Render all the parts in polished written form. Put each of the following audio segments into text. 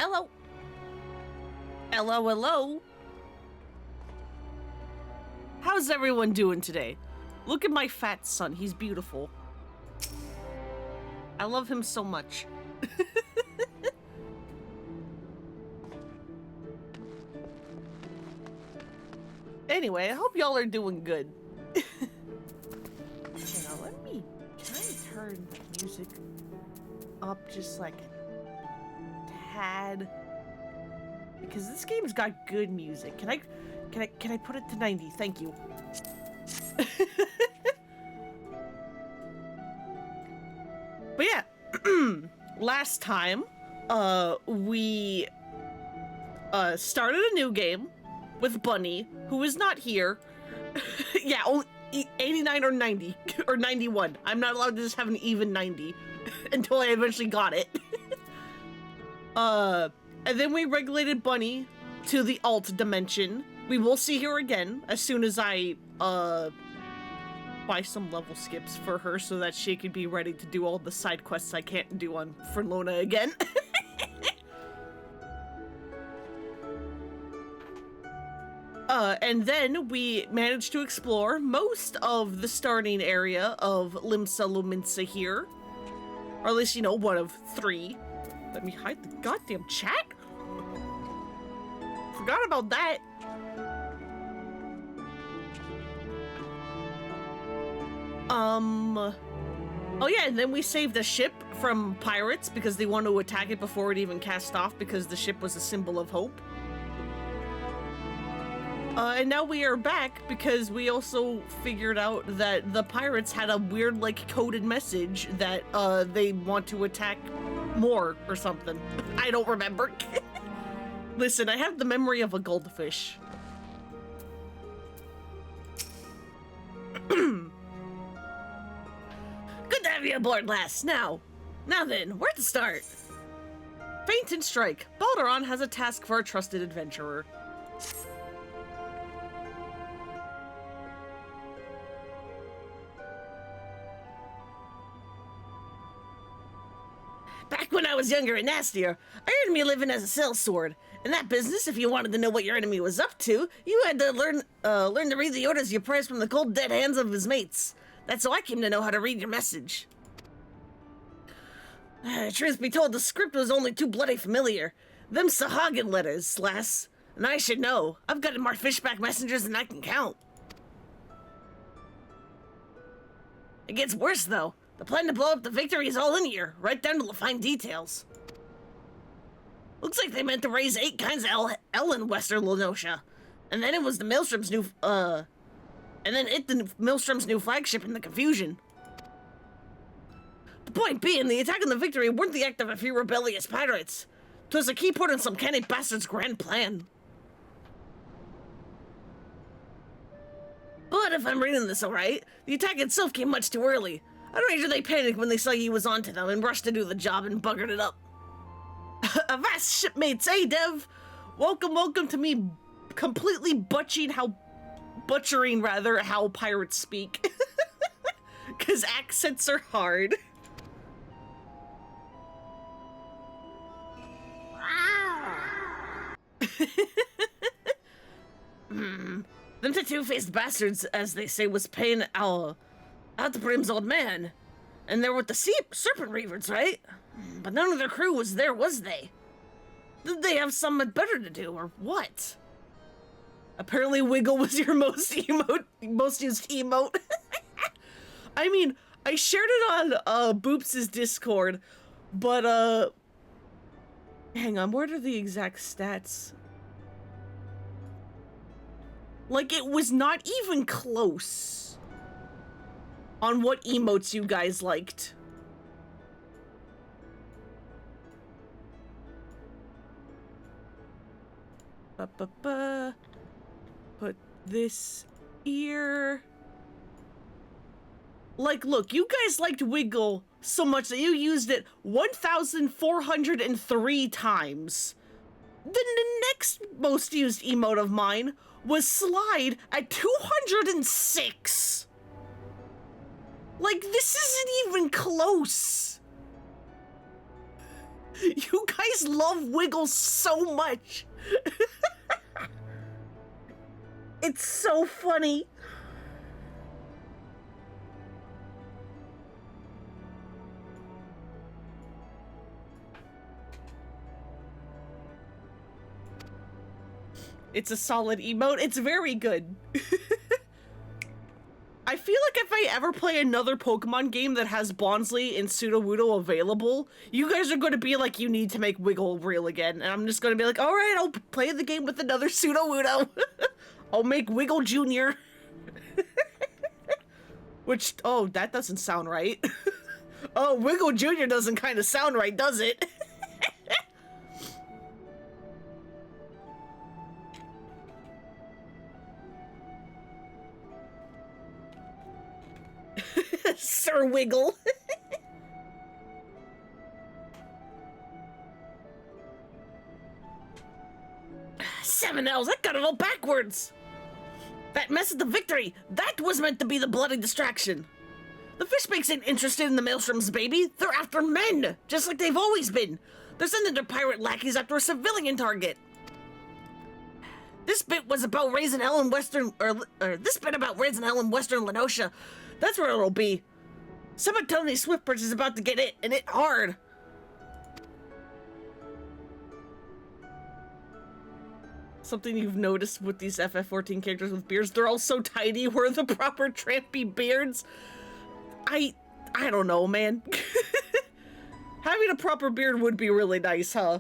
Hello. Hello, hello. How's everyone doing today? Look at my fat son. He's beautiful. I love him so much. Anyway, I hope y'all are doing good. Now, can I turn the music up just like a tad? Because this game's got good music. Can I put it to 90? Thank you. But yeah, last time, we started a new game with Bunny, who is not here. Yeah, only 89 or 90 or 91. I'm not allowed to just have an even 90 until I eventually got it. And then we regulated Bunny to the alt dimension. We will see her again as soon as I buy some level skips for her so that she could be ready to do all the side quests I can't do on Lona again. And then we managed to explore most of the starting area of Limsa Luminsa here. Or at least, you know, one of 3. Let me hide the goddamn chat. Forgot about that. Oh yeah, and then we saved a ship from pirates because they wanted to attack it before it even cast off because the ship was a symbol of hope. And now we are back because we also figured out that the pirates had a weird, like, coded message that, they want to attack more or something. I don't remember. Listen, I have the memory of a goldfish. Good to have you aboard, lass. Now then, where to start? Feint and strike. Balderon has a task for a trusted adventurer. Back when I was younger and nastier, I earned me a living as a sellsword. In that business, if you wanted to know what your enemy was up to, you had to learn to read the orders you prized from the cold, dead hands of his mates. That's how I came to know how to read your message. Truth be told, the script was only too bloody familiar. Them Sahagin letters, lass. And I should know. I've got more fishback messengers than I can count. It gets worse, though. The plan to blow up the Victory is all in here, right down to the fine details. Looks like they meant to raise 8 kinds of L in Western Lenosha. And then it was the Maelstrom's new, the Maelstrom's new flagship in the confusion. The point being, the attack on the Victory weren't the act of a few rebellious pirates. 'Twas a key point in some canny bastard's grand plan. But if I'm reading this alright, the attack itself came much too early. I'd wager they panicked when they saw he was onto them and rushed to do the job and buggered it up. Avast, shipmates, eh, Dev? Welcome to me completely butchering how pirates speak. Because accents are hard. Them two-faced bastards, as they say, was paying out the Brim's old man. And they're with the Serpent Reavers, right? But none of their crew was there, was they? Did they have something better to do, or what? Apparently Wiggle was your most used emote. I mean, I shared it on Boops' Discord, but hang on, what are the exact stats? Like, it was not even close on what emotes you guys liked. Put this here. Like, look, you guys liked Wiggle so much that you used it 1,403 times. The next most used emote of mine was Slide at 206. Like, this isn't even close. You guys love Wiggle so much. It's so funny. It's a solid emote. It's very good. I feel like if I ever play another Pokemon game that has Bonsly and Sudowoodo available, you guys are going to be like, you need to make Wiggle real again. And I'm just going to be like, all right, I'll play the game with another Sudowoodo. I'll make Wiggle Jr. Which, oh, that doesn't sound right. Oh, Wiggle Jr. doesn't kind of sound right, does it? Sir Wiggle. 7 L's, I got it all backwards. That mess at the victory, that was meant to be the bloody distraction. The fish banks ain't interested in the maelstroms, baby. They're after men, just like they've always been. They're sending their pirate lackeys after a civilian target. This bit was about raising hell in Western, this bit about raising hell in Western Lenosha. That's where it'll be. Someone told me Swiftbridge is about to get it, and it hard. Something you've noticed with these FF14 characters with beards, they're all so tiny. Where the proper trampy beards? I don't know, man. Having a proper beard would be really nice, huh?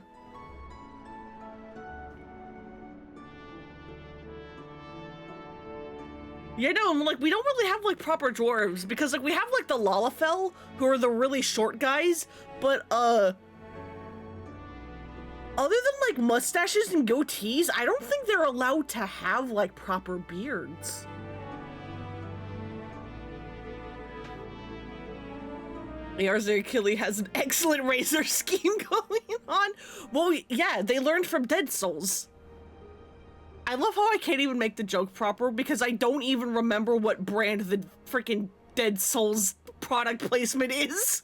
Yeah, no, like, we don't really have, like, proper dwarves, because, like, we have, like, the Lalafell, who are the really short guys, but, other than, like, mustaches and goatees, I don't think they're allowed to have, like, proper beards. Yarzur has an excellent razor scheme going on. Well, yeah, they learned from Dead Souls. I love how I can't even make the joke proper because I don't even remember what brand the freaking Dead Souls product placement is.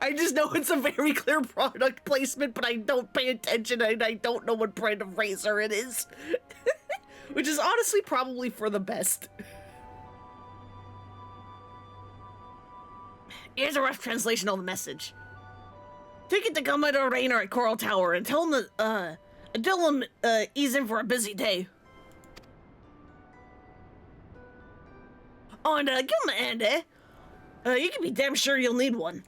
I just know it's a very clear product placement, but I don't pay attention and I don't know what brand of razor it is. Which is honestly probably for the best. Here's a rough translation of the message. Take it to Commodore Raynor at Coral Tower and tell him he's in for a busy day. Oh, and give him a hand, eh? You can be damn sure you'll need one.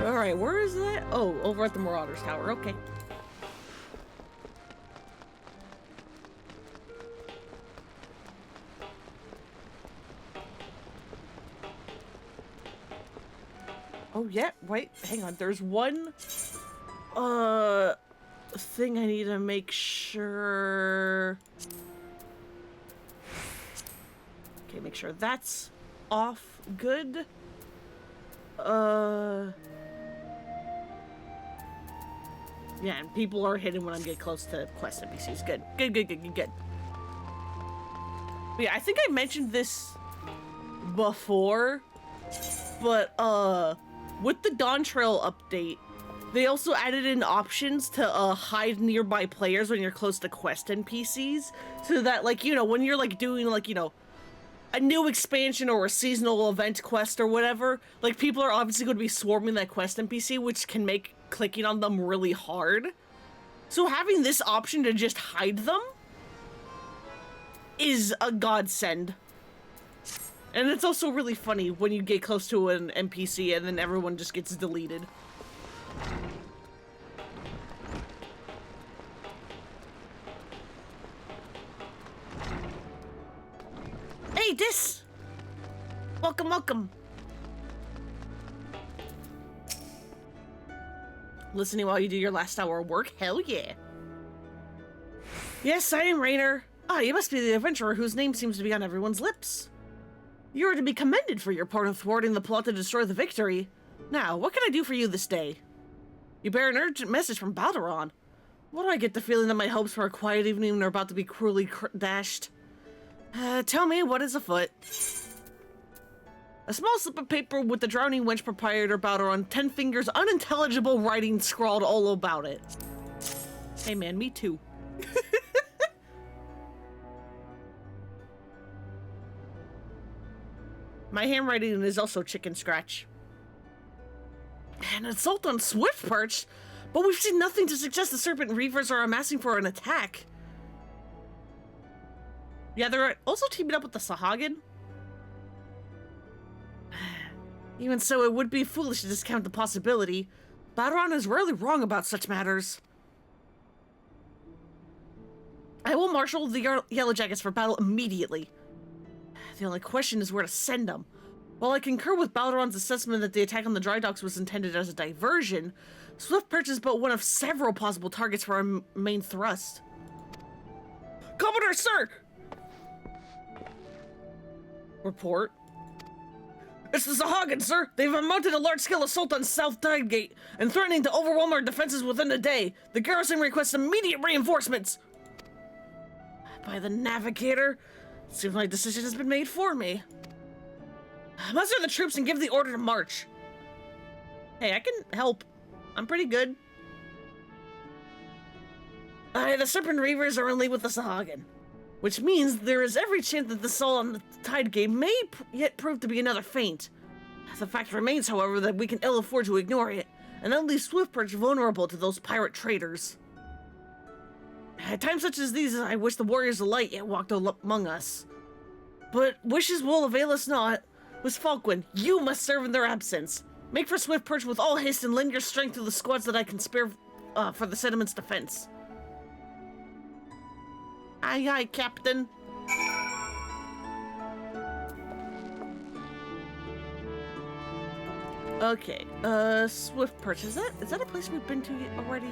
Alright, where is that? Oh, over at the Marauders Tower, okay. Oh, yeah, wait, hang on. There's one, thing I need to make sure. Okay, make sure that's off. Good. Yeah, and people are hidden when I get close to quest NPCs. Good. Good. But yeah, I think I mentioned this before, but, with the Dawn Trail update, they also added in options to hide nearby players when you're close to quest NPCs, so that, like, you know, when you're, like, doing, like, you know, a new expansion or a seasonal event quest or whatever, like, people are obviously going to be swarming that quest NPC, which can make clicking on them really hard. So having this option to just hide them is a godsend. And it's also really funny when you get close to an NPC and then everyone just gets deleted. Hey, Dis! Welcome. Listening while you do your last hour of work? Hell yeah. Yes, I am Raynor. Ah, you must be the adventurer whose name seems to be on everyone's lips. You are to be commended for your part of thwarting the plot to destroy the victory. Now, what can I do for you this day? You bear an urgent message from Balderon. Why do I get the feeling that my hopes for a quiet evening are about to be cruelly dashed? Tell me what is afoot. A small slip of paper with the drowning wench proprietor about her on 10 fingers, unintelligible writing scrawled all about it. Hey man, me too. My handwriting is also chicken scratch. An assault on Swift Perch? But we've seen nothing to suggest the Serpent Reavers are amassing for an attack. Yeah, they're also teaming up with the Sahagin. Even so, it would be foolish to discount the possibility. Baderon is rarely wrong about such matters. I will marshal the Yellow Jackets for battle immediately. The only question is where to send them. While I concur with Balderon's assessment that the attack on the dry docks was intended as a diversion, Swift Perch is but one of several possible targets for our main thrust. Commodore, sir! Report. It's the Sahagin, sir! They've mounted a large-scale assault on South Tide Gate and threatening to overwhelm our defenses within a day. The garrison requests immediate reinforcements! By the Navigator, it seems my decision has been made for me. Muster the troops and give the order to march. Hey, I can help. I'm pretty good. The Serpent Reavers are in league with the Sahagin, which means there is every chance that the assault on the Tide Gate may yet prove to be another feint. The fact remains, however, that we can ill afford to ignore it, and that leaves Swift Perch vulnerable to those pirate traitors. At times such as these, I wish the warriors of light yet walked among us. But wishes will avail us not. With Falkwind, you must serve in their absence. Make for Swift Perch with all haste and lend your strength to the squads that I can spare for the settlement's defense. Aye, aye, Captain. Okay, Swift Perch, is that a place we've been to already?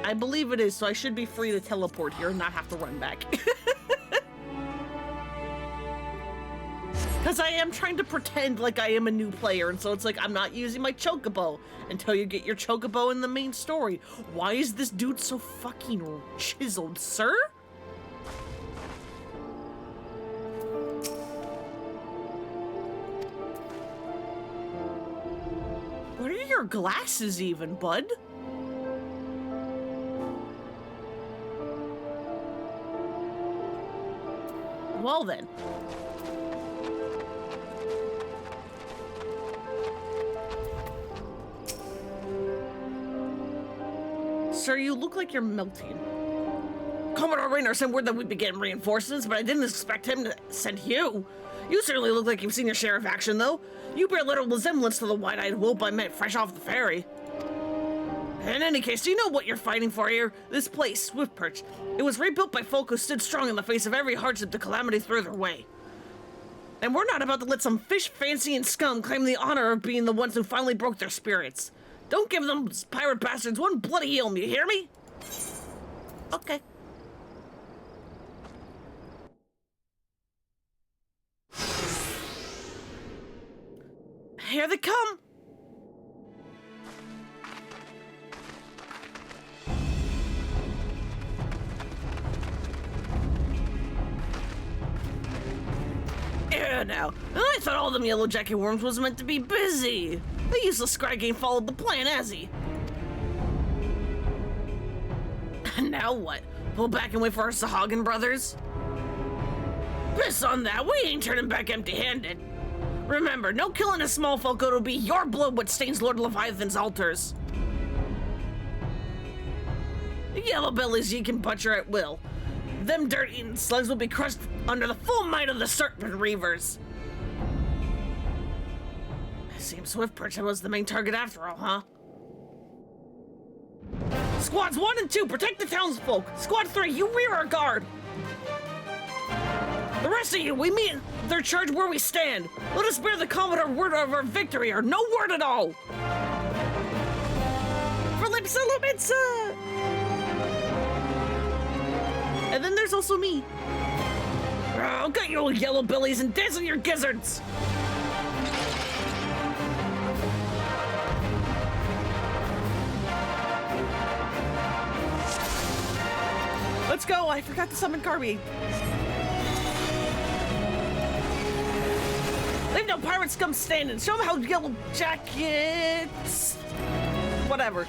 I believe it is, so I should be free to teleport here and not have to run back. Because I am trying to pretend like I am a new player, and so it's like I'm not using my chocobo until you get your chocobo in the main story. Why is this dude so fucking chiseled, sir? What are your glasses even, bud? Well then. Sir, you look like you're melting. Commodore Raynor sent word that we'd be getting reinforcements, but I didn't expect him to send you. You certainly look like you've seen your share of action, though. You bear little resemblance to the wide-eyed whelp I met fresh off the ferry. In any case, do you know what you're fighting for here? This place, Swift Perch. It was rebuilt by folk who stood strong in the face of every hardship the calamity threw their way. And we're not about to let some fish fancy and scum claim the honor of being the ones who finally broke their spirits. Don't give them pirate bastards one bloody ilm, you hear me? Okay. Here they come! Yeah, now. I thought all them yellow jacket worms was meant to be busy. The useless Scrag ain't followed the plan, has he? Now what? Pull back and wait for our Sahagin brothers? Piss on that, we ain't turning back empty-handed. Remember, no killing a small folk, it'll be your blood what stains Lord Leviathan's altars. Yellow bellies ye can butcher at will. Them dirt-eating slugs will be crushed under the full might of the Serpent Reavers. Seems Swift Perch was the main target after all, huh? Squads 1 and 2, protect the townsfolk. Squad 3, you rear our guard. The rest of you, we meet their charge where we stand. Let us bear the Commodore word of our victory, or no word at all. For Lipsa Lipitsa! And then there's also me. I'll get you old yellow bellies and dance on your gizzards. Let's go! I forgot to summon Carby. Leave no pirate scum standing. Show them how yellow jackets... Whatever.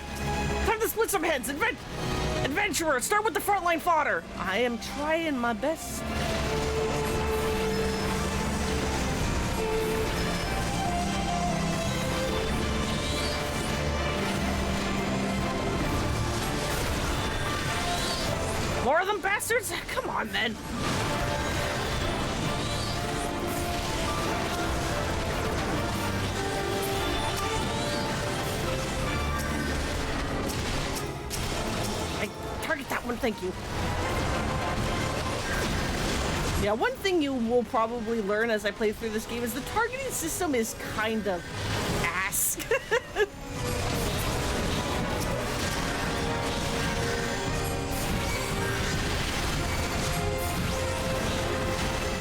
Time to split some heads. Adventurer, start with the frontline fodder. I am trying my best. More of them bastards? Come on, then. Target that one, thank you. Yeah, one thing you will probably learn as I play through this game is the targeting system is kind of ass.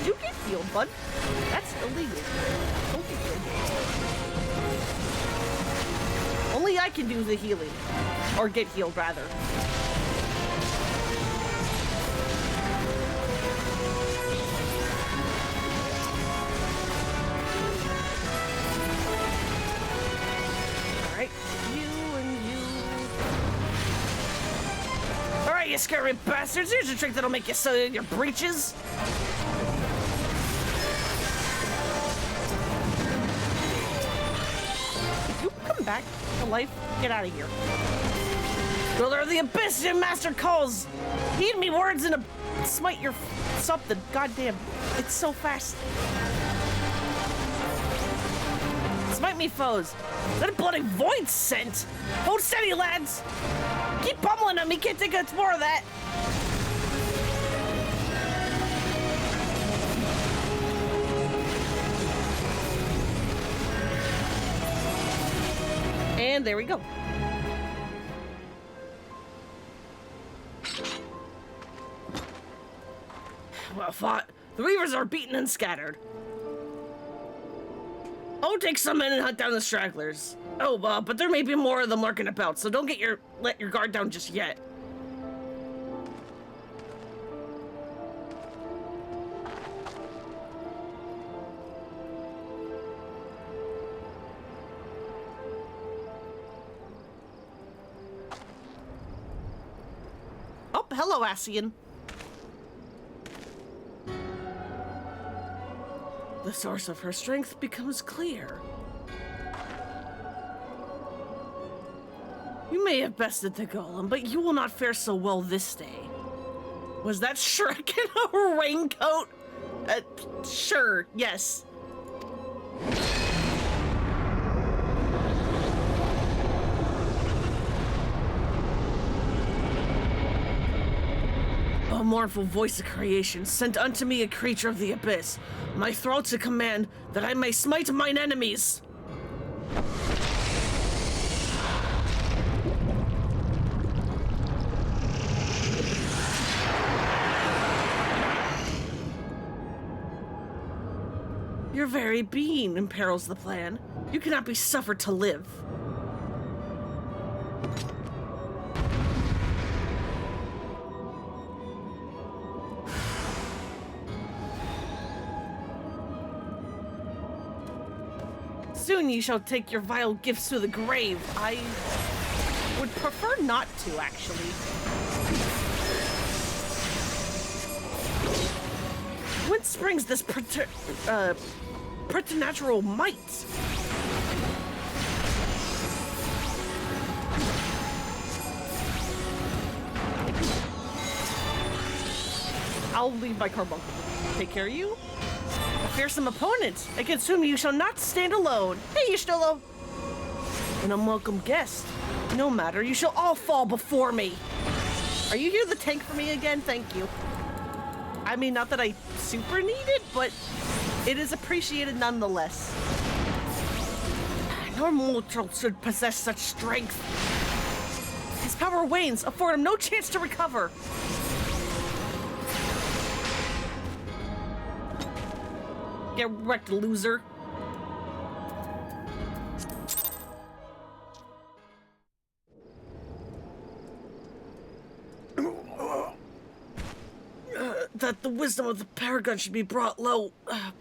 You get healed, bud. That's illegal. Don't get healed. Only I can do the healing. Or get healed, rather. You scary bastards! Here's a trick that'll make you sew in your breeches. You come back to life. Get out of here. Ruler of the Abyss, your master calls. Heed me words and smite your something. Goddamn, it's so fast. Smite me, foes. Is that a bloody void scent? Hold steady, lads. Keep pummeling him. He can't take much more of that. And there we go. Well fought. The Reavers are beaten and scattered. I'll take some men and hunt down the stragglers. Oh, but there may be more of them lurking about, so don't let your guard down just yet. Oh, hello, Ascian. The source of her strength becomes clear. You may have bested the golem, but you will not fare so well this day. Was that Shrek in a raincoat? Sure, yes. O mournful voice of creation, sent unto me a creature of the abyss, my throat to command, that I may smite mine enemies. Your very being imperils the plan. You cannot be suffered to live. Soon ye shall take your vile gifts to the grave. I would prefer not to, actually. Whence springs this preternatural might? I'll leave my carbuncle. Take care of you. A fearsome opponent. I can assume you shall not stand alone. Hey, Y'shtola. An unwelcome guest. No matter, you shall all fall before me. Are you here to tank for me again? Thank you. I mean, not that I super need it, but it is appreciated nonetheless. No mortal should possess such strength. His power wanes, afford him no chance to recover. Get wrecked, loser. wisdom of the Paragon should be brought low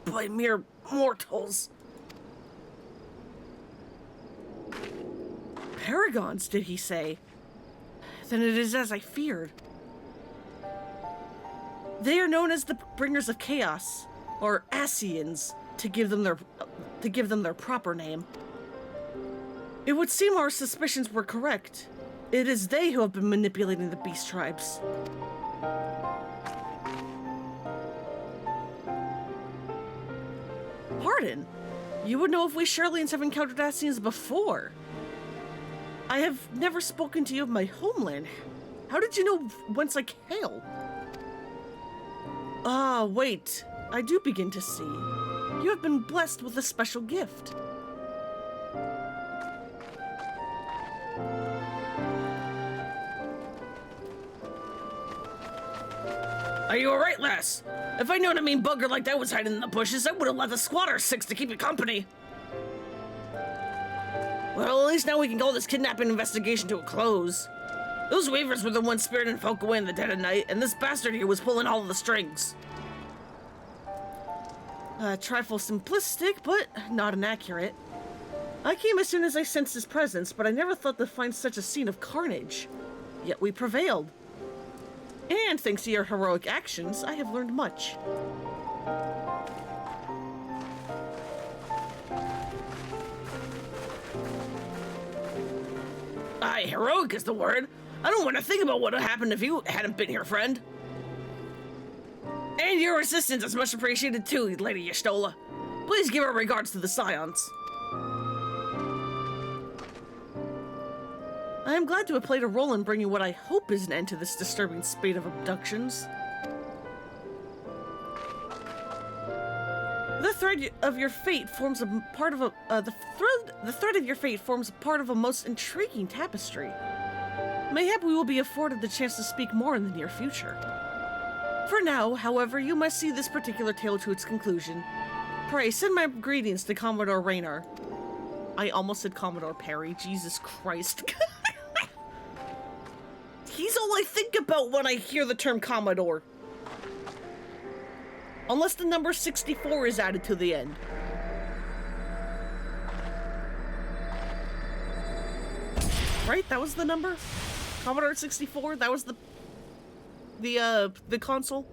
by mere mortals. Paragons, did he say? Then it is as I feared. They are known as the Bringers of Chaos, or Scions, to give them their proper name. It would seem our suspicions were correct. It is they who have been manipulating the beast tribes. Pardon? You would know if we Charlians have encountered Scions before. I have never spoken to you of my homeland. How did you know whence I hail? Ah, wait. I do begin to see. You have been blessed with a special gift. Are you alright, lass? If I known a mean bugger like that was hiding in the bushes, I would have let the squatter six to keep you company. Well, at least now we can call this kidnapping investigation to a close. Those weavers were the ones spiriting folk away in the dead of night, and this bastard here was pulling all of the strings. A trifle simplistic, but not inaccurate. I came as soon as I sensed his presence, but I never thought to find such a scene of carnage. Yet we prevailed. And thanks to your heroic actions, I have learned much. Aye, heroic is the word. I don't want to think about what would have happened if you hadn't been here, friend. And your assistance is much appreciated too, Lady Y'shtola. Please give our regards to the Scions. I am glad to have played a role in bringing what I hope is an end to this disturbing spate of abductions. The thread of your fate forms a part of a the thread of your fate forms part of a most intriguing tapestry. Mayhap we will be afforded the chance to speak more in the near future. For now, however, you must see this particular tale to its conclusion. Pray send my greetings to Commodore Raynar. I almost said Commodore Perry. Jesus Christ. He's all I think about when I hear the term Commodore. Unless the number 64 is added to the end. Right? That was the number? Commodore 64? That was the console?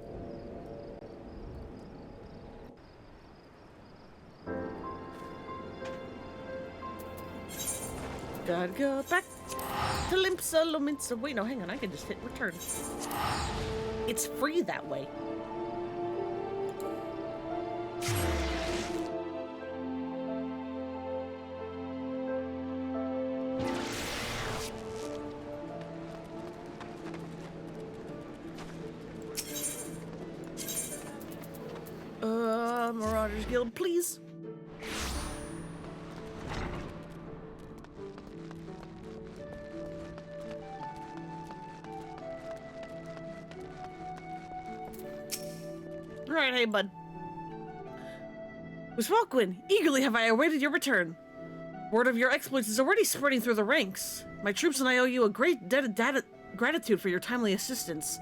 Gotta go back to Limpsa Lominsa. Wait, no, hang on. I can just hit return. It's free that way. Marauders Guild, please. Right, hey, bud. Uswalquin, eagerly have I awaited your return. Word of your exploits is already spreading through the ranks. My troops and I owe you a great debt of gratitude for your timely assistance.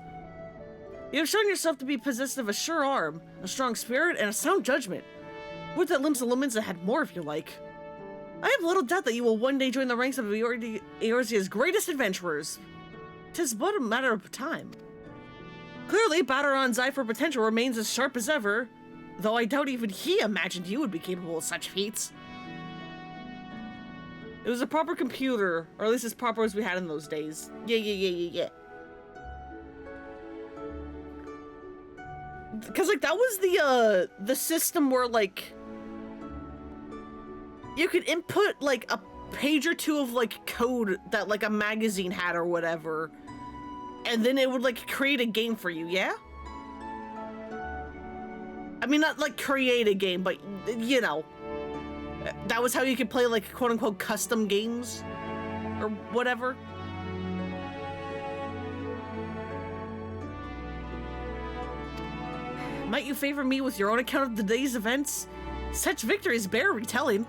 You have shown yourself to be possessed of a sure arm, a strong spirit, and a sound judgment. Would that Limpsa Lominsa had more if you like. I have little doubt that you will one day join the ranks of Eorzea's greatest adventurers. 'Tis but a matter of time. Clearly, Badaron's eye for potential remains as sharp as ever, though I doubt even he imagined you would be capable of such feats. It was a proper computer, or at least as proper as we had in those days. Yeah. Because, like, that was the system where, like, you could input, like, a page or two of, like, code that, like, a magazine had or whatever, and then it would, like, create a game for you, yeah? I mean, not, like, create a game, but, you know, that was how you could play, like, quote-unquote custom games, or whatever. Might you favor me with your own account of the day's events? Such victories bear retelling.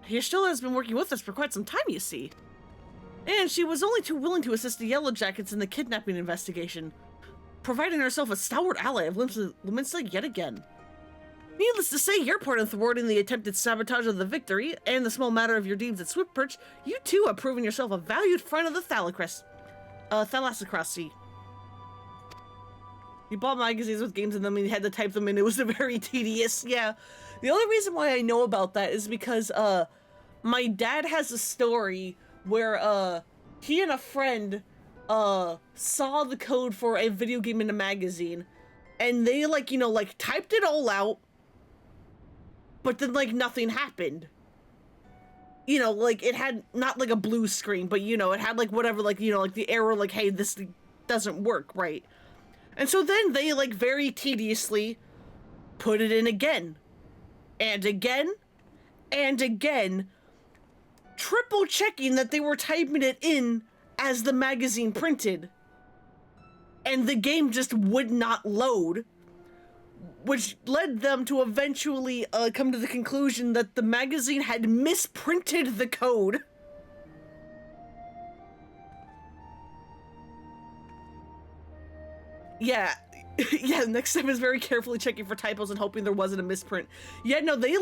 Yashtilla has been working with us for quite some time, you see. And she was only too willing to assist the Yellow Jackets in the kidnapping investigation, providing herself a stalwart ally of Leminsta yet again. Needless to say, your part in thwarting the attempted sabotage of the victory, and the small matter of your deeds at Swiftperch, you too have proven yourself a valued friend of the Thalassocracy. You bought magazines with games in them and you had to type them in. It was very tedious. Yeah. The only reason why I know about that is because my dad has a story where he and a friend saw the code for a video game in a magazine, and they typed it all out, but then nothing happened. It had not a blue screen, but it had whatever, the error, hey, this doesn't work, right? And so then they very tediously put it in again and again and again, triple checking that they were typing it in as the magazine printed, and the game just would not load, which led them to eventually come to the conclusion that the magazine had misprinted the code. Yeah. Yeah, next time is very carefully checking for typos and hoping there wasn't a misprint. Yeah, no, they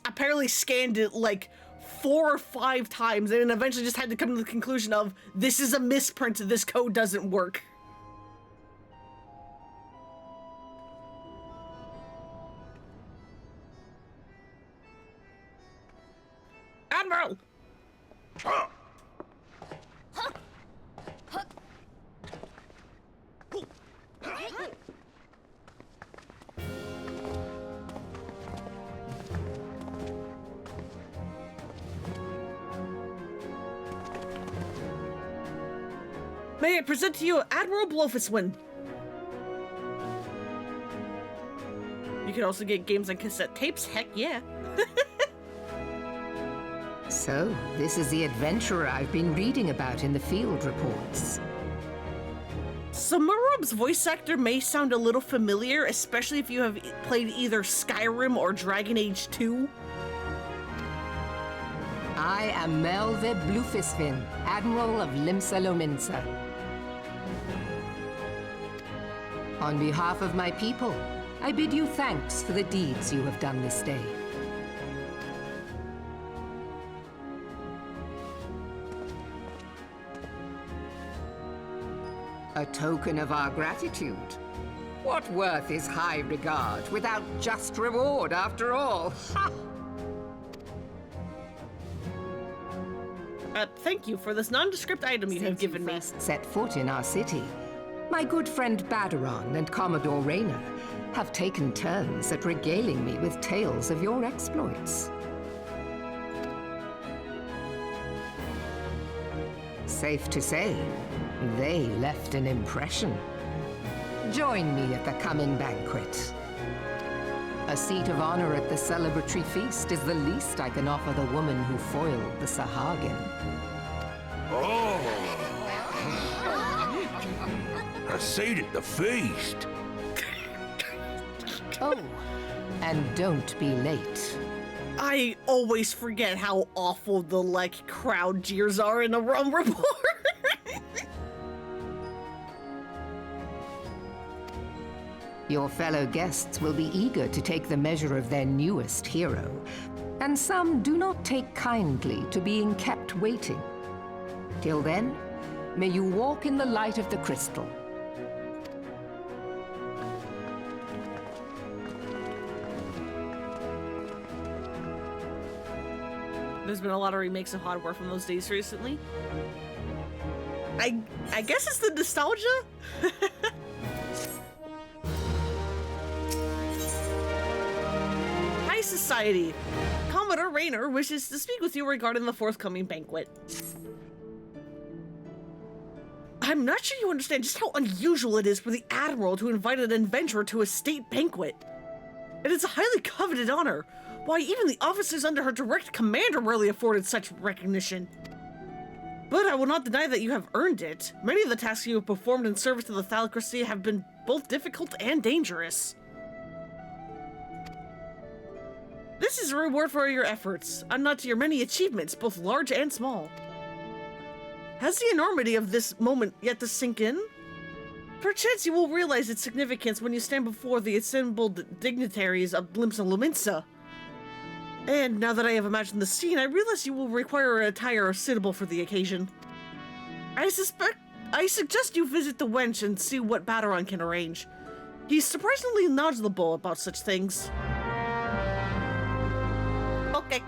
apparently scanned it 4 or 5 times and eventually just had to come to the conclusion of, this is a misprint, this code doesn't work. Admiral! May I present to you Admiral Blofuswin. You can also get games on cassette tapes, heck yeah. So, this is the adventurer I've been reading about in the field reports. Samurub's voice actor may sound a little familiar, especially if you have played either Skyrim or Dragon Age 2. I am Melve Blufisvin, Admiral of Limsa Lominsa. On behalf of my people, I bid you thanks for the deeds you have done this day. A token of our gratitude. What worth is high regard without just reward, after all? Ha! Thank you for this nondescript item you have given me. Since you first set foot in our city, my good friend Badaron and Commodore Rayner have taken turns at regaling me with tales of your exploits. Safe to say, they left an impression. Join me at the coming banquet. A seat of honor at the celebratory feast is the least I can offer the woman who foiled the Sahagin. Oh! A seat at the feast! Oh, and don't be late. I always forget how awful the, crowd jeers are in a rum report. Your fellow guests will be eager to take the measure of their newest hero, and some do not take kindly to being kept waiting. Till then, may you walk in the light of the crystal. There's been a lot of remakes of hardware from those days recently. I guess it's the nostalgia? High Society. Commodore Rayner wishes to speak with you regarding the forthcoming banquet. I'm not sure you understand just how unusual it is for the Admiral to invite an adventurer to a state banquet. It is a highly coveted honor. Why, even the officers under her direct command are rarely afforded such recognition. But I will not deny that you have earned it. Many of the tasks you have performed in service to the Thalassocracy have been both difficult and dangerous. This This is a reward for your efforts, and not to your many achievements, both large and small. Has the enormity of this moment yet to sink in? Perchance you will realize its significance when you stand before the assembled dignitaries of Glimpse and Luminsa. And now that I have imagined the scene, I realize you will require an attire suitable for the occasion. I suggest you visit the wench and see what Baderon can arrange. He's surprisingly knowledgeable about such things. Okay.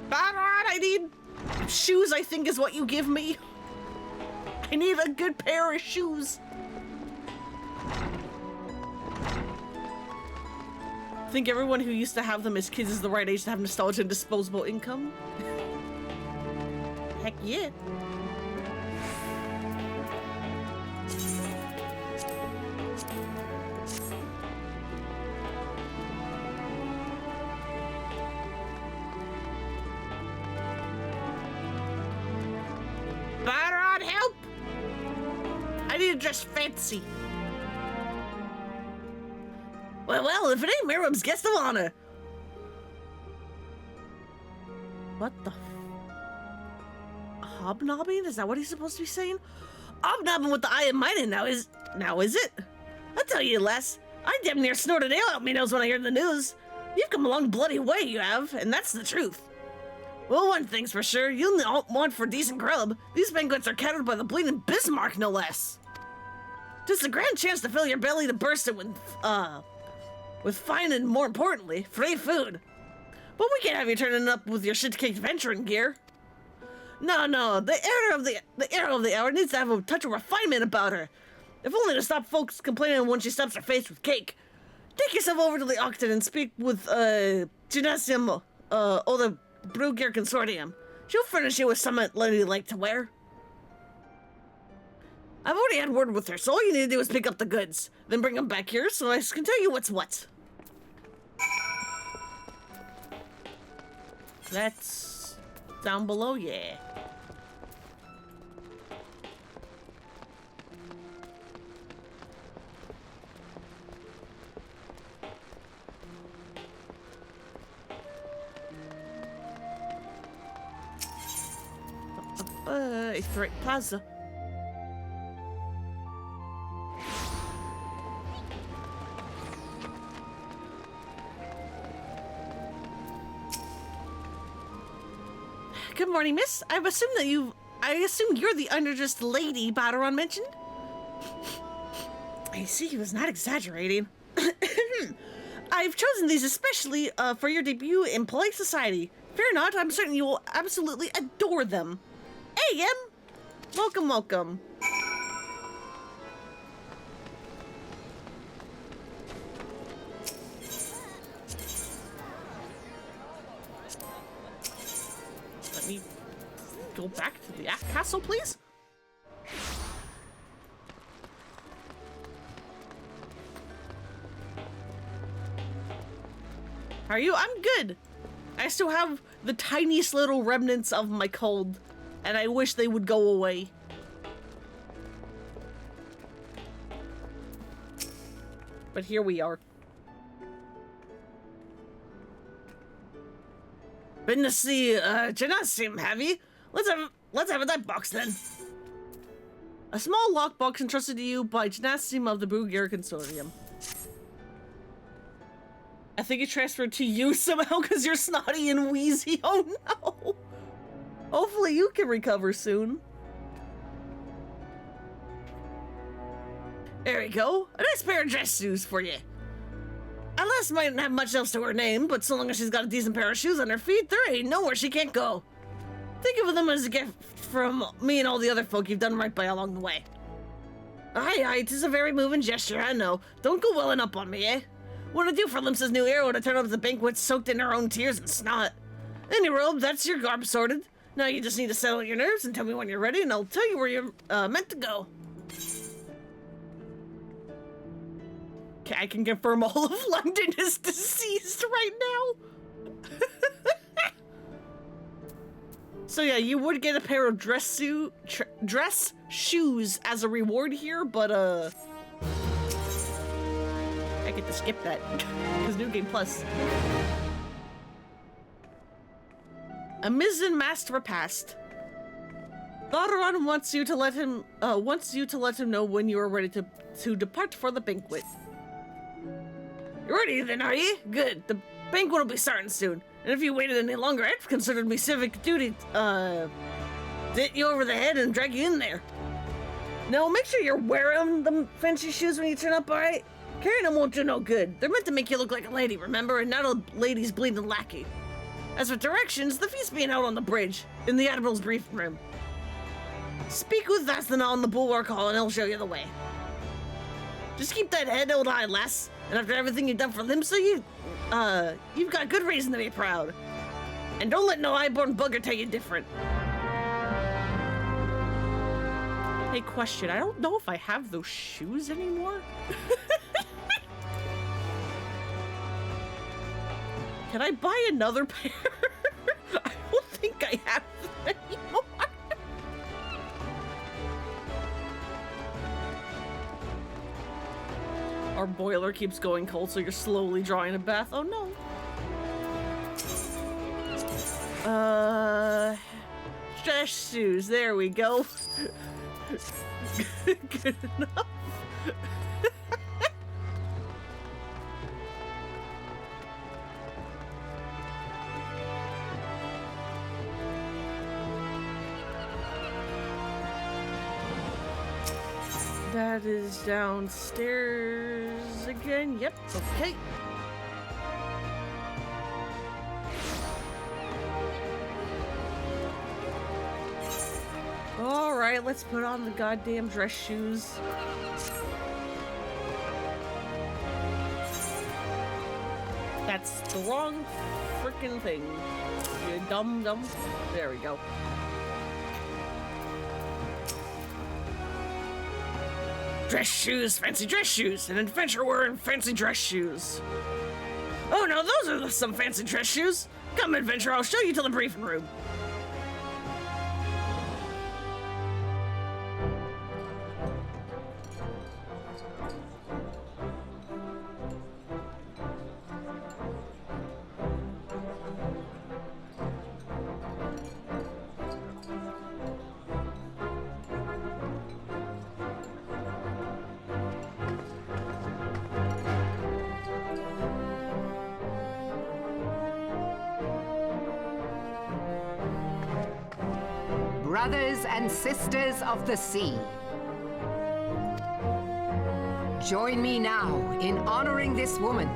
Baderon, I need shoes, I think is what you give me. I need a good pair of shoes. I think everyone who used to have them as kids is the right age to have nostalgia and disposable income. Heck yeah. Baderon, help! I need to dress fancy. Well, if it ain't Miriam's guest of honor. What the hobnobbing? Is that what he's supposed to be saying? Hobnobbing with the eye of mining now is it? I'll tell you, Les. I damn near snorted ale out me nose when I heard the news. You've come a long bloody way, you have, and that's the truth. Well, one thing's for sure, you'll not want for decent grub. These banquets are catered by the bleeding Bismarck, no less. Just a grand chance to fill your belly to bursting with fine and, more importantly, free food. But we can't have you turning up with your shit-caked venturing gear. No, the heir of the hour needs to have a touch of refinement about her. If only to stop folks complaining when she stuffs her face with cake. Take yourself over to the Octon and speak with, Gymnasium, or the Brewgear Consortium. She'll furnish you with something you like to wear. I've already had word with her, so all you need to do is pick up the goods. Then bring them back here so I can tell you what's what. That's down below, yeah. Ithric Plaza. Good morning, miss. I assume you're the underdressed lady Baderon mentioned? I see he was not exaggerating. I've chosen these especially for your debut in polite society. Fear not, I'm certain you will absolutely adore them. Hey, Em! Welcome. Let me go back to the castle, please. How are you? I'm good. I still have the tiniest little remnants of my cold, and I wish they would go away. But here we are. Been to see Gymnasium, have you? Let's have it that box then. A small lockbox entrusted to you by Gymnasium of the Brewgear Consortium. I think it transferred to you somehow because you're snotty and wheezy. Oh no! Hopefully you can recover soon. There we go. A nice pair of dress shoes for you. Alice mightn't have much else to her name, but so long as she's got a decent pair of shoes on her feet, there ain't nowhere she can't go. Think of them as a gift from me and all the other folk you've done right by along the way. Aye, 'tis a very moving gesture, I know. Don't go welling up on me, eh? What I do for Limsa's new hero to turn up the banquet soaked in her own tears and snot. Any robe, that's your garb sorted. Now you just need to settle your nerves and tell me when you're ready, and I'll tell you where you're meant to go. Okay, I can confirm all of London is deceased right now. So yeah, you would get a pair of dress shoes as a reward here, but I get to skip that. Because New Game Plus. A mizzen masked repast. Thoron wants you to let him know when you are ready to depart for the banquet. You're ready then, are you? Good. The banquet will be starting soon. And if you waited any longer, I'd considered me civic duty, hit you over the head and drag you in there. Now, make sure you're wearing them fancy shoes when you turn up, alright? Carrying them won't do no good. They're meant to make you look like a lady, remember? And not a lady's bleeding lackey. As for directions, the feast being out on the bridge, in the Admiral's briefing room. Speak with Vasthana on the bulwark hall and he'll show you the way. Just keep that head held high, lass. And after everything you've done for Limsa, you've got good reason to be proud. And don't let no highborn bugger tell you different. Hey, question, I don't know if I have those shoes anymore. Can I buy another pair? I don't think I have them anymore. Our boiler keeps going cold, so you're slowly drawing a bath. Oh no. Dress shoes. There we go. Good enough. That is downstairs again. Yep, okay. Alright, let's put on the goddamn dress shoes. That's the wrong freaking thing. You dumb. There we go. Dress shoes, fancy dress shoes. An adventurer wearing fancy dress shoes. Oh no, those are some fancy dress shoes. Come, adventurer, I'll show you to the briefing room. Brothers and sisters of the sea, join me now in honoring this woman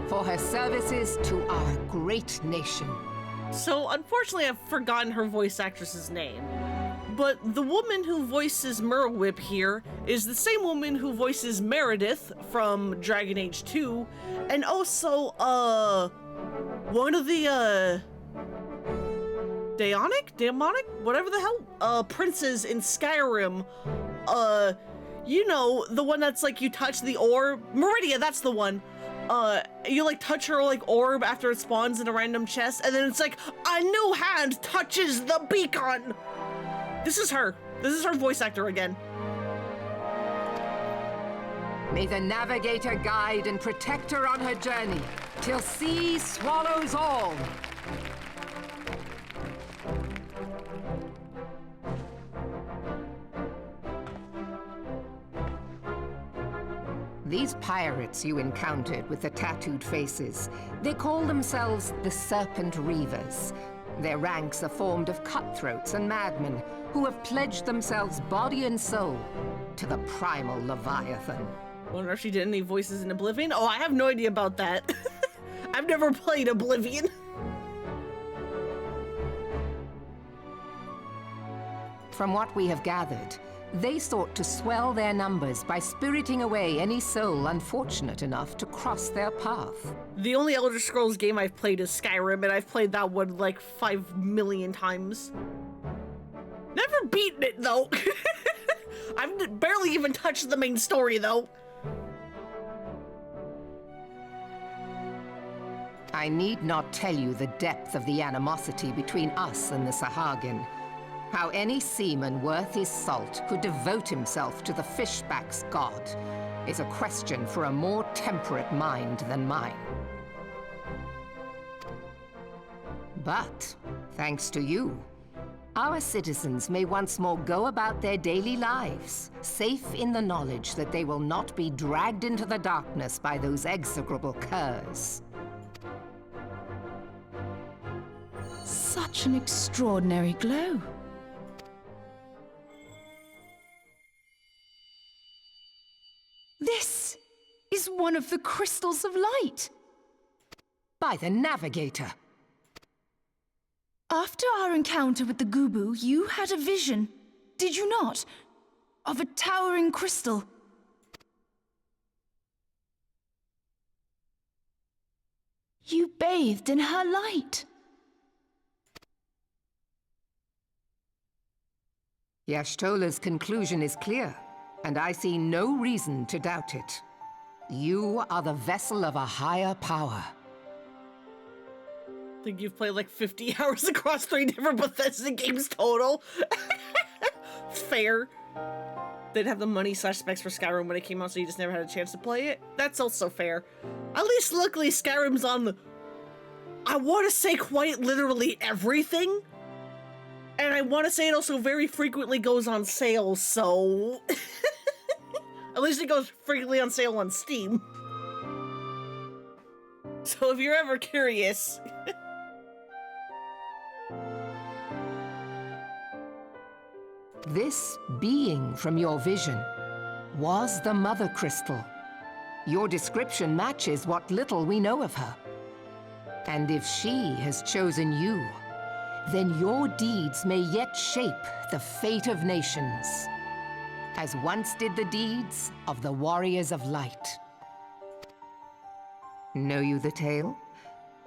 for her services to our great nation. So, unfortunately, I've forgotten her voice actress's name. But the woman who voices Merwhip here is the same woman who voices Meredith from Dragon Age 2, and also, one of the, demonic, whatever the hell, princes in Skyrim. You know, the one that's like you touch the orb. Meridia, that's the one. You like touch her like orb after it spawns in a random chest, and then it's like a new hand touches the beacon. This is her. This is her voice actor again. May the navigator guide and protect her on her journey till sea swallows all. These pirates you encountered with the tattooed faces, they call themselves the Serpent Reavers. Their ranks are formed of cutthroats and madmen who have pledged themselves body and soul to the primal Leviathan. Wonder if she did any voices in Oblivion? Oh, I have no idea about that. I've never played Oblivion. From what we have gathered, they sought to swell their numbers by spiriting away any soul unfortunate enough to cross their path. The only Elder Scrolls game I've played is Skyrim, and I've played that one like 5 million times. Never beaten it, though. I've barely even touched the main story, though. I need not tell you the depth of the animosity between us and the Sahagin. How any seaman worth his salt could devote himself to the fishback's god, is a question for a more temperate mind than mine. But, thanks to you, our citizens may once more go about their daily lives, safe in the knowledge that they will not be dragged into the darkness by those execrable curs. Such an extraordinary glow. This is one of the crystals of light. By the Navigator. After our encounter with the Gubu, you had a vision, did you not? Of a towering crystal. You bathed in her light. Y'shtola's conclusion is clear, and I see no reason to doubt it. You are the vessel of a higher power. I think you've played like 50 hours across 3 different Bethesda games total. Fair. Didn't have the money / specs for Skyrim when it came out, so you just never had a chance to play it. That's also fair. At least luckily Skyrim's on the... I want to say quite literally everything. And I want to say it also very frequently goes on sale, so... At least it goes frequently on sale on Steam. So if you're ever curious... This being from your vision was the Mother Crystal. Your description matches what little we know of her. And if she has chosen you, then your deeds may yet shape the fate of nations, as once did the deeds of the Warriors of Light. Know you the tale?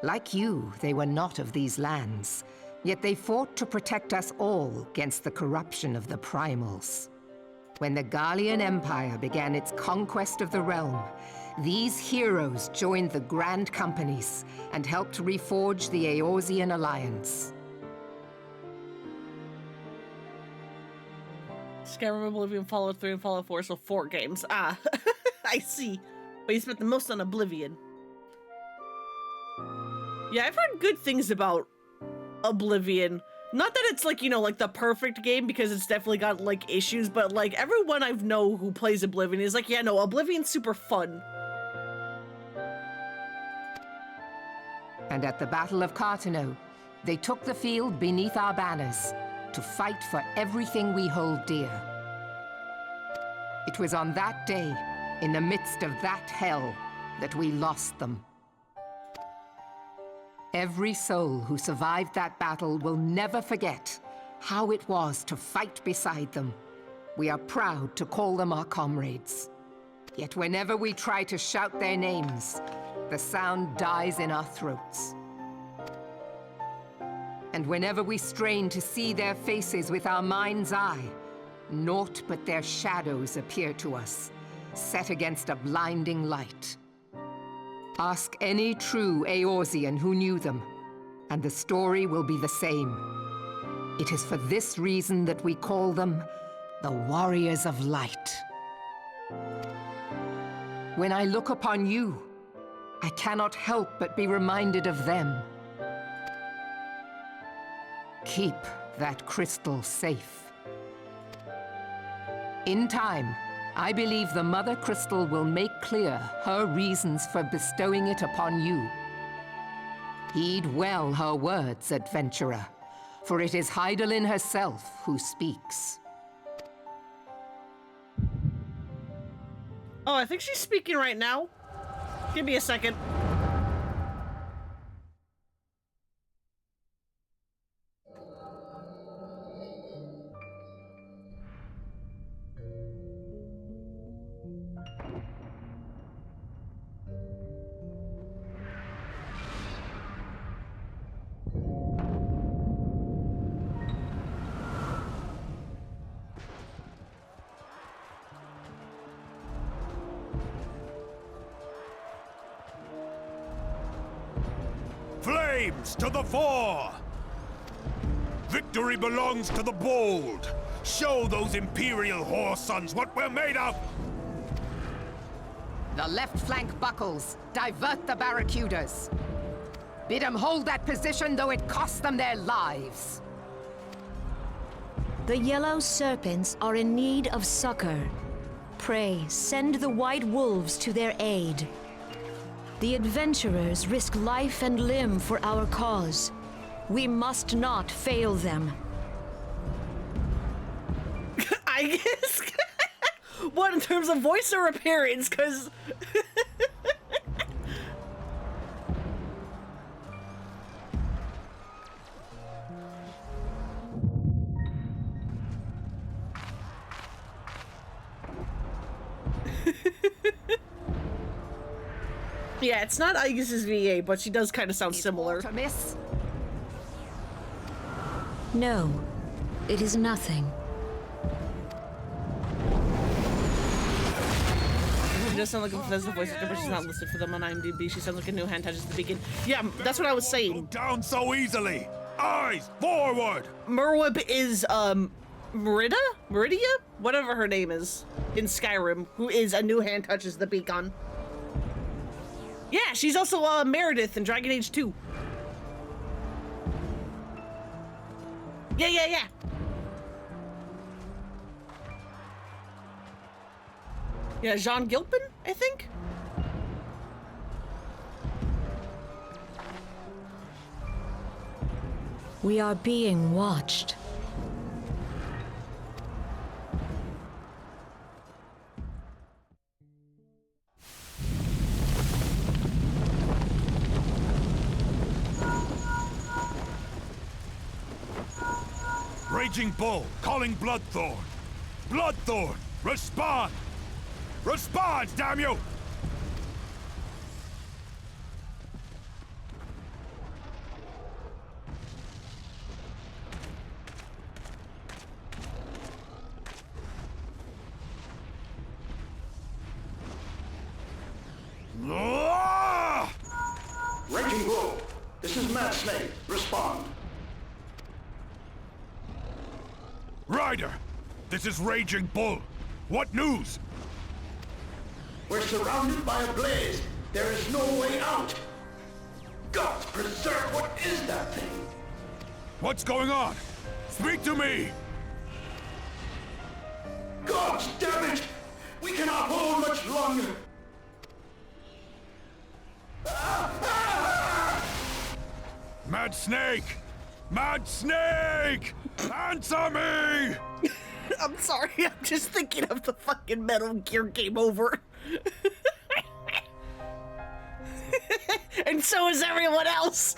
Like you, they were not of these lands, yet they fought to protect us all against the corruption of the Primals. When the Garlean Empire began its conquest of the realm, these heroes joined the Grand Companies and helped reforge the Eorzean Alliance. Skyrim, Oblivion, Fallout 3, and Fallout 4, so 4 games. Ah, I see. But you spent the most on Oblivion. Yeah, I've heard good things about Oblivion. Not that it's like, you know, like the perfect game, because it's definitely got like issues, but like everyone I know who plays Oblivion is like, yeah, no, Oblivion's super fun. And at the Battle of Cartano, they took the field beneath our banners to fight for everything we hold dear. It was on that day, in the midst of that hell, that we lost them. Every soul who survived that battle will never forget how it was to fight beside them. We are proud to call them our comrades. Yet whenever we try to shout their names, the sound dies in our throats. And whenever we strain to see their faces with our mind's eye, naught but their shadows appear to us, set against a blinding light. Ask any true Eorzean who knew them, and the story will be the same. It is for this reason that we call them the Warriors of Light. When I look upon you, I cannot help but be reminded of them. Keep that crystal safe. In time, I believe the Mother Crystal will make clear her reasons for bestowing it upon you. Heed well her words, adventurer, for it is Hydaelyn herself who speaks. Oh, I think she's speaking right now. Give me a second. Flames to the fore! Victory belongs to the bold! Show those Imperial whore sons what we're made of! The left flank buckles. Divert the barracudas. Bid them hold that position, though it costs them their lives. The yellow serpents are in need of succor. Pray, send the white wolves to their aid. The adventurers risk life and limb for our cause. We must not fail them. I guess. What, in terms of voice or appearance? Because. Yeah, it's not Aegis' VA, but she does kind of sound similar. Miss? No, it is nothing. She does sound like a Bethesda voice actor, but she's not listed for them on IMDb. She sounds like a new hand touches the beacon. Yeah, that's what I was saying. Go down so easily. Eyes forward. Merwib is, Meridia? Whatever her name is in Skyrim, who is a new hand touches the beacon. Yeah, she's also, Meredith in Dragon Age 2. Yeah. Yeah, Jean Gilpin, I think? We are being watched. Raging Bull, calling Bloodthorn. Bloodthorn, respond! Respond, damn you! Raging Bull, this is Mad Snake. Respond. Ryder, this is Raging Bull. What news? We're surrounded by a blaze. There is no way out. God preserve, what is that thing? What's going on? Speak to me! God damn it! We cannot hold much longer. Mad Snake! Mad Snake! Answer me! I'm sorry, I'm just thinking of the fucking Metal Gear Game Over. And so is everyone else.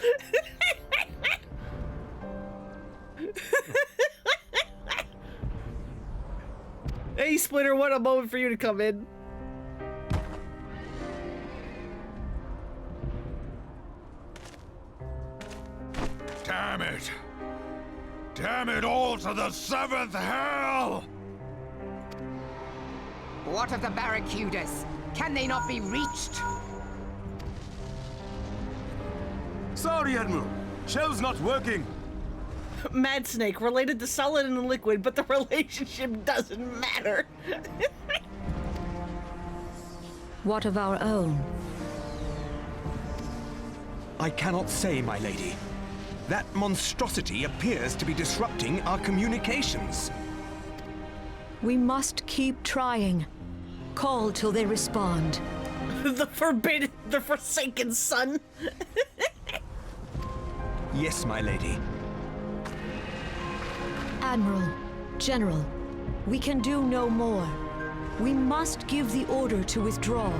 Hey, Splinter, what a moment for you to come in. Damn it! Damn it all to the seventh hell! What of the barracudas? Can they not be reached? Sorry, Admiral. Shell's not working. Mad Snake, related to solid and liquid, but the relationship doesn't matter. What of our own? I cannot say, my lady. That monstrosity appears to be disrupting our communications. We must keep trying. Call till they respond. The Forsaken Son. Yes, my lady. Admiral, General, we can do no more. We must give the order to withdraw.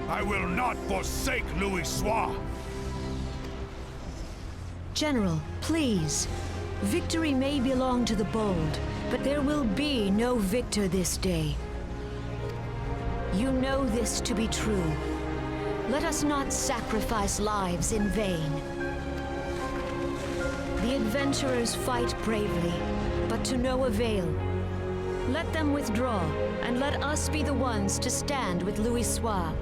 I will not forsake Louis Soir! General, please. Victory may belong to the bold, but there will be no victor this day. You know this to be true. Let us not sacrifice lives in vain. The adventurers fight bravely, but to no avail. Let them withdraw, and let us be the ones to stand with Louis Soir.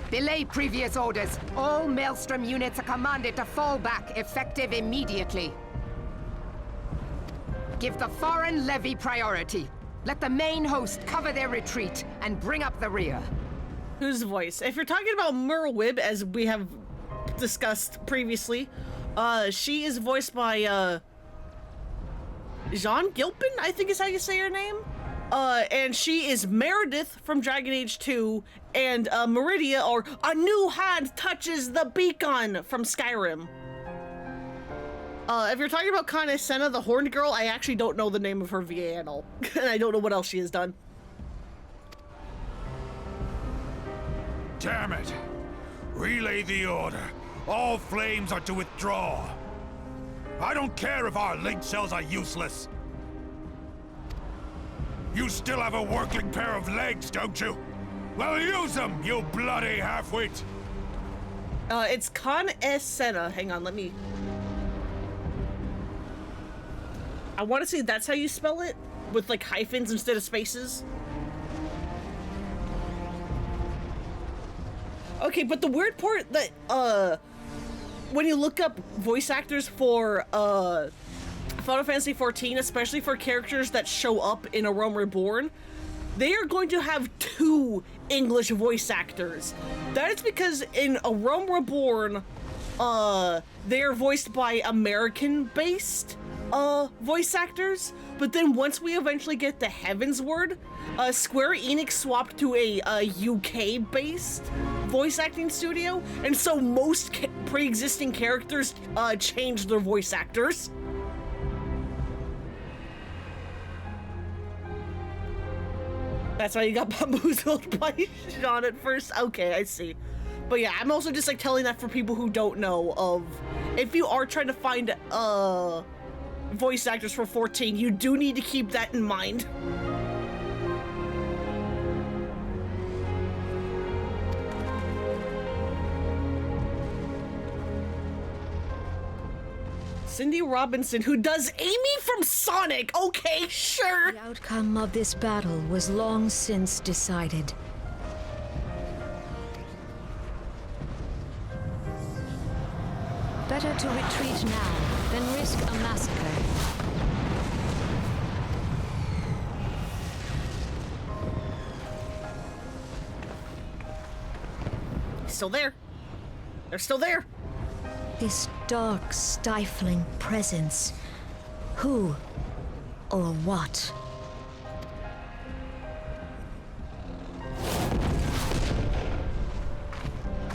Belay previous orders. All Maelstrom units are commanded to fall back, effective immediately. Give the foreign levy priority. Let the main host cover their retreat and bring up the rear. Whose voice? If you're talking about Merwib, as we have discussed previously, she is voiced by, Jean Gilpin, I think is how you say her name. And she is Meredith from Dragon Age 2, and Meridia, or A New Hand Touches the Beacon from Skyrim. If you're talking about Kane Senna, the Horned Girl, I actually don't know the name of her VA at all. And I don't know what else she has done. Damn it! Relay the order. All flames are to withdraw. I don't care if our link cells are useless. You still have a working pair of legs, don't you? Well, use them, you bloody half-wit! It's Kane Senna. Hang on, let me... I want to say that's how you spell it, with like hyphens instead of spaces. Okay, but the weird part that, when you look up voice actors for, Final Fantasy XIV, especially for characters that show up in A Realm Reborn, they are going to have 2 English voice actors. That is because in A Realm Reborn, they are voiced by American-based, voice actors, but then once we eventually get to Heavensward, Square Enix swapped to a UK-based voice acting studio, and so most pre-existing characters changed their voice actors. That's why you got bamboozled by Sean at first? Okay, I see. But yeah, I'm also just like telling that for people who don't know of, if you are trying to find voice actors for 14, you do need to keep that in mind. Cindy Robinson, who does Amy from Sonic. Okay, sure. The outcome of this battle was long since decided. Better to retreat now than risk a massacre. Still there. They're still there. This dark, stifling presence. Who or what?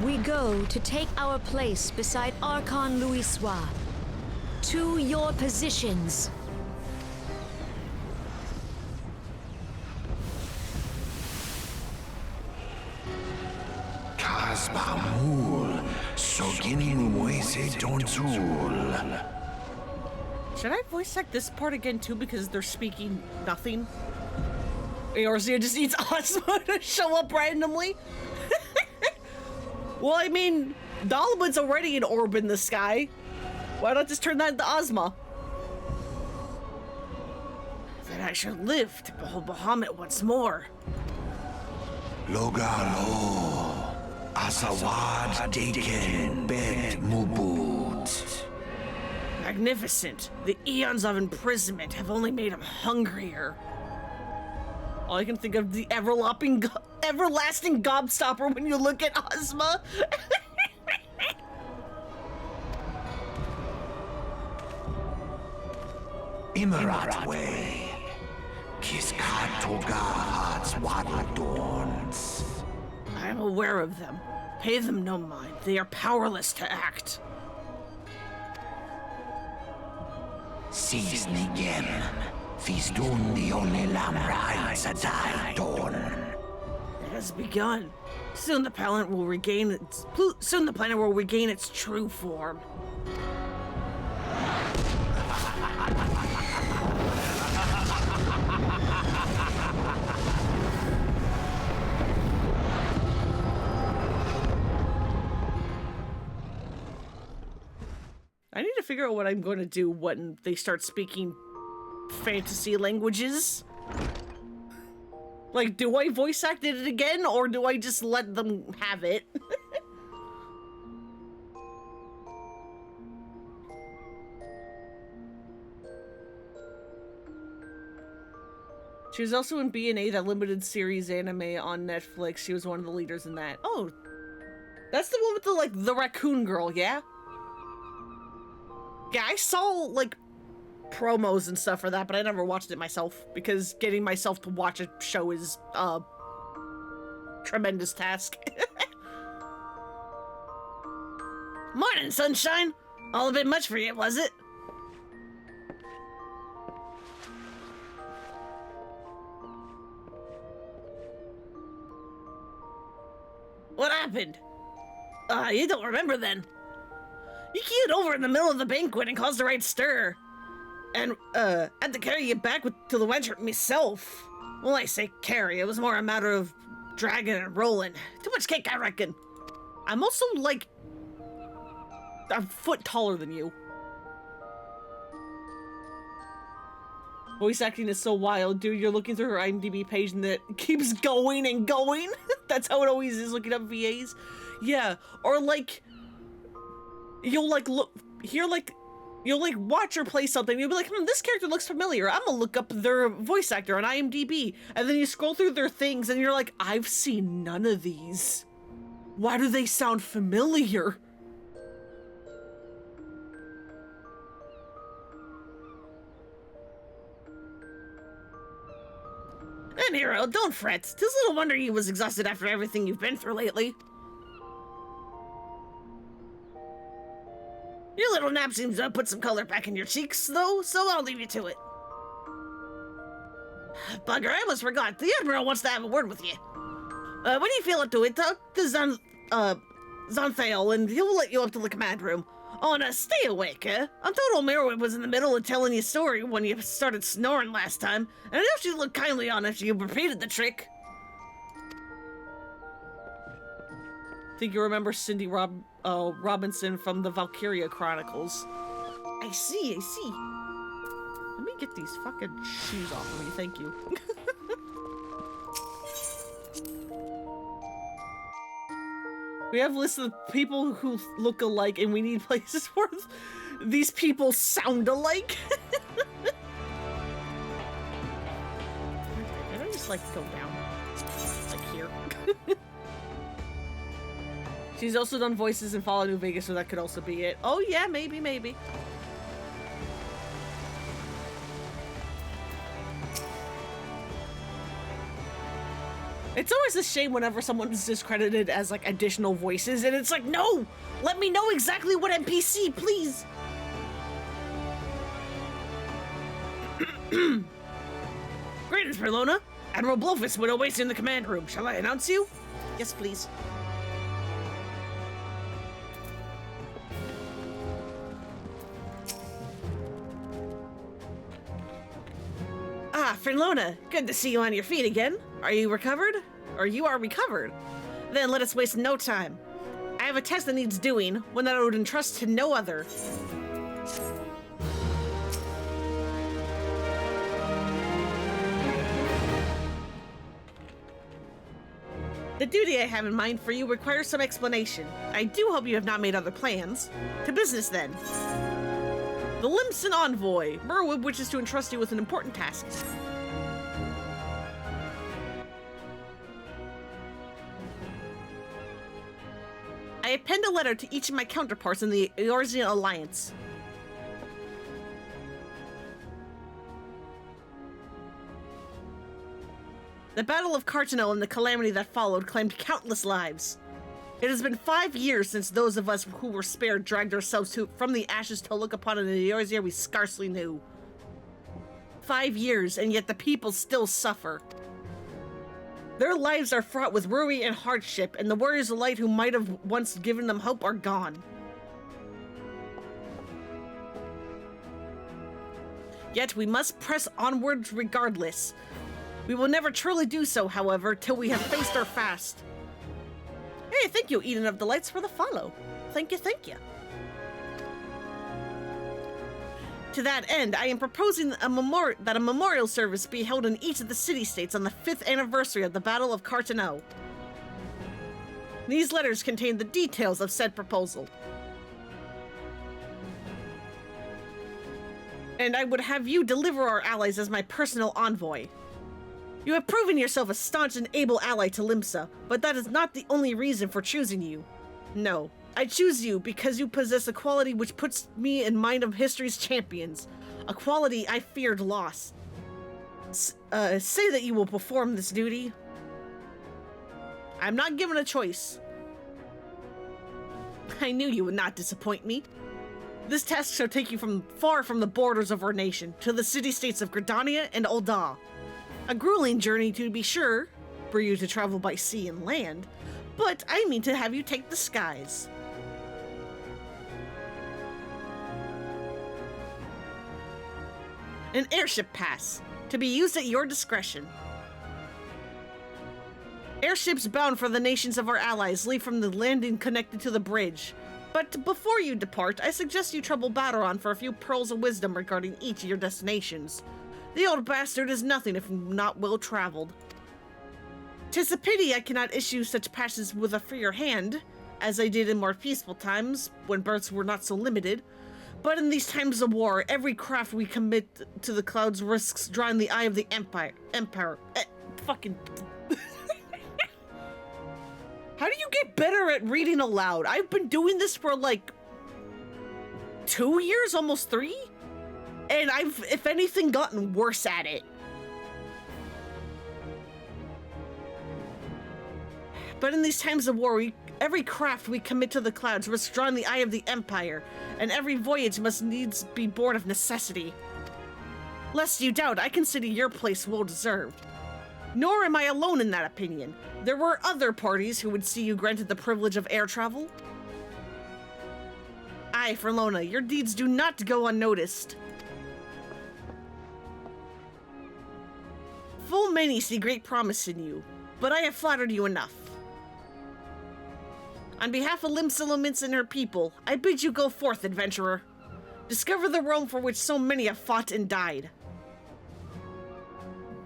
We go to take our place beside Archon Louisoix. To your positions. Kasbamul, Sogin Moise Donzul. Should I voice act this part again too because they're speaking nothing? Or Zia just needs Ozma to show up randomly? Well, I mean, Dolomid's already an orb in the sky. Why not just turn that into Ozma? Then I should live to behold Bahamut once more. Logalo, Asawad Deken Bet Mubut. Magnificent. The eons of imprisonment have only made him hungrier. All I can think of the everlasting gobstopper when you look at Ozma. Imarat way. Kiskatoga Hats Wadadorns. I am aware of them. Pay them no mind. They are powerless to act. Sis Nigem. Fisdun the only Lamra Sadai Dorn. It has begun. Soon the planet will regain its true form. I need to figure out what I'm going to do when they start speaking fantasy languages. Like, do I voice act it again, or do I just let them have it? She was also in B&A, that limited series anime on Netflix. She was one of the leaders in that. Oh, that's the one with the, like, the raccoon girl, yeah? Yeah, I saw, like, promos and stuff for that, but I never watched it myself, because getting myself to watch a show is a tremendous task. Morning, sunshine! All a bit much for you, was it? What happened? You don't remember then. You queued over in the middle of the banquet and caused a right stir. And, had to carry you back to the wench myself. Well, I say carry, it was more a matter of dragging and rolling. Too much cake, I reckon. I'm also, like, a foot taller than you. Voice acting is so wild, dude. You're looking through her IMDb page and it keeps going and going. That's how it always is looking up VAs. Yeah, or like, you'll like look, you'll like watch her play something. You'll be like, this character looks familiar. I'm gonna look up their voice actor on IMDb. And then you scroll through their things and you're like, I've seen none of these. Why do they sound familiar? And Hero, don't fret. 'Tis little wonder you was exhausted after everything you've been through lately. Your little nap seems to put some color back in your cheeks, though, so I'll leave you to it. Bugger, I almost forgot. The Admiral wants to have a word with you. When you feel up to it, talk to Xanthael, and he'll let you up to the command room. Oh, and stay awake, eh? I'm told old Merwin was in the middle of telling you a story when you started snoring last time, and I know she'd look kindly on if you repeated the trick. Think you remember Cindy Robinson from the Valkyria Chronicles. I see. Let me get these fucking shoes off of me, thank you. We have lists of people who look alike, and we need places where these people sound alike. Can I just, like, go down? Like, here. She's also done voices in Fallout New Vegas, so that could also be it. Oh, yeah, maybe. It's always a shame whenever someone's discredited as, like, additional voices, and it's like, no! Let me know exactly what NPC, please! Greetings, Perlona. Admiral Blowfist would await you in the command room. Shall I announce you? Yes, please. Ah, Fernlona, good to see you on your feet again. Are you recovered? Or you are recovered? Then let us waste no time. I have a test that needs doing, one that I would entrust to no other. The duty I have in mind for you requires some explanation. I do hope you have not made other plans. To business, then. The Limson Envoy. Merwood wishes to entrust you with an important task. I append a letter to each of my counterparts in the Eorzean Alliance. The Battle of Cartano and the calamity that followed claimed countless lives. It has been 5 years since those of us who were spared dragged ourselves from the ashes to look upon an Eorzea we scarcely knew. 5 years, and yet the people still suffer. Their lives are fraught with worry and hardship, and the warriors of light who might have once given them hope are gone. Yet we must press onwards regardless. We will never truly do so, however, till we have faced our fast. Hey, thank you, Eden of Delights, for the follow. Thank you. To that end, I am proposing that a memorial service be held in each of the city-states on the 5th anniversary of the Battle of Cartano. These letters contain the details of said proposal. And I would have you deliver our allies as my personal envoy. You have proven yourself a staunch and able ally to Limsa, but that is not the only reason for choosing you. No, I choose you because you possess a quality which puts me in mind of history's champions, a quality I feared lost. Say that you will perform this duty. I'm not given a choice. I knew you would not disappoint me. This task shall take you far from the borders of our nation, to the city-states of Gridania and Ul'dah. A grueling journey, to be sure, for you to travel by sea and land, but I mean to have you take the skies. An airship pass, to be used at your discretion. Airships bound for the nations of our allies leave from the landing connected to the bridge. But before you depart, I suggest you trouble Battleron for a few pearls of wisdom regarding each of your destinations. The old bastard is nothing if not well traveled. 'Tis a pity I cannot issue such passes with a freer hand, as I did in more peaceful times, when berths were not so limited. But in these times of war, every craft we commit to the clouds risks drawing the eye of the Empire. How do you get better at reading aloud? I've been doing this for like 2 years, almost 3? And I've, if anything, gotten worse at it. But in these times of war, every craft we commit to the clouds risks drawing the eye of the Empire, and every voyage must needs be born of necessity. Lest you doubt, I consider your place well deserved. Nor am I alone in that opinion. There were other parties who would see you granted the privilege of air travel. Aye, Forlona, your deeds do not go unnoticed. Full many see great promise in you, but I have flattered you enough. On behalf of Limsa Lominsa and her people, I bid you go forth, adventurer. Discover the realm for which so many have fought and died.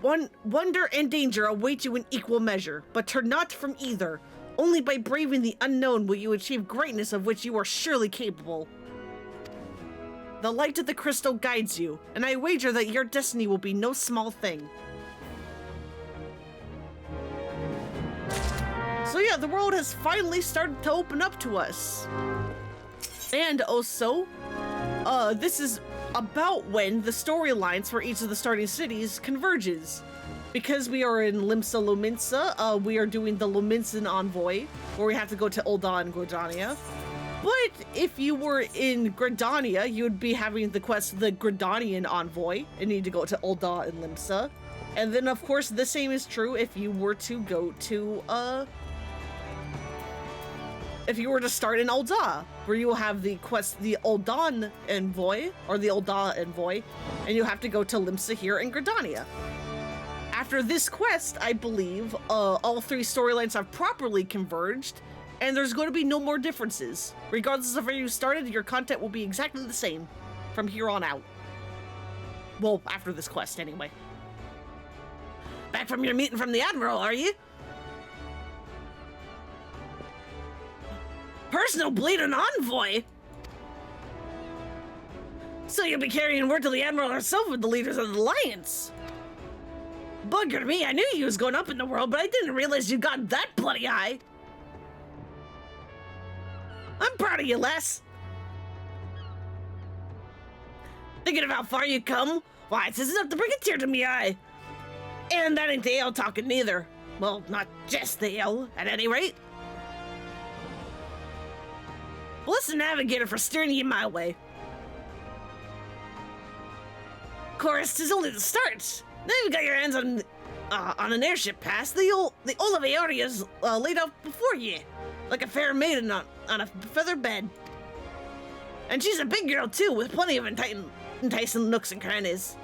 Wonder and danger await you in equal measure, but turn not from either. Only by braving the unknown will you achieve greatness of which you are surely capable. The light of the crystal guides you, and I wager that your destiny will be no small thing. So yeah, the world has finally started to open up to us. And also, this is about when the storylines for each of the starting cities converges. Because we are in Limsa Lominsa, we are doing the Lominsan Envoy, where we have to go to Ul'dah and Gridania. But if you were in Gridania, you would be having the quest the Gridanian Envoy, and need to go to Ul'dah and Limsa. And then, of course, the same is true if you were to go to, if you were to start in Ul'dah, where you will have the quest, the Ul'dah Envoy, or the Ul'dah Envoy, and you have to go to Limsa here in Gridania. After this quest, I believe, all 3 storylines have properly converged, and there's going to be no more differences. Regardless of where you started, your content will be exactly the same from here on out. Well, after this quest, anyway. Back from your meeting from the Admiral, are you? Personal bleeding envoy? So you'll be carrying word to the Admiral herself with the leaders of the Alliance? Bugger me, I knew you was going up in the world, but I didn't realize you got that bloody high. I'm proud of you, Les. Thinking of how far you come? Why, it's enough to bring a tear to me eye. And that ain't the ale talking neither. Well, not just the ale, at any rate. Bless the navigator for steering you my way. Of course, 'tis only the start. Now you've got your hands on an airship pass. The Olivieria's laid out before you, like a fair maiden on a feather bed. And she's a big girl too, with plenty of enticing nooks and crannies.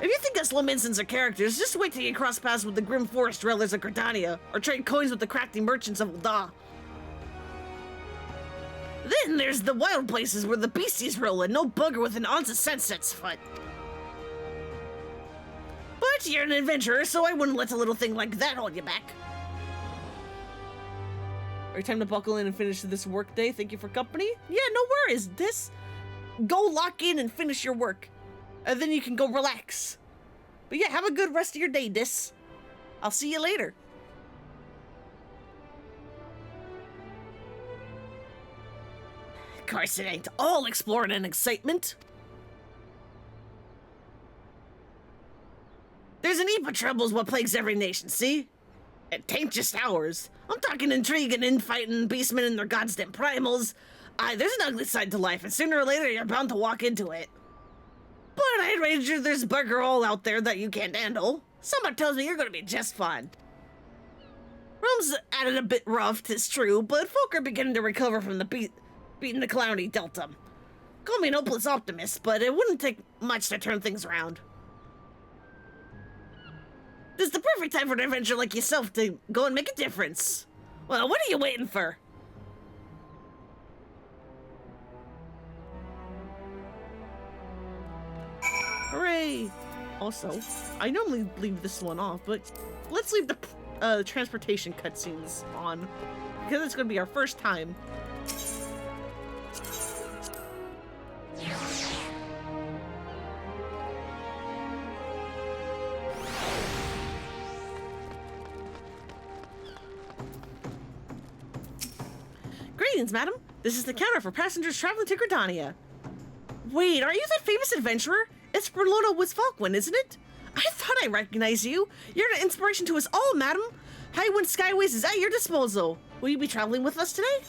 If you think us Lominsans are characters, just wait till you cross paths with the grim forest dwellers of Gridania, or trade coins with the crafty merchants of Ul'dah. Then there's the wild places where the beasties roll and no bugger with an ounce of sense sets foot. But you're an adventurer, so I wouldn't let a little thing like that hold you back. Are you time to buckle in and finish this work day? Thank you for company. Yeah, no worries. Go lock in and finish your work. And then you can go relax. But yeah, have a good rest of your day, Dis. I'll see you later. Of course, it ain't all exploring and excitement. There's an heap of troubles what plagues every nation, see? It ain't just ours. I'm talking intrigue and infighting, beastmen and their goddamn primals. There's an ugly side to life, and sooner or later you're bound to walk into it. But I'd wager there's bugger all out there that you can't handle. Someone tells me you're gonna be just fine. Rome's at it a bit rough, 'tis true, but folk are beginning to recover from the beating the calamity dealt them. Call me an hopeless optimist, but it wouldn't take much to turn things around. This is the perfect time for an adventurer like yourself to go and make a difference. Well, what are you waiting for? Hooray! Also, I normally leave this one off, but let's leave the transportation cutscenes on, because it's going to be our first time. Greetings, madam. This is the counter for passengers traveling to Gridania. Wait, aren't you that famous adventurer? It's Berlona Wisfalquin, isn't it? I thought I recognized you. You're an inspiration to us all, madam. Highwind Skyways is at your disposal. Will you be traveling with us today?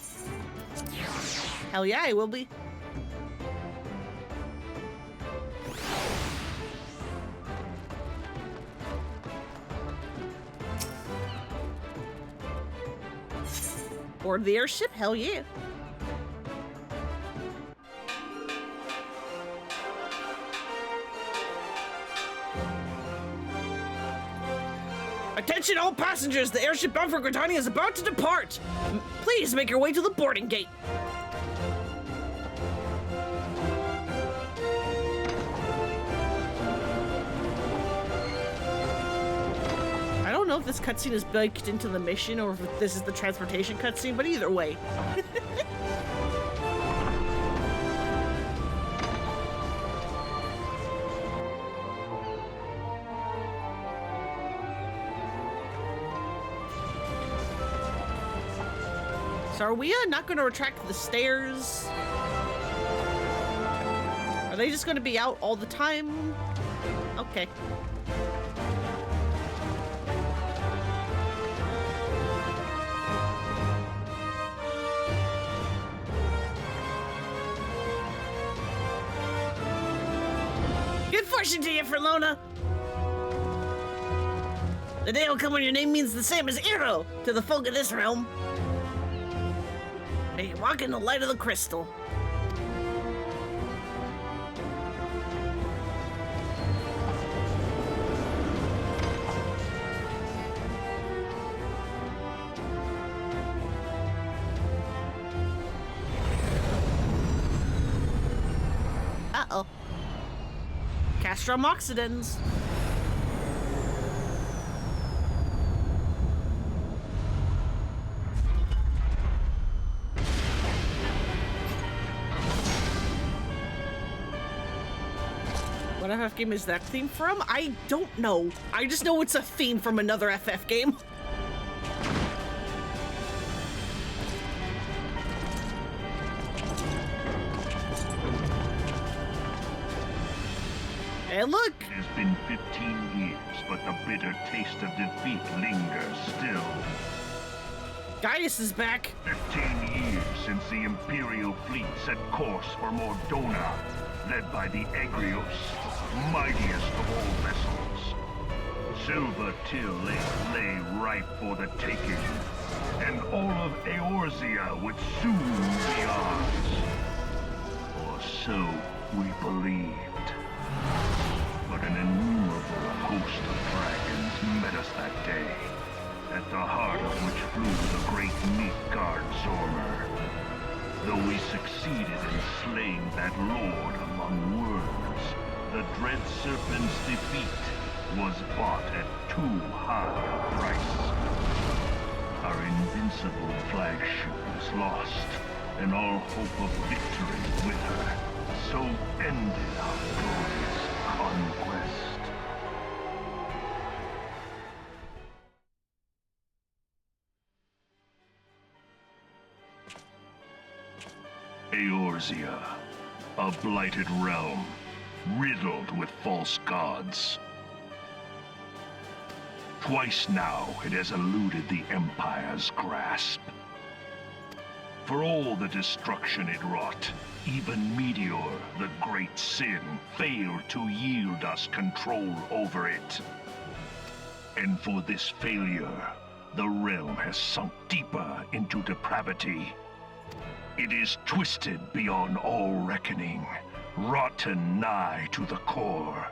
Hell yeah, I will be. Board the airship? Hell yeah. Attention all passengers! The airship bound for Gridania is about to depart! Please make your way to the boarding gate. I don't know if this cutscene is baked into the mission or if this is the transportation cutscene, but either way. So are we not going to retract the stairs? Are they just going to be out all the time? Okay. Good fortune to you, Verlona. The day will come when your name means the same as hero to the folk of this realm. May you walk in the light of the crystal. Uh-oh. Castrum Oxidans. What FF game is that theme from? I don't know. I just know it's a theme from another FF game. Hey, look! It has been 15 years, but the bitter taste of defeat lingers still. Gaius is back. 15 years since the Imperial fleet set course for Mordona, led by the Egrios, mightiest of all vessels. Silver Till lay ripe for the taking, and all of Eorzea would soon be ours. Or so we believed. But an innumerable host of dragons met us that day, at the heart of which flew the great Midgard Zormer. Though we succeeded in slaying that lord among worms, the dread serpent's defeat was bought at too high a price. Our invincible flagship was lost, and all hope of victory with her. So ended our glorious conquest. Eorzea, a blighted realm, riddled with false gods. Twice now it has eluded the Empire's grasp. For all the destruction it wrought, even Meteor, the great sin, failed to yield us control over it. And for this failure, the realm has sunk deeper into depravity. It is twisted beyond all reckoning, rotten nigh to the core.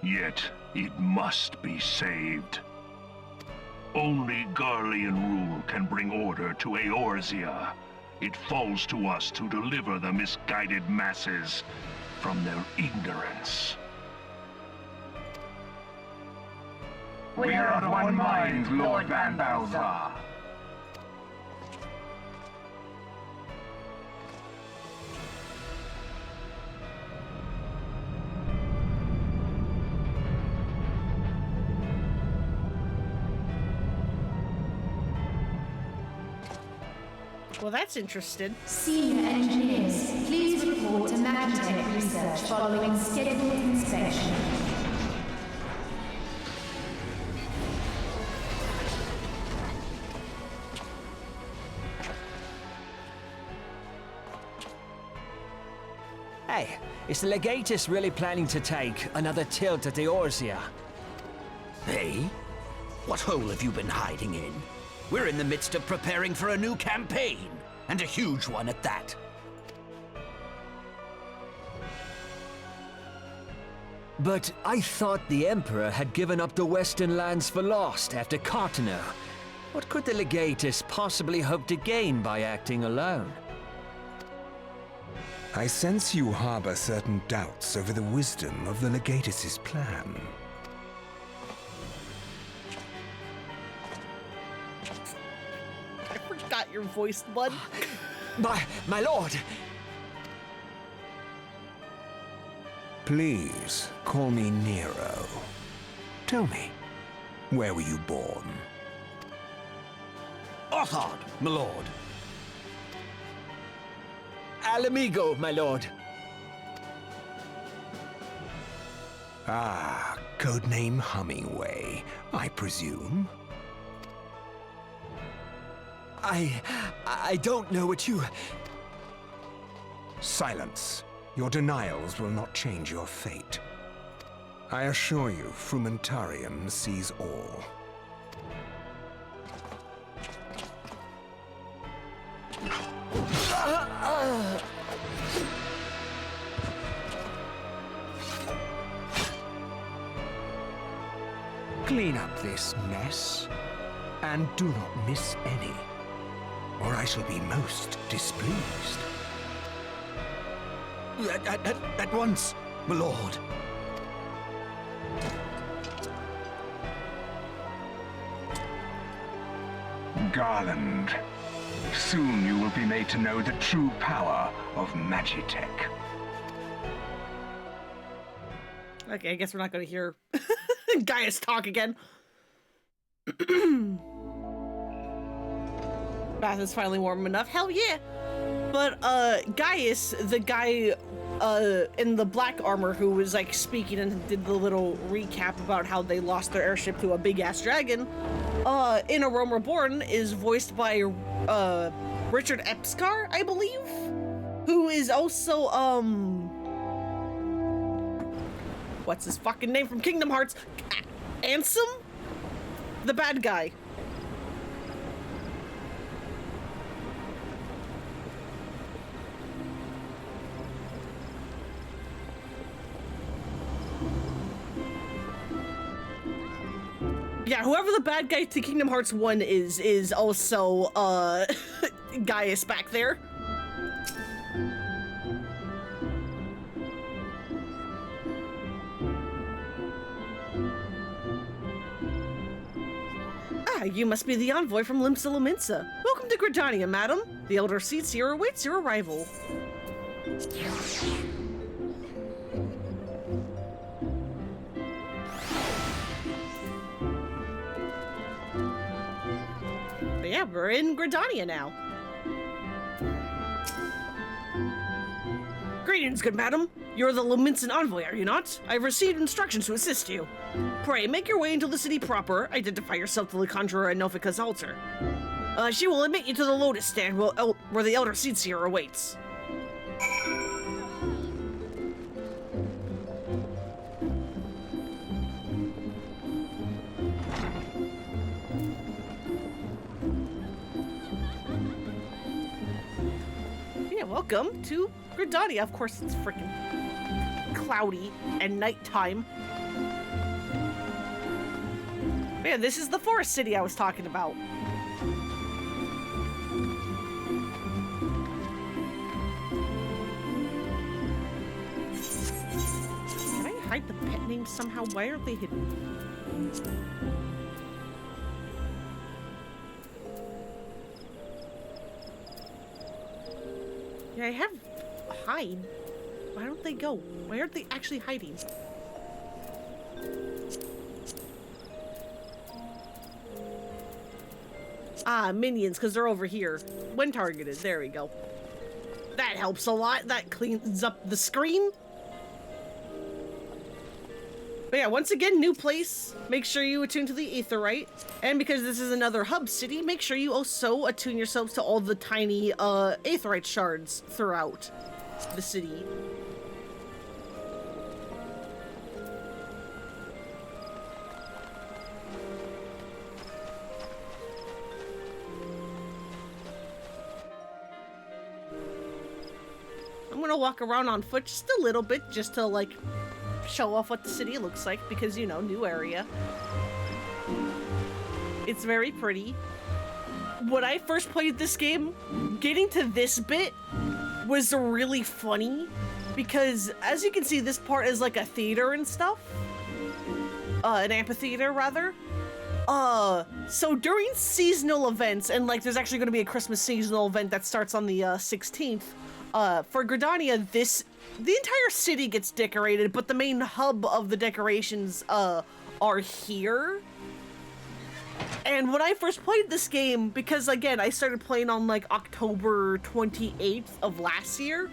Yet, it must be saved. Only Garlean rule can bring order to Eorzea. It falls to us to deliver the misguided masses from their ignorance. We are of one mind, Lord Van Balzar. Well, that's interesting. Senior engineers, please report to Magitech research following scheduled inspection. Hey, is the Legatus really planning to take another tilt at Eorzea? Hey? What hole have you been hiding in? We're in the midst of preparing for a new campaign, and a huge one at that. But I thought the Emperor had given up the Western lands for lost after Carteneau. What could the Legatus possibly hope to gain by acting alone? I sense you harbor certain doubts over the wisdom of the Legatus's plan. I forgot your voice, bud. My lord! Please, call me Nero. Tell me, where were you born? Othard, my lord. Alamigo, my lord. Ah, codename Hummingway, I presume. I don't know what you... Silence. Your denials will not change your fate. I assure you, Frumentarium sees all. Clean up this mess, and do not miss any, or I shall be most displeased. At once, my lord. Garland, soon you will be made to know the true power of Magitech. Okay, I guess we're not going to hear Gaius talk again. Bath is finally warm enough. Hell yeah! But Gaius, the guy in the black armor who was like speaking and did the little recap about how they lost their airship to a big ass dragon, in A Realm Reborn is voiced by Richard Epscar, I believe, who is also what's his fucking name from Kingdom Hearts? Ansem? The bad guy. Yeah, whoever the bad guy to Kingdom Hearts 1 is also, Gaius back there. Ah, you must be the envoy from Limsa Lominsa. Welcome to Gridania, madam. The Elder Seat here awaits your arrival. But yeah, we're in Gridania now. Greetings, good madam. You're the Luminson envoy, are you not? I've received instructions to assist you. Pray, make your way into the city proper. Identify yourself to the Conjurer at Nofika's altar. She will admit you to the Lotus Stand where the Elder Seedseer awaits. Yeah, welcome to Gridania. Of course, it's freaking cloudy and nighttime. Man, this is the forest city I was talking about. Can I hide the pet names somehow? Why aren't they hidden? Yeah, I have hide. Why don't they go? Why aren't they actually hiding? Ah, minions, because they're over here. When targeted, there we go. That helps a lot. That cleans up the screen. But yeah, once again, new place. Make sure you attune to the Aetheryte. And because this is another hub city, make sure you also attune yourselves to all the tiny Aetheryte shards throughout the city. I'm gonna walk around on foot just a little bit, just to like show off what the city looks like, because you know, new area. It's very pretty. When I first played this game, getting to this bit was really funny, because as you can see, this part is like a theater and stuff. An amphitheater, rather. So during seasonal events, and like there's actually going to be a Christmas seasonal event that starts on the 16th, for Gridania, the entire city gets decorated, but the main hub of the decorations are here. And when I first played this game, because again, I started playing on like October 28th of last year,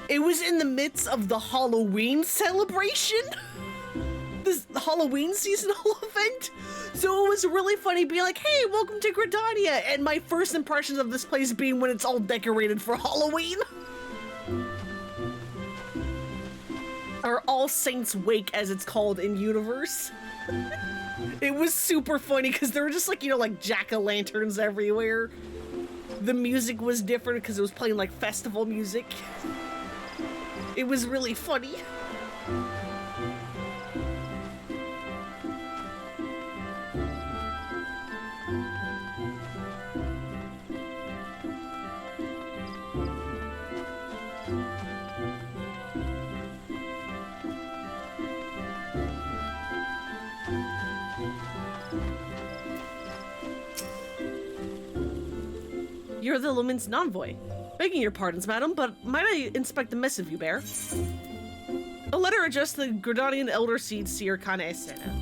it was in the midst of the Halloween celebration. This Halloween seasonal event. So it was really funny being like, hey, welcome to Gridania. And my first impressions of this place being when it's all decorated for Halloween. Or All Saints Wake, as it's called in universe. It was super funny because there were just like, you know, like jack-o'-lanterns everywhere. The music was different because it was playing like festival music. It was really funny. You're the Luminson envoy. Begging your pardons, madam, but might I inspect the missive you bear? A letter addressed to the Gridanian Elder Seedseer Kane Sena.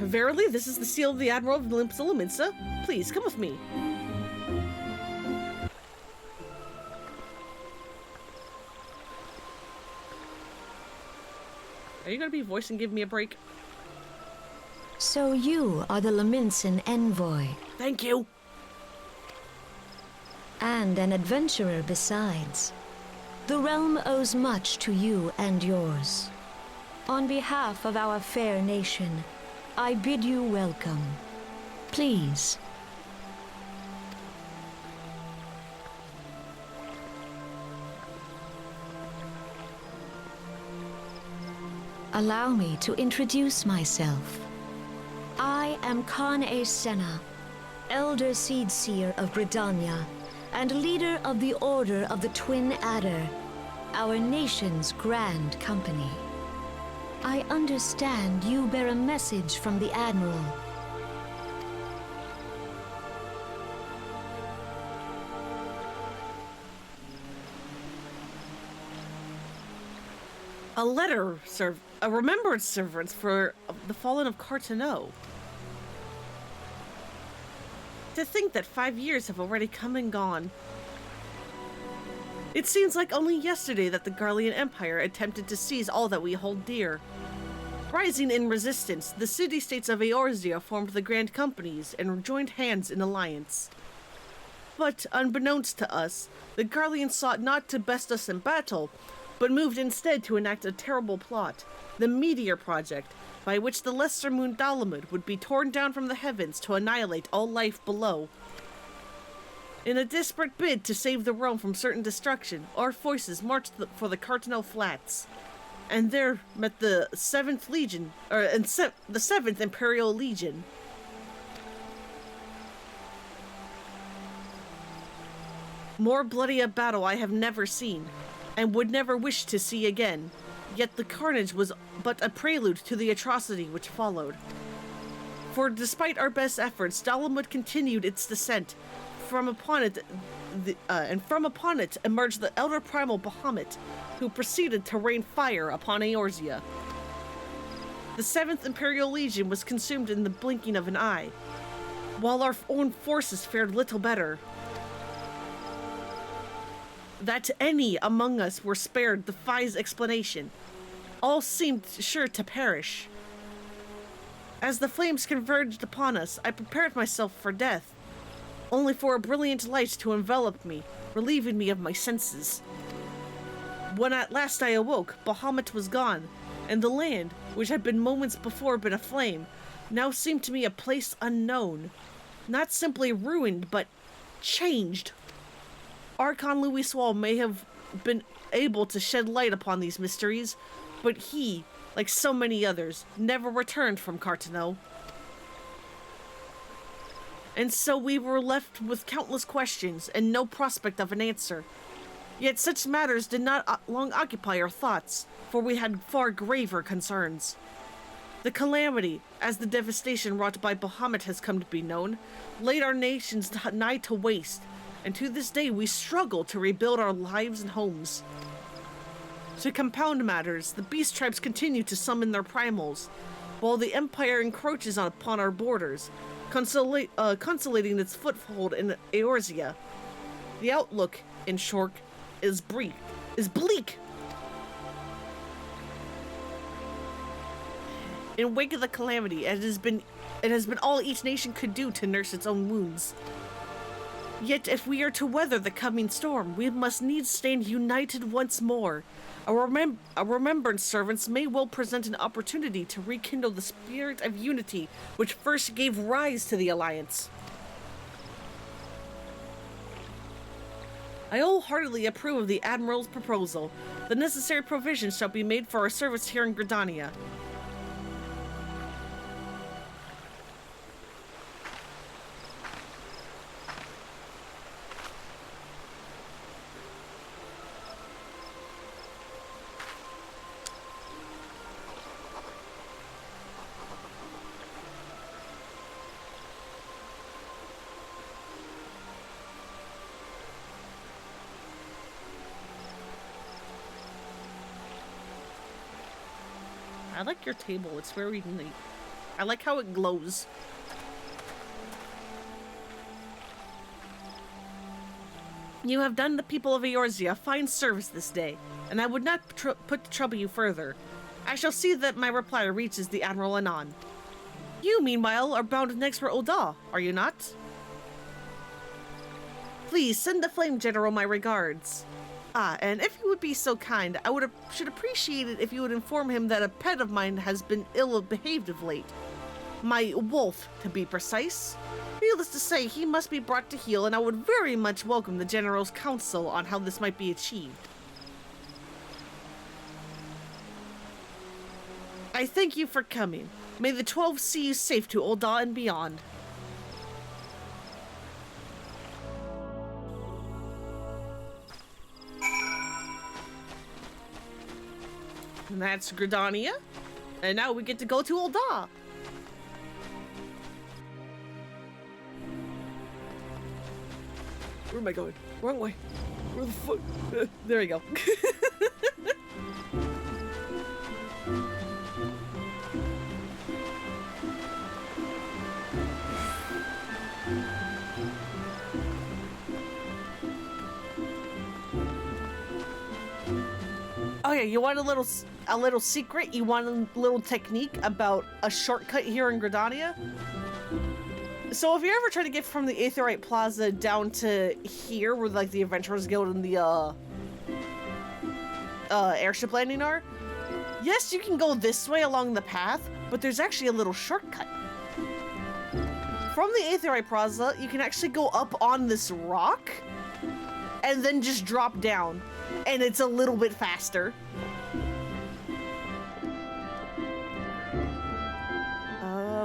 Verily, this is the seal of the Admiral of Luminsa. Please, come with me. Are you gonna be voiced and give me a break? So you are the Luminson envoy. Thank you. And an adventurer besides. The realm owes much to you and yours. On behalf of our fair nation, I bid you welcome. Please. Allow me to introduce myself. I am Kane Sena, Elder Seedseer of Gridania, and leader of the Order of the Twin Adder, our nation's grand company. I understand you bear a message from the Admiral. A letter, a remembrance servant for the fallen of Cartano. To think that 5 years have already come and gone. It seems like only yesterday that the Garlean Empire attempted to seize all that we hold dear. Rising in resistance, the city-states of Eorzea formed the Grand Companies and joined hands in alliance. But, unbeknownst to us, the Garleans sought not to best us in battle, but moved instead to enact a terrible plot, the Meteor Project, by which the lesser moon Dalamud would be torn down from the heavens to annihilate all life below. In a desperate bid to save the realm from certain destruction, our forces marched for the Cartinel Flats, and there met the 7th Legion, the 7th Imperial Legion. More bloody a battle I have never seen, and would never wish to see again, yet the carnage was but a prelude to the atrocity which followed. For despite our best efforts, Dalamud continued its descent. From upon it emerged the Elder Primal Bahamut, who proceeded to rain fire upon Eorzea. The 7th Imperial Legion was consumed in the blinking of an eye, while our own forces fared little better. That any among us were spared defies explanation. All seemed sure to perish. As the flames converged upon us, I prepared myself for death, only for a brilliant light to envelop me, relieving me of my senses. When at last I awoke, Bahamut was gone, and the land, which had been moments before been aflame, now seemed to me a place unknown. Not simply ruined, but changed. Archon Louis Swall may have been able to shed light upon these mysteries, but he, like so many others, never returned from Cartinel. And so we were left with countless questions and no prospect of an answer. Yet such matters did not long occupy our thoughts, for we had far graver concerns. The calamity, as the devastation wrought by Bahamut has come to be known, laid our nations nigh to waste, and to this day we struggle to rebuild our lives and homes. To compound matters, the beast tribes continue to summon their primals, while the Empire encroaches upon our borders, consolidating its foothold in Eorzea. The outlook, in short, is bleak. In wake of the calamity, it has been all each nation could do to nurse its own wounds. Yet if we are to weather the coming storm, we must needs stand united once more. Our remembrance servants may well present an opportunity to rekindle the spirit of unity which first gave rise to the Alliance. I wholeheartedly approve of the Admiral's proposal. The necessary provisions shall be made for our service here in Gridania. I like your table, it's very neat. I like how it glows. You have done the people of Eorzea a fine service this day, and I would not put to trouble you further. I shall see that my reply reaches the Admiral anon. You, meanwhile, are bound next for Ul'dah, are you not? Please send the Flame General my regards. Ah, and if you would be so kind, I should appreciate it if you would inform him that a pet of mine has been ill-behaved of late. My wolf, to be precise. Needless to say, he must be brought to heel, and I would very much welcome the General's counsel on how this might be achieved. I thank you for coming. May the 12 see you safe to Ul'dah and beyond. And that's Gridania. And now we get to go to Ul'dah. Where am I going? Wrong way. Where the fuck? There we go. yeah, you want a little secret? You want a little technique about a shortcut here in Gridania? So if you ever try to get from the Aetheryte Plaza down to here, where like the Adventurers Guild and the airship landing are, yes, you can go this way along the path, but there's actually a little shortcut. From the Aetheryte Plaza, you can actually go up on this rock and then just drop down, and it's a little bit faster.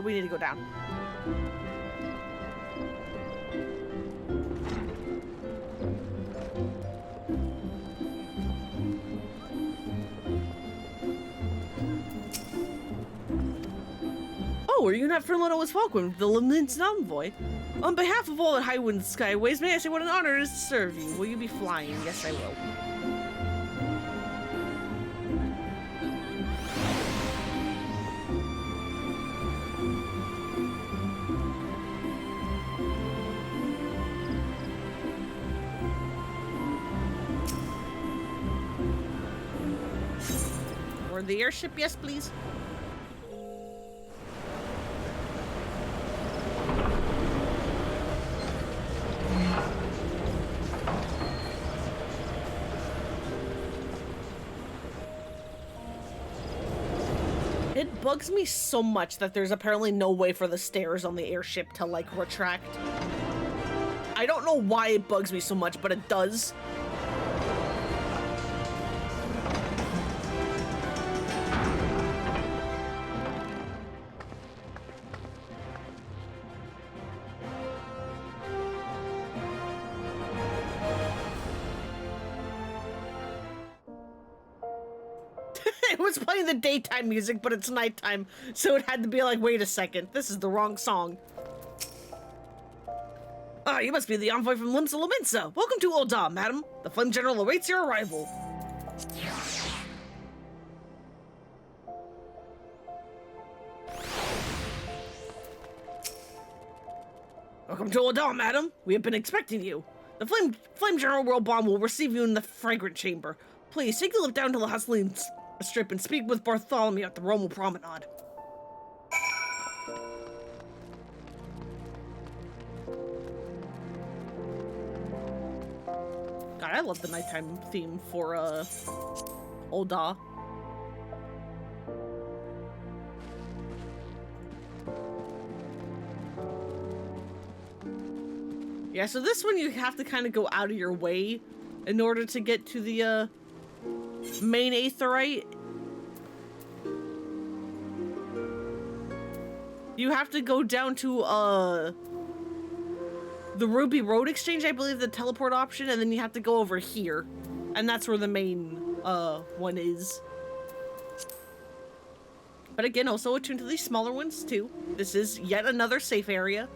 We need to go down. Oh, are you not Fernlando was welcome, the Limnitz envoy? On behalf of all the Highwind Skyways, may I say what an honor it is to serve you? Will you be flying? Yes, I will. Or the airship, yes, please. It bugs me so much that there's apparently no way for the stairs on the airship to, like, retract. I don't know why it bugs me so much, but it does. It was playing the daytime music, but it's nighttime, so it had to be like, wait a second, this is the wrong song. Ah, you must be the envoy from Limsa Lominsa. Welcome to Ul'dah, madam. The Flame General awaits your arrival. Welcome to Ul'dah, madam. We have been expecting you. The Flame General Reborn will receive you in the Fragrant Chamber. Please, take a look down to the hustling strip and speak with Bartholomew at the Romal Promenade. God, I love the nighttime theme for, Ul'dah. Yeah, so this one you have to kind of go out of your way in order to get to the, main Aetheryte. You have to go down to, the Ruby Road Exchange, I believe, the teleport option, and then you have to go over here. And that's where the main, one is. But again, also attuned to these smaller ones, too. This is yet another safe area.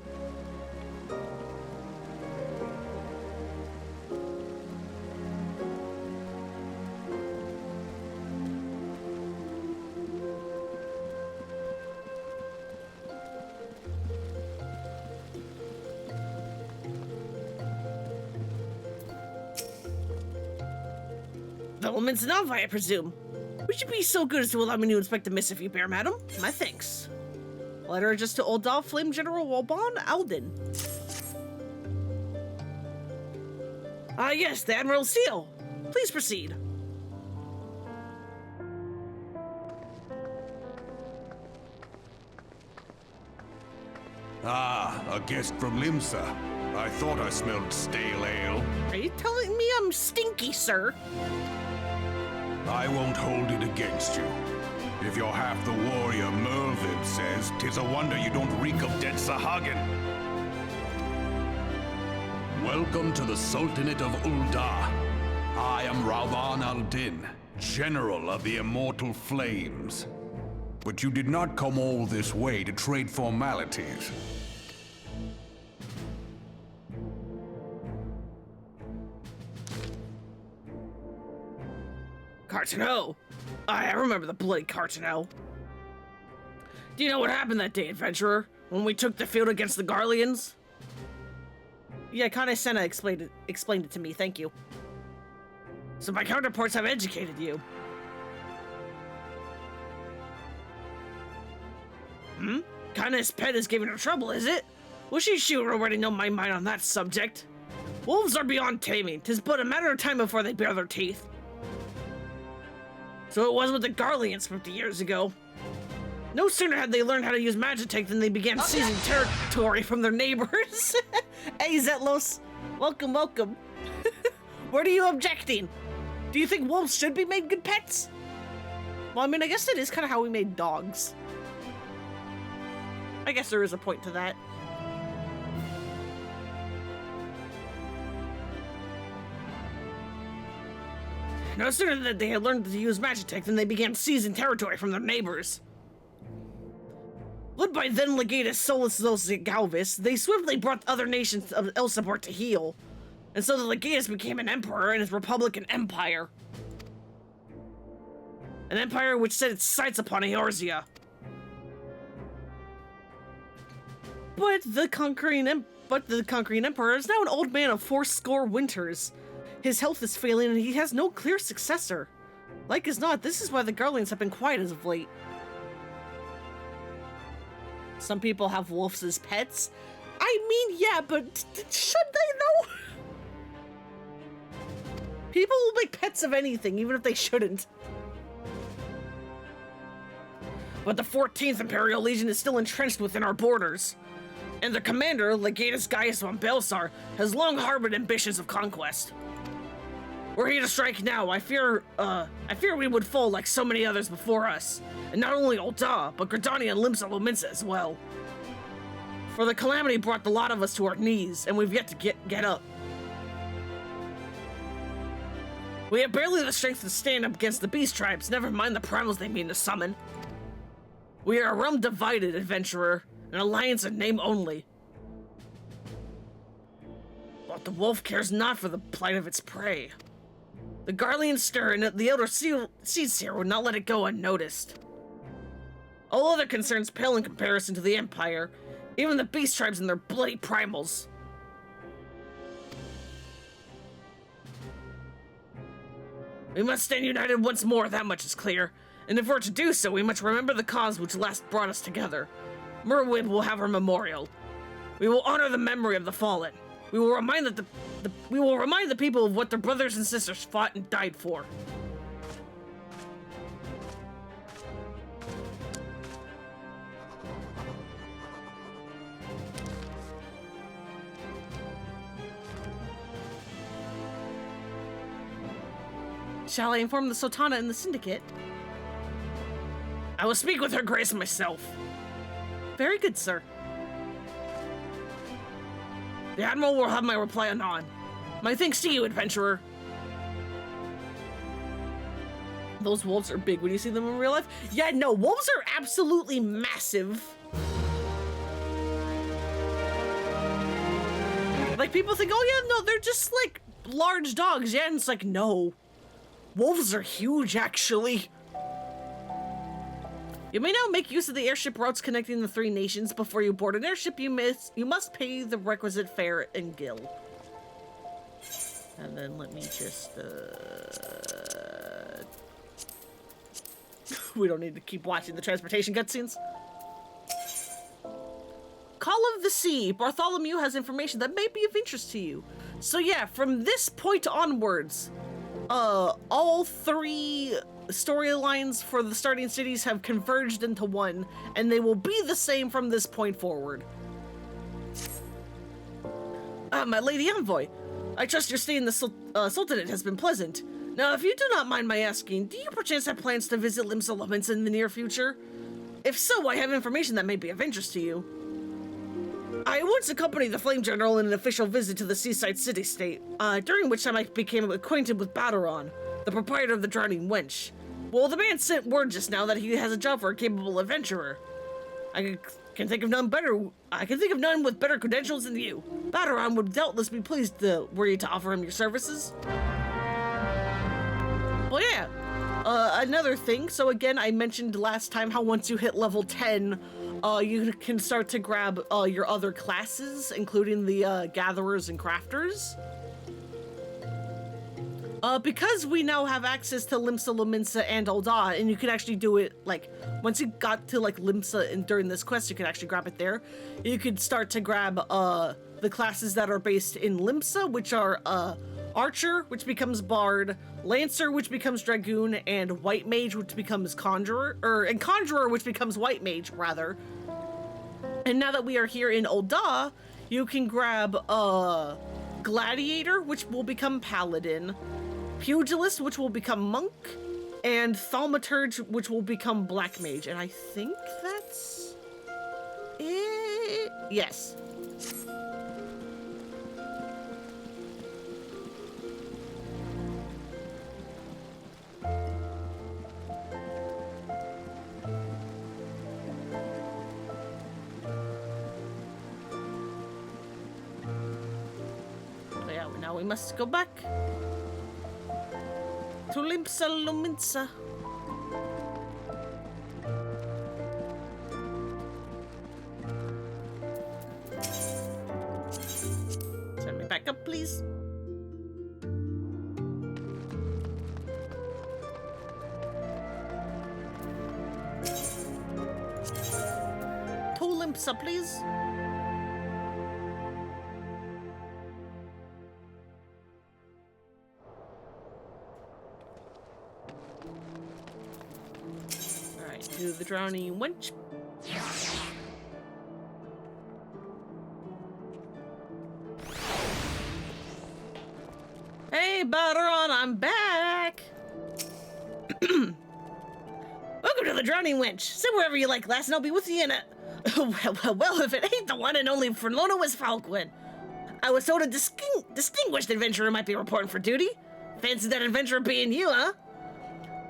Developments in Alvi, I presume. Would you be so good as to allow me to inspect the missive you bear, madam? My thanks. Letter addressed to Ul'dah Flame General Walban Alden. Ah, yes, the Admiral's seal. Please proceed. Ah, a guest from Limsa. I thought I smelled stale ale. Are you telling me I'm stinky, sir? I won't hold it against you. If you're half the warrior Merlin says, 'tis a wonder you don't reek of dead Sahagin. Welcome to the Sultanate of Ul'dah. I am Rauban al-Din, General of the Immortal Flames. But you did not come all this way to trade formalities. Cartano! I remember the bloody Cartano. Do you know what happened that day, adventurer? When we took the field against the Garleans? Yeah, Kane-senna explained it to me, thank you. So my counterparts have educated you. Kinda his pet is giving her trouble, is it? Wishy she would already know my mind on that subject. Wolves are beyond taming. 'Tis but a matter of time before they bare their teeth. So it was with the Garleans 50 years ago. No sooner had they learned how to use Magitech than they began seizing territory from their neighbors. Hey, Zetlos. Welcome, welcome. What are you objecting? Do you think wolves should be made good pets? Well, I mean, I guess it is kind of how we made dogs. I guess there is a point to that. No sooner than they had learned to use Magitech than they began seizing territory from their neighbors. Led by then Legatus Solus Galvis, they swiftly brought other nations of Elsabor to heel. And so the Legatus became an emperor in his Republican Empire. An empire which set its sights upon Eorzea. But the conquering emperor is now an old man of 80 winters. His health is failing and he has no clear successor. Like as not, this is why the Garleans have been quiet as of late. Some people have wolves as pets. I mean, yeah, but should they though? People will make pets of anything, even if they shouldn't. But the 14th Imperial Legion is still entrenched within our borders. And their commander, Legatus Gaius von Belsar, has long harbored ambitions of conquest. Were he to strike now, I fear we would fall like so many others before us. And not only Ul'dah, but Gridania and Limsa Lominsa as well. For the calamity brought the lot of us to our knees, and we've yet to get up. We have barely the strength to stand up against the beast tribes, never mind the primals they mean to summon. We are a realm divided, adventurer, an alliance in name only. But the wolf cares not for the plight of its prey. The Garlean stir and the Elder Seed Seer would not let it go unnoticed. All other concerns pale in comparison to the Empire, even the beast tribes and their bloody primals. We must stand united once more, that much is clear. And if we're to do so, we must remember the cause which last brought us together. Merwib will have her memorial. We will honor the memory of the fallen. We will remind the people of what their brothers and sisters fought and died for. Shall I inform the Sultana and the Syndicate? I will speak with her grace myself. Very good, sir. The Admiral will have my reply anon. My thanks to you, adventurer. Those wolves are big when you see them in real life. Yeah, no, wolves are absolutely massive. Like, people think, oh yeah, no, they're just like large dogs. Yeah, and it's like, no. Wolves are huge, actually. You may now make use of the airship routes connecting the 3 nations. Before you board an airship, you must pay the requisite fare and gil. And then let me just, we don't need to keep watching the transportation cutscenes. Call of the Sea. Bartholomew has information that may be of interest to you. So yeah, from this point onwards, all 3 storylines for the starting cities have converged into one, and they will be the same from this point forward. My Lady Envoy, I trust your stay in the Sultanate has been pleasant. Now, if you do not mind my asking, do you perchance have plans to visit Limsa Lominsa in the near future? If so, I have information that may be of interest to you. I once accompanied the Flame General in an official visit to the seaside city-state, during which time I became acquainted with Badaron, the proprietor of the Drowning Wench. Well, the man sent word just now that he has a job for a capable adventurer. I can think of none with better credentials than you. Badaron would doubtless be pleased were you to offer him your services. Well, yeah. Another thing, so again, I mentioned last time how once you hit level 10, you can start to grab your other classes, including the Gatherers and Crafters. Because we now have access to Limsa, Lominsa, and Ul'dah, and you can actually do it, like, once you got to, like, Limsa and during this quest, you could actually grab it there. You could start to grab, the classes that are based in Limsa, which are, Archer, which becomes Bard, Lancer, which becomes Dragoon, and White Mage, which becomes Conjurer, and Conjurer, which becomes White Mage, rather. And now that we are here in Ul'dah, you can grab, Gladiator, which will become Paladin, Pugilist, which will become Monk, and Thaumaturge, which will become Black Mage. And I think that's it. Yes. Yeah, now we must go back to Limsa Lominsa. Send me back up, please. To Limsa, please. To the drowning wench. Hey, Balderon, I'm back. Welcome to the drowning wench. Sit wherever you like, lass, and I'll be with you in a... well, if it ain't the one and only Forlona Westfalquin. I was told a distinguished adventurer might be reporting for duty. Fancy that adventurer being you, huh?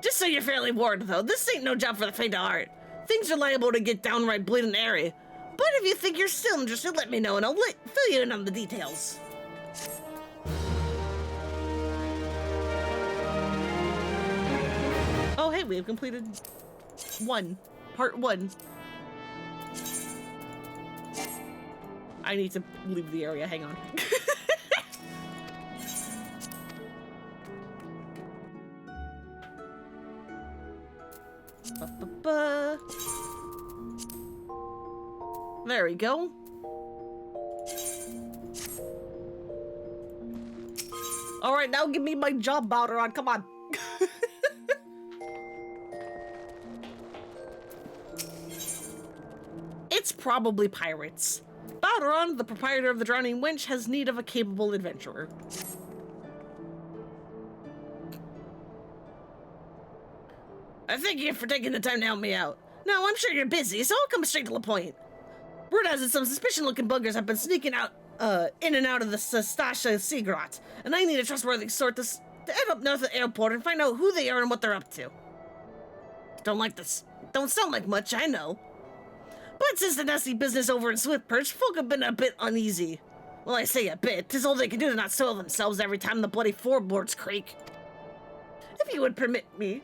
Just so you're fairly warned, though, this ain't no job for the faint of heart. Things are liable to get downright bleeding airy. But if you think you're still interested, let me know and I'll fill you in on the details. Oh, hey, we have completed part one. I need to leave the area, hang on. There we go. All right, now give me my job, Balderon. Come on. It's probably pirates. Balderon, the proprietor of the Drowning Wench, has need of a capable adventurer. I thank you for taking the time to help me out. No, I'm sure you're busy, so I'll come straight to the point. Word has it some suspicion-looking buggers have been sneaking out, in and out of the Stasha Sea Grot, and I need a trustworthy sort to head up north of the airport and find out who they are and what they're up to. Don't sound like much, I know. But since the nasty business over in Swift Perch, folk have been a bit uneasy. Well, I say a bit, 'tis all they can do to not soil themselves every time the bloody floorboards creak. If you would permit me...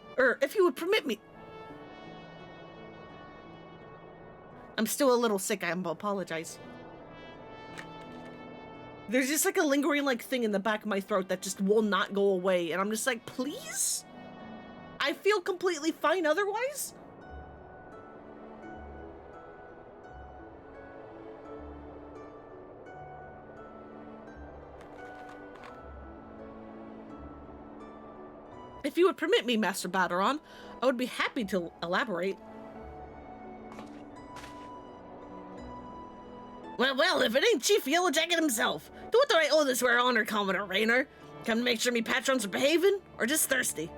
I'm still a little sick, I apologize. There's just like a lingering like thing in the back of my throat that just will not go away, and I'm just like, please? I feel completely fine otherwise? If you would permit me, Master Balderon, I would be happy to elaborate. Well, if it ain't Chief Yellowjacket himself, to what do I owe this rare honor, Commodore Raynor? Come to make sure me patrons are behaving, or just thirsty?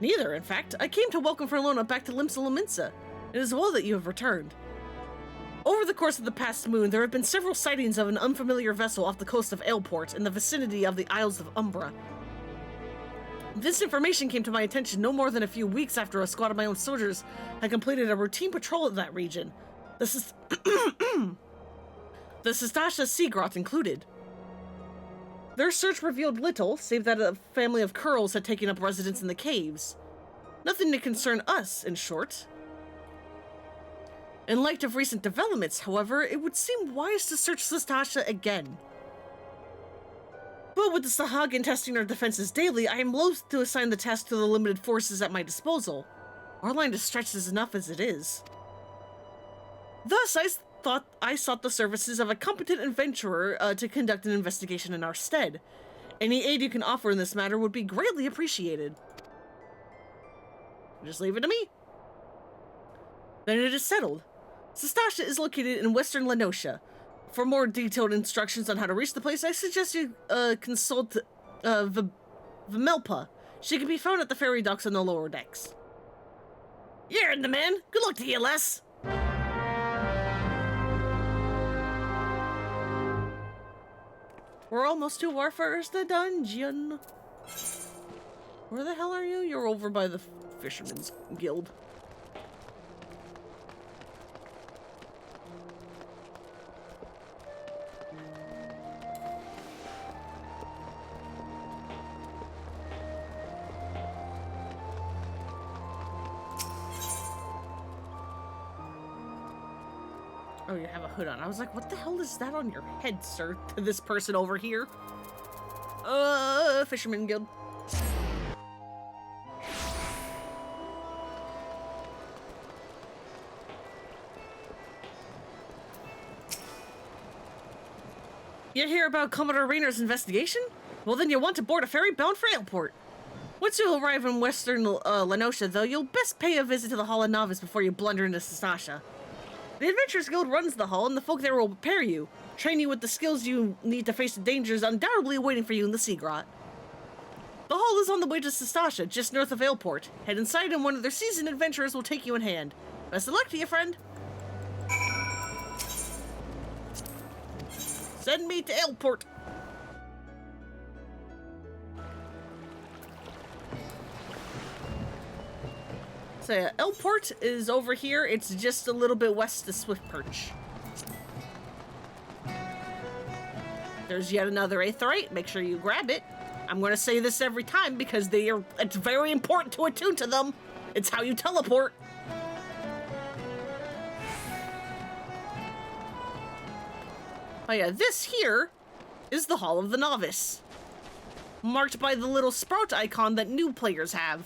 Neither, in fact. I came to welcome Forlona back to Limsa Lominsa. It is well that you have returned. Over the course of the past moon, there have been several sightings of an unfamiliar vessel off the coast of Ailport in the vicinity of the Isles of Umbra. This information came to my attention no more than a few weeks after a squad of my own soldiers had completed a routine patrol of that region. The Stasha Sea Grot included. Their search revealed little, save that a family of Curls had taken up residence in the caves. Nothing to concern us, in short. In light of recent developments, however, it would seem wise to search Stasha again. But with the Sahagin testing our defenses daily, I am loath to assign the task to the limited forces at my disposal. Our line is stretched enough as it is. Thus, I sought the services of a competent adventurer to conduct an investigation in our stead. Any aid you can offer in this matter would be greatly appreciated. Just leave it to me. Then it is settled. Sastasha is located in western Lenosha. For more detailed instructions on how to reach the place, I suggest you consult Vimelpa. She can be found at the ferry docks on the lower decks. You're in the man. Good luck to you, Les. We're almost to our first dungeon. Where the hell are you? You're over by the Fisherman's Guild. Oh, you have a hood on. I was like, what the hell is that on your head, sir? To this person over here. Fisherman Guild. You hear about Commodore Raynor's investigation? Well, then you'll want to board a ferry bound for Airport. Once you arrive in western Lenosha, though, you'll best pay a visit to the Hall of Novice before you blunder into Sastasha. The Adventurers Guild runs the hall, and the folk there will prepare you, train you with the skills you need to face the dangers undoubtedly waiting for you in the Sea Grot. The hall is on the way to Sastasha, just north of Ailport. Head inside and one of their seasoned adventurers will take you in hand. Best of luck to you, friend. Send me to Ailport. So yeah, Ailport is over here. It's just a little bit west of Swiftperch. There's yet another Aetheryte. Make sure you grab it. I'm going to say this every time because it's very important to attune to them. It's how you teleport. Oh yeah, this here is the Hall of the Novice, marked by the little sprout icon that new players have.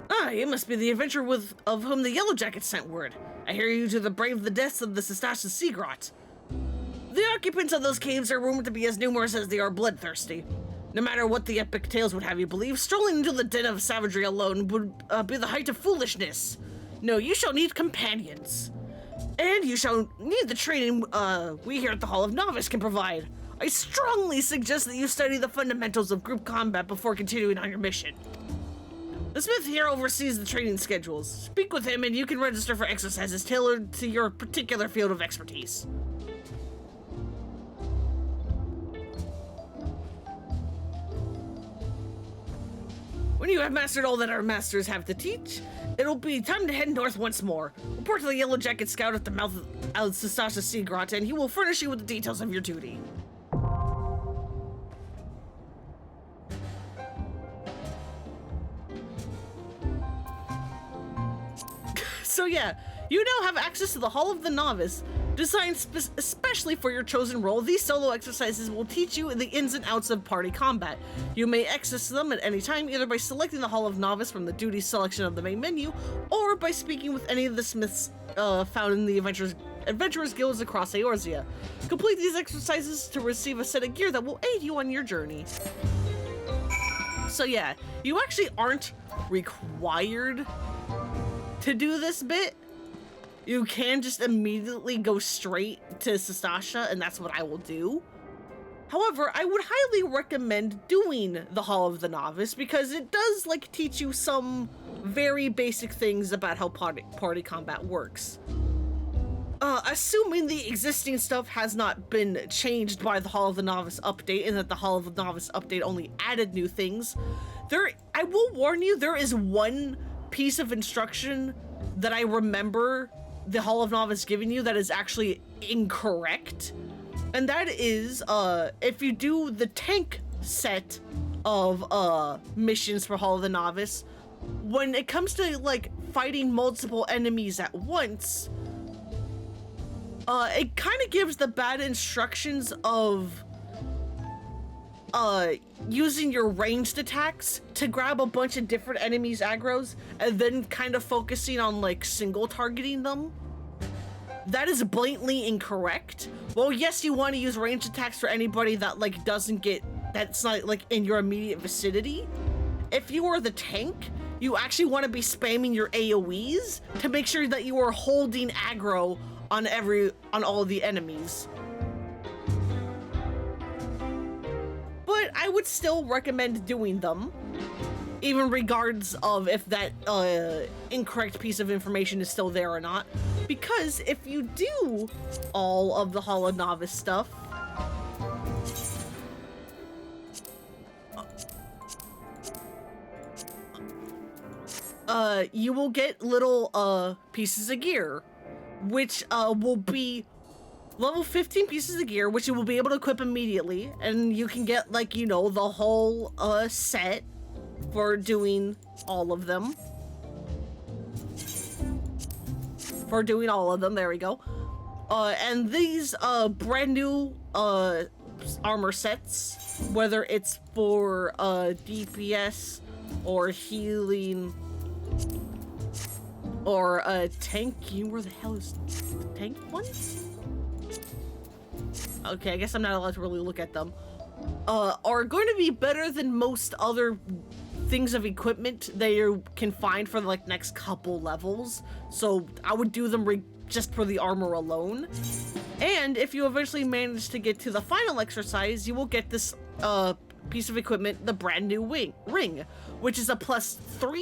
Ah, you must be the adventurer of whom the Yellow Jackets sent word. I hear you to brave the depths of the Sastasha Sea Grot. The occupants of those caves are rumored to be as numerous as they are bloodthirsty. No matter what the epic tales would have you believe, strolling into the den of savagery alone would be the height of foolishness. No, you shall need companions. And you shall need the training we here at the Hall of Novice can provide. I strongly suggest that you study the fundamentals of group combat before continuing on your mission. The smith here oversees the training schedules. Speak with him and you can register for exercises tailored to your particular field of expertise. When you have mastered all that our masters have to teach, it'll be time to head north once more. Report to the Yellow Jacket Scout at the mouth of Sastasha Sea Grot, and he will furnish you with the details of your duty. So yeah, you now have access to the Hall of the Novice. Designed especially for your chosen role, these solo exercises will teach you the ins and outs of party combat. You may access them at any time, either by selecting the Hall of Novice from the duties selection of the main menu, or by speaking with any of the smiths found in the Adventurers Guilds across Eorzea. Complete these exercises to receive a set of gear that will aid you on your journey. So yeah, you actually aren't required to do this bit. You can just immediately go straight to Sastasha, and that's what I will do. However, I would highly recommend doing the Hall of the Novice because it does teach you some very basic things about how party combat works. Assuming the existing stuff has not been changed by the Hall of the Novice update and that the Hall of the Novice update only added new things, I will warn you, there is one piece of instruction that I remember the Hall of Novice giving you that is actually incorrect. And that is, if you do the tank set of missions for Hall of the Novice, when it comes to fighting multiple enemies at once, it kind of gives the bad instructions of using your ranged attacks to grab a bunch of different enemies' aggros and then kind of focusing on like single targeting them. That is blatantly incorrect. Well, yes, you want to use ranged attacks for anybody that like that's not like in your immediate vicinity. If you are the tank, you actually want to be spamming your AoEs to make sure that you are holding aggro on all the enemies. But I would still recommend doing them, even regards of if that incorrect piece of information is still there or not. Because if you do all of the Hall of Novice stuff, you will get little pieces of gear, which will be level 15 pieces of gear, which you will be able to equip immediately, and you can get, like, you know, the whole set for doing all of them. There we go. And these brand new armor sets, whether it's for DPS or healing or tank. Where the hell is the tank ones? Okay, I guess I'm not allowed to really look at them. Are going to be better than most other things of equipment that you can find for the like next couple levels. So I would do them just for the armor alone. And if you eventually manage to get to the final exercise, you will get this piece of equipment, the brand new ring, which is a +3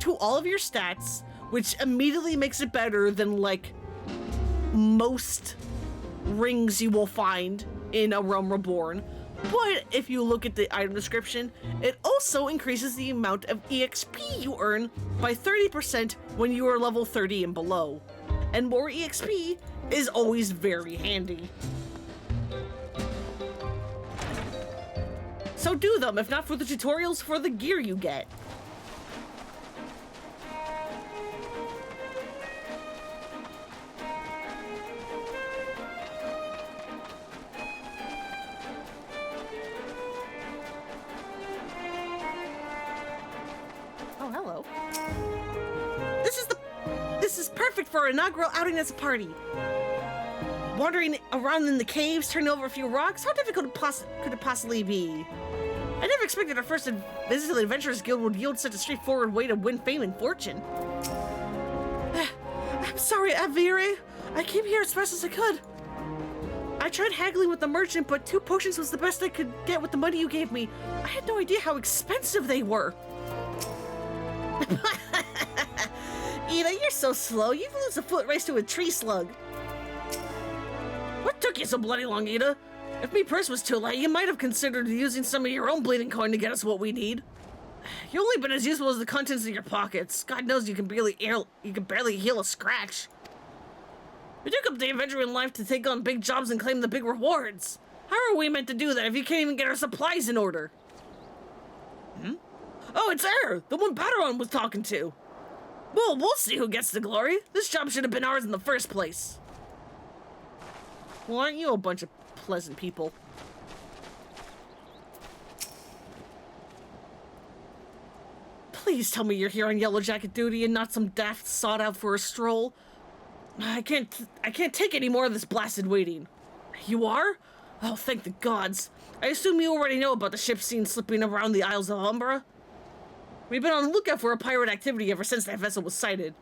to all of your stats, which immediately makes it better than like most rings you will find in a Realm Reborn. But if you look at the item description, it also increases the amount of EXP you earn by 30% when you are level 30 and below. And more EXP is always very handy. So do them, if not for the tutorials, for the gear you get. Oh, hello. This is perfect for an inaugural outing as a party. Wandering around in the caves, turning over a few rocks, how difficult could it possibly be? I never expected our first visit to the Adventurers Guild would yield such a straightforward way to win fame and fortune. I'm sorry, Avire. I came here as fast as I could. I tried haggling with the merchant, but 2 potions was the best I could get with the money you gave me. I had no idea how expensive they were. Ida, you're so slow. You'd lose a foot race to a tree slug. What took you so bloody long, Ida? If me purse was too light, you might have considered using some of your own bleeding coin to get us what we need. You've only been as useful as the contents in your pockets. God knows you can barely heal a scratch. We took up the adventure in life to take on big jobs and claim the big rewards. How are we meant to do that if you can't even get our supplies in order? Oh, it's her! The one Baderon was talking to. Well, we'll see who gets the glory. This job should have been ours in the first place. Well, aren't you a bunch of pleasant people? Please tell me you're here on Yellow Jacket duty and not some daft sought out for a stroll. I can't take any more of this blasted waiting. You are? Oh, thank the gods. I assume you already know about the ship seen slipping around the Isles of Umbra. We've been on the lookout for a pirate activity ever since that vessel was sighted.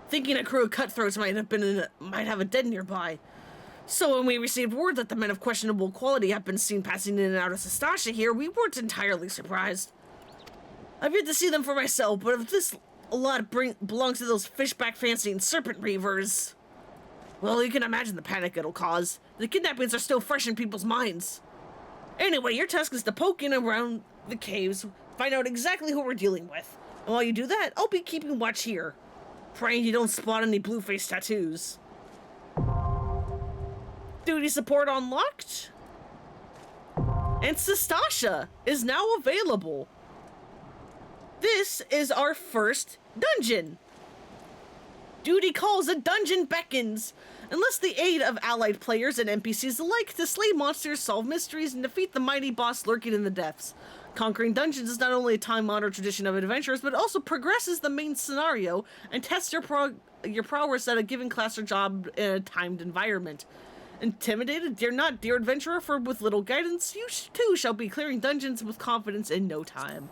Thinking a crew of cutthroats might have a den nearby. So when we received word that the men of questionable quality have been seen passing in and out of Sastasha here, we weren't entirely surprised. I've yet to see them for myself, but if this lot belongs to those fishback fancying serpent reavers, well, you can imagine the panic it'll cause. The kidnappings are still fresh in people's minds. Anyway, your task is to poke in around the caves, find out exactly who we're dealing with. And while you do that, I'll be keeping watch here, praying you don't spot any blue-face tattoos. Duty support unlocked. And Sastasha is now available. this is our first dungeon. Duty calls, a dungeon beckons. Enlist the aid of allied players and NPCs alike to slay monsters, solve mysteries, and defeat the mighty boss lurking in the depths. Conquering dungeons is not only a time-honored tradition of adventurers, but also progresses the main scenario and tests your prowess at a given class or job in a timed environment. Intimidated? Dear not, dear adventurer, for with little guidance, you too shall be clearing dungeons with confidence in no time.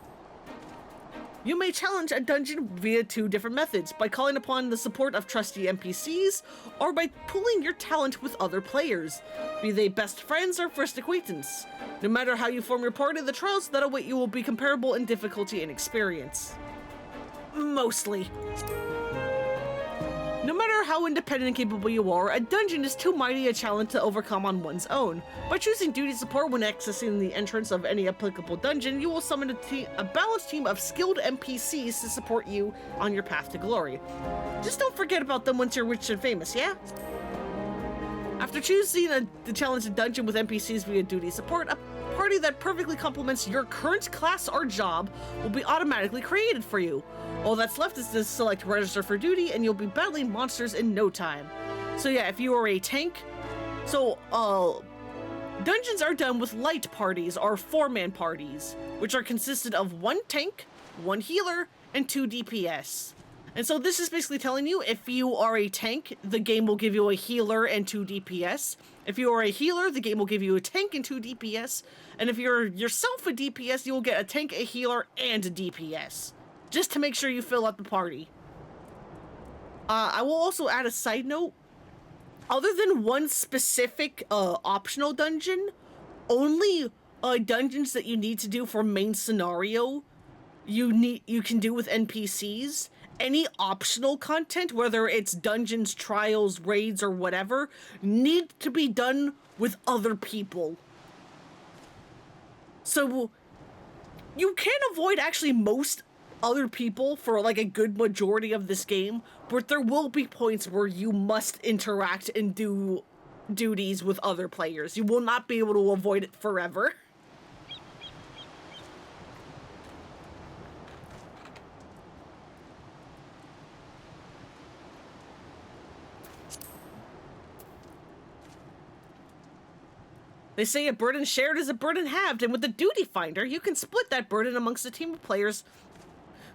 You may challenge a dungeon via 2 different methods, by calling upon the support of trusty NPCs, or by pooling your talent with other players, be they best friends or first acquaintance. No matter how you form your party, the trials that await you will be comparable in difficulty and experience. Mostly. No matter how independent and capable you are, a dungeon is too mighty a challenge to overcome on one's own. By choosing duty support when accessing the entrance of any applicable dungeon, you will summon a balanced team of skilled NPCs to support you on your path to glory. Just don't forget about them once you're rich and famous, yeah? After choosing the challenge dungeon with NPCs via duty support, a party that perfectly complements your current class or job will be automatically created for you. All that's left is to select register for duty, and you'll be battling monsters in no time. So yeah, if you are a tank, dungeons are done with light parties or 4-man parties, which are consisted of 1 tank, 1 healer, and 2 DPS. And so this is basically telling you, if you are a tank, the game will give you a healer and 2 DPS. If you are a healer, the game will give you a tank and 2 DPS. And if you're yourself a DPS, you will get a tank, a healer, and a DPS. Just to make sure you fill out the party. I will also add a side note. Other than one specific optional dungeon, only dungeons that you need to do for main scenario you can do with NPCs. Any optional content, whether it's dungeons, trials, raids, or whatever, need to be done with other people. So you can avoid actually most other people for like a good majority of this game, but there will be points where you must interact and do duties with other players. You will not be able to avoid it forever. They say a burden shared is a burden halved, and with the Duty Finder, you can split that burden amongst a team of players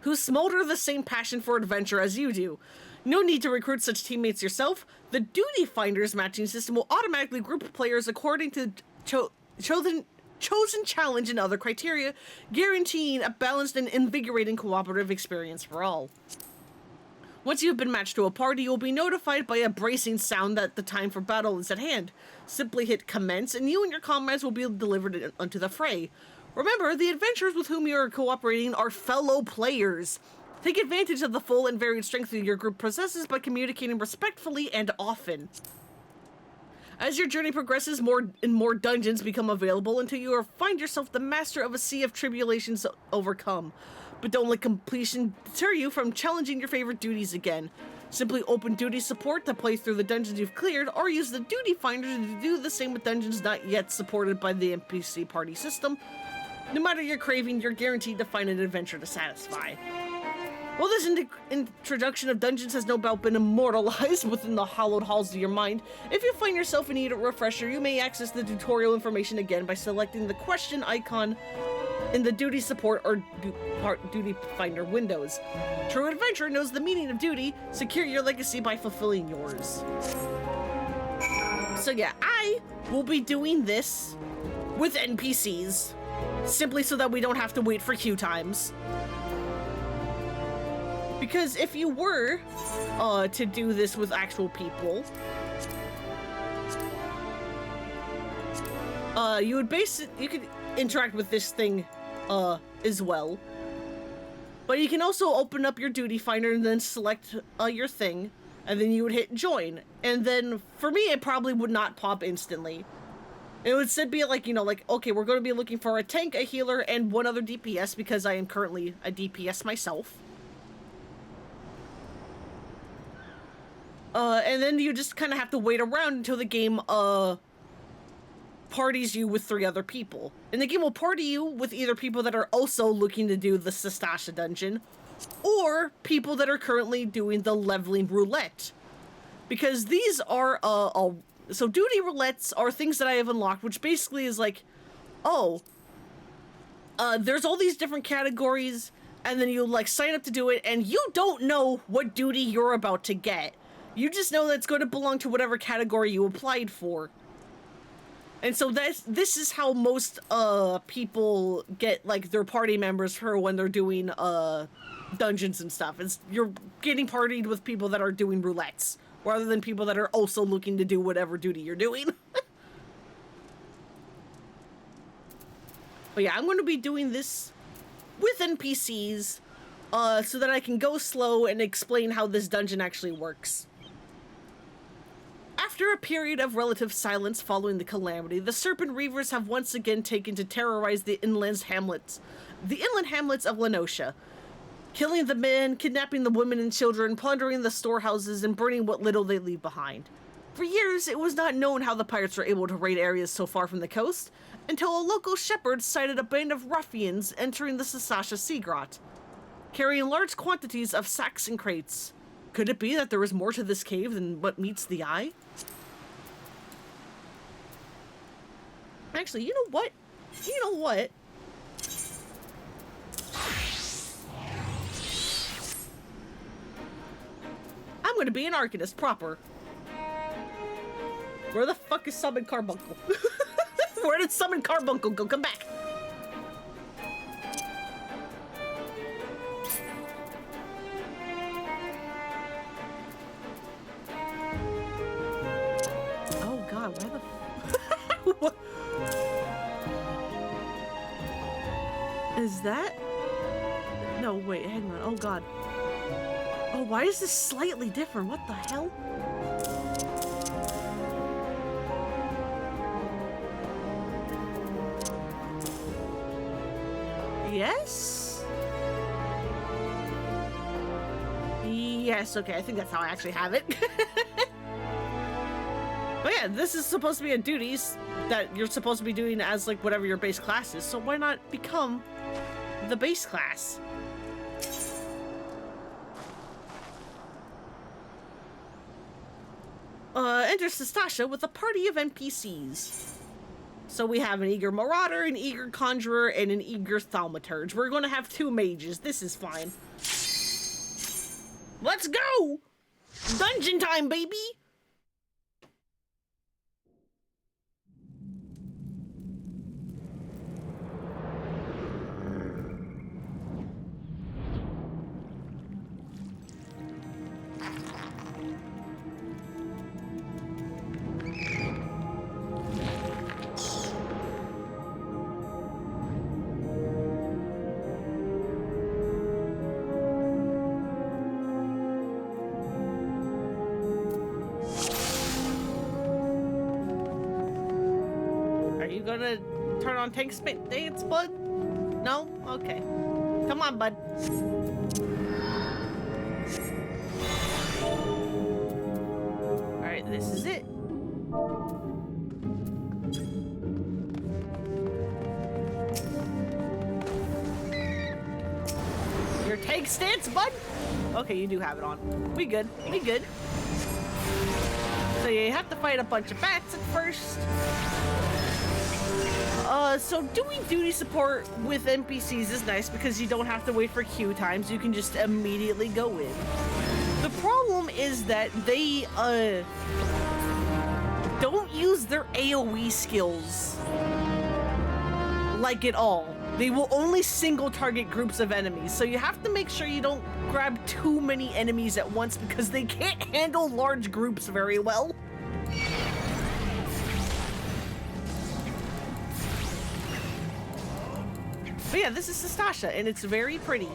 who smolder the same passion for adventure as you do. No need to recruit such teammates yourself. The Duty Finder's matching system will automatically group players according to chosen challenge and other criteria, guaranteeing a balanced and invigorating cooperative experience for all. Once you've been matched to a party, you'll be notified by a bracing sound that the time for battle is at hand. Simply hit commence, and you and your comrades will be delivered unto the fray. Remember, the adventurers with whom you are cooperating are fellow players. Take advantage of the full and varied strength that your group possesses by communicating respectfully and often. As your journey progresses, more and more dungeons become available until you find yourself the master of a sea of tribulations to overcome. But don't let completion deter you from challenging your favorite duties again. Simply open duty support to play through the dungeons you've cleared, or use the Duty Finder to do the same with dungeons not yet supported by the NPC party system. No matter your craving, you're guaranteed to find an adventure to satisfy. While this introduction of dungeons has no doubt been immortalized within the hallowed halls of your mind, if you find yourself in need of a refresher, you may access the tutorial information again by selecting the question icon in the Duty Support or Duty Finder windows. True adventure knows the meaning of duty. Secure your legacy by fulfilling yours. So yeah, I will be doing this with NPCs, simply so that we don't have to wait for queue times. Because if you were to do this with actual people, you could interact with this thing as well. But you can also open up your Duty Finder and then select your thing, and then you would hit join. And then for me, it probably would not pop instantly. It would instead be like, okay, we're going to be looking for a tank, a healer, and 1 other DPS because I am currently a DPS myself. And then you just kind of have to wait around until the game parties you with 3 other people. And the game will party you with either people that are also looking to do the Sastasha dungeon, or people that are currently doing the leveling roulette. Because these are, so duty roulettes are things that I have unlocked, which basically is like, oh, there's all these different categories, and then you like sign up to do it, and you don't know what duty you're about to get. You just know that it's going to belong to whatever category you applied for. And so this is how most people get like their party members for when they're doing dungeons and stuff. Is you're getting partied with people that are doing roulettes, rather than people that are also looking to do whatever duty you're doing. But yeah, I'm going to be doing this with NPCs so that I can go slow and explain how this dungeon actually works. After a period of relative silence following the calamity, the Serpent Reavers have once again taken to terrorize the inland hamlets of Lenosha, killing the men, kidnapping the women and children, plundering the storehouses, and burning what little they leave behind. For years, it was not known how the pirates were able to raid areas so far from the coast, until a local shepherd sighted a band of ruffians entering the Sasasha Sea Grot, carrying large quantities of sacks and crates. Could it be that there was more to this cave than what meets the eye? Actually, you know what? I'm gonna be an Arcanist proper. Where the fuck is Summon Carbuncle? Where did Summon Carbuncle go? Come back! Oh god, where the what? Is that? No, wait, hang on. Oh god. Oh, why is this slightly different? What the hell? Yes? Yes, okay, I think that's how I actually have it. But yeah, this is supposed to be a duties that you're supposed to be doing as like whatever your base class is, so why not become the base class? Enter Sastasha with a party of NPCs. So we have an eager marauder, an eager conjurer, and an eager thaumaturge. We're gonna have 2 mages. This is fine. Let's go! Dungeon time, baby! Gonna turn on tank dance, bud? No? Okay. Come on, bud. Alright, this is it. Your tank stance, bud? Okay, you do have it on. We good. We good. So you have to fight a bunch of bats at first. So doing duty support with NPCs is nice because you don't have to wait for queue times. You can just immediately go in. The problem is that they, don't use their AoE skills like at all. They will only single target groups of enemies, so you have to make sure you don't grab too many enemies at once because they can't handle large groups very well. But yeah, this is Sastasha, and it's very pretty.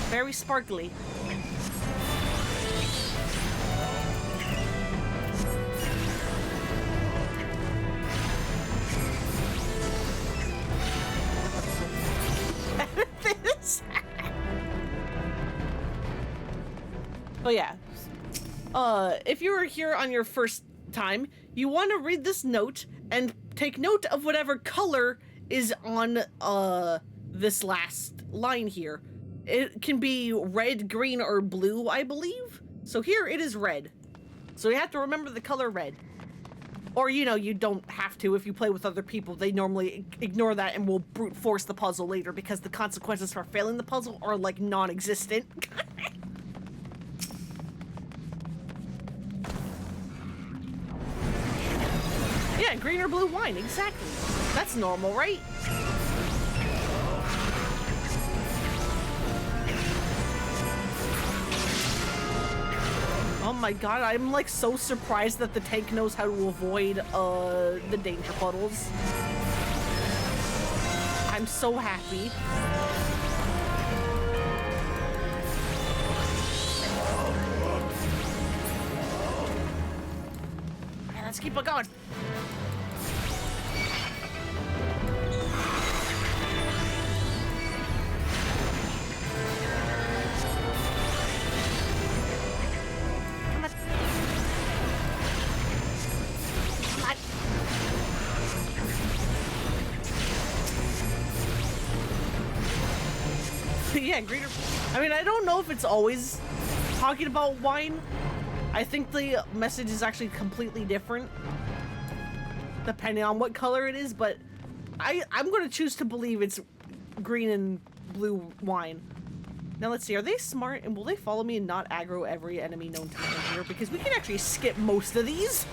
Very sparkly. But yeah. If you were here on your first time, you want to read this note and take note of whatever color is on this last line here. It can be red, green, or blue, I believe. So here it is red. So you have to remember the color red. Or, you know, you don't have to if you play with other people. They normally ignore that and will brute force the puzzle later because the consequences for failing the puzzle are, like, non-existent. Yeah, green or blue wine, exactly. That's normal, right? Oh my god, I'm like so surprised that the tank knows how to avoid the danger puddles. I'm so happy. Okay, let's keep it going. Yeah, greener. I mean, I don't know if it's always talking about wine. I think the message is actually completely different depending on what color it is, but I'm going to choose to believe it's green and blue wine. Now let's see, are they smart and will they follow me and not aggro every enemy known to man here? Because we can actually skip most of these.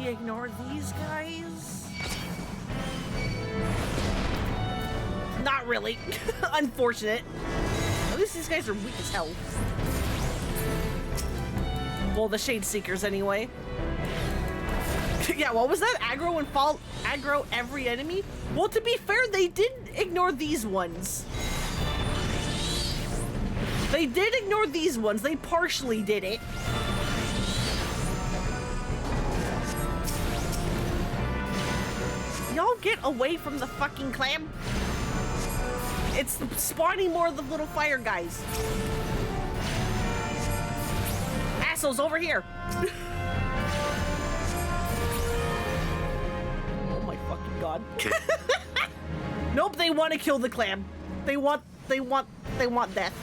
Ignore these guys? Not really. Unfortunate. At least these guys are weak as hell. Well, the Shade Seekers anyway. Yeah, what was that? Aggro and fall aggro every enemy? Well, to be fair, they did ignore these ones. They did ignore these ones. They partially did it. Y'all get away from the fucking clam. It's spawning more of the little fire guys. Assholes over here. Oh my fucking god. Nope, they want to kill the clam. They want death.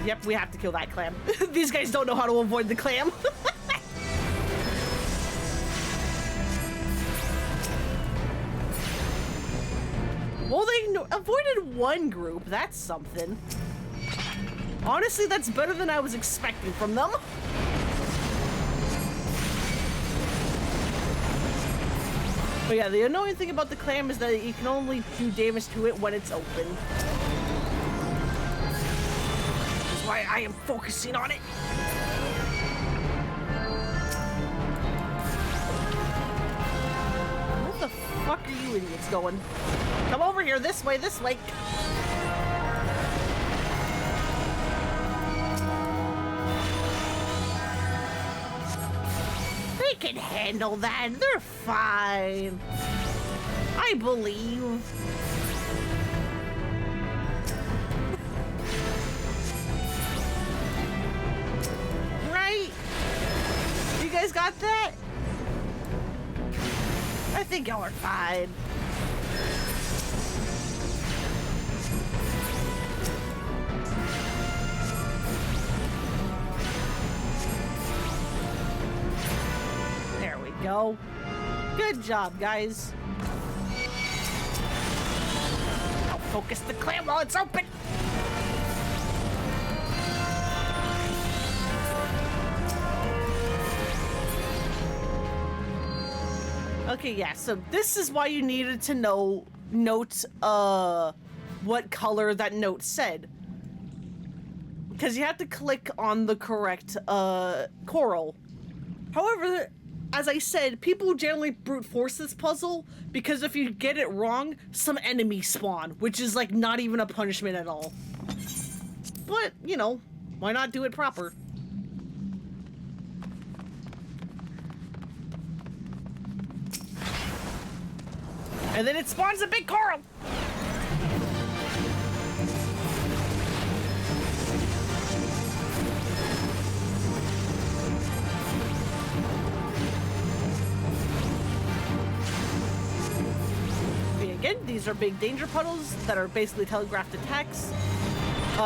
Yep, we have to kill that clam. These guys don't know how to avoid the clam. Well, they avoided one group. That's something. Honestly, that's better than I was expecting from them. But yeah, the annoying thing about the clam is that you can only do damage to it when it's open. That's why I am focusing on it. Where the fuck are you idiots going? Come over here, this way, this way. They can handle that. They're fine. I believe. Right? You guys got that? I think y'all are fine. There we go. Good job, guys. Now focus the clam while it's open. Okay, yeah, so this is why you needed to note what color that note said. Because you have to click on the correct coral. However, as I said, people generally brute force this puzzle because if you get it wrong, some enemies spawn, which is like not even a punishment at all. But, you know, why not do it proper? And then it spawns a big coral! Again, these are big danger puddles that are basically telegraphed attacks.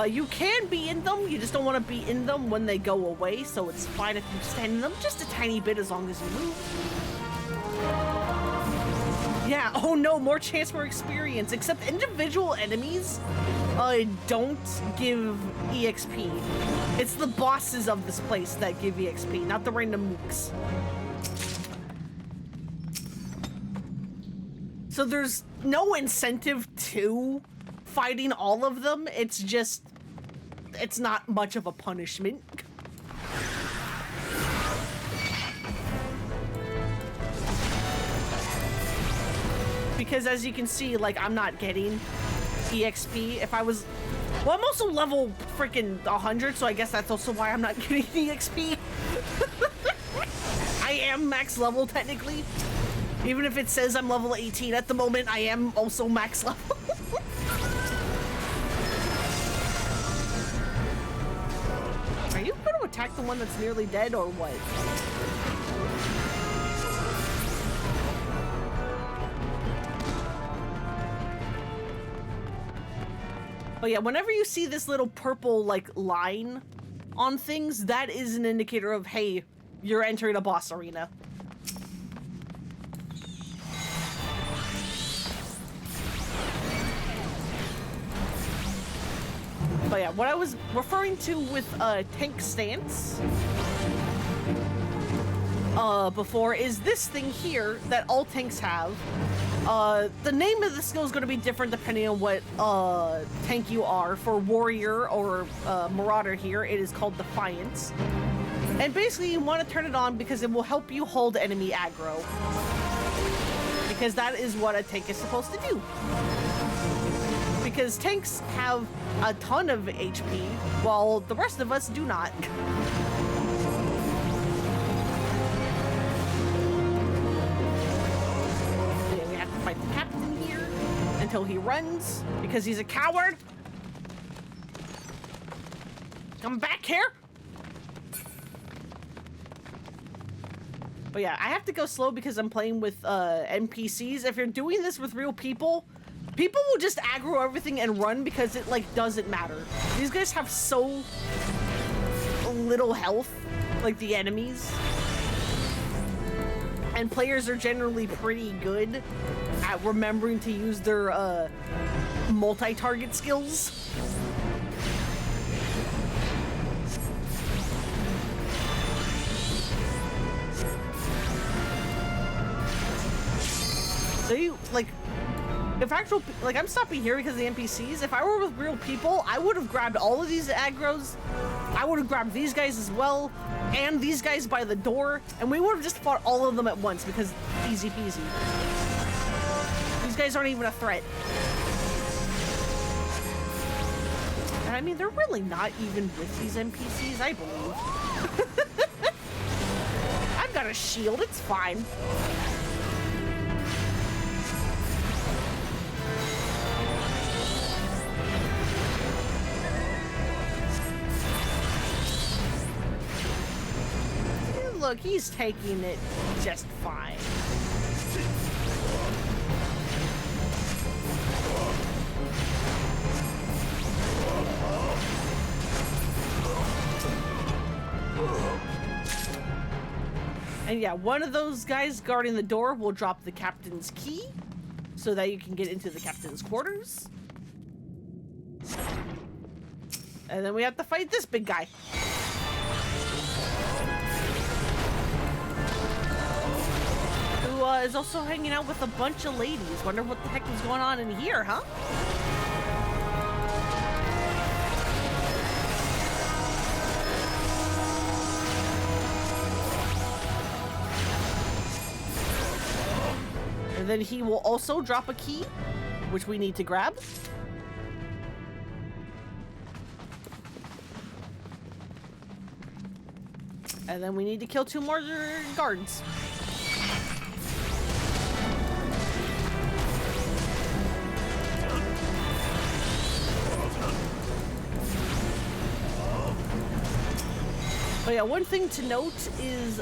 You can be in them, you just don't want to be in them when they go away, so it's fine if you stand in them just a tiny bit as long as you move. Yeah, oh no, more chance for experience, except individual enemies don't give EXP. It's the bosses of this place that give EXP, not the random mooks. So there's no incentive to fighting all of them. It's just, it's not much of a punishment. Because as you can see, like, I'm not getting EXP. If I was, well, I'm also level freaking 100, so I guess that's also why I'm not getting EXP. I am max level technically. Even if it says I'm level 18 at the moment, I am also max level. Are you going to attack the one that's nearly dead or what? Oh yeah, whenever you see this little purple like line on things, that is an indicator of, hey, you're entering a boss arena. But yeah, what I was referring to with tank stance before is this thing here that all tanks have. The name of the skill is going to be different depending on what tank you are. For warrior or marauder here, it is called Defiance. And basically you want to turn it on because it will help you hold enemy aggro. Because that is what a tank is supposed to do. Because tanks have a ton of HP, while the rest of us do not. We have to fight the captain here until he runs, because he's a coward. Come back here! But yeah, I have to go slow because I'm playing with NPCs. If you're doing this with real people, people will just aggro everything and run because it, like, doesn't matter. These guys have so little health, like the enemies. And players are generally pretty good at remembering to use their multi-target skills. So you, like, if actual, like, I'm stopping here because of the NPCs. If I were with real people, I would have grabbed all of these aggros. I would have grabbed these guys as well, and these guys by the door, and we would have just fought all of them at once because easy peasy. These guys aren't even a threat. And I mean, they're really not even with these NPCs, I believe. I've got a shield, it's fine. Look, he's taking it just fine. And yeah, one of those guys guarding the door will drop the captain's key so that you can get into the captain's quarters. And then we have to fight this big guy. Who is also hanging out with a bunch of ladies. Wonder what the heck is going on in here, huh? And then he will also drop a key, which we need to grab. And then we need to kill 2 more guards. But yeah, one thing to note is,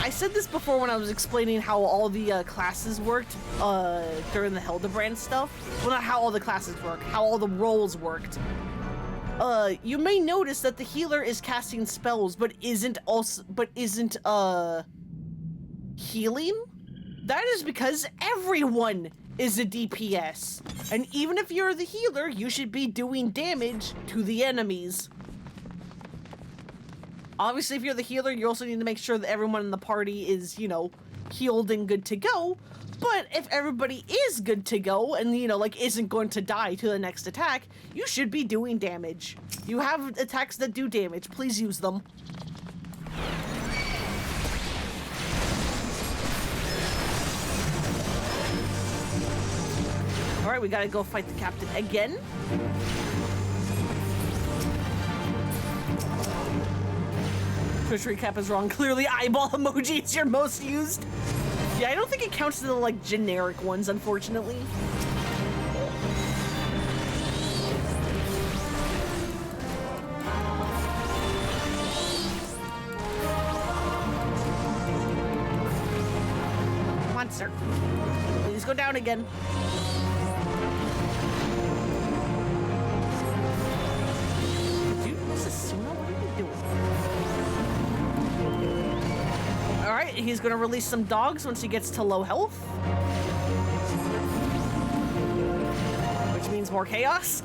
I said this before when I was explaining how all the classes worked during the Hildebrand stuff. Well, not how all the classes work, how all the roles worked. You may notice that the healer is casting spells, but isn't healing. That is because everyone is a DPS, and even if you're the healer, you should be doing damage to the enemies. Obviously, if you're the healer, you also need to make sure that everyone in the party is, you know, healed and good to go. But if everybody is good to go and, you know, like, isn't going to die to the next attack, you should be doing damage. You have attacks that do damage. Please use them. All right, we gotta go fight the captain again. Twitch recap is wrong. Clearly, eyeball emoji is your most used. Yeah, I don't think it counts as the, like, generic ones, unfortunately. Come on, sir. Please go down again. Dude, this is Suna. What are you doing? Alright, he's gonna release some dogs once he gets to low health. Which means more chaos.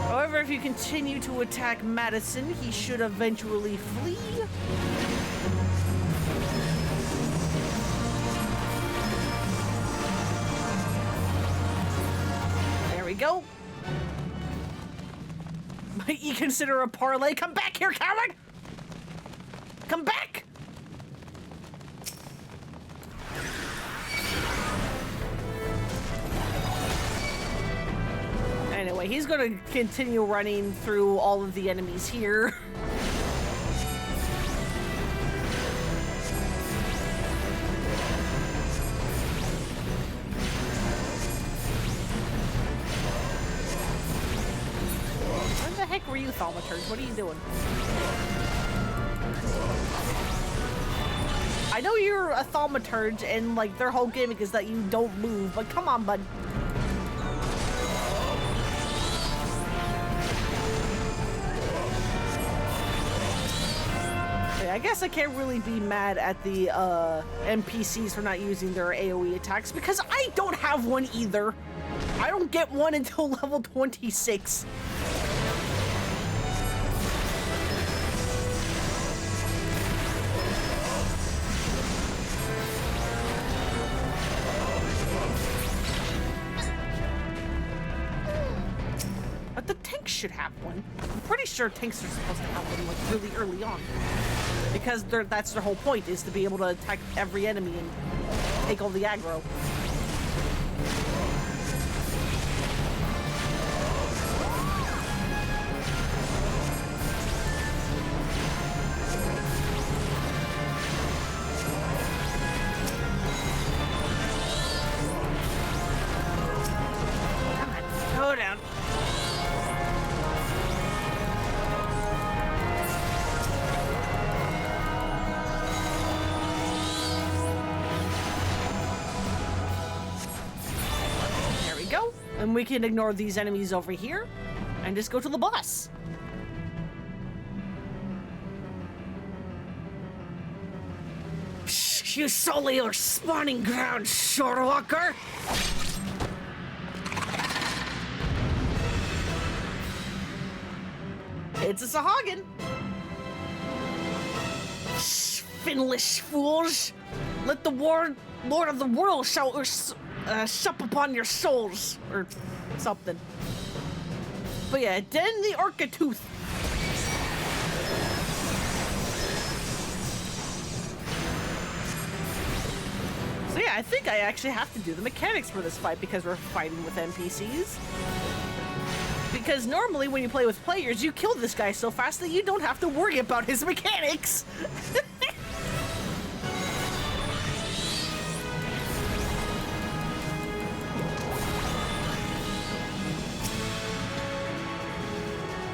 However, if you continue to attack Madison, he should eventually flee. There we go. Might you consider a parlay? Come back here, coward! Come back! Anyway, he's gonna continue running through all of the enemies here. Where the heck were you, Thaumaturge? What are you doing? I know you're a Thaumaturge, and, like, their whole gimmick is that you don't move, but come on, bud. Okay, I guess I can't really be mad at the NPCs for not using their AoE attacks, because I don't have one either. I don't get one until level 26. Should have one. I'm pretty sure tanks are supposed to have one, like, really early on, because that's their whole point, is to be able to attack every enemy and take all the aggro. Come on, go down. And we can ignore these enemies over here and just go to the boss. You sully your spawning ground, Shorewalker! It's a Sahagin! Finlish fools! Let the Lord of the World sup upon your souls, or something. But yeah, Den the Orcatooth. So yeah, I think I actually have to do the mechanics for this fight because we're fighting with NPCs. Because normally when you play with players, you kill this guy so fast that you don't have to worry about his mechanics.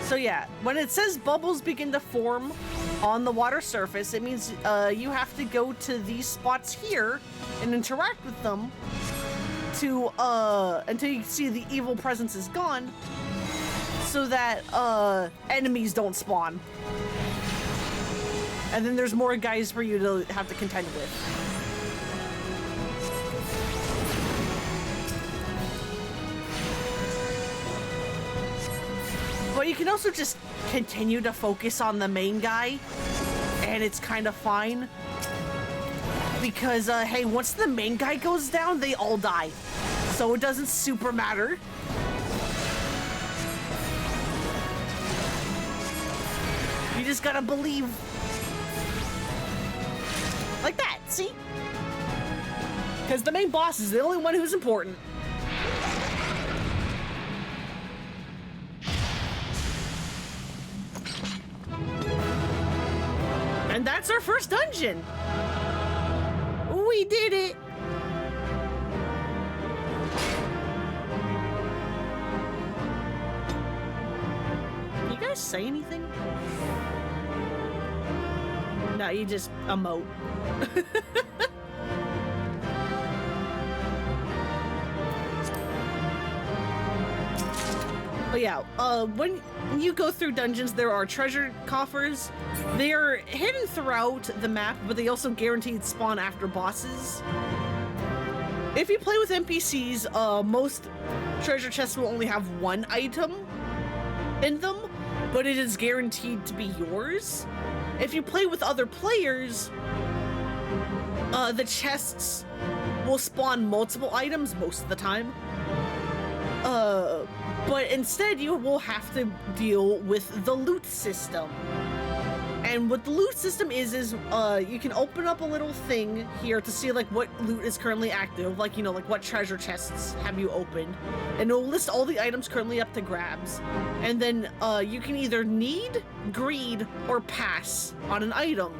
So yeah, when it says bubbles begin to form on the water surface, it means you have to go to these spots here and interact with them to until you see the evil presence is gone, so that enemies don't spawn. And then there's more guys for you to have to contend with. But you can also just continue to focus on the main guy, and it's kind of fine. Because, hey, once the main guy goes down, they all die. So it doesn't super matter. You just gotta believe. Like that, see? Because the main boss is the only one who's important. And that's our first dungeon. We did it. You guys say anything? No, you just emote. But yeah, when you go through dungeons, there are treasure coffers. They are hidden throughout the map, but they also guaranteed spawn after bosses. If you play with NPCs, most treasure chests will only have one item in them, but it is guaranteed to be yours. If you play with other players, the chests will spawn multiple items most of the time. But instead you will have to deal with the loot system. And what the loot system is you can open up a little thing here to see like what loot is currently active, like, you know, like what treasure chests have you opened, and it'll list all the items currently up to grabs. And then you can either need, greed, or pass on an item.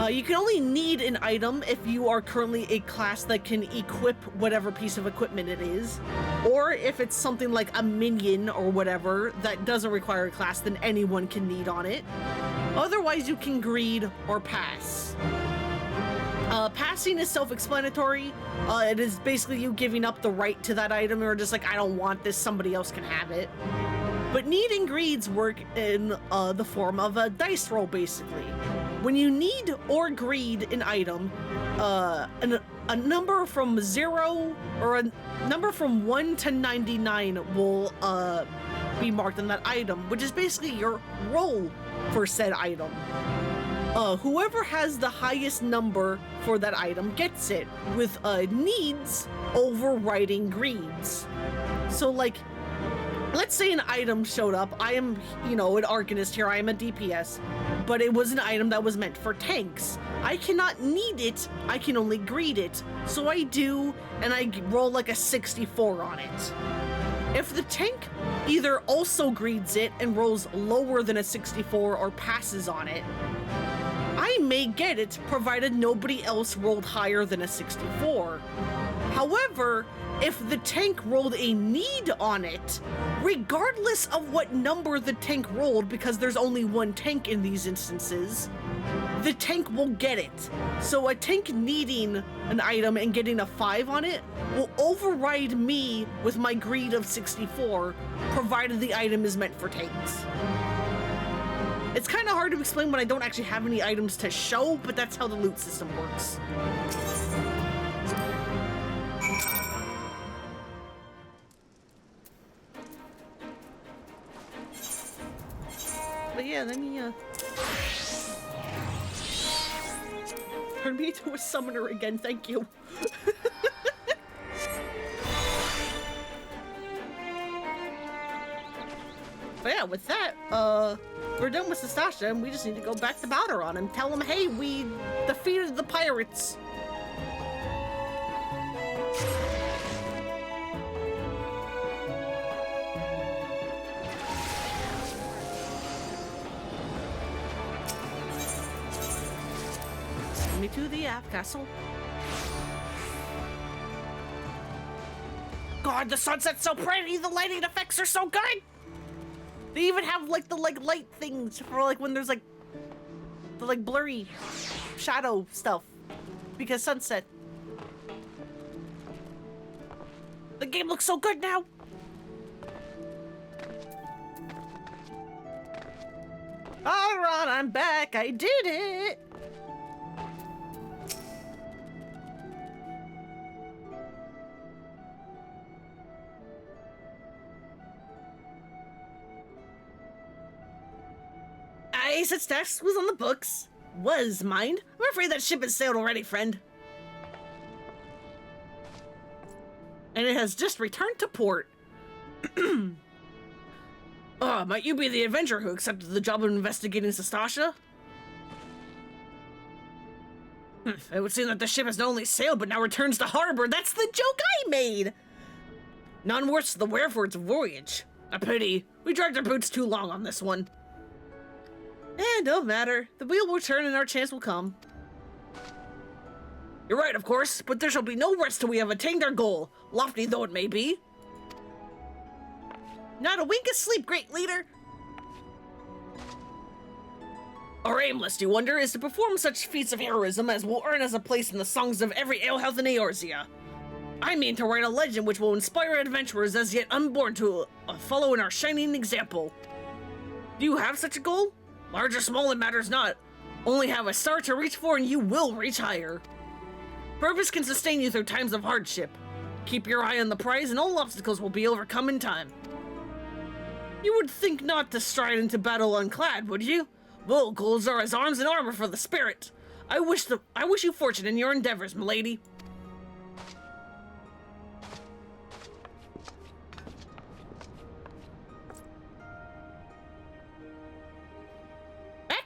You can only need an item if you are currently a class that can equip whatever piece of equipment it is, or if it's something like a minion or whatever that doesn't require a class, then anyone can need on it. Otherwise, you can greed or pass. Passing is self-explanatory. It is basically you giving up the right to that item, or just like, I don't want this, somebody else can have it. But need and greeds work in the form of a dice roll, basically. When you need or greed an item, a number from 0 or a number from 1 to 99 will be marked on that item, which is basically your roll for said item. Whoever has the highest number for that item gets it, with needs overriding greeds. So like, let's say an item showed up. I am, you know, an Arcanist here. I am a DPS, but it was an item that was meant for tanks. I cannot need it. I can only greed it. So I do, and I roll like a 64 on it. If the tank either also greeds it and rolls lower than a 64 or passes on it, I may get it, provided nobody else rolled higher than a 64. However, if the tank rolled a need on it, regardless of what number the tank rolled, because there's only one tank in these instances, the tank will get it. So a tank needing an item and getting a 5 on it will override me with my greed of 64, provided the item is meant for tanks. It's kind of hard to explain when I don't actually have any items to show, but that's how the loot system works. But yeah, let me turn me into a summoner again, thank you. But yeah, with that, we're done with Sastasha, and we just need to go back to Balderon and tell him, hey, we defeated the pirates. me to the app castle. God, the sunset's so pretty. The lighting effects are so good. They even have like the light things for like when there's like the like blurry shadow stuff because sunset. The game looks so good now. Alright, I'm back. I did it. Said Stax was on the books. Was, mind? I'm afraid that ship has sailed already, friend. And it has just returned to port. Might you be the adventurer who accepted the job of investigating Sastasha? It would seem that the ship has not only sailed, but now returns to harbor. That's the joke I made! None worse the wherefore its voyage. A pity. We dragged our boots too long on this one. No matter. The wheel will turn and our chance will come. You're right, of course, but there shall be no rest till we have attained our goal, lofty though it may be. Not a wink of sleep, great leader. Our aim, lest you wonder, is to perform such feats of heroism as will earn us a place in the songs of every alehouse in Eorzea. I mean to write a legend which will inspire adventurers as yet unborn to follow in our shining example. Do you have such a goal? Large or small, it matters not. Only have a star to reach for and you will reach higher. Purpose can sustain you through times of hardship. Keep your eye on the prize and all obstacles will be overcome in time. You would think not to stride into battle unclad, would you? Well, goals are as arms and armor for the spirit. I wish you fortune in your endeavors, milady.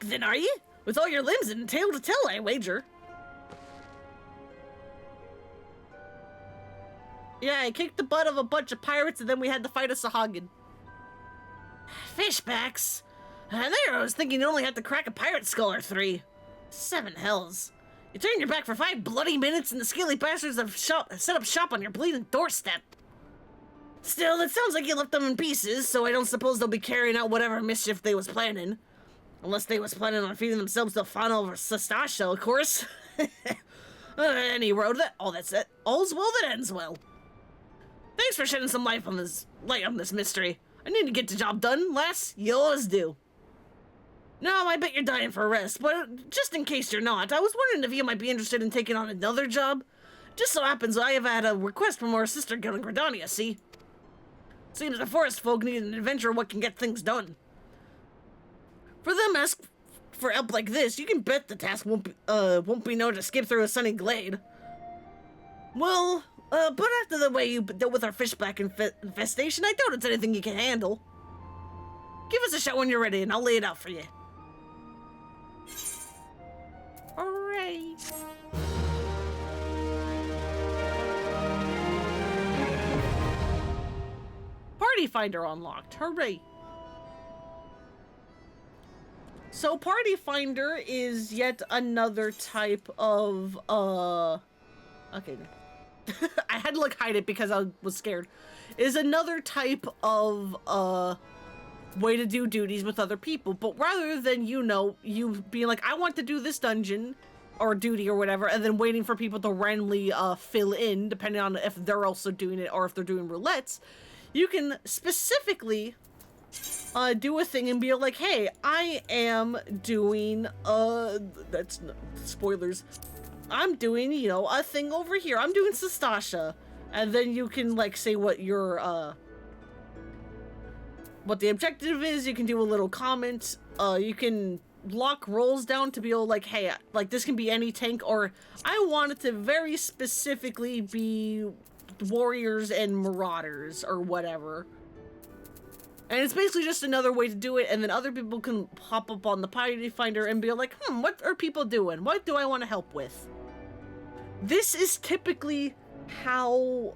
Then are you? With all your limbs and tail to tell, I wager. Yeah, I kicked the butt of a bunch of pirates and then we had to fight a Sahagin. Fishbacks. There I was thinking you only had to crack a pirate skull or 3. 7 hells. You turned your back for 5 bloody minutes and the scaly bastards have set up shop on your bleeding doorstep. Still, it sounds like you left them in pieces, so I don't suppose they'll be carrying out whatever mischief they was planning. Unless they was planning on feeding themselves to fauna over Sastasha, of course. Any road that that's it. All's well that ends well. Thanks for shedding some light on this mystery. I need to get the job done, lass. You always do. No, I bet you're dying for a rest, but just in case you're not, I was wondering if you might be interested in taking on another job. Just so happens I have had a request from our sister guild in Gridania, see? Seems the forest folk need an adventurer what can get things done. For them ask for help like this, you can bet the task won't be known to skip through a sunny glade. Well, but after the way you dealt with our fishback infestation, I doubt it's anything you can handle. Give us a shout when you're ready, and I'll lay it out for you. Alright. Party Finder unlocked. Hooray. So Party Finder is yet another type of, okay. I had to hide it because I was scared. Is another type of, way to do duties with other people. But rather than, you being like, I want to do this dungeon or duty or whatever, and then waiting for people to randomly, fill in, depending on if they're also doing it or if they're doing roulettes, you can specifically do a thing and be like, hey, I am doing, that's not, spoilers. I'm doing, a thing over here. I'm doing Sastasha. And then you can, say what your, what the objective is. You can do a little comment. You can lock rolls down to be able, hey, this can be any tank, or I want it to very specifically be warriors and marauders, or whatever. And it's basically just another way to do it, and then other people can pop up on the Party Finder and be like, what are people doing? What do I want to help with? This is typically how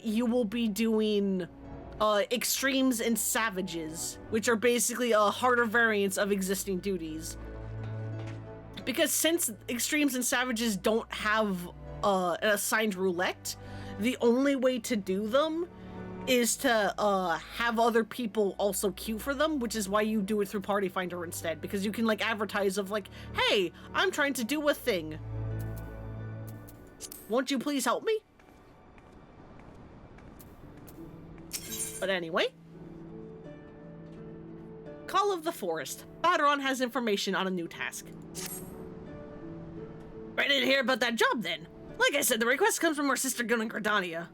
you will be doing extremes and savages, which are basically harder variants of existing duties. Because since Extremes and Savages don't have an assigned roulette, the only way to do them is to have other people also queue for them, which is why you do it through Party Finder instead, because you can like advertise of like, hey, I'm trying to do a thing. Won't you please help me? But anyway. Call of the Forest. Baderon has information on a new task. Ready to hear about that job then? Like I said, the request comes from our sister Gun and Gridania.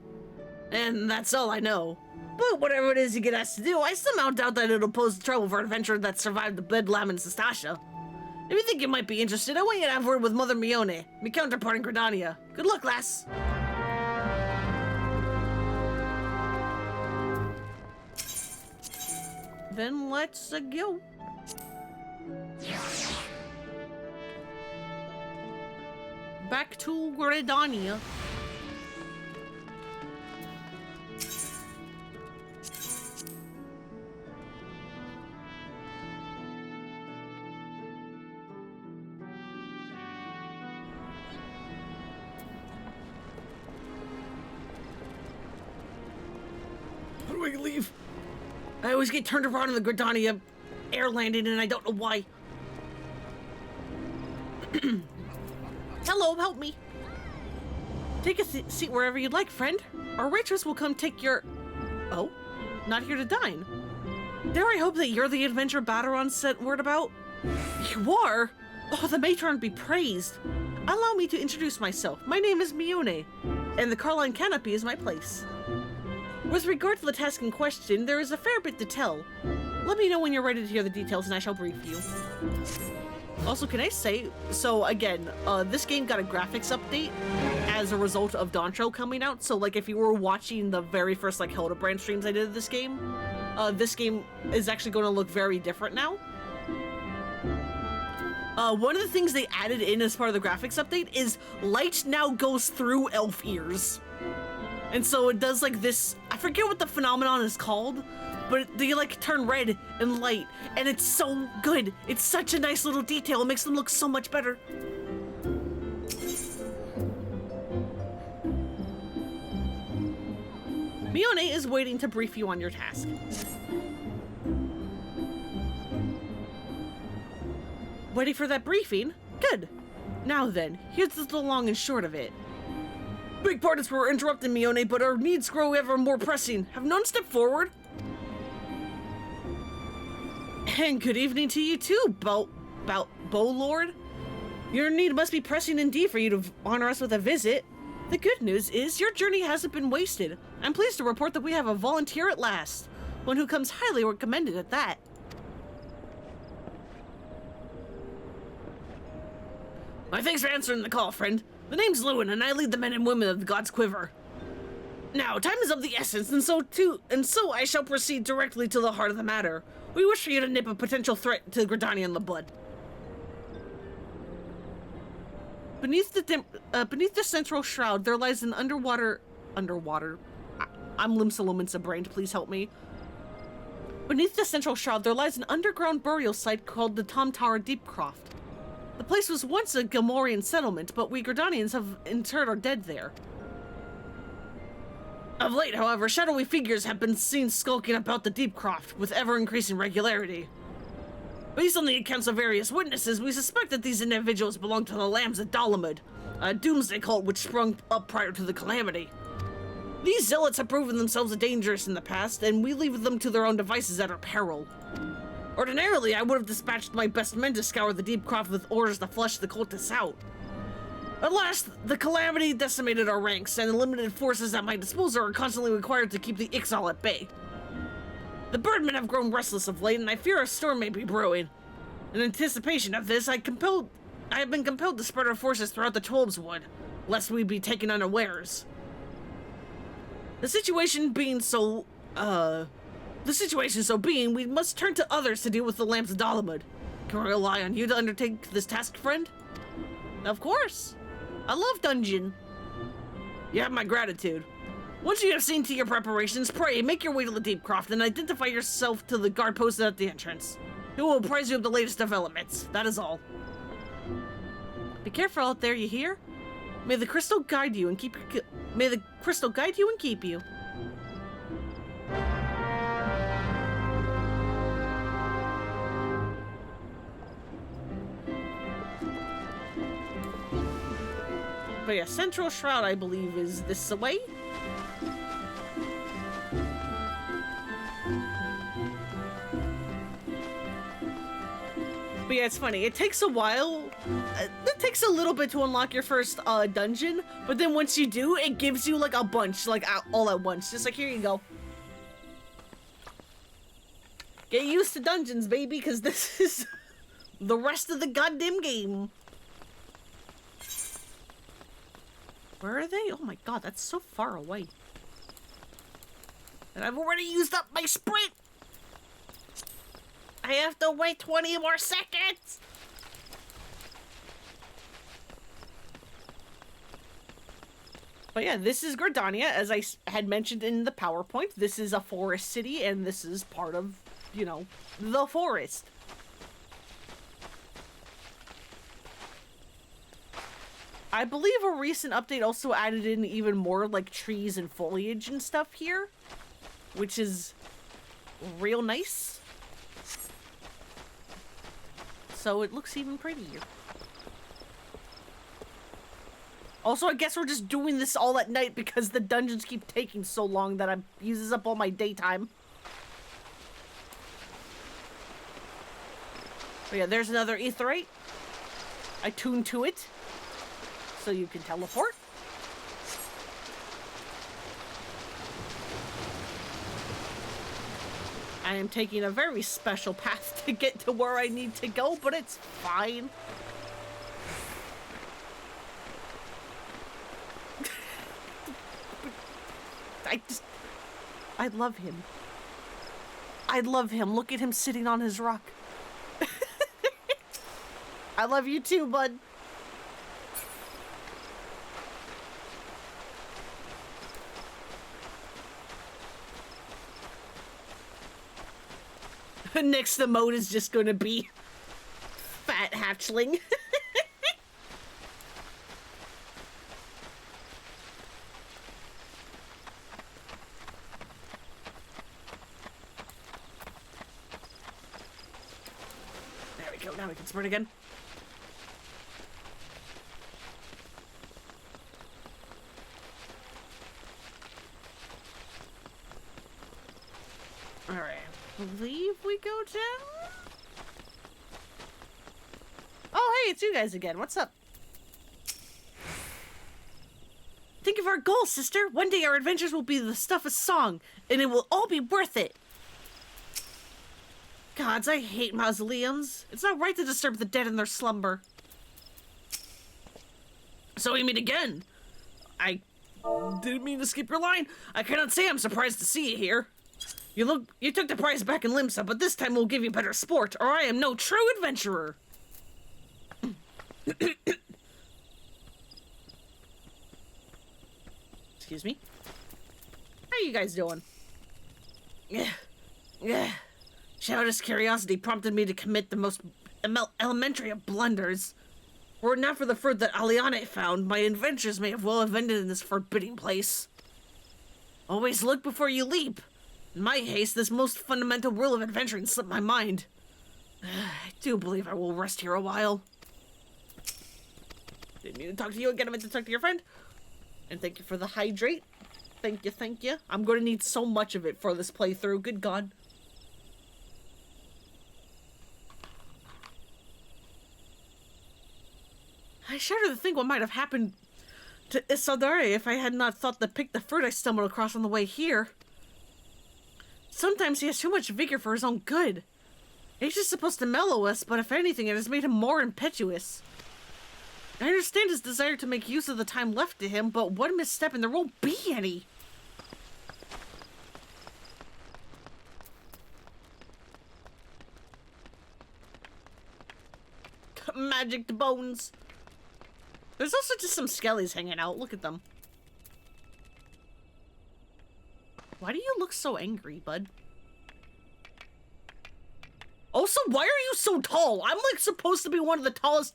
And that's all I know. But whatever it is you get asked to do, I somehow doubt that it'll pose trouble for an adventurer that survived the Bedlam and Sastasha. If you think you might be interested, I want you to have word with Mother Mione, my counterpart in Gridania. Good luck, lass. Then let's go. Back to Gridania. How do I leave? I always get turned around in the Gridania air landing and I don't know why. Hello, help me. Take a seat wherever you'd like, friend. Our waitress will come take your... Oh? Not here to dine. Dare I hope that you're the adventure Baderon sent word about? You are? Oh, the matron be praised. Allow me to introduce myself. My name is Mione, and the Carline Canopy is my place. With regard to the task in question, there is a fair bit to tell. Let me know when you're ready to hear the details and I shall brief you. Also, can I say, so again, this game got a graphics update as a result of Dawntrail coming out, so like if you were watching the very first like Hildebrand streams I did of this game is actually going to look very different now. One of the things they added in as part of the graphics update is light now goes through elf ears. And so it does like this, I forget what the phenomenon is called, but they like turn red and light, and it's so good. It's such a nice little detail. It makes them look so much better. Mione is waiting to brief you on your task. Ready for that briefing? Good. Now then, here's the long and short of it. Big pardons for interrupting, Mione, but our needs grow ever more pressing. Have none stepped forward? And good evening to you too, Bow Lord. Your need must be pressing indeed for you to honor us with a visit. The good news is your journey hasn't been wasted. I'm pleased to report that we have a volunteer at last. One who comes highly recommended at that. My thanks for answering the call, friend. The name's Lewin, and I lead the men and women of the God's Quiver. Now, time is of the essence, and so I shall proceed directly to the heart of the matter. We wish for you to nip a potential threat to Gridania in the bud. Beneath the central shroud, there lies an underwater. I'm Limsa brained. Please help me. Beneath the central shroud, there lies an underground burial site called the Tom Tower Deepcroft. The place was once a Gamorrean settlement, but we Gridanians have interred our dead there. Of late, however, shadowy figures have been seen skulking about the Deepcroft with ever-increasing regularity. Based on the accounts of various witnesses, we suspect that these individuals belong to the Lambs of Dalamud, a doomsday cult which sprung up prior to the calamity. These zealots have proven themselves dangerous in the past, and we leave them to their own devices at our peril. Ordinarily, I would have dispatched my best men to scour the Deepcroft with orders to flush the cultists out. Alas, the calamity decimated our ranks, and the limited forces at my disposal are constantly required to keep the Ixal at bay. The birdmen have grown restless of late, and I fear a storm may be brewing. In anticipation of this, I have been compelled to spread our forces throughout the Twelbswood, lest we be taken unawares. The situation so being, we must turn to others to deal with the Lambs of Dalamud. Can we rely on you to undertake this task, friend? Of course. I love dungeon. You have my gratitude. Once you have seen to your preparations, pray, make your way to the Deepcroft and identify yourself to the guard posted at the entrance. Who will apprise you of the latest developments. That is all. Be careful out there, you hear? May the crystal guide you and keep your May the crystal guide you and keep you. But yeah, Central Shroud, I believe, is this way. But yeah, it's funny. It takes a while. It takes a little bit to unlock your first dungeon, but then once you do, it gives you like a bunch, like all at once. Just like, here you go. Get used to dungeons, baby, because this is the rest of the goddamn game. Where are they? Oh my god, that's so far away. And I've already used up my sprint! I have to wait 20 more seconds! But yeah, this is Gridania, as I had mentioned in the PowerPoint. This is a forest city, and this is part of, you know, the forest. I believe a recent update also added in even more, like, trees and foliage and stuff here, which is real nice. So it looks even prettier. Also, I guess we're just doing this all at night because the dungeons keep taking so long that it uses up all my daytime. But yeah, there's another aetheryte. I tuned to it so you can teleport. I am taking a very special path to get to where I need to go, but it's fine. I love him. I love him. Look at him sitting on his rock. I love you too, bud. Next, the mode is just gonna be fat hatchling. There we go, now we can sprint again. Alright. Believe we go down? Oh, hey, it's you guys again. What's up? Think of our goal, sister. One day our adventures will be the stuff of song, and it will all be worth it. Gods, I hate mausoleums. It's not right to disturb the dead in their slumber. So we meet again. I didn't mean to skip your line. I cannot say I'm surprised to see you here. You took the prize back in Limsa, but this time we'll give you better sport, or I am no true adventurer. Excuse me. How you guys doing? Yeah. Childish curiosity prompted me to commit the most elementary of blunders. Were it not for the fruit that Aliane found, my adventures may have well have ended in this forbidding place. Always look before you leap. In my haste, this most fundamental rule of adventuring slipped my mind. I do believe I will rest here a while. Didn't mean to talk to you again. I meant to talk to your friend. And thank you for the hydrate. Thank you. I'm going to need so much of it for this playthrough. Good God. I shudder to think what might have happened to Isaldare if I had not thought to pick the fruit I stumbled across on the way here. Sometimes he has too much vigor for his own good. He's just supposed to mellow us, but if anything, it has made him more impetuous. I understand his desire to make use of the time left to him, but one misstep and there won't be any. Magic bones. There's also just some skellies hanging out. Look at them. Why do you look so angry, bud? Also, why are you so tall? I'm like supposed to be one of the tallest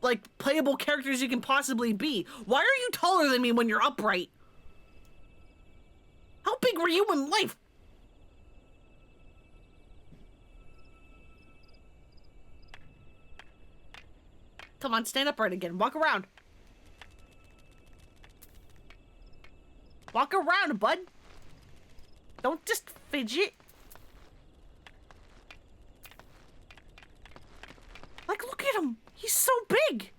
like playable characters you can possibly be. Why are you taller than me when you're upright? How big were you in life? Come on, stand upright again. Walk around. Walk around, bud. Don't just fidget. Like, look at him. He's so big.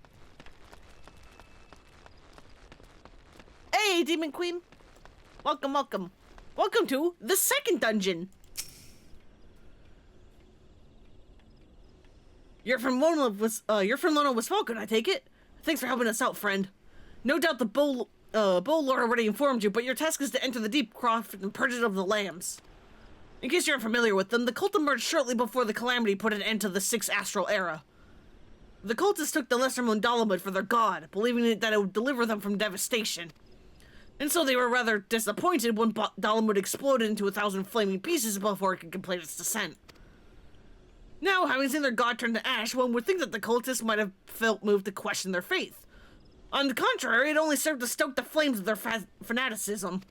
Hey, Demon Queen. Welcome, welcome. Welcome to the second dungeon. You're from Lona Westfalcon, I take it? Thanks for helping us out, friend. No doubt the Bull Lord already informed you, but your task is to enter the Deep Croft and purge it of the lambs. In case you're unfamiliar with them, the cult emerged shortly before the Calamity put an end to the Sixth Astral Era. The cultists took the Lesser Moon Dalamud for their god, believing that it would deliver them from devastation. And so they were rather disappointed when Dalamud exploded into 1,000 flaming pieces before it could complete its descent. Now, having seen their god turn to ash, one would think that the cultists might have felt moved to question their faith. On the contrary, it only served to stoke the flames of their fanaticism.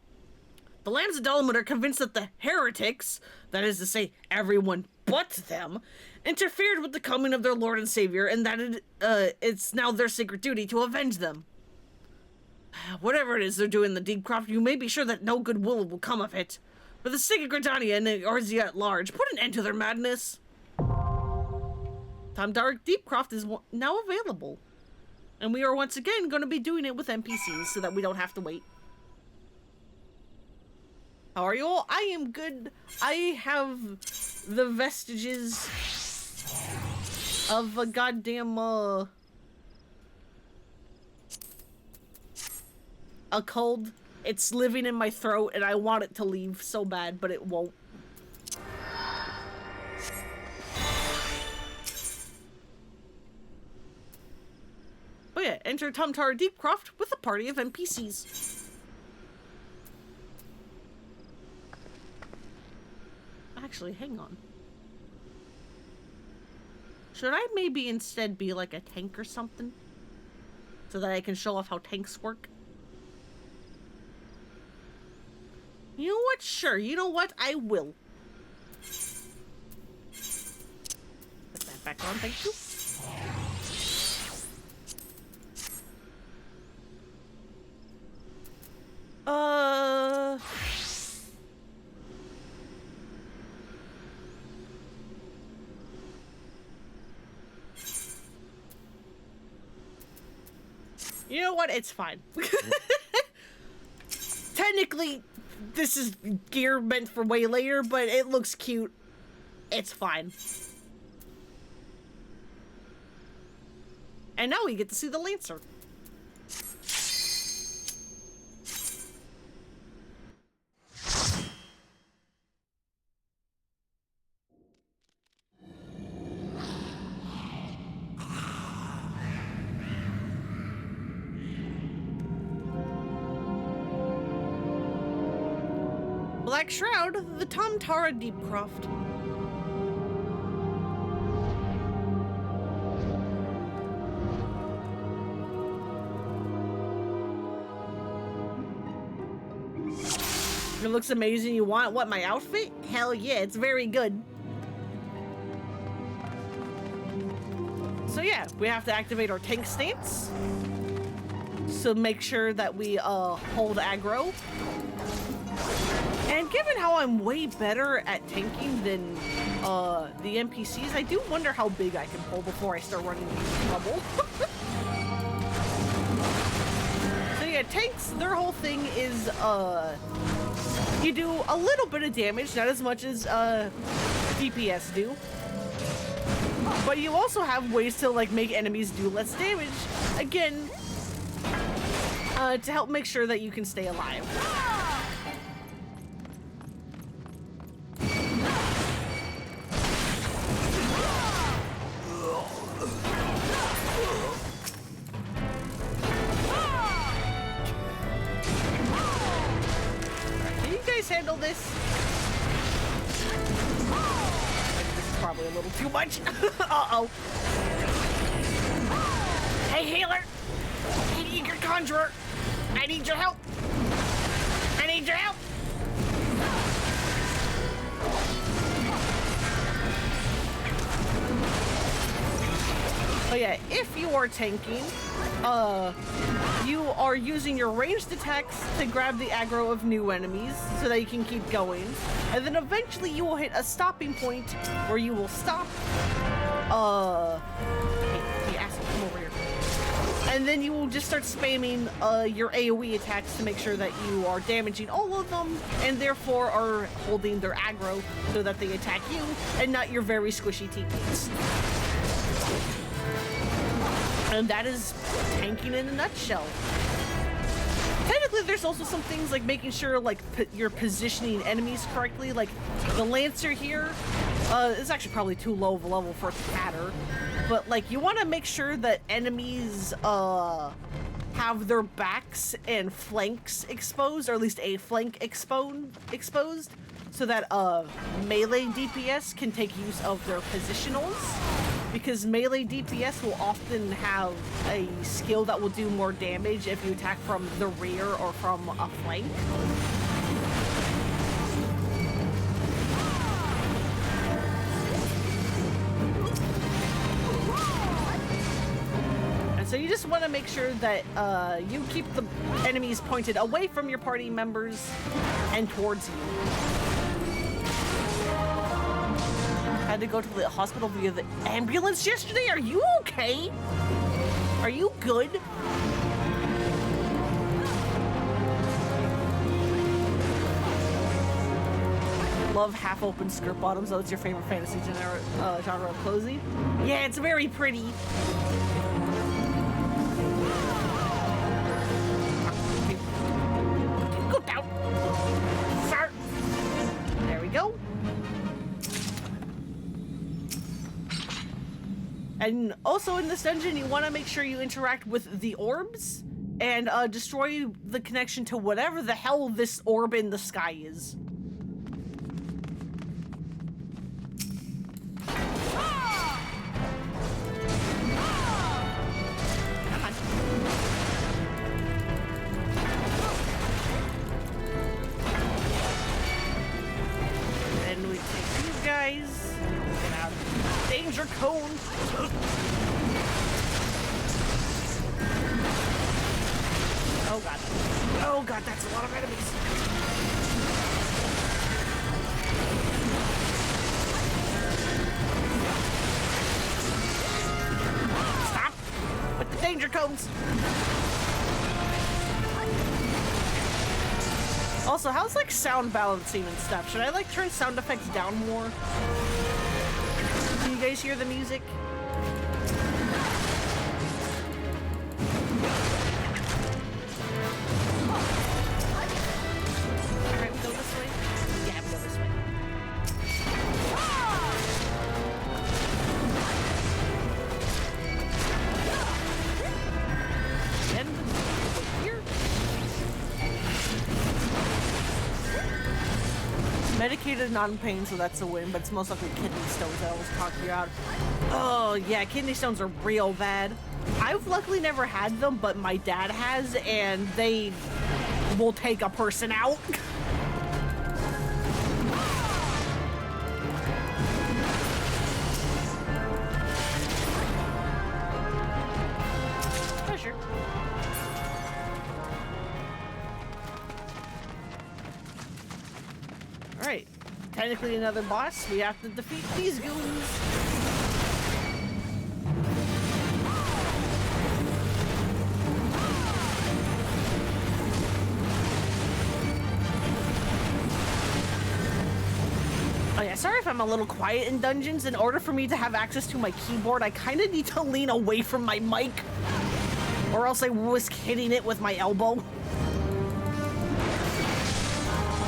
The Lambs of Dalamud are convinced that the heretics, that is to say, everyone but them, interfered with the coming of their Lord and Savior, and that it's now their sacred duty to avenge them. Whatever it is they're doing in the Deep Croft, you may be sure that no good will come of it. For the sake of Gridania and Eorzea at large, put an end to their madness. Tamdara Deep Croft is now available. And we are once again going to be doing it with NPCs so that we don't have to wait. How are you all? I am good. I have the vestiges of a goddamn, a cold. It's living in my throat and I want it to leave so bad, but it won't. But yeah, enter Tamdara Deep Croft with a party of NPCs. Actually, hang on. Should I maybe instead be like a tank or something? So that I can show off how tanks work? You know what? Sure. You know what? I will. Put that back on, thank you. You know what? It's fine. Technically, this is gear meant for way later, but it looks cute. It's fine. And now we get to see the Lancer. Black Shroud, the Tamdara Deep Croft. It looks amazing. You want what, my outfit? Hell yeah, it's very good. So yeah, we have to activate our tank stance. So make sure that we hold aggro. And given how I'm way better at tanking than the NPCs, I do wonder how big I can pull before I start running into trouble. So yeah, tanks, their whole thing is you do a little bit of damage, not as much as DPS do. But you also have ways to like make enemies do less damage, again, to help make sure that you can stay alive. Handle this. This is probably a little too much. Uh-oh. Hey, healer! Hey, eager conjurer! I need your help! I need your help! Oh yeah, if you are tanking, you are using your ranged attacks to grab the aggro of new enemies so that you can keep going. And then eventually you will hit a stopping point where you will stop. Hey, asshole, come over here. And then you will just start spamming your AoE attacks to make sure that you are damaging all of them and therefore are holding their aggro so that they attack you and not your very squishy teammates. And that is tanking in a nutshell. Technically, there's also some things like making sure like you're positioning enemies correctly. Like the Lancer here, it's actually probably too low of a level for it to matter. But like you want to make sure that enemies have their backs and flanks exposed, or at least a flank exposed, so that melee DPS can take use of their positionals. Because melee DPS will often have a skill that will do more damage if you attack from the rear or from a flank. And so you just want to make sure that you keep the enemies pointed away from your party members and towards you. Had to go to the hospital via the ambulance yesterday. Are you okay? Are you good? Love half-open skirt bottoms. Oh, it's your favorite fantasy genre of clothing? Yeah, it's very pretty. Go down. Sir. There we go. And also in this dungeon, you want to make sure you interact with the orbs and destroy the connection to whatever the hell this orb in the sky is. Come on. Then we take these guys. Get out of danger cone. Oh god. Oh god, that's a lot of enemies. Stop with the danger cones. Also, how's like sound balancing and stuff? Should I like turn sound effects down more? Can you guys hear the music? Alright, we go this way? Yeah, we go this way. Then, here. Medicated non-pain, so that's a win, but it's most likely kidney stones that I was talking about. Oh, yeah, kidney stones are real bad. I've luckily never had them, but my dad has, and they will take a person out. Pleasure. Alright, technically another boss. We have to defeat these goons. Oh yeah, sorry if I'm a little quiet in dungeons. In order for me to have access to my keyboard, I kind of need to lean away from my mic, or else I risk hitting it with my elbow.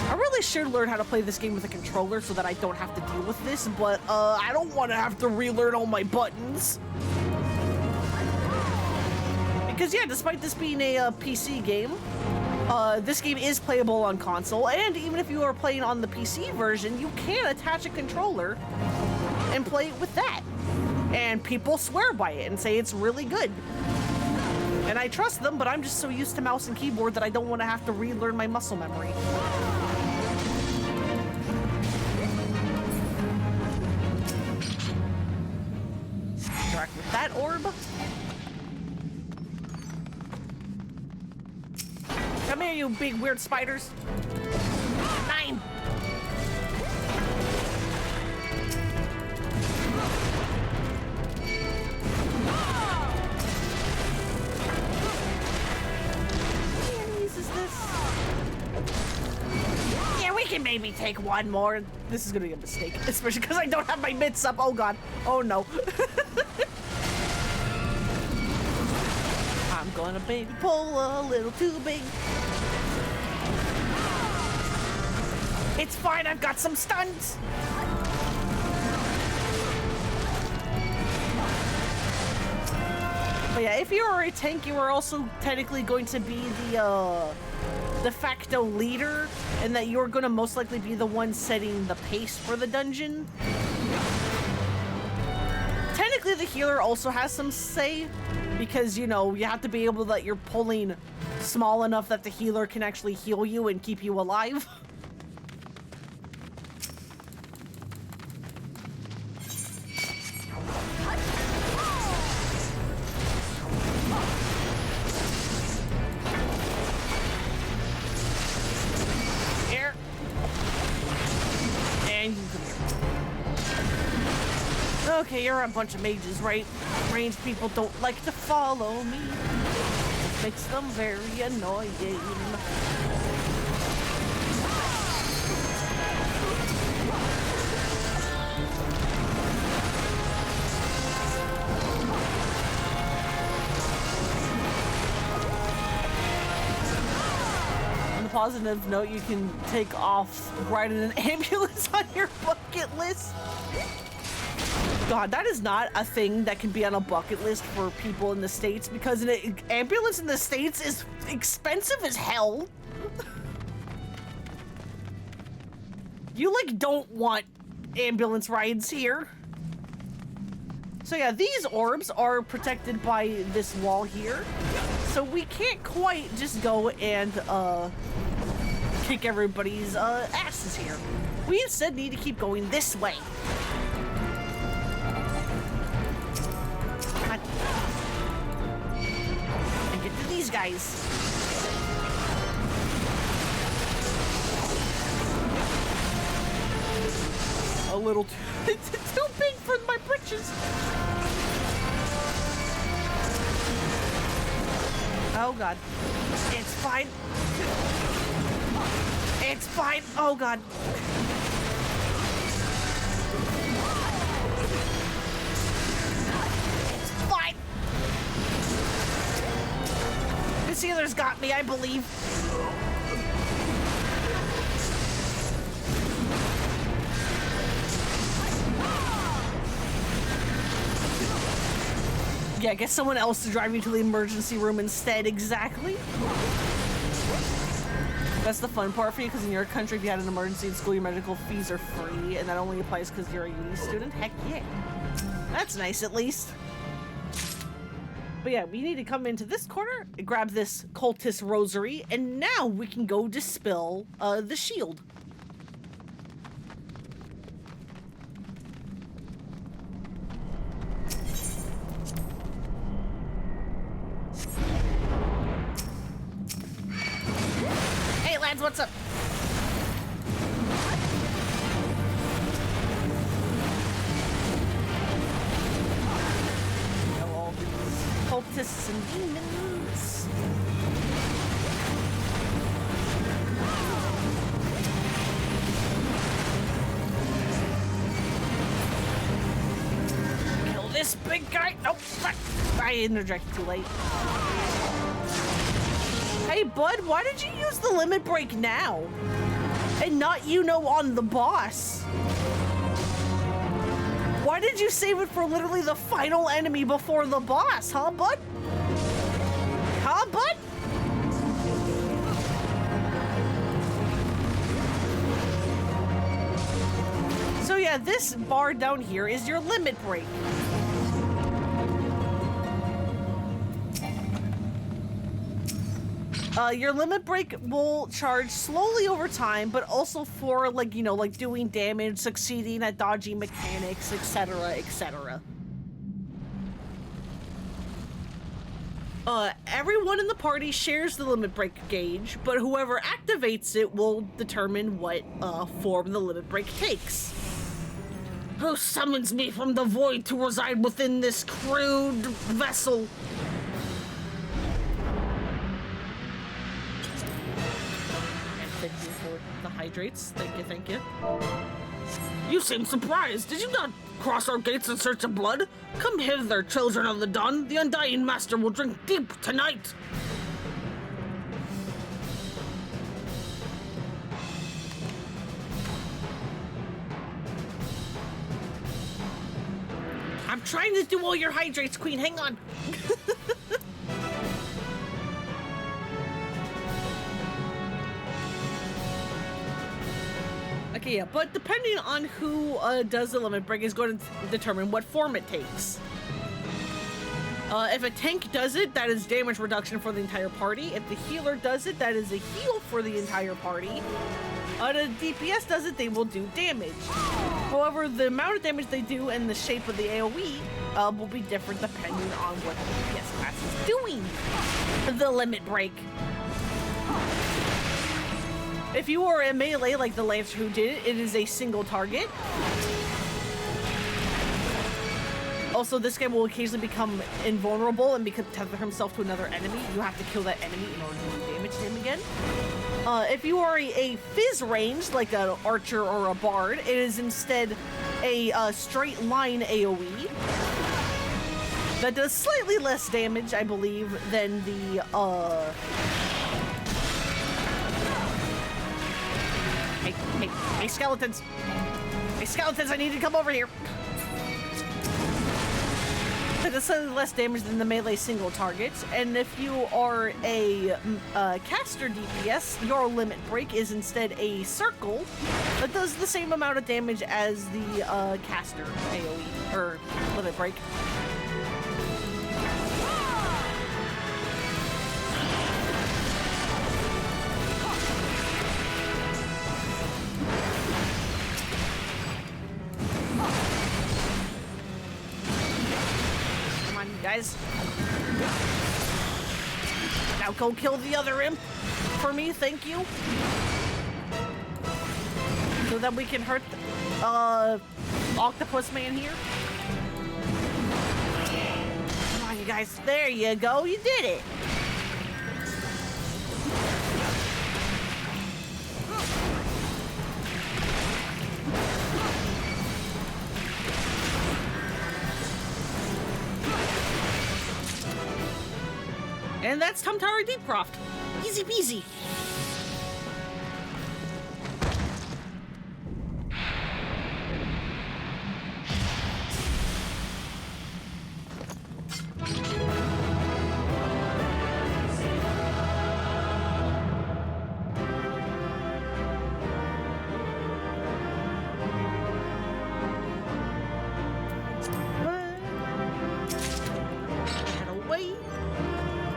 I really should learn how to play this game with a controller so that I don't have to deal with this, but I don't want to have to relearn all my buttons. Because yeah, despite this being a PC game, this game is playable on console, and even if you are playing on the PC version, you can attach a controller and play it with that. And people swear by it and say it's really good. And I trust them, but I'm just so used to mouse and keyboard that I don't want to have to relearn my muscle memory. Interact with that orb. Come here, you big weird spiders. 9. Yeah, we can maybe take one more. This is gonna be a mistake, especially because I don't have my mitts up. Oh god. Oh no. I'm gonna maybe pull a little too big. It's fine, I've got some stuns. But yeah, if you are a tank, you are also technically going to be the de facto leader, and that you're gonna most likely be the one setting the pace for the dungeon. Technically, the healer also has some say, because, you know, you have to be able that you're pulling small enough that the healer can actually heal you and keep you alive. Here. And you come here. Okay, you're a bunch of mages, right? Ranged people don't like to follow me. It makes them very annoying. On a positive note, you can take off riding an ambulance on your bucket list. God, that is not a thing that can be on a bucket list for people in the States, because an ambulance in the States is expensive as hell. You, like, don't want ambulance rides here. So yeah, these orbs are protected by this wall here, so we can't quite just go and kick everybody's asses here. We instead need to keep going this way. And get to these guys. A little too big for my britches. Oh god. It's fine. It's fine. Oh god. This healer's got me, I believe. Yeah, get someone else to drive you to the emergency room instead, exactly. That's the fun part for you, because in your country, if you had an emergency in school, your medical fees are free, and that only applies because you're a uni student. Heck yeah. That's nice, at least. But yeah, we need to come into this corner, grab this cultist rosary, and now we can go dispel the shield. Hey lads, what's up? Cultists and demons. Kill this big guy. Nope. Fuck. I interjected too late. Hey, bud, why did you use the limit break now? And not, you know, on the boss? Why did you save it for literally the final enemy before the boss, huh, bud? Huh, bud? So yeah, this bar down here is your limit break. Your limit break will charge slowly over time, but also for, like, you know, like doing damage, succeeding at dodging mechanics, etc., etc. Everyone in the party shares the limit break gauge, but whoever activates it will determine what form the limit break takes. Who summons me from the void to reside within this crude vessel? And thank you for the hydrates. Thank you, thank you. You seem surprised. Did you not cross our gates in search of blood? Come hither, children of the dawn. The Undying Master will drink deep tonight. I'm trying to do all your hydrates, Queen. Hang on. Okay, yeah, but depending on who does the limit break is going to determine what form it takes. If a tank does it, that is damage reduction for the entire party. If the healer does it, that is a heal for the entire party. The DPS does it, they will do damage. However, the amount of damage they do and the shape of the AoE will be different depending on what the DPS class is doing. The limit break. If you are a melee like the Lancer who did it, it is a single target. Also, this guy will occasionally become invulnerable and tether himself to another enemy. You have to kill that enemy in order to do damage to him again. If you are a fizz range, like an archer or a bard, it is instead a straight line AoE that does slightly less damage, I believe, than the Hey, skeletons! Hey, skeletons, I need to come over here! It does slightly less damage than the melee single targets, and if you are a caster DPS, your limit break is instead a circle that does the same amount of damage as the caster AoE, or limit break. Guys, now go kill the other imp for me, thank you, so that we can hurt Octopus Man here. Come on, you guys, there you go, you did it. And that's Tumtara Deepcroft. Easy peasy.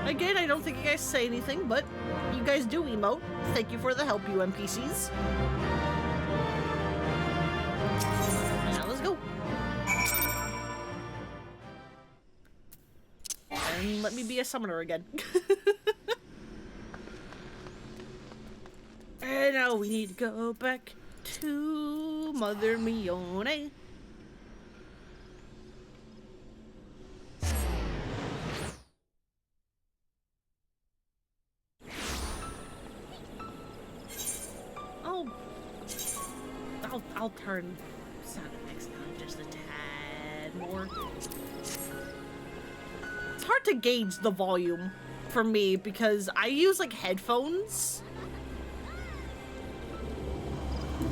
Again, I don't think you guys say anything, but you guys do emote. Thank you for the help, you NPCs. Now let's go. And let me be a summoner again. And now we need to go back to Mother Mione. I'll turn sound effects down just a tad more. It's hard to gauge the volume for me because I use like headphones.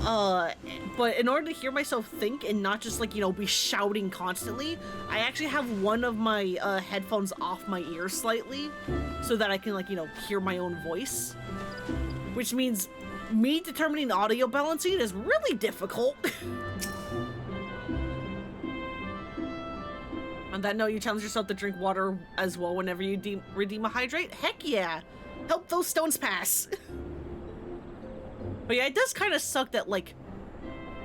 But in order to hear myself think and not just like, you know, be shouting constantly, I actually have one of my headphones off my ear slightly so that I can, like, you know, hear my own voice. Which means me determining audio balancing is really difficult. On that note, you challenge yourself to drink water as well whenever you redeem a hydrate? Heck yeah! help those stones pass. But yeah, it does kind of suck that, like,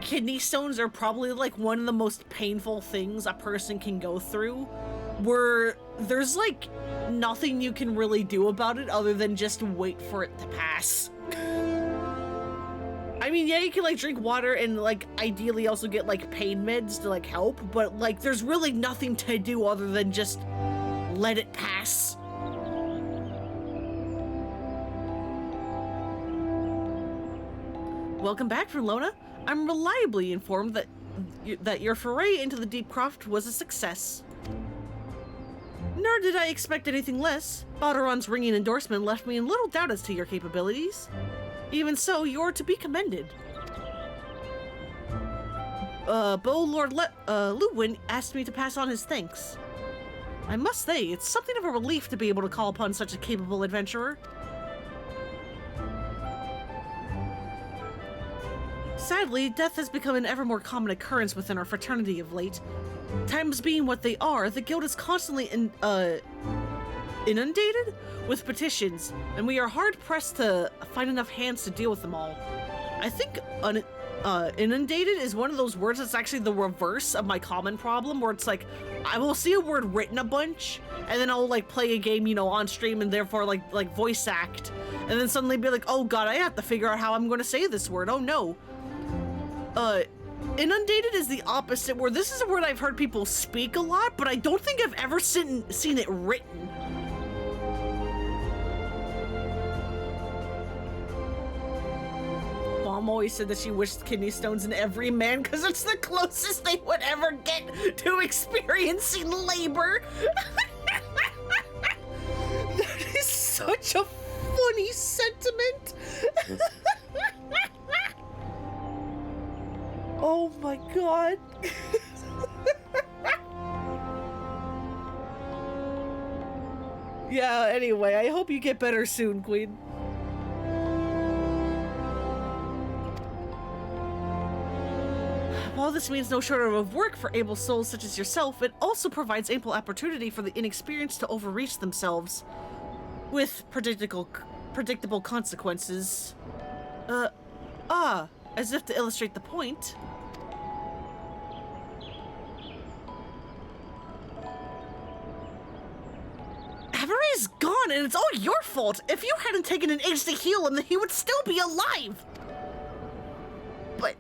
kidney stones are probably, like, one of the most painful things a person can go through, where there's, like, nothing you can really do about it other than just wait for it to pass. I mean, yeah, you can, like, drink water and, like, ideally also get, like, pain meds to, like, help, but, like, there's really nothing to do other than just let it pass. Welcome back, Lona. I'm reliably informed that your foray into the deep craft was a success. Nor did I expect anything less. Balderon's ringing endorsement left me in little doubt as to your capabilities. Even so, you're to be commended. Lord Luwin asked me to pass on his thanks. I must say, it's something of a relief to be able to call upon such a capable adventurer. Sadly, death has become an ever more common occurrence within our fraternity of late. Times being what they are, the guild is constantly inundated with petitions, and we are hard-pressed to find enough hands to deal with them all. I think inundated is one of those words that's actually the reverse of my common problem, where it's like, I will see a word written a bunch, and then I'll, like, play a game, you know, on stream, and therefore, like voice act, and then suddenly be like, oh god, I have to figure out how I'm going to say this word, oh no. Inundated is the opposite, where this is a word I've heard people speak a lot, but I don't think I've ever seen it written. Mom always said that she wished kidney stones in every man because it's the closest they would ever get to experiencing labor. That is such a funny sentiment. Oh my god. Yeah, anyway, I hope you get better soon, Queen. While this means no shortage of work for able souls such as yourself, it also provides ample opportunity for the inexperienced to overreach themselves, with predictable consequences. As if to illustrate the point. Avery's gone, and it's all your fault. If you hadn't taken an age to heal him, then he would still be alive. But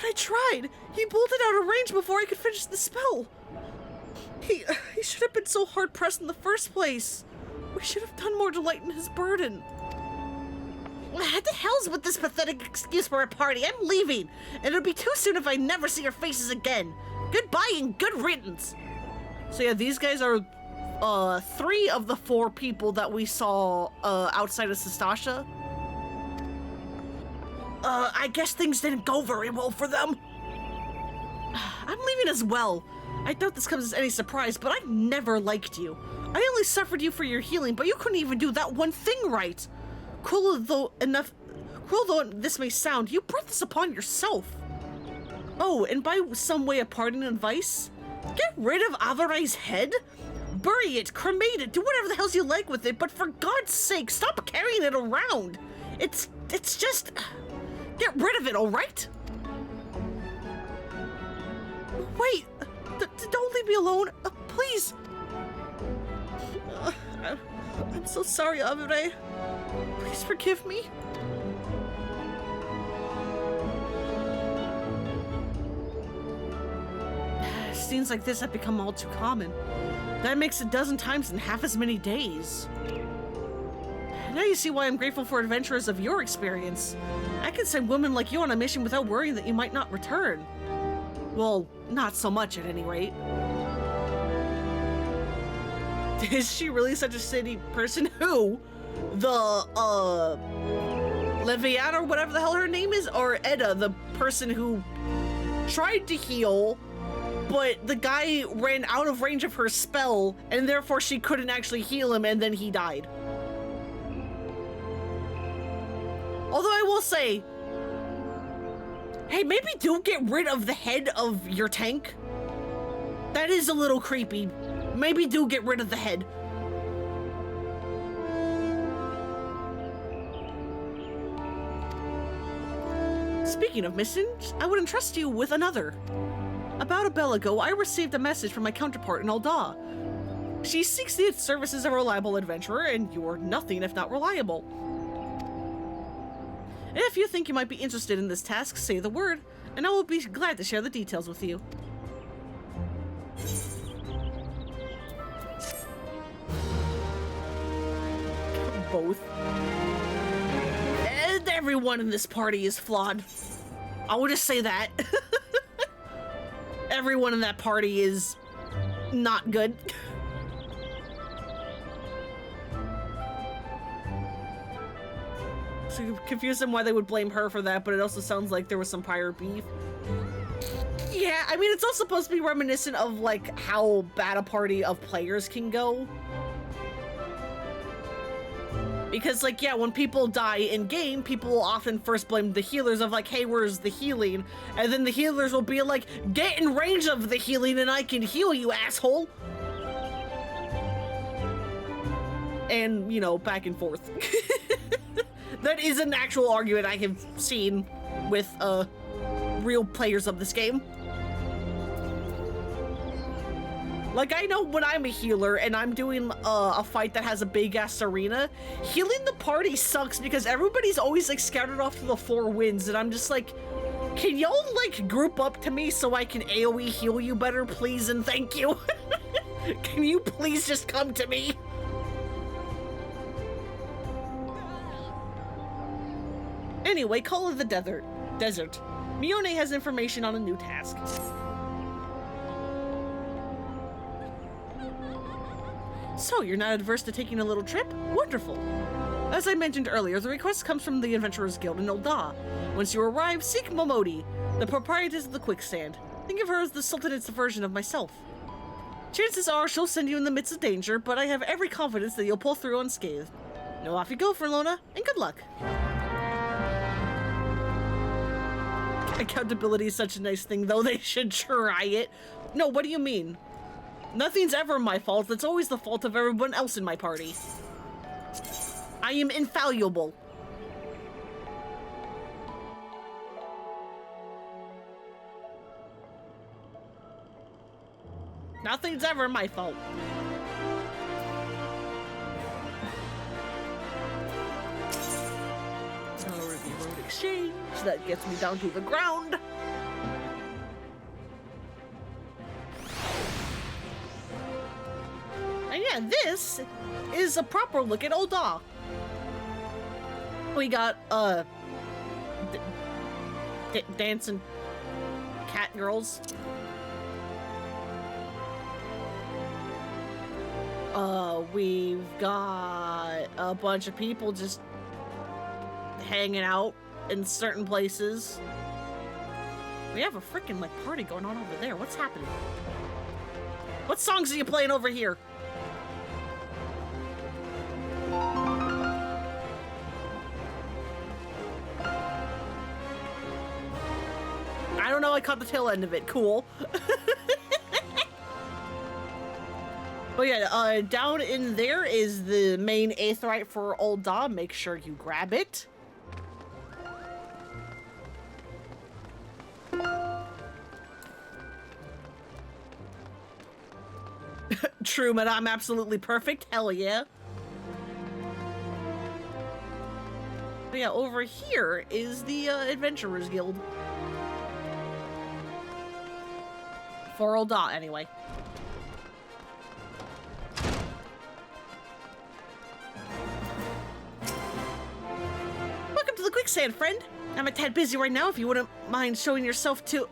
I tried. He bolted out of range before I could finish the spell. He should have been so hard pressed in the first place. We should have done more to lighten his burden. What the hell's with this pathetic excuse for a party? I'm leaving, and it'll be too soon if I never see your faces again. Goodbye and good riddance. So yeah, these guys are 3 of the 4 people that we saw outside of Sastasha. I guess things didn't go very well for them. I'm leaving as well. I doubt this comes as any surprise, but I never liked you. I only suffered you for your healing, but you couldn't even do that one thing right. Cruel though this may sound, you brought this upon yourself. Oh, and by some way of parting advice, get rid of Avarai's head? Bury it, cremate it, do whatever the hell you like with it, but for God's sake, stop carrying it around. It's just... Get rid of it, alright? Wait, don't leave me alone, please. I'm so sorry, Avarai. Please forgive me. Scenes like this have become all too common. That makes a dozen times in half as many days. Now you see why I'm grateful for adventurers of your experience. I can send women like you on a mission without worrying that you might not return. Well, not so much at any rate. Is she really such a shitty person? Who? The, Leviana or whatever the hell her name is? Or Edda, the person who tried to heal, but the guy ran out of range of her spell, and therefore she couldn't actually heal him, and then he died. Although I will say, hey, maybe do get rid of the head of your tank. That is a little creepy. Maybe do get rid of the head. Speaking of missions, I would entrust you with another. About a bell ago, I received a message from my counterpart in Ul'dah. She seeks the services of a reliable adventurer, and you're nothing if not reliable. If you think you might be interested in this task, say the word, and I will be glad to share the details with you. Both. And everyone in this party is flawed. I will just say that. Everyone in that party is not good. So you confuse them why they would blame her for that, but it also sounds like there was some prior beef. Yeah, I mean, it's all supposed to be reminiscent of, like, how bad a party of players can go. Because, like, yeah, when people die in-game, people will often first blame the healers of, like, hey, where's the healing? And then the healers will be like, get in range of the healing and I can heal you, asshole! And, you know, back and forth. That is an actual argument I have seen with, real players of this game. Like, I know when I'm a healer and I'm doing a fight that has a big-ass arena, healing the party sucks because everybody's always, like, scattered off to the four winds, and I'm just like, can y'all, like, group up to me so I can AoE heal you better, please and thank you? Can you please just come to me? Anyway, Call of the Desert. Mione has information on a new task. So, you're not adverse to taking a little trip? Wonderful! As I mentioned earlier, the request comes from the Adventurers Guild in Ul'dah. Once you arrive, seek Momodi, the proprietress of the Quicksand. Think of her as the Sultanate's version of myself. Chances are she'll send you in the midst of danger, but I have every confidence that you'll pull through unscathed. Now off you go, Forlona, and good luck! Accountability is such a nice thing, though. They should try it. No, what do you mean? Nothing's ever my fault. It's always the fault of everyone else in my party. I am infallible. Nothing's ever my fault. Review road exchange. That gets me down to the ground. And yeah, this is a proper look at Ul'dah. We got, dancing cat girls. We've got a bunch of people just hanging out in certain places. We have a freaking, like, party going on over there. What's happening? What songs are you playing over here? I don't know, I caught the tail end of it. Cool. But yeah, down in there is the main aetheryte for Ul'dah. Make sure you grab it. True, but I'm absolutely perfect. Hell yeah. But yeah, over here is the Adventurers Guild. For Ul'dah, anyway. Welcome to the Quicksand, friend. I'm a tad busy right now if you wouldn't mind showing yourself to...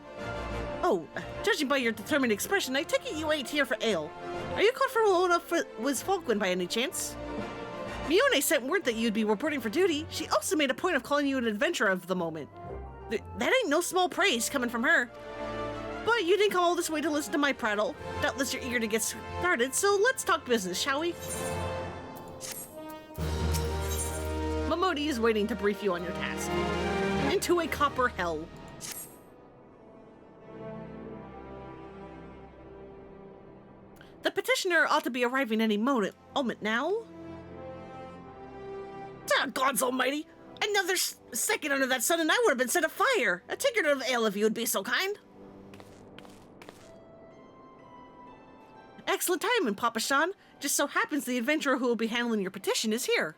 Oh, judging by your determined expression, I take it you ain't here for ale. Are you caught for Forlona was Falkwind by any chance? Mione sent word that you'd be reporting for duty. She also made a point of calling you an adventurer of the moment. That ain't no small praise coming from her. But you didn't come all this way to listen to my prattle. Doubtless you're eager to get started, so let's talk business, shall we? Momodi is waiting to brief you on your task. Into a copper hell. The petitioner ought to be arriving any moment now. Ah, gods almighty! Another second under that sun and I would have been set afire. A ticket of ale if you would be so kind. Excellent timing, Papa Sean. Just so happens the adventurer who will be handling your petition is here.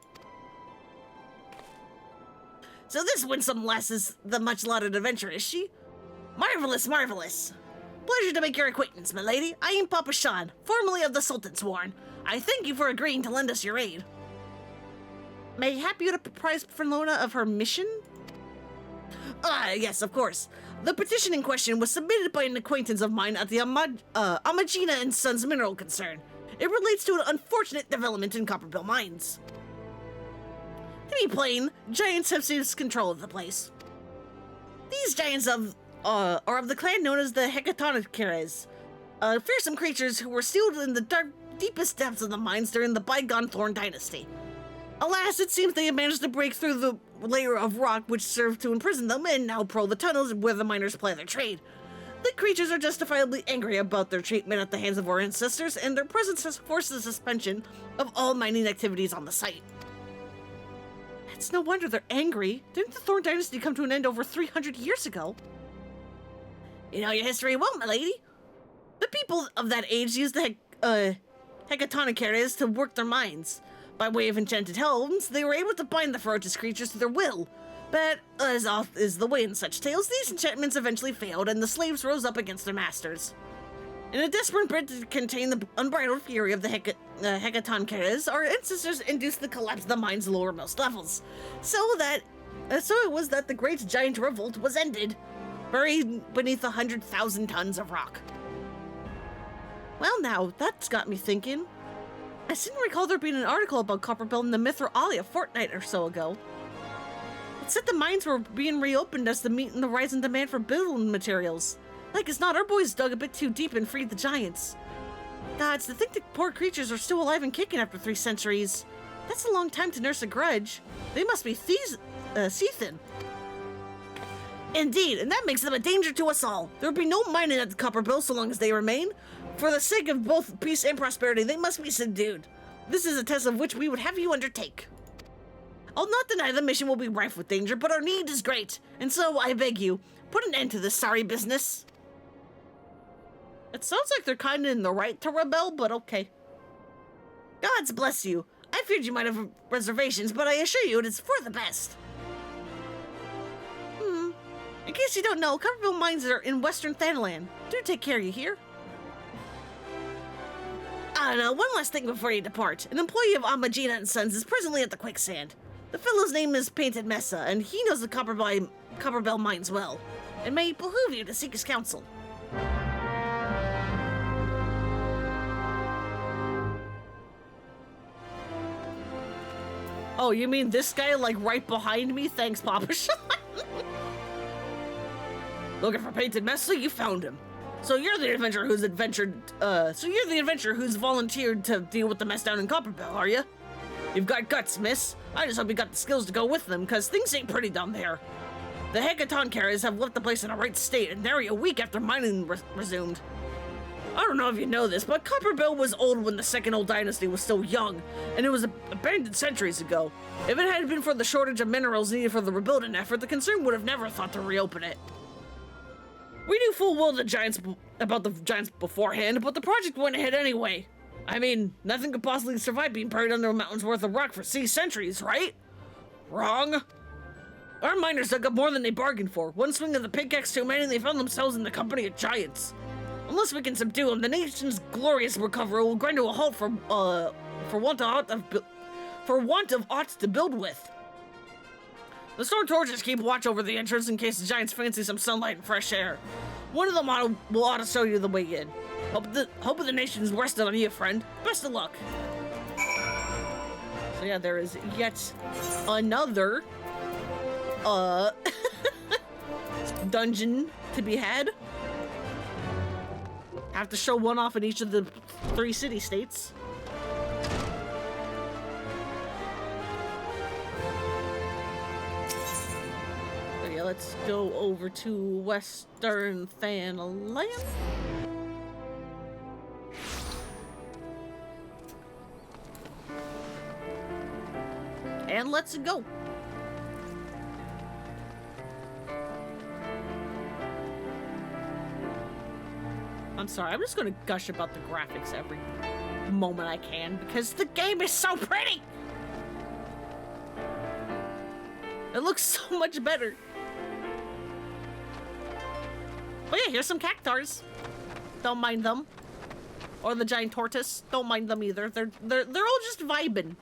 So this winsome lass is the much-lauded adventurer, is she? Marvelous, marvelous. Pleasure to make your acquaintance, my lady. I am Papa Sean, formerly of the Sultan's Warren. I thank you for agreeing to lend us your aid. May I help you to apprise Frelona of her mission? Yes, of course. The petition in question was submitted by an acquaintance of mine at the Amagina and Sons Mineral Concern. It relates to an unfortunate development in Copperbill Mines. To be plain, giants have seized control of the place. These giants are of the clan known as the Hecatonicales, fearsome creatures who were sealed in the deepest depths of the mines during the bygone Thorn Dynasty. Alas, it seems they have managed to break through the layer of rock which served to imprison them and now prowl the tunnels where the miners ply their trade. The creatures are justifiably angry about their treatment at the hands of our ancestors, and their presence has forced the suspension of all mining activities on the site. It's no wonder they're angry. Didn't the Thorn Dynasty come to an end over 300 years ago? You know your history well, my lady. The people of that age used the Hecatonic areas to work their mines. By way of enchanted helms, they were able to bind the ferocious creatures to their will. But, as oft is the way in such tales, these enchantments eventually failed and the slaves rose up against their masters. In a desperate bid to contain the unbridled fury of the Hecatonicales, our ancestors induced the collapse of the mine's lowermost levels. So it was that the Great Giant Revolt was ended, buried beneath 100,000 tons of rock. Well now, that's got me thinking. I seem to recall there being an article about Copperbill in the Mithra Alley a fortnight or so ago. It said the mines were being reopened as to meet the rise in demand for building materials. Like as not, our boys dug a bit too deep and freed the giants. Gods, to think the poor creatures are still alive and kicking after 3 centuries. That's a long time to nurse a grudge. They must be seething. Indeed, and that makes them a danger to us all. There will be no mining at the Copperbill so long as they remain. For the sake of both peace and prosperity, they must be subdued. This is a test of which we would have you undertake. I'll not deny the mission will be rife with danger, but our need is great, and so I beg you, put an end to this sorry business. It sounds like they're kind of in the right to rebel, but okay. Gods bless you. I feared you might have reservations, but I assure you it is for the best. In case you don't know, Copperbill Mines are in Western Thanalan. Do take care, you hear? One last thing before you depart. An employee of Amagina and Sons is presently at the quicksand. The fellow's name is Painted Mesa, and he knows the Copperbill Mines well. It may behoove you to seek his counsel. Oh, you mean this guy, like, right behind me? Thanks, Papa Sean. Looking for Painted Mesa? You found him. So you're the adventurer who's volunteered to deal with the mess down in Copperbill, are you? You've got guts, miss. I just hope you got the skills to go with them, because things ain't pretty down there. The Hecatonicales have left the place in a right state, and nary a week after mining resumed. I don't know if you know this, but Copperbill was old when the Second Old Dynasty was still young, and it was abandoned centuries ago. If it had been for the shortage of minerals needed for the rebuilding effort, the concern would have never thought to reopen it. We knew full well about the giants beforehand, but the project went ahead anyway. I mean, nothing could possibly survive being buried under a mountain's worth of rock for centuries, right? Wrong. Our miners dug up more than they bargained for. One swing of the pickaxe too many, and they found themselves in the company of giants. Unless we can subdue them, the nation's glorious recovery will grind to a halt for want of aught to build with. The storm torches keep watch over the entrance in case the giants fancy some sunlight and fresh air. One of them ought to show you the way in. Hope of the nation's rested on you, friend. Best of luck. So yeah, there is yet another dungeon to be had. Have to show one off in each of the 3 city-states. Let's go over to Western Thanalan. And let's go. I'm sorry, I'm just gonna gush about the graphics every moment I can because the game is so pretty! It looks so much better. But yeah, here's some cactars. Don't mind them. Or the giant tortoise. Don't mind them either. They're all just vibing.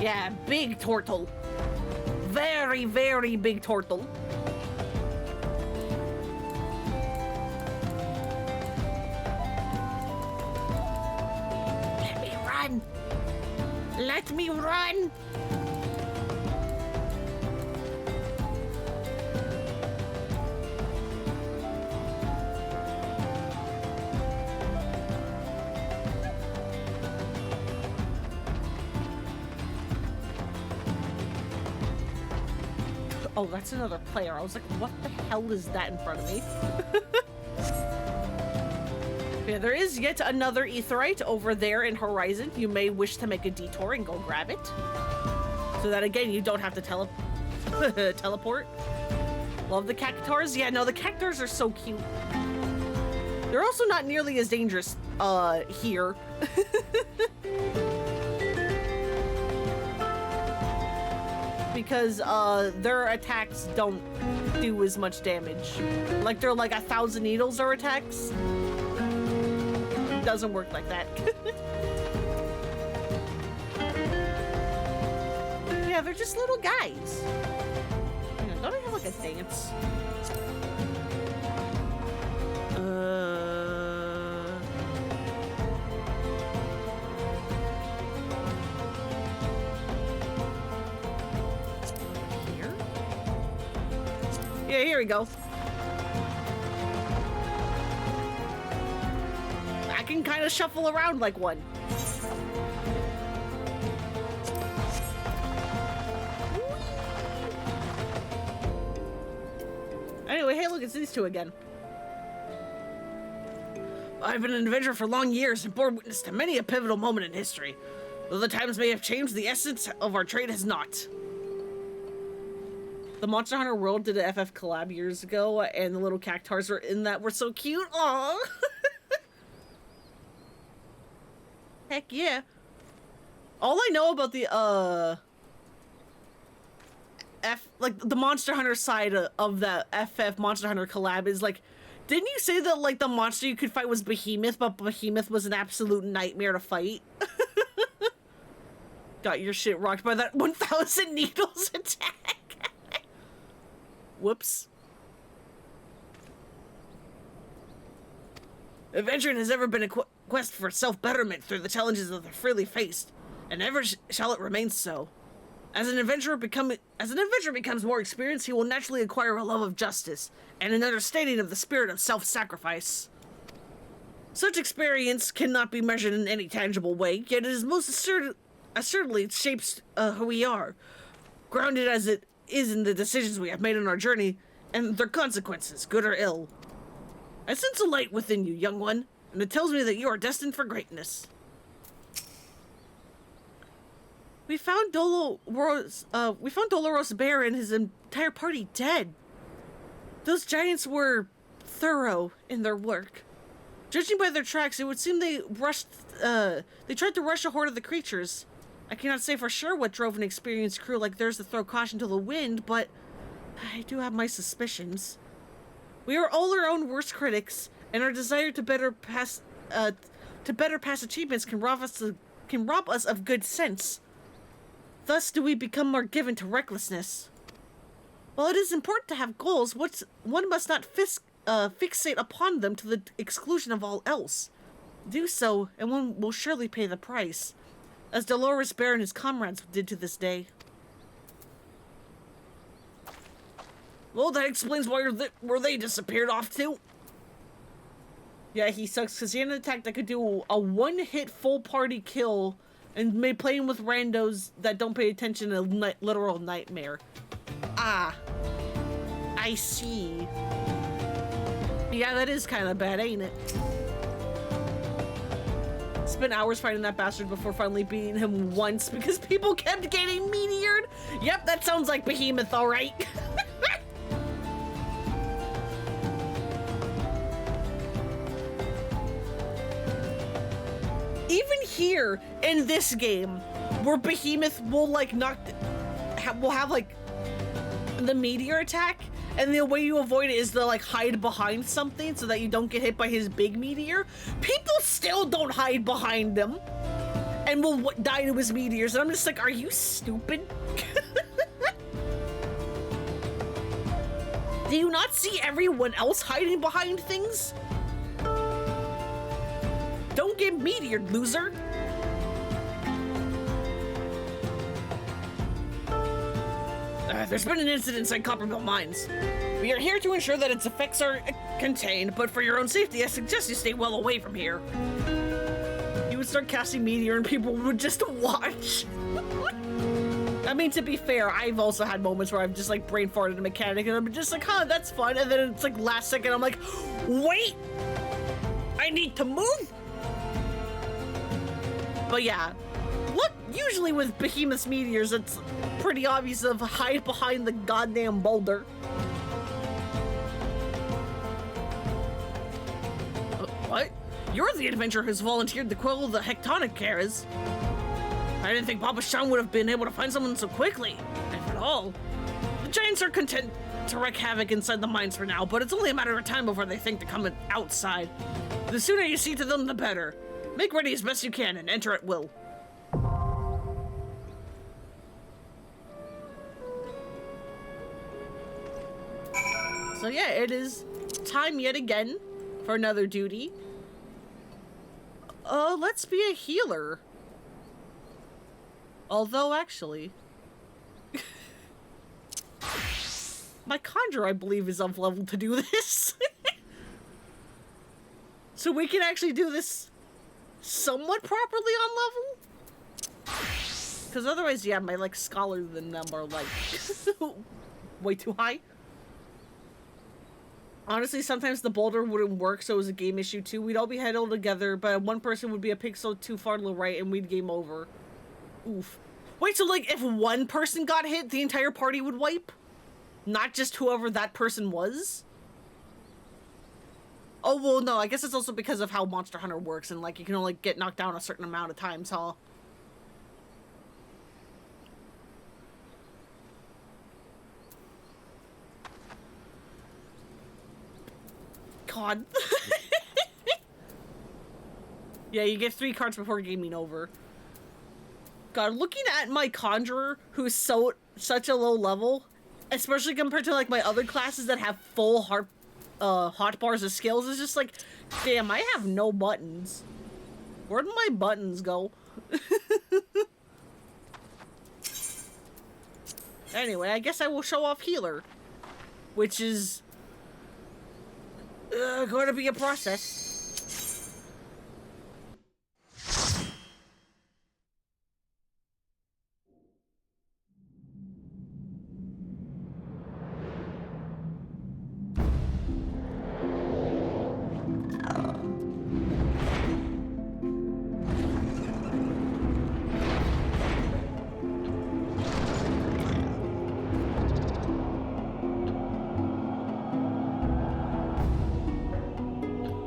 Yeah, big turtle. Very, very big turtle. Let me run. Let me run. Oh, that's another player. I was like, what the hell is that in front of me? Yeah, there is yet another aetheryte over there in Horizon. You may wish to make a detour and go grab it. So that, again, you don't have to teleport. Love the cactars. Yeah, no, the cactars are so cute. They're also not nearly as dangerous here. Because their attacks don't do as much damage. Like they're like 1,000 needles or attacks. Doesn't work like that. Yeah, they're just little guys. Hang on, don't I have like a dance? Yeah, here we go. I can kind of shuffle around like one. Anyway, hey, look, it's these two again. I've been an adventurer for long years and bore witness to many a pivotal moment in history. Though the times may have changed, the essence of our trade has not. The Monster Hunter World did an FF collab years ago, and the little cactars were in that were so cute. Aww. Heck yeah. All I know about the the Monster Hunter side of that FF Monster Hunter collab is like, didn't you say that like the monster you could fight was Behemoth, but Behemoth was an absolute nightmare to fight? Got your shit rocked by that 1,000 needles attack. Whoops. Adventuring has ever been a quest for self-betterment through the challenges that are freely faced, and ever shall it remain so. As an adventurer becomes more experienced, he will naturally acquire a love of justice and an understanding of the spirit of self-sacrifice. Such experience cannot be measured in any tangible way, yet it is most assuredly shapes who we are, grounded as it is in the decisions we have made on our journey and their consequences, good or ill. I sense a light within you, young one, and it tells me that you are destined for greatness. We found Dolores Bear and his entire party dead. Those giants were thorough in their work. Judging by their tracks, it would seem they tried to rush a horde of the creatures. I cannot say for sure what drove an experienced crew like theirs to throw caution to the wind, but I do have my suspicions. We are all our own worst critics, and our desire to better pass achievements can rob us of good sense. Thus do we become more given to recklessness. While it is important to have goals, one must not fixate upon them to the exclusion of all else. Do so, and one will surely pay the price, as Dolores Bear and his comrades did to this day. Well, that explains where they disappeared off to. Yeah, he sucks because he had an attack that could do a one-hit full party kill and made playing with randos that don't pay attention a literal nightmare. Ah. I see. Yeah, that is kind of bad, ain't it? spent hours fighting that bastard before finally beating him once because people kept getting meteored. Yep, that sounds like Behemoth, all right. Even here in this game, where Behemoth will like will have like the meteor attack, and the way you avoid it is to like hide behind something so that you don't get hit by his big meteor. People still don't hide behind them and will die to his meteors. And I'm just like, are you stupid? Do you not see everyone else hiding behind things? Don't get meteored, loser. There's been an incident inside Coppermill Mines. We are here to ensure that its effects are contained, but for your own safety, I suggest you stay well away from here. You would start casting meteor and people would just watch. I mean, to be fair, I've also had moments where I've just like brain farted a mechanic and I'm just like, huh, that's fun. And then it's like last second, I'm like, wait, I need to move. But yeah, look, usually with Behemoth's meteors, it's pretty obvious of hide behind the goddamn boulder. What? You're the adventurer who's volunteered to quell the Hectonic Cares. I didn't think Papa Sean would have been able to find someone so quickly, if at all. The Giants are content to wreak havoc inside the mines for now, but it's only a matter of time before they think to come outside. The sooner you see to them, the better. Make ready as best you can and enter at will. So yeah, it is time yet again for another duty. Let's be a healer. Although, actually... my Conjurer, I believe, is of level to do this. So we can actually do this somewhat properly on level? Because otherwise, yeah, my, like, Scholar than them are, like, way too high. Honestly, sometimes the boulder wouldn't work, so it was a game issue too. We'd all be huddled together, but one person would be a pixel too far to the right, and we'd game over. Oof. Wait, so like if one person got hit, the entire party would wipe? Not just whoever that person was? Oh, well, no, I guess it's also because of how Monster Hunter works, and like you can only get knocked down a certain amount of times, huh? God. Yeah, you get 3 cards before gaming over. God, looking at my Conjurer, who's such a low level, especially compared to like my other classes that have full hot bars of skills, is just like, damn, I have no buttons. Where'd my buttons go? Anyway, I guess I will show off Healer, which is going to be a process.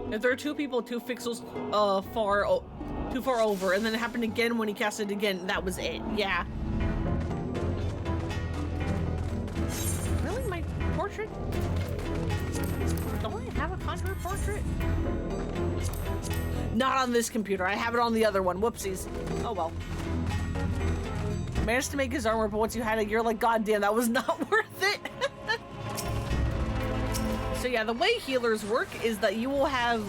If there are 2 people 2 pixels too far over, and then it happened again when he cast it again, that was it. Yeah. Really? My portrait? Don't I have a Conjurer portrait? Not on this computer. I have it on the other one. Whoopsies. Oh well. Managed to make his armor, but once you had it, you're like, God damn, that was not worth it. So yeah, the way healers work is that you will have,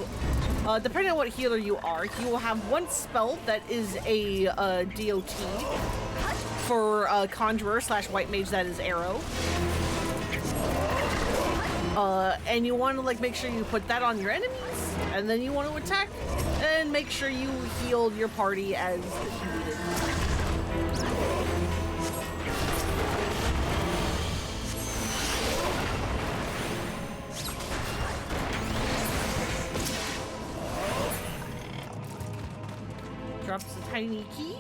depending on what healer you are, you will have one spell that is a DOT. For Conjurer / White Mage, that is Arrow. And you want to like make sure you put that on your enemies, and then you want to attack, and make sure you heal your party as needed. tiny key.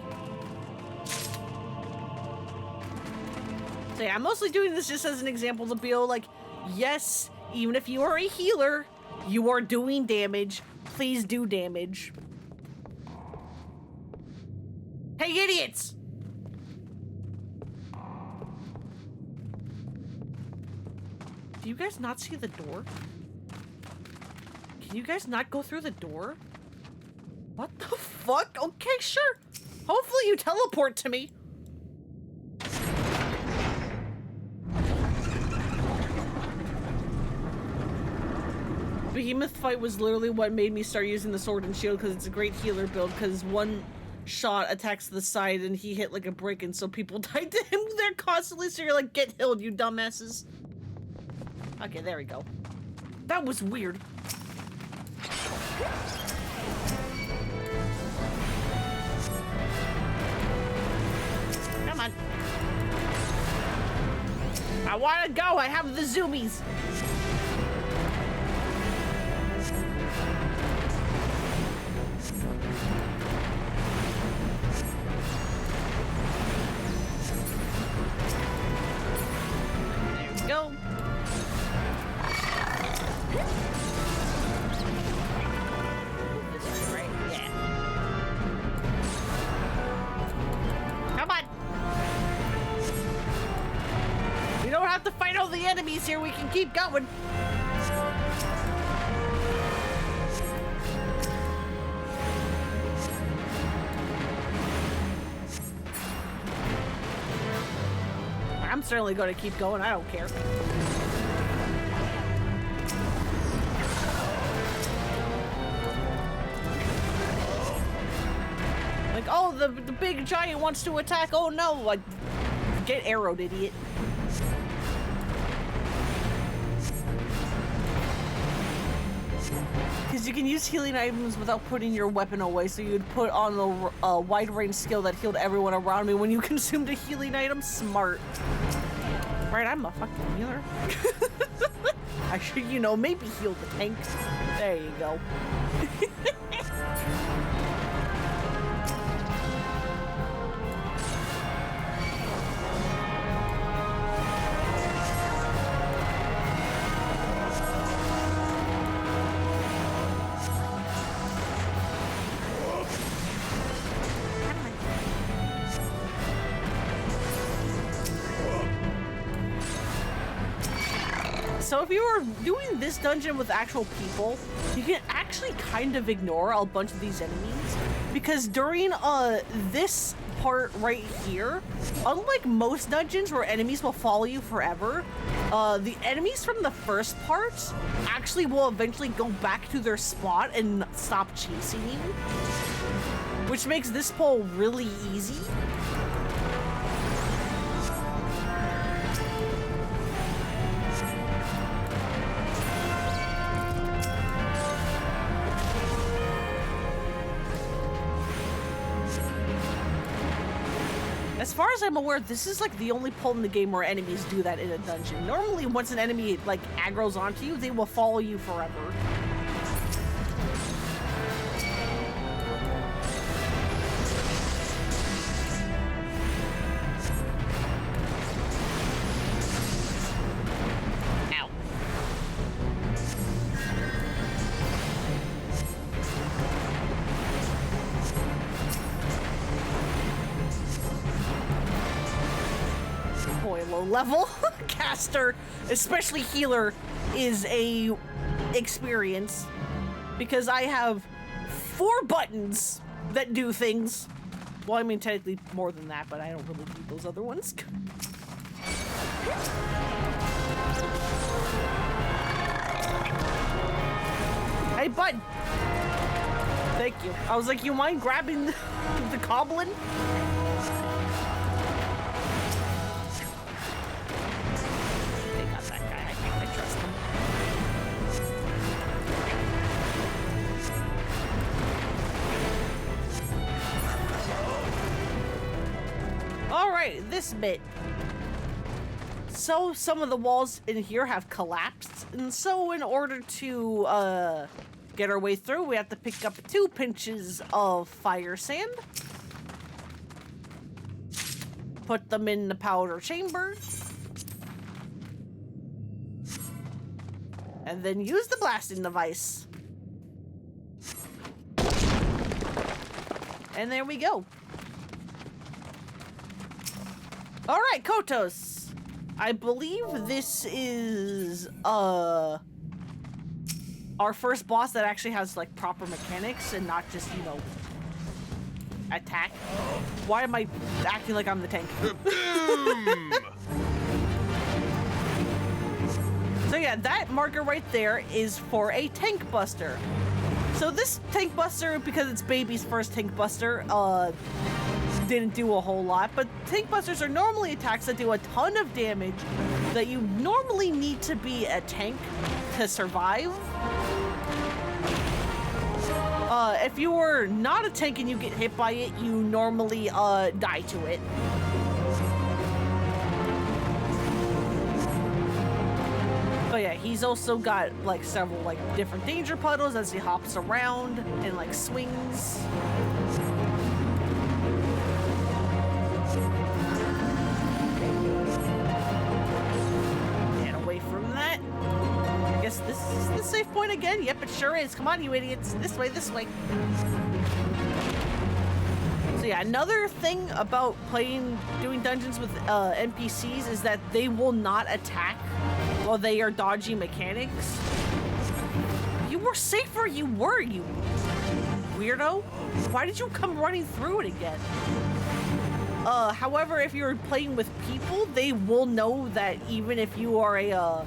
So yeah, I'm mostly doing this just as an example to be like, yes, even if you are a healer, you are doing damage. Please do damage. Hey, idiots! Do you guys not see the door? Can you guys not go through the door? What the fuck? Okay, sure. Hopefully you teleport to me. Behemoth fight was literally what made me start using the sword and shield, because it's a great healer build, because one shot attacks the side and he hit like a brick, and so people died to him there constantly, so you're like, get healed, you dumbasses. Okay, there we go. That was weird. Come on. I wanna go, I have the zoomies. Go. This is right. Yeah. Come on. We don't have to fight all the enemies here. We can keep going. I'm certainly going to keep going. I don't care. Like, oh, the big giant wants to attack. Oh no! Like, get arrowed, idiot. Because you can use healing items without putting your weapon away, so you'd put on a wide range skill that healed everyone around me when you consumed a healing item. Smart. Right, I'm a fucking healer. I should, you know, maybe heal the tanks. There you go. So if you are doing this dungeon with actual people, you can actually kind of ignore a bunch of these enemies, because during this part right here, unlike most dungeons where enemies will follow you forever, the enemies from the first part actually will eventually go back to their spot and stop chasing you, which makes this pull really easy. As far as I'm aware, this is like the only pull in the game where enemies do that in a dungeon. Normally, once an enemy like aggroes onto you, they will follow you forever. Ow. Boy, low level caster, especially healer, is a experience, because I have 4 buttons that do things. Well, I mean technically more than that, but I don't really need those other ones. Hey, button. Thank you. I was like, you mind grabbing the goblin? Alright, this bit. So some of the walls in here have collapsed, and so in order to get our way through, we have to pick up 2 pinches of fire sand. put them in the powder chamber. And then use the blasting device. And there we go. All right, Kotos. I believe this is our first boss that actually has like proper mechanics and not just, you know, attack. Why am I acting like I'm the tank? So yeah, that marker right there is for a tank buster. So this tank buster, because it's baby's first tank buster, didn't do a whole lot, but tank busters are normally attacks that do a ton of damage that you normally need to be a tank to survive. If you were not a tank and you get hit by it, you normally die to it. But yeah, he's also got like several like different danger puddles as he hops around and like swings. Get away from that. I guess this is the safe point again. Yep, it sure is. Come on, you idiots. This way, this way. So yeah, another thing about doing dungeons with NPCs is that they will not attack while they are dodging mechanics. You were safer, you weirdo. Why did you come running through it again? However, if you're playing with people, they will know that even if you are a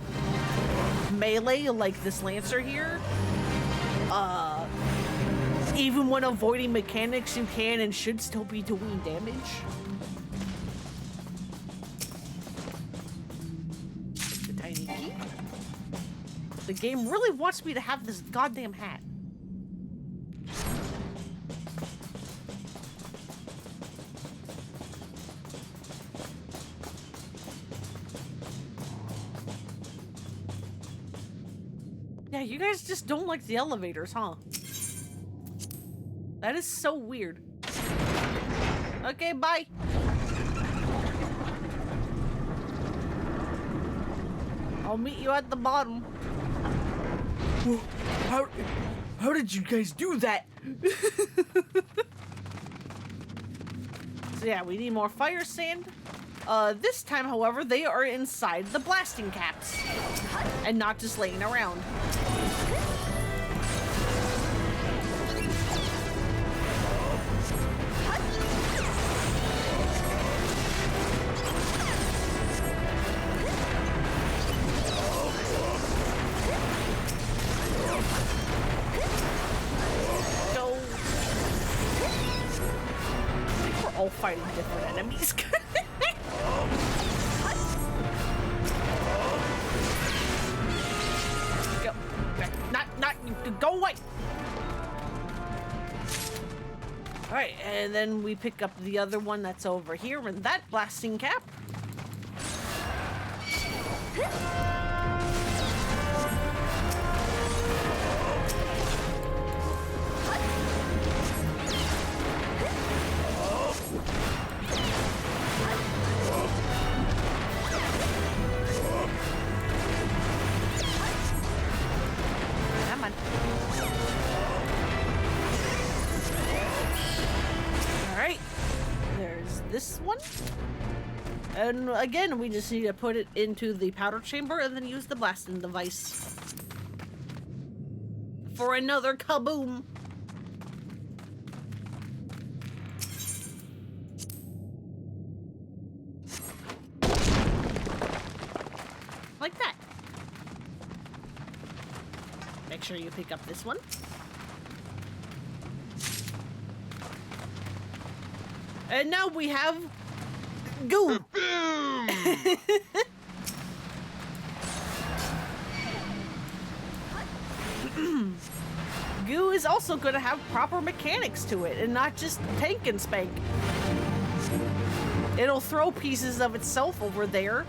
melee like this Lancer here, even when avoiding mechanics, you can and should still be doing damage. The tiny key. The game really wants me to have this goddamn hat. Yeah, you guys just don't like the elevators, huh? That is so weird. Okay, bye. I'll meet you at the bottom. Whoa, how did you guys do that? So yeah, we need more fire sand. This time, however, they are inside the blasting caps and not just laying around. All fighting different enemies. Go. Go away. All right, and then we pick up the other one that's over here in that blasting cap. This one, and again we just need to put it into the powder chamber and then use the blasting device for another kaboom. Like that. Make sure you pick up this one. And now we have goo. Goo is also going to have proper mechanics to it and not just tank and spank. It'll throw pieces of itself over there.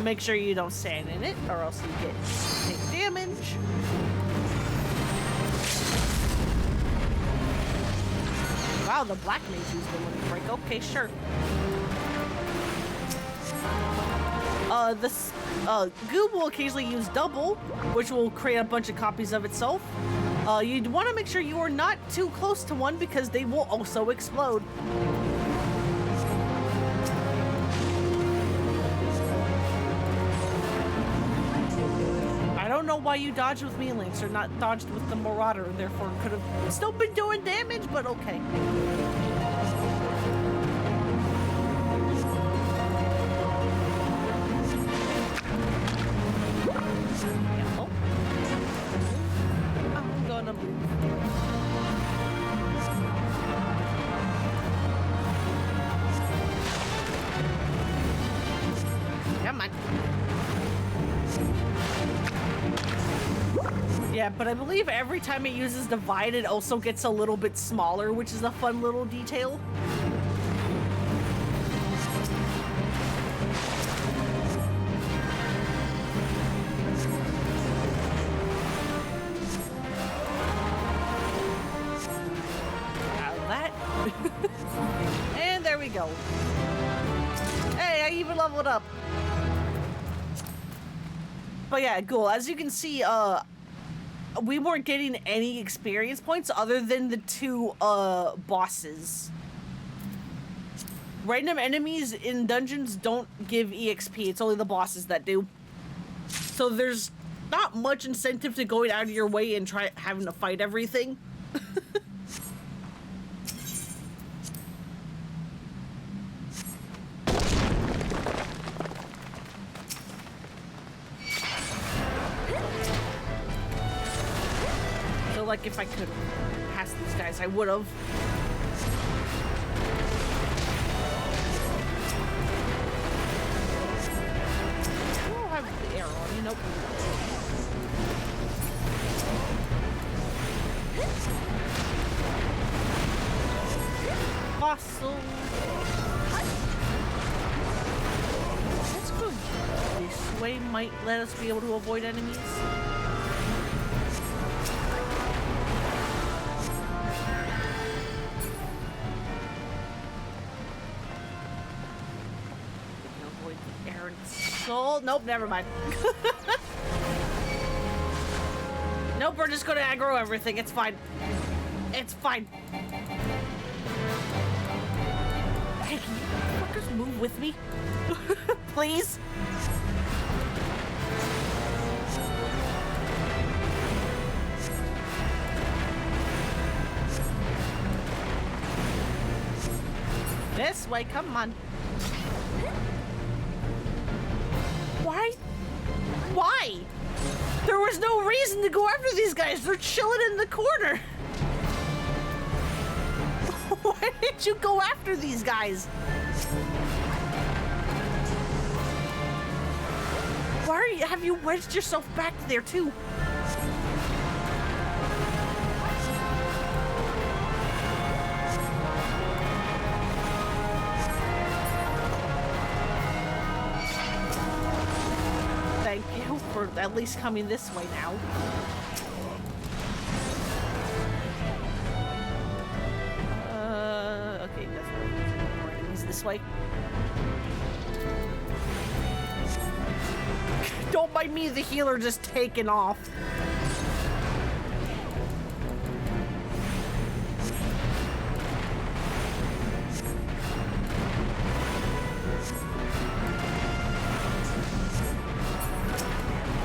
Make sure you don't stand in it or else you take damage. Wow, the black mage used the one to break. Okay, sure. this goo will occasionally use double, which will create a bunch of copies of itself. You'd want to make sure you are not too close to one because they will also explode. I don't know why you dodged with me, Lynx, or not dodged with the Marauder, therefore could have still been doing damage, but okay. I'm gonna move. Come on. Yeah, but I believe every time it uses Divide, it also gets a little bit smaller, which is a fun little detail. That. And there we go. Hey, I even leveled up. But yeah, cool. As you can see, we weren't getting any experience points other than the two bosses. Random enemies in dungeons don't give EXP. It's only the bosses that do. So there's not much incentive to going out of your way and try having to fight everything. Like, if I could pass these guys, I would have. Oh, I have the arrow on you. Nope. Fossil. Let's go this way. Might let us be able to avoid enemies. Soul. Nope, never mind. Nope, we're just gonna aggro everything. It's fine. It's fine. Hey, can you fuckers move with me? Please? This way, come on. Why? Why? There was no reason to go after these guys. They're chilling in the corner. Why did you go after these guys? Why have you wedged yourself back there too? Thank you for at least coming this way now. Okay, that's more enemies this way. Don't mind me, the healer just taking off.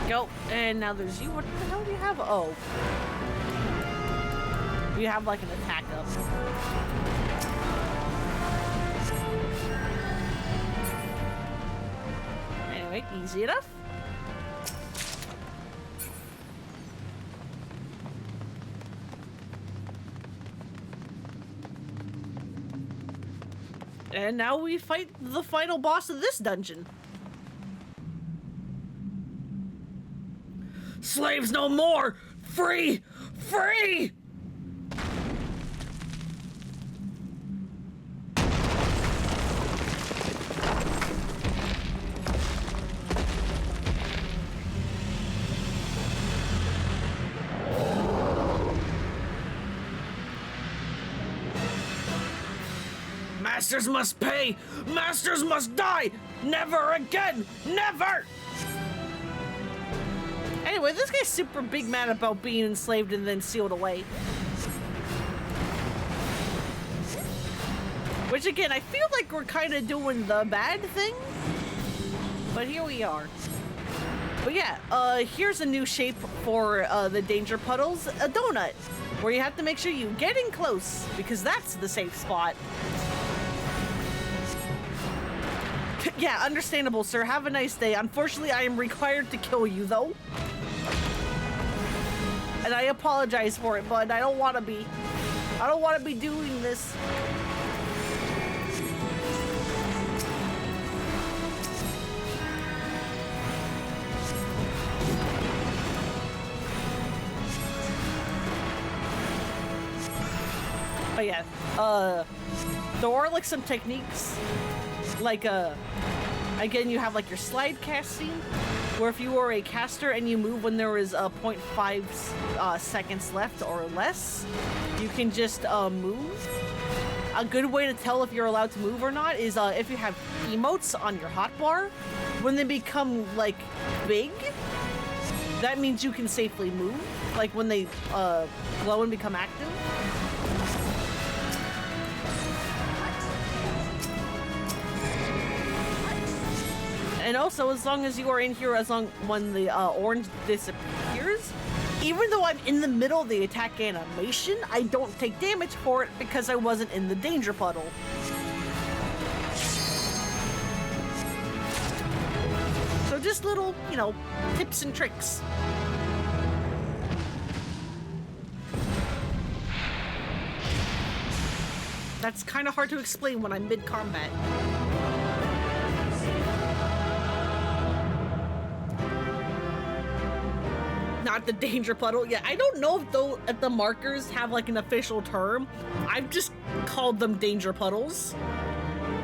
Go, and now there's you. What the hell do you have? Oh. You have like an attack up. Anyway, easy enough. And now we fight the final boss of this dungeon. Slaves no more! Free! Free! Masters must pay! Masters must die! Never again! Never! Anyway, this guy's super big mad about being enslaved and then sealed away. Which again, I feel like we're kind of doing the bad thing. But here we are. But yeah, here's a new shape for the danger puddles. A donut. Where you have to make sure you get in close. Because that's the safe spot. Yeah, understandable, sir. Have a nice day. Unfortunately, I am required to kill you, though. And I apologize for it, but I don't want to be. I don't want to be doing this. But yeah, there are like some techniques, like again, you have like your slide casting, where if you are a caster and you move when there is 0.5 seconds left or less, you can just move. A good way to tell if you're allowed to move or not is if you have emotes on your hotbar, when they become like big, that means you can safely move, like when they glow and become active. And also, as long as you are in here, when the orange disappears, even though I'm in the middle of the attack animation, I don't take damage for it because I wasn't in the danger puddle. So just little, you know, tips and tricks. That's kind of hard to explain when I'm mid-combat. Not the danger puddle. Yeah, I don't know if the markers have like an official term. I've just called them danger puddles.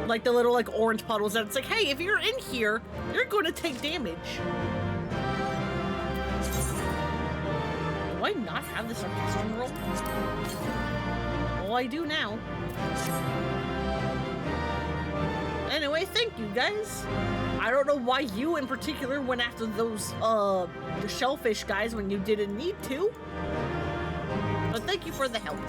Like the little like orange puddles that it's like, hey, if you're in here, you're going to take damage. Do I not have this orchestral roll? Well, I do now. Anyway, thank you guys. I don't know why you in particular went after those the shellfish guys when you didn't need to. But thank you for the help.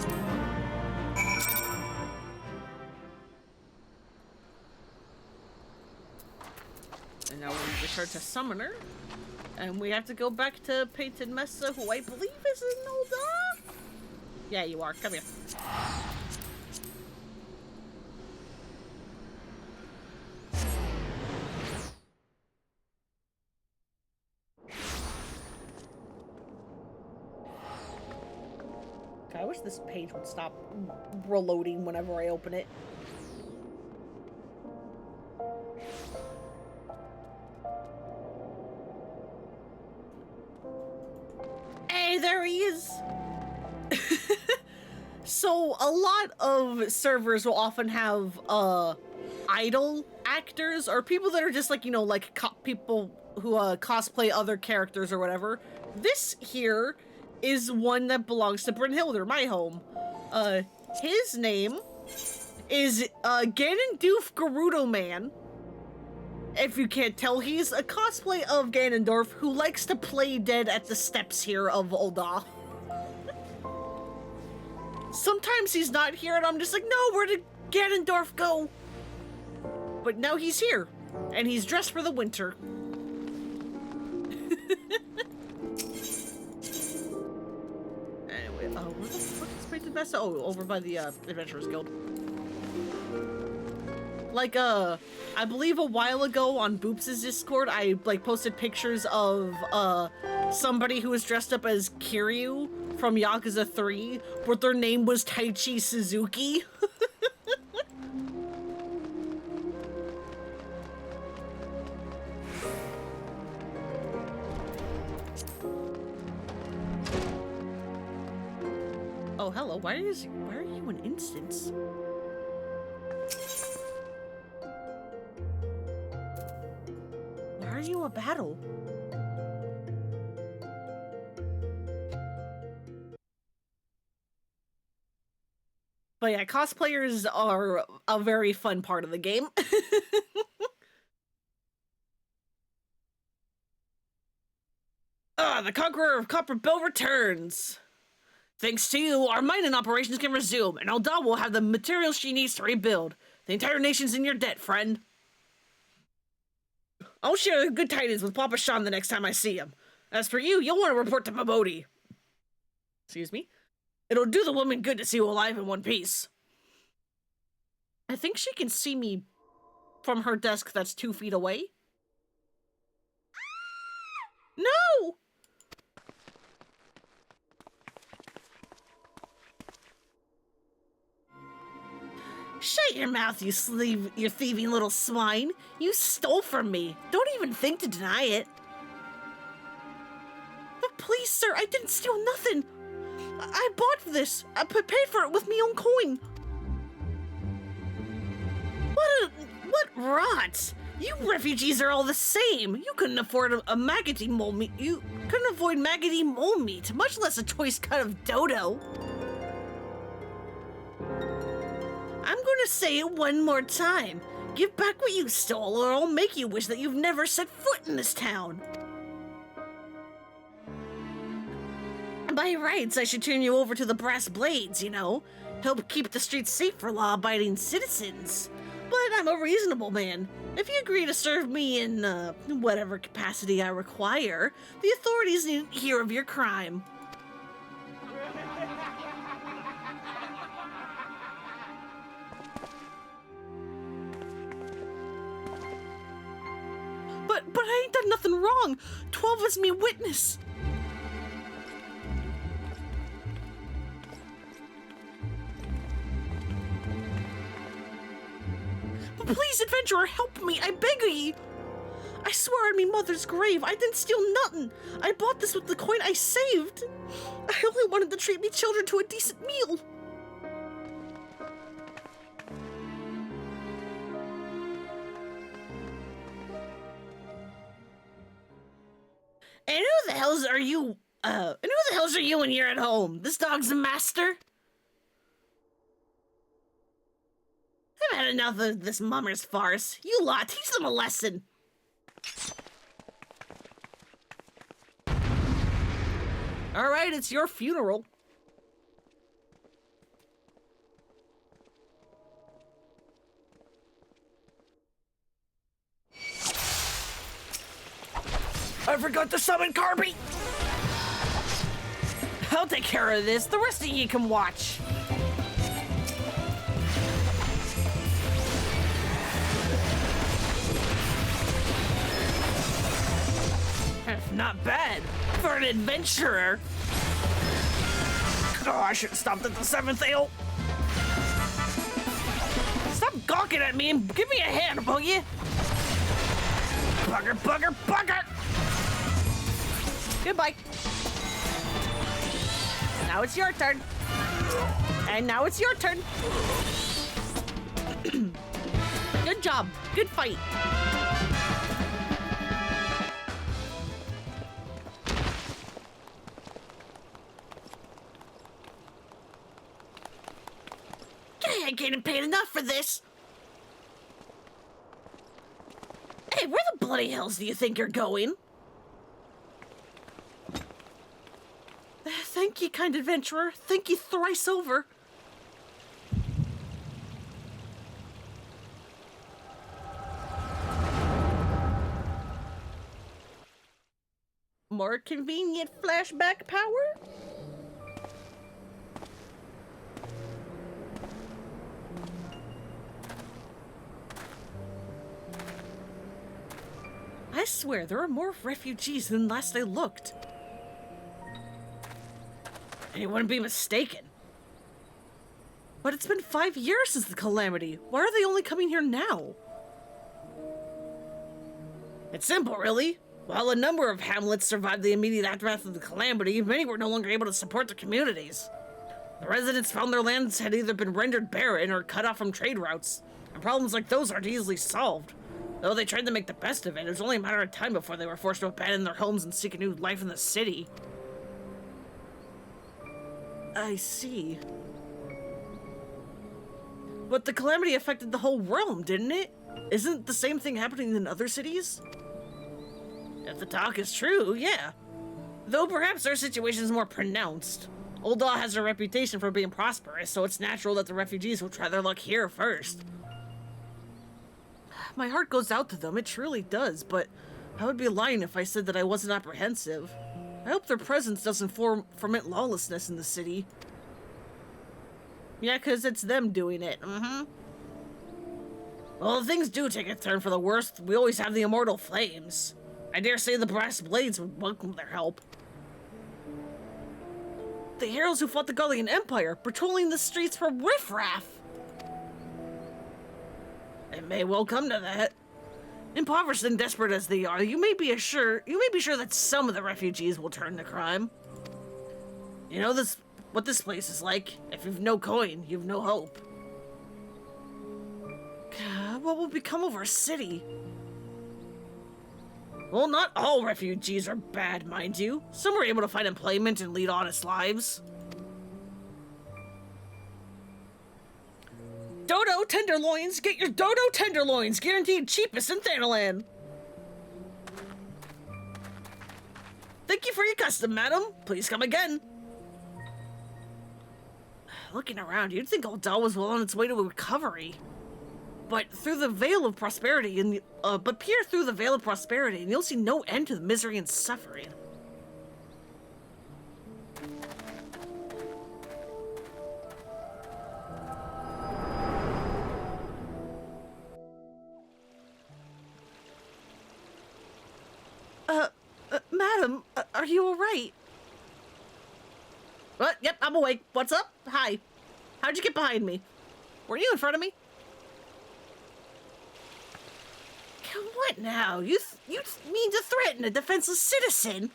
And now we return to Summoner. And we have to go back to Painted Mesa, who I believe is in Ul'dah? Yeah, you are. Come here. I wish this page would stop reloading whenever I open it. Hey, there he is! So, a lot of servers will often have, idol actors, or people that are just like, you know, like people who, cosplay other characters or whatever. This here is one that belongs to Brynhildr, my home. His name is, Ganondorf Gerudo Man. If you can't tell, he's a cosplay of Ganondorf who likes to play dead at the steps here of Ul'dah. Sometimes he's not here and I'm just like, no, where did Ganondorf go? But now he's here, and he's dressed for the winter. Anyway, where the fuck is Painted Mesa? Oh, over by the Adventurers Guild. Like, I believe a while ago on Boops' Discord, I, like, posted pictures of, somebody who was dressed up as Kiryu from Yakuza 3, but their name was Taichi Suzuki. Oh, hello. Why are you an instance? Why are you a battle? But yeah, cosplayers are a very fun part of the game. The Conqueror of Copper Bell returns. Thanks to you, our mining operations can resume, and Ul'dah will have the materials she needs to rebuild. The entire nation's in your debt, friend. I'll share the good tidings with Papa Sean the next time I see him. As for you, you'll want to report to Mabodi. Excuse me? It'll do the woman good to see you alive in one piece. I think she can see me from her desk that's 2 feet away. No! Shut your mouth, you thieving little swine. You stole from me. Don't even think to deny it. But please, sir, I didn't steal nothing. I bought this. I paid for it with me own coin. What rot? You refugees are all the same. You couldn't afford a maggoty mole meat. You couldn't avoid maggoty mole meat, much less a choice cut of dodo. I'm gonna say it one more time. Give back what you stole, or I'll make you wish that you've never set foot in this town. By rights, I should turn you over to the Brass Blades, you know. Help keep the streets safe for law-abiding citizens. But I'm a reasonable man. If you agree to serve me in, whatever capacity I require, the authorities needn't hear of your crime. But I ain't done nothing wrong. 12 is me witness. But please, adventurer, help me, I beg of ye. I swear on me mother's grave, I didn't steal nothing. I bought this with the coin I saved. I only wanted to treat me children to a decent meal. And who the hells are you, when you're at home? This dog's the master? I've had enough of this mummer's farce. You lot, teach them a lesson. Alright, it's your funeral. I forgot to summon Carby! I'll take care of this. The rest of you can watch. Not bad for an adventurer. Oh, I should have stopped at the 7th ale. Stop gawking at me and give me a hand, will you? Bugger, bugger, bugger! Goodbye. Now it's your turn. And now it's your turn. Good job. Good fight. I ain't getting paid enough for this. Hey, where the bloody hells do you think you're going? Thank you, kind adventurer. Thank you thrice over. More convenient flashback power? I swear there are more refugees than last I looked. And you wouldn't be mistaken. But it's been 5 years since the calamity. Why are they only coming here now? It's simple, really. While a number of hamlets survived the immediate aftermath of the calamity, many were no longer able to support their communities. The residents found their lands had either been rendered barren or cut off from trade routes, and problems like those aren't easily solved. Though they tried to make the best of it, it was only a matter of time before they were forced to abandon their homes and seek a new life in the city. I see. But the calamity affected the whole realm, didn't it? Isn't the same thing happening in other cities? If the talk is true, yeah. Though perhaps our situation is more pronounced. Ul'dah has a reputation for being prosperous, so it's natural that the refugees will try their luck here first. My heart goes out to them, it truly does, but I would be lying if I said that I wasn't apprehensive. I hope their presence doesn't foment lawlessness in the city. Yeah, 'cause it's them doing it, Well, if things do take a turn for the worst, we always have the immortal flames. I dare say the brass blades would welcome their help. The heroes who fought the Garlean Empire, patrolling the streets for riffraff. It may well come to that. Impoverished and desperate as they are, you may be sure that some of the refugees will turn to crime. You know what this place is like. If you've no coin, you've no hope. God, what will become of our city? Well, not all refugees are bad, mind you. Some were able to find employment and lead honest lives. Dodo tenderloins! Get your Dodo tenderloins! Guaranteed cheapest in Thanalan! Thank you for your custom, madam. Please come again. Looking around, you'd think Ul'dah was well on its way to recovery. But through the veil of prosperity, peer through the veil of prosperity, and you'll see no end to the misery and suffering. Madam, are you all right? What? Yep, I'm awake. What's up? Hi. How'd you get behind me? Were you in front of me? What now? You mean to threaten a defenseless citizen?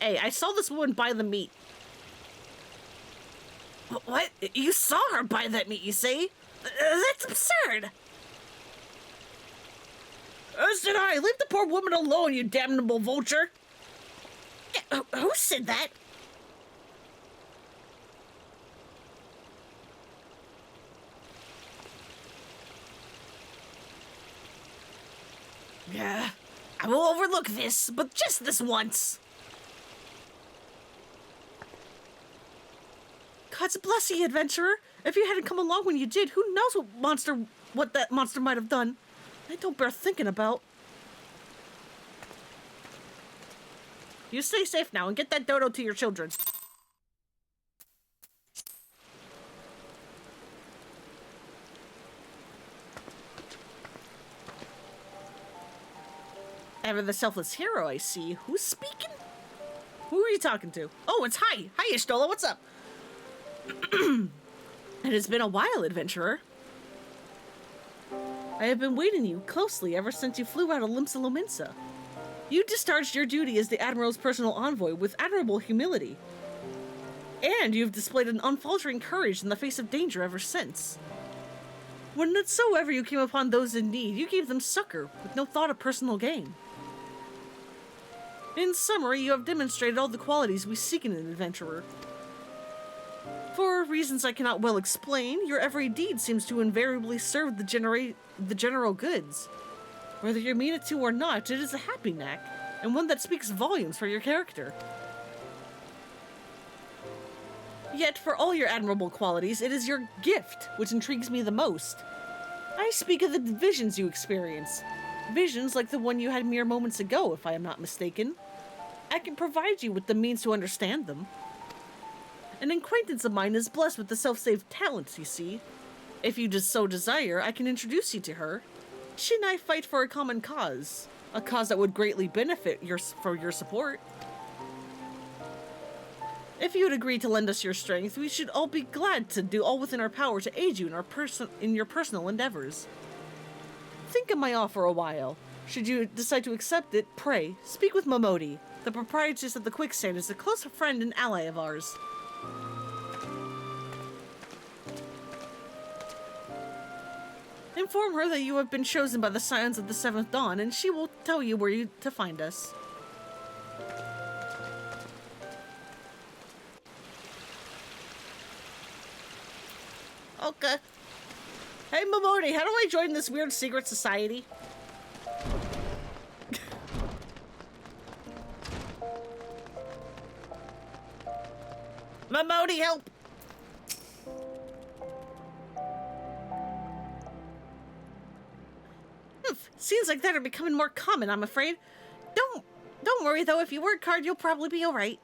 Hey, I saw this woman buy the meat. What? You saw her buy that meat, you say? That's absurd! As did I! Leave the poor woman alone, you damnable vulture! Yeah, who said that? Yeah, I will overlook this, but just this once. God's bless you, adventurer. If you hadn't come along when you did, who knows what that monster might have done. I don't bear thinking about. You stay safe now and get that dodo to your children. Ever the selfless hero, I see. Who's speaking? Who are you talking to? Oh, it's Hi. Hi, Y'shtola, what's up? It has been a while, adventurer. I have been waiting you closely ever since you flew out of Limsa Lominsa. You discharged your duty as the Admiral's personal envoy with admirable humility. And you've displayed an unfaltering courage in the face of danger ever since. Whensoever you came upon those in need, you gave them succor with no thought of personal gain. In summary, you have demonstrated all the qualities we seek in an adventurer. For reasons I cannot well explain, your every deed seems to invariably serve the general goods. Whether you mean it to or not, it is a happy knack, and one that speaks volumes for your character. Yet, for all your admirable qualities, it is your gift which intrigues me the most. I speak of the visions you experience. Visions like the one you had mere moments ago, if I am not mistaken. I can provide you with the means to understand them. An acquaintance of mine is blessed with the self-save talents, you see. If you just so desire, I can introduce you to her. She and I fight for a common cause. A cause that would greatly benefit for your support. If you would agree to lend us your strength, we should all be glad to do all within our power to aid you in your personal endeavors. Think of my offer a while. Should you decide to accept it, pray, speak with Momodi. The proprietress of the Quicksand is a close friend and ally of ours. Inform her that you have been chosen by the Scions of the Seventh Dawn, and she will tell you where to find us. Okay. Hey, Momodi, how do I join this weird secret society? Mamodi, help! Scenes like that are becoming more common, I'm afraid. Don't worry, though. If you work hard, you'll probably be alright.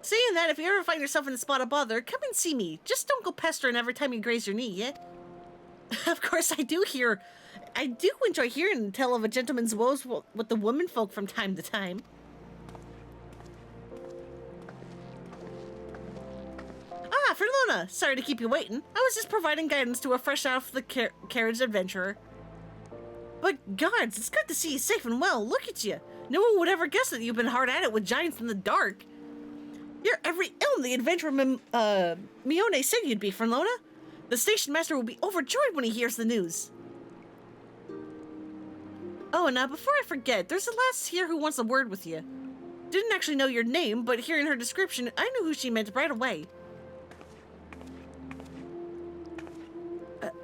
Saying that, if you ever find yourself in a spot of bother, come and see me. Just don't go pestering every time you graze your knee, yeah? Of course, I do enjoy hearing tell of a gentleman's woes with the womenfolk from time to time. Ah, Ferlona! Sorry to keep you waiting. I was just providing guidance to a fresh off the carriage adventurer. But guards, it's good to see you safe and well. Look at you. No one would ever guess that you've been hard at it with giants in the dark. You're every elm the adventurer Mione said you'd be, Ferlona. The station master will be overjoyed when he hears the news. Oh, and before I forget, there's a lass here who wants a word with you. Didn't actually know your name, but hearing her description, I knew who she meant right away.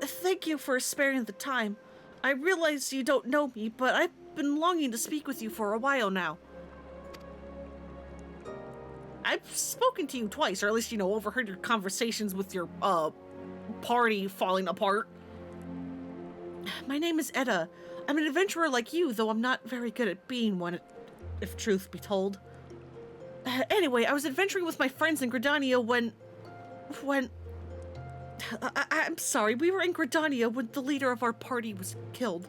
Thank you for sparing the time. I realize you don't know me, but I've been longing to speak with you for a while now. I've spoken to you twice, or at least, overheard your conversations with your, party falling apart. My name is Edda. I'm an adventurer like you, though I'm not very good at being one, if truth be told. Anyway, I was adventuring with my friends in Gridania when... I'm sorry, we were in Gridania when the leader of our party was killed.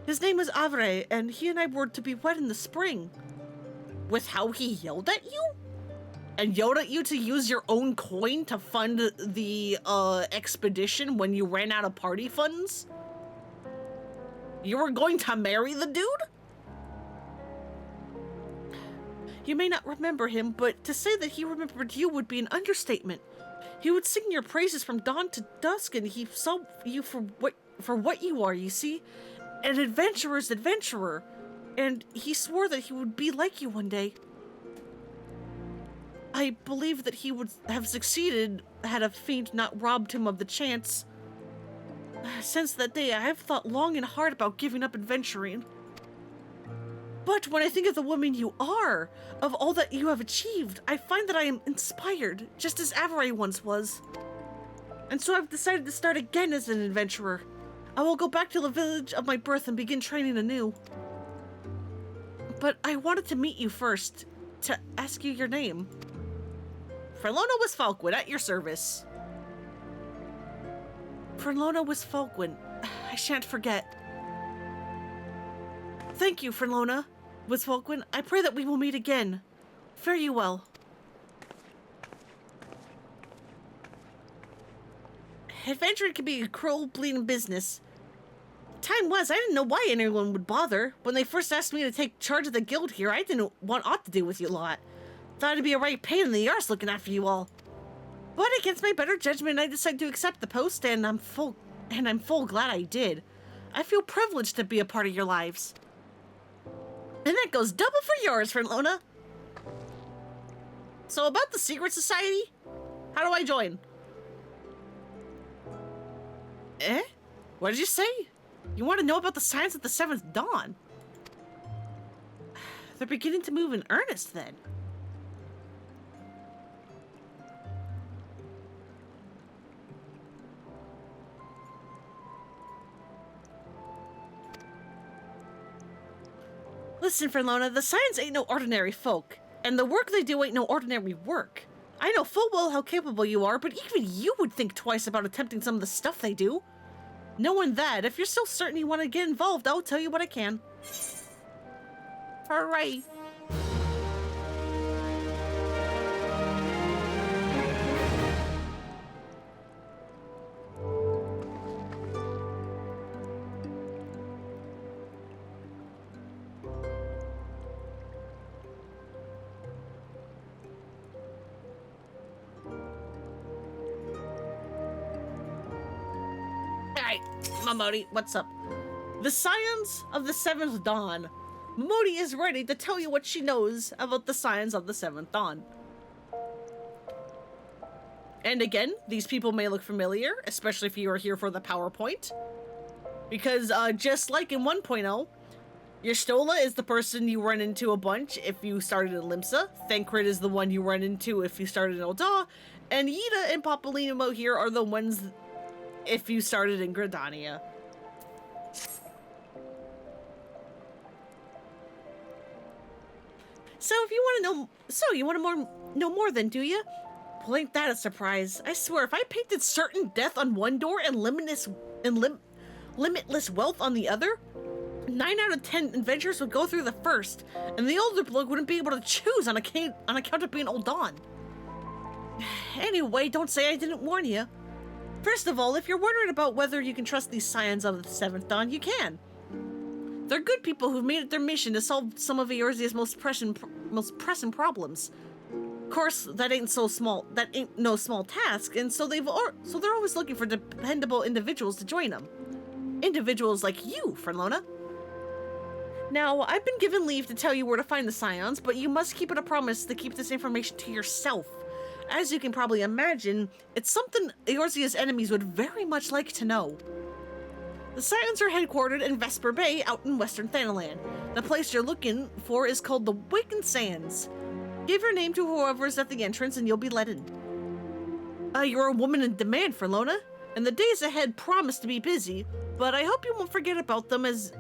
His name was Avre, and he and I were to be wed in the spring. With how he yelled at you? And yelled at you to use your own coin to fund the, expedition when you ran out of party funds? You were going to marry the dude? You may not remember him, but to say that he remembered you would be an understatement. He would sing your praises from dawn to dusk, and he saw you for what you are, you see? An adventurer's adventurer. And he swore that he would be like you one day. I believe that he would have succeeded had a fiend not robbed him of the chance. Since that day, I have thought long and hard about giving up adventuring. But when I think of the woman you are, of all that you have achieved, I find that I am inspired, just as Avery once was. And so I've decided to start again as an adventurer. I will go back to the village of my birth and begin training anew. But I wanted to meet you first, to ask you your name. Ferlona Westfalquin, at your service. Ferlona Westfalquin, I shan't forget. Thank you, Ferlona Westfalquin. I pray that we will meet again. Fare you well. Adventuring can be a cruel, bleeding business. Time was, I didn't know why anyone would bother. When they first asked me to take charge of the guild here, I didn't want aught to do with you lot. Thought it'd be a right pain in the arse looking after you all. But against my better judgment, I decided to accept the post, and I'm full glad I did. I feel privileged to be a part of your lives. And that goes double for yours, Ferlona. So about the secret society, how do I join? Eh? What did you say? You want to know about the Scions of the Seventh Dawn? They're beginning to move in earnest, then. Listen, Ferlona, the Scions ain't no ordinary folk, and the work they do ain't no ordinary work. I know full well how capable you are, but even you would think twice about attempting some of the stuff they do. Knowing that, if you're still certain you want to get involved, I'll tell you what I can. Hooray. Momodi, what's up? The Scions of the Seventh Dawn. Momodi is ready to tell you what she knows about the Scions of the Seventh Dawn. And again, these people may look familiar, especially if you are here for the PowerPoint. Because just like in 1.0, Yastola is the person you run into a bunch if you started in Limsa. Thancred is the one you run into if you started in Ul'dah. And Yida and Papalinimo here are the ones if you started in Gridania. So if you want to know more then, do you? Well, ain't that a surprise? I swear, if I painted certain death on one door and limitless wealth on the other, 9 out of 10 adventurers would go through the first, and the older bloke wouldn't be able to choose on account of being Ul'dah. Anyway, don't say I didn't warn you. First of all, if you're wondering about whether you can trust these Scions of the 7th Dawn, you can. They're good people who've made it their mission to solve some of Eorzea's most pressing problems. Of course, that ain't no small task, and so they're always looking for dependable individuals to join them. Individuals like you, Fernlona. Now, I've been given leave to tell you where to find the Scions, but you must keep it a promise to keep this information to yourself. As you can probably imagine, it's something Eorzea's enemies would very much like to know. The Scions are headquartered in Vesper Bay out in western Thanalan. The place you're looking for is called the Wakened Sands. Give your name to whoever's at the entrance and you'll be let in. You're a woman in demand, Fernlona, and the days ahead promise to be busy, but I hope you won't forget about them as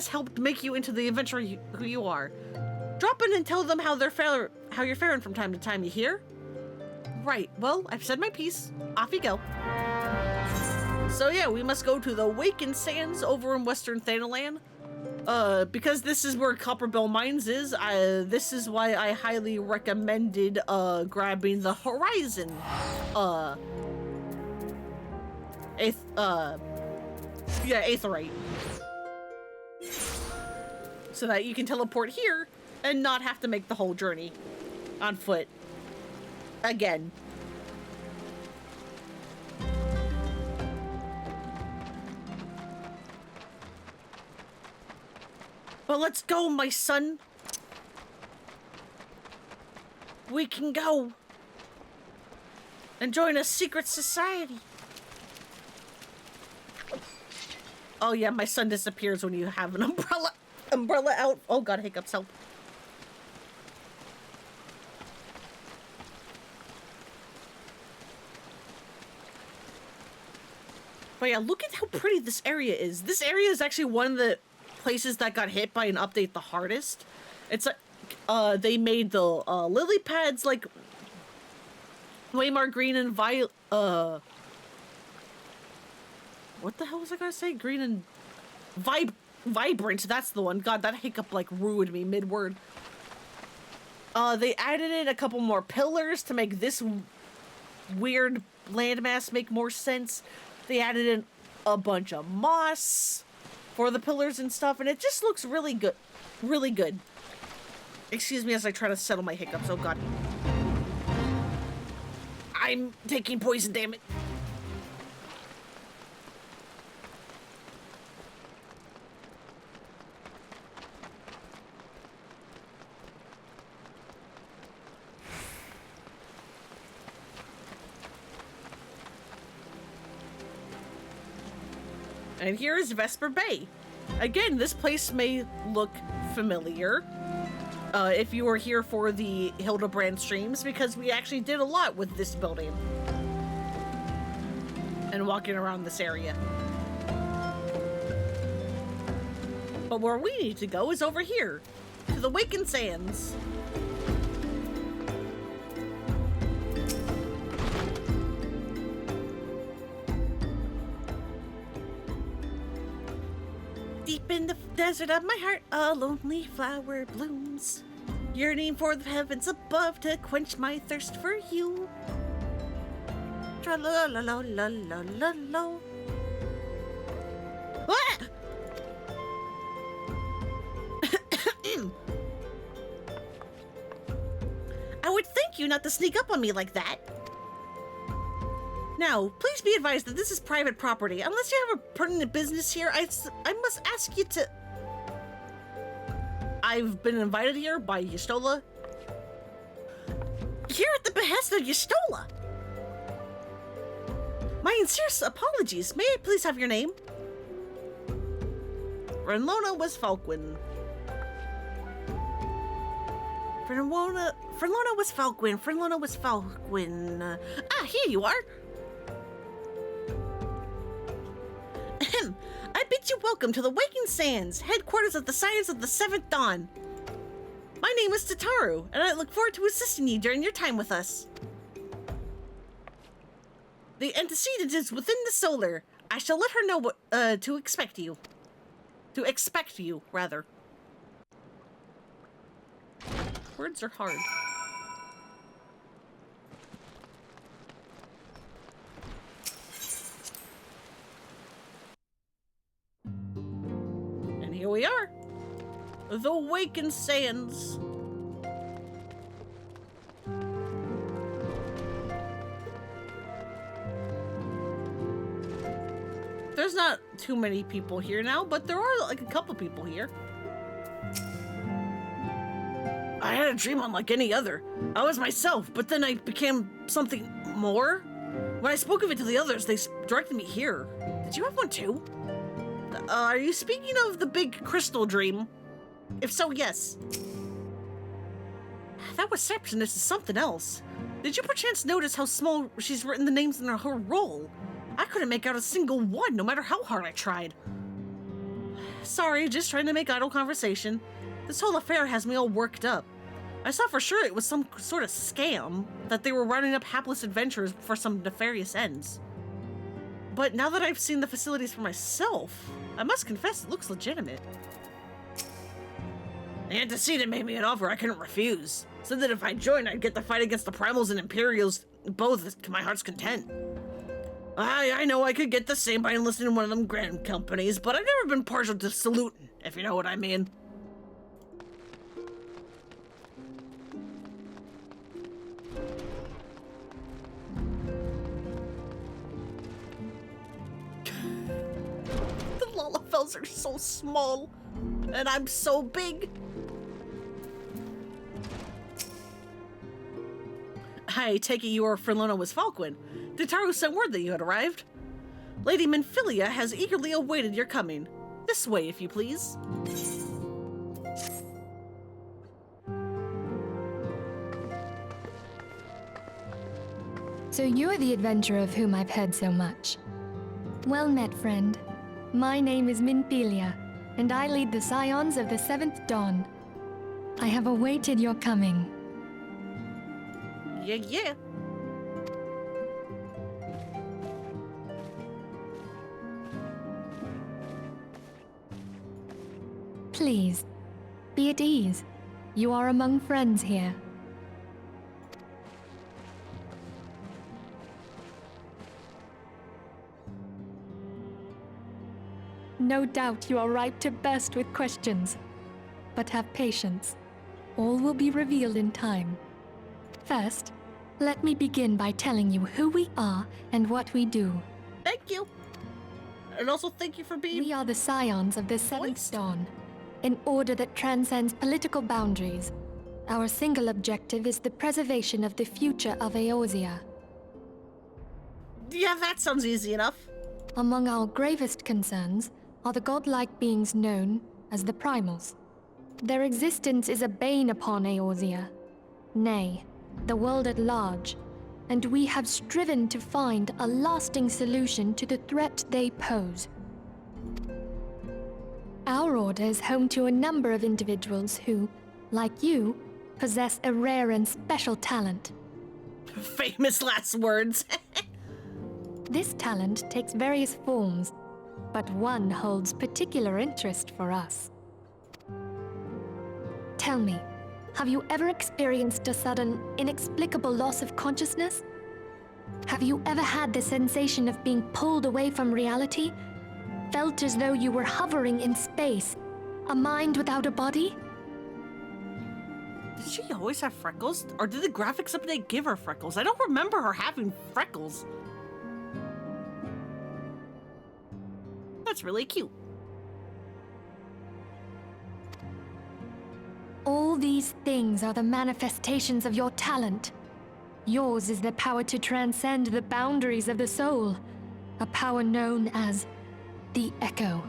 helped make you into the adventurer who you are. Drop in and tell them how you're faring from time to time, you hear? Right, well, I've said my piece. Off you go. So yeah, we must go to the Wakened Sands over in western Thanalan. Because this is where Copperbell Mines is, this is why I highly recommended, grabbing the Horizon, Aetheryte. So that you can teleport here and not have to make the whole journey on foot. Again. Well, let's go, my son. We can go and join a secret society. Oh yeah, my son disappears when you have an umbrella out. Oh god, hiccups, help. But yeah, look at how pretty this area is. This area is actually one of the places that got hit by an update the hardest. It's like, they made the lily pads like way more green and violet. What the hell was I gonna say? Green and vibrant. That's the one. God, that hiccup like ruined me mid-word. They added in a couple more pillars to make this weird landmass make more sense. They added in a bunch of moss for the pillars and stuff, and it just looks really good. Really good. Excuse me as I try to settle my hiccups. Oh god. I'm taking poison, damn it. And here is Vesper Bay. Again, this place may look familiar if you were here for the Hildebrand streams, because we actually did a lot with this building and walking around this area. But where we need to go is over here, to the Wakened Sands. Deep in the desert of my heart, a lonely flower blooms, yearning for the heavens above to quench my thirst for you. Tra-la-la-la-la-la-la-la. Ah! I would thank you not to sneak up on me like that. Now, please be advised that this is private property. Unless you have a pertinent business here, I must ask you to... I've been invited here by Yastola. Here at the behest of Yastola. My sincerest apologies. May I please have your name? Frenlona was Falquin. Frenlona was Falquin. Frenlona was Falquin. Here you are. Ahem. I bid you welcome to the Waking Sands, headquarters of the Scions of the Seventh Dawn. My name is Tataru, and I look forward to assisting you during your time with us. The antecedent is within the solar. I shall let her know what to expect you. To expect you, rather. Words are hard. And here we are. The Waken Sands. There's not too many people here now, but there are like a couple people here. I had a dream unlike any other. I was myself, but then I became something more. When I spoke of it to the others, they directed me here. Did you have one too? Are you speaking of the big crystal dream? If so, yes. That receptionist is something else. Did you perchance notice how small she's written the names in her roll? I couldn't make out a single one, no matter how hard I tried. Sorry, just trying to make idle conversation. This whole affair has me all worked up. I saw for sure it was some sort of scam, that they were rounding up hapless adventurers for some nefarious ends. But now that I've seen the facilities for myself, I must confess it looks legitimate. The antecedent made me an offer I couldn't refuse. Said that if I joined, I'd get the fight against the Primals and Imperials both to my heart's content. I know I could get the same by enlisting in one of them grand companies, but I've never been partial to saluting, if you know what I mean. The Lalafels are so small, and I'm so big. I take it your Frenlona was Falquin. Tataru sent word that you had arrived. Lady Minfilia has eagerly awaited your coming. This way, if you please. So you're the adventurer of whom I've heard so much. Well met, friend. My name is Minfilia, and I lead the Scions of the Seventh Dawn. I have awaited your coming. Yeah. Please, be at ease. You are among friends here. No doubt you are ripe to burst with questions. But have patience. All will be revealed in time. First, let me begin by telling you who we are and what we do. Thank you. And also thank you for being... We are the Scions of the Seventh Dawn, an order that transcends political boundaries. Our single objective is the preservation of the future of Eorzea. Yeah, that sounds easy enough. Among our gravest concerns are the godlike beings known as the Primals. Their existence is a bane upon Eorzea. Nay, the world at large, and we have striven to find a lasting solution to the threat they pose. Our order is home to a number of individuals who, like you, possess a rare and special talent. Famous last words. This talent takes various forms, but one holds particular interest for us. Tell me, have you ever experienced a sudden, inexplicable loss of consciousness? Have you ever had the sensation of being pulled away from reality? Felt as though you were hovering in space, a mind without a body? Did she always have freckles? Or did the graphics update give her freckles? I don't remember her having freckles. That's really cute. All these things are the manifestations of your talent. Yours is the power to transcend the boundaries of the soul, a power known as the Echo.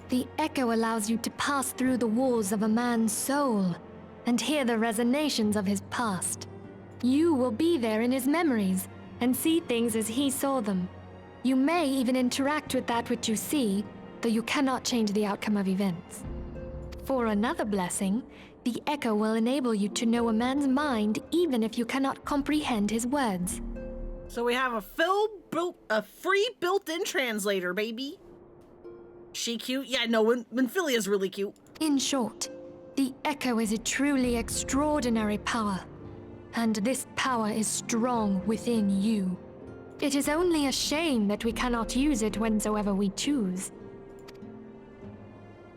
The Echo allows you to pass through the walls of a man's soul and hear the resonations of his past. You will be there in his memories and see things as he saw them. You may even interact with that which you see, though you cannot change the outcome of events. For another blessing, the Echo will enable you to know a man's mind even if you cannot comprehend his words. So we have a free built-in translator, baby. She cute? Yeah, no, Minfilia's really cute. In short, the Echo is a truly extraordinary power, and this power is strong within you. It is only a shame that we cannot use it whensoever we choose.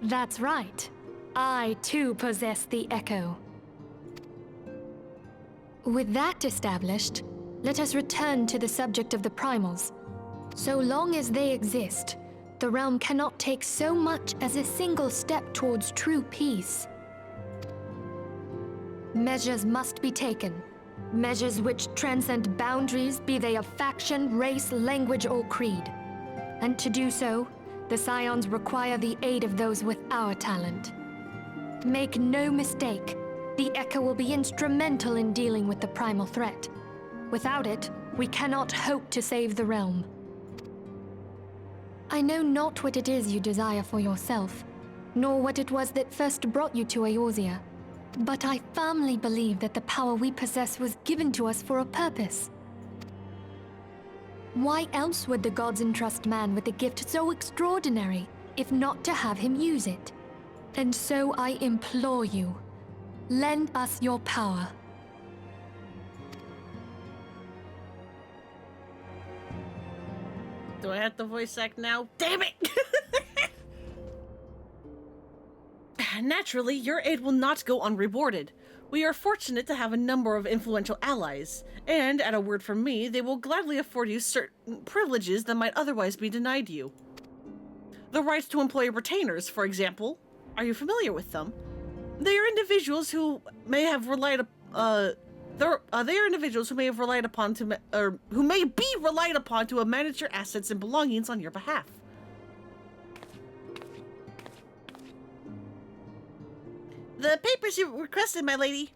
That's right. I too possess the Echo. With that established, let us return to the subject of the primals. So long as they exist, the realm cannot take so much as a single step towards true peace. Measures must be taken. Measures which transcend boundaries, be they of faction, race, language, or creed. And to do so, the Scions require the aid of those with our talent. Make no mistake, the Echo will be instrumental in dealing with the primal threat. Without it, we cannot hope to save the realm. I know not what it is you desire for yourself, nor what it was that first brought you to Eorzea, but I firmly believe that the power we possess was given to us for a purpose. Why else would the gods entrust man with a gift so extraordinary, if not to have him use it? And so I implore you, lend us your power. Do I have to voice act now? Damn it! Naturally, your aid will not go unrewarded. We are fortunate to have a number of influential allies, and at a word from me, they will gladly afford you certain privileges that might otherwise be denied you. The right to employ retainers, for example. Are you familiar with them? They are individuals who may have relied upon who may be relied upon to manage your assets and belongings on your behalf. The papers you requested, my lady.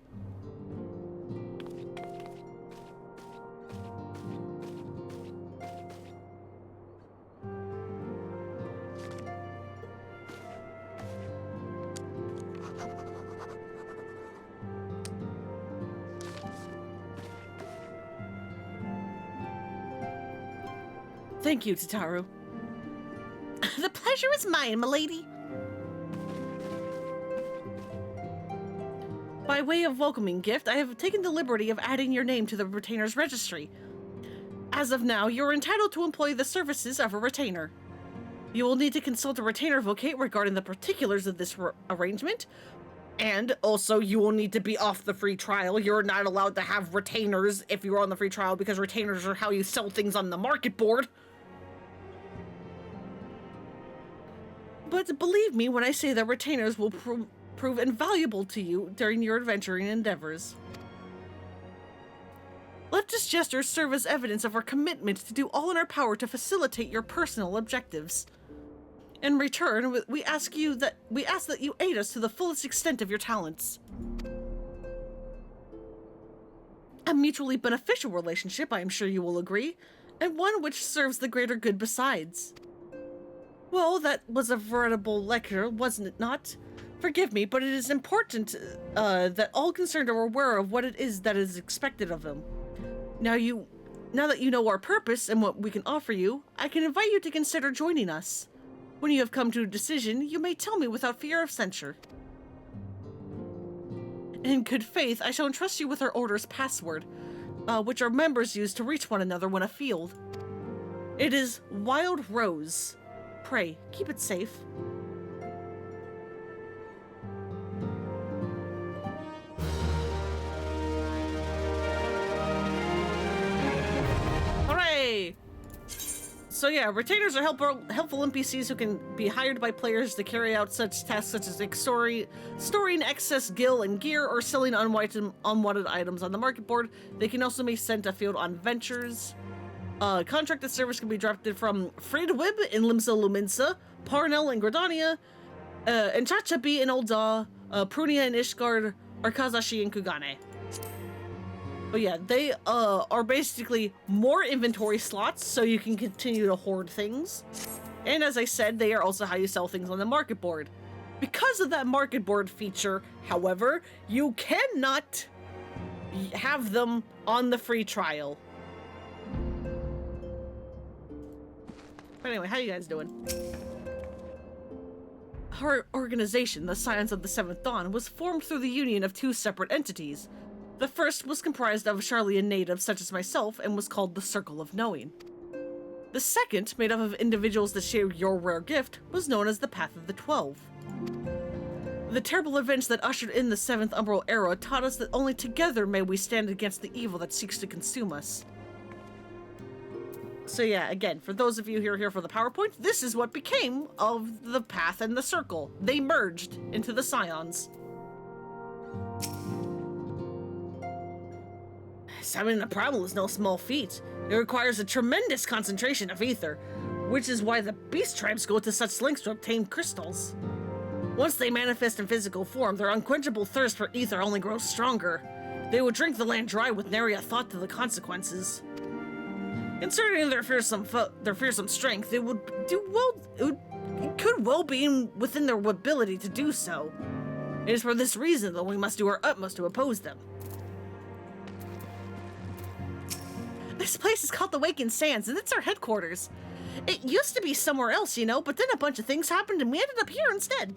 Thank you, Tataru. The pleasure is mine, milady. By way of welcoming gift, I have taken the liberty of adding your name to the retainer's registry. As of now, you are entitled to employ the services of a retainer. You will need to consult a retainer vocate regarding the particulars of this arrangement, and also you will need to be off the free trial. You're not allowed to have retainers if you're on the free trial because retainers are how you sell things on the market board. But believe me when I say that retainers will prove invaluable to you during your adventuring endeavors. Let this gesture serve as evidence of our commitment to do all in our power to facilitate your personal objectives. In return, we ask that you aid us to the fullest extent of your talents. A mutually beneficial relationship, I am sure you will agree, and one which serves the greater good besides. Well, that was a veritable lecture, wasn't it not? Forgive me, but it is important that all concerned are aware of what it is that is expected of them. Now that you know our purpose and what we can offer you, I can invite you to consider joining us. When you have come to a decision, you may tell me without fear of censure. In good faith, I shall entrust you with our order's password, which our members use to reach one another when afield. It is Wild Rose. Pray, keep it safe. Hooray! So yeah, retainers are helpful NPCs who can be hired by players to carry out such tasks such as storing excess gil and gear or selling unwanted items on the market board. They can also be sent afield on ventures. Contracted service can be drafted from Freydwib in Limsa Luminsa, Parnell in Gridania, and Chachabi in Ul'dah, Prunia in Ishgard, Arkazashi in Kugane. But yeah, they are basically more inventory slots so you can continue to hoard things. And as I said, they are also how you sell things on the market board. Because of that market board feature, however, you cannot have them on the free trial. But anyway, how you guys doing? Our organization, the Scions of the Seventh Dawn, was formed through the union of two separate entities. The first was comprised of Sharlayan natives such as myself and was called the Circle of Knowing. The second, made up of individuals that shared your rare gift, was known as the Path of the 12. The terrible events that ushered in the Seventh Umbral Era taught us that only together may we stand against the evil that seeks to consume us. So yeah, again, for those of you who are here for the PowerPoint, this is what became of the Path and the Circle. They merged into the Scions. Summoning a primal is no small feat. It requires a tremendous concentration of ether, which is why the beast tribes go to such lengths to obtain crystals. Once they manifest in physical form, their unquenchable thirst for ether only grows stronger. They would drink the land dry with nary a thought to the consequences. Considering their fearsome strength, it could well be within their ability to do so. It is for this reason that we must do our utmost to oppose them. This place is called the Wakened Sands, and it's our headquarters. It used to be somewhere else, you know, but then a bunch of things happened and we ended up here instead.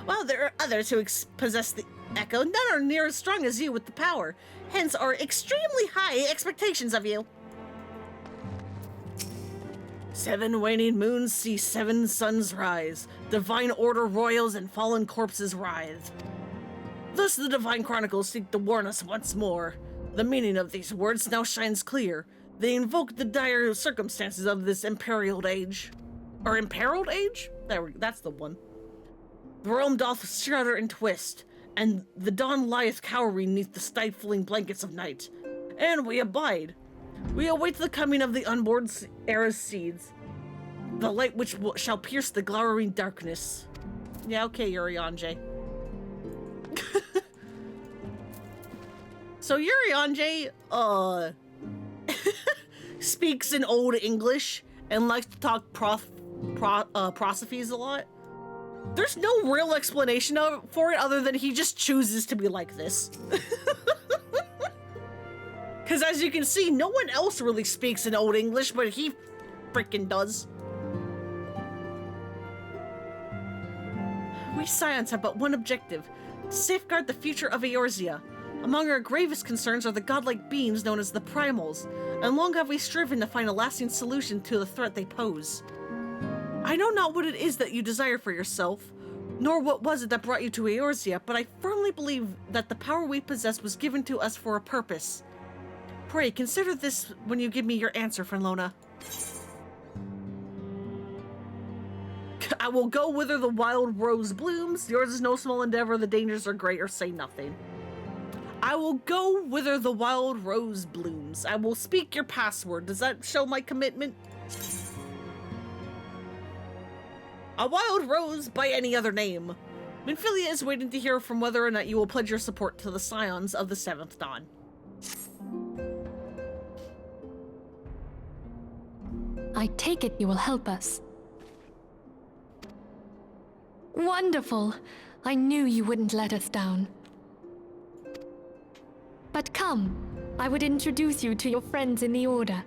While there are others who possess the Echo, none are near as strong as you with the power, hence our extremely high expectations of you. 7 waning moons see 7 suns rise, divine order roils and fallen corpses writhe. Thus the Divine Chronicles seek to warn us once more. The meaning of these words now shines clear. They invoke the dire circumstances of this imperiled age. Or imperiled age? That's the one. The realm doth shudder and twist, and the dawn lieth cowering neath the stifling blankets of night. And we abide. We await the coming of the unborn era's seeds, the light which shall pierce the glowering darkness. Yeah, okay, Urianger. So Urianger, speaks in Old English and likes to talk prosophies a lot. There's no real explanation for it other than he just chooses to be like this. Because as you can see, no one else really speaks in Old English, but he freaking does. We Scions have but one objective: to safeguard the future of Eorzea. Among our gravest concerns are the godlike beings known as the Primals, and long have we striven to find a lasting solution to the threat they pose. I know not what it is that you desire for yourself, nor what was it that brought you to Eorzea, but I firmly believe that the power we possess was given to us for a purpose. Pray, consider this when you give me your answer, Frenlona. I will go whither the wild rose blooms. Yours is no small endeavor, the dangers are great, or say nothing. I will go whither the wild rose blooms. I will speak your password. Does that show my commitment? A wild rose by any other name. Minfilia is waiting to hear from whether or not you will pledge your support to the Scions of the Seventh Dawn. I take it you will help us. Wonderful! I knew you wouldn't let us down. But come, I would introduce you to your friends in the Order.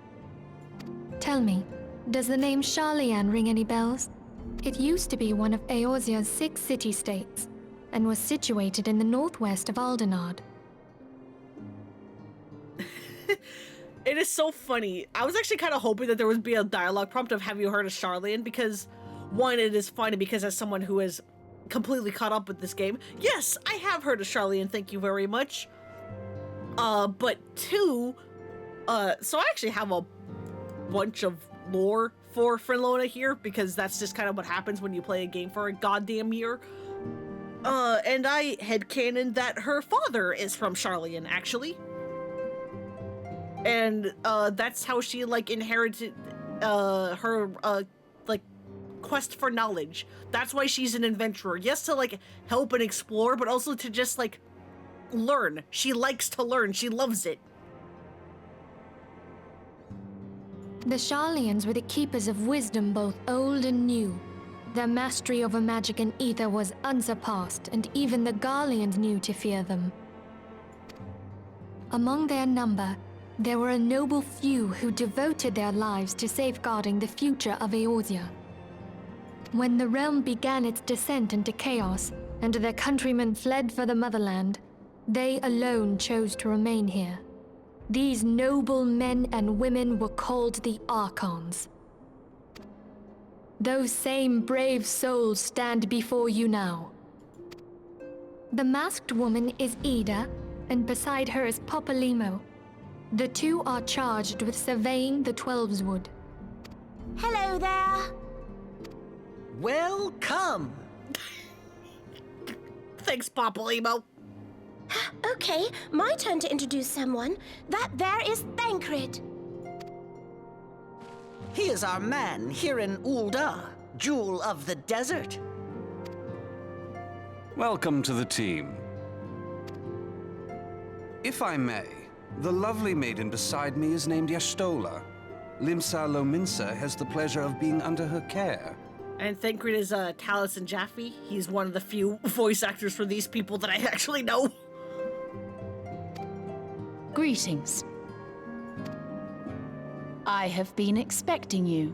Tell me, does the name Sharlayan ring any bells? It used to be one of Eorzea's 6 city-states, and was situated in the northwest of Aldenard. It is so funny. I was actually kind of hoping that there would be a dialogue prompt of "Have you heard of Sharlayan?" because, one, it is funny because as someone who is completely caught up with this game, yes, I have heard of Sharlayan, thank you very much. But 2, so I actually have a bunch of lore for Frenlona here, because that's just kind of what happens when you play a game for a goddamn year. And I headcanon that her father is from Sharlayan, actually. and that's how she like inherited her like quest for knowledge. That's why she's an adventurer. Yes, to like help and explore, but also to just like learn. She likes to learn. She loves it. The Sharlians were the keepers of wisdom, both old and new. Their mastery over magic and ether was unsurpassed, and even the Garleans knew to fear them. Among their number, there were a noble few who devoted their lives to safeguarding the future of Eorzea. When the realm began its descent into chaos, and their countrymen fled for the motherland, they alone chose to remain here. These noble men and women were called the Archons. Those same brave souls stand before you now. The masked woman is Ida, and beside her is Popolimo. The two are charged with surveying the Twelveswood. Hello there. Welcome. Thanks, Popolimo. Okay, my turn to introduce someone. That there is Thancred. He is our man here in Ul'dah, Jewel of the Desert. Welcome to the team. If I may, the lovely maiden beside me is named Y'shtola. Limsa Lominsa has the pleasure of being under her care. And Thancred is Taliesin Jaffe. He's one of the few voice actors for these people that I actually know. Greetings. I have been expecting you.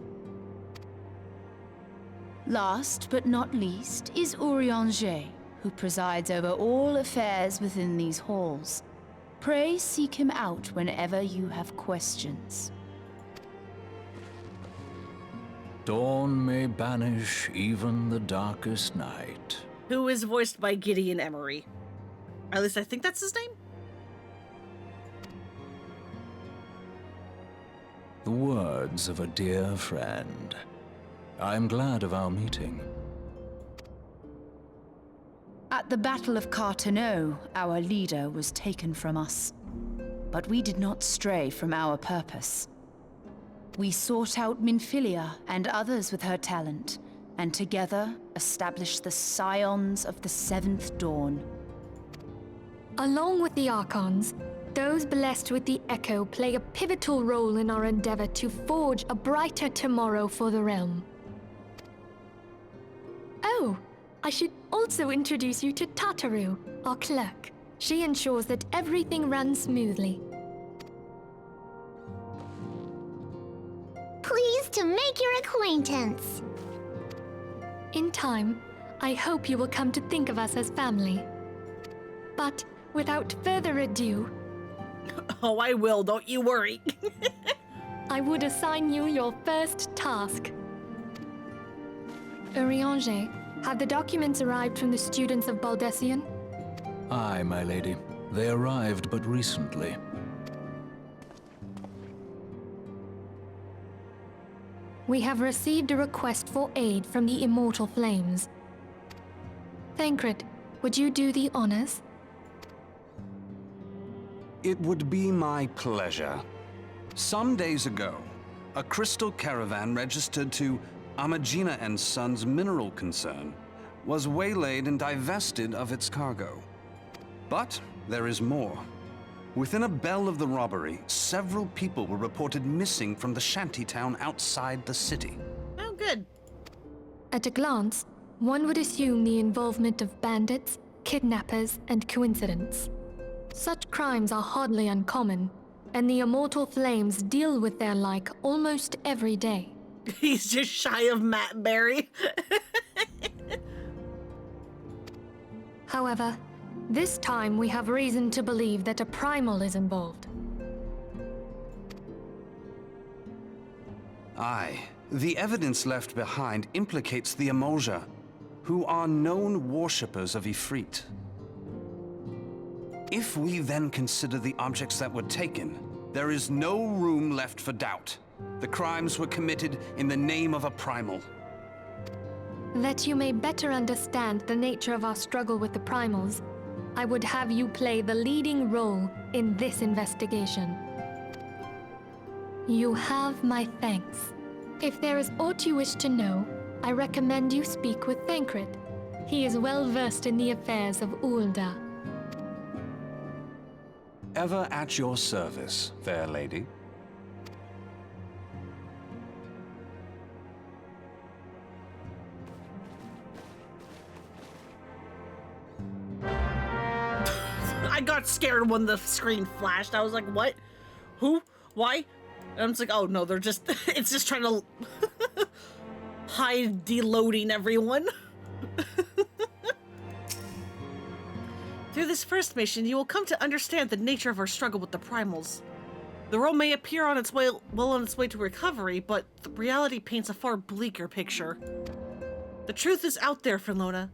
Last but not least is Urianger, who presides over all affairs within these halls. Pray seek him out whenever you have questions. Dawn may banish even the darkest night. Who is voiced by Gideon Emery. At least I think that's his name. The words of a dear friend. I'm glad of our meeting. At the Battle of Carteneau, our leader was taken from us. But we did not stray from our purpose. We sought out Minfilia and others with her talent, and together established the Scions of the Seventh Dawn. Along with the Archons, those blessed with the Echo play a pivotal role in our endeavor to forge a brighter tomorrow for the realm. Oh, I should also introduce you to Tataru, our clerk. She ensures that everything runs smoothly. Pleased to make your acquaintance. In time, I hope you will come to think of us as family. But without further ado... Oh, I will, don't you worry. I would assign you your first task. Urianger, have the documents arrived from the students of Baldessian? Aye, my lady. They arrived but recently. We have received a request for aid from the Immortal Flames. Thancred, would you do the honors? It would be my pleasure. Some days ago, a crystal caravan registered to Amagina and Sons mineral concern was waylaid and divested of its cargo. But there is more. Within a bell of the robbery, several people were reported missing from the shantytown outside the city. Oh, good. At a glance, one would assume the involvement of bandits, kidnappers, and coincidence. Such crimes are hardly uncommon, and the Immortal Flames deal with their like almost every day. He's just shy of Matt Berry. However, this time we have reason to believe that a primal is involved. Aye. The evidence left behind implicates the Emolja, who are known worshippers of Ifrit. If we then consider the objects that were taken, there is no room left for doubt. The crimes were committed in the name of a primal. That you may better understand the nature of our struggle with the primals, I would have you play the leading role in this investigation. You have my thanks. If there is aught you wish to know, I recommend you speak with Thancred. He is well versed in the affairs of Ulda. Ever at your service, fair lady. I got scared when the screen flashed. I was like, what? Who? Why? And I'm just like, oh no, they're just, it's just trying to hide deloading everyone. Through this first mission, you will come to understand the nature of our struggle with the primals. The world may appear on its way, well on its way to recovery, but the reality paints a far bleaker picture. The truth is out there, Finlona.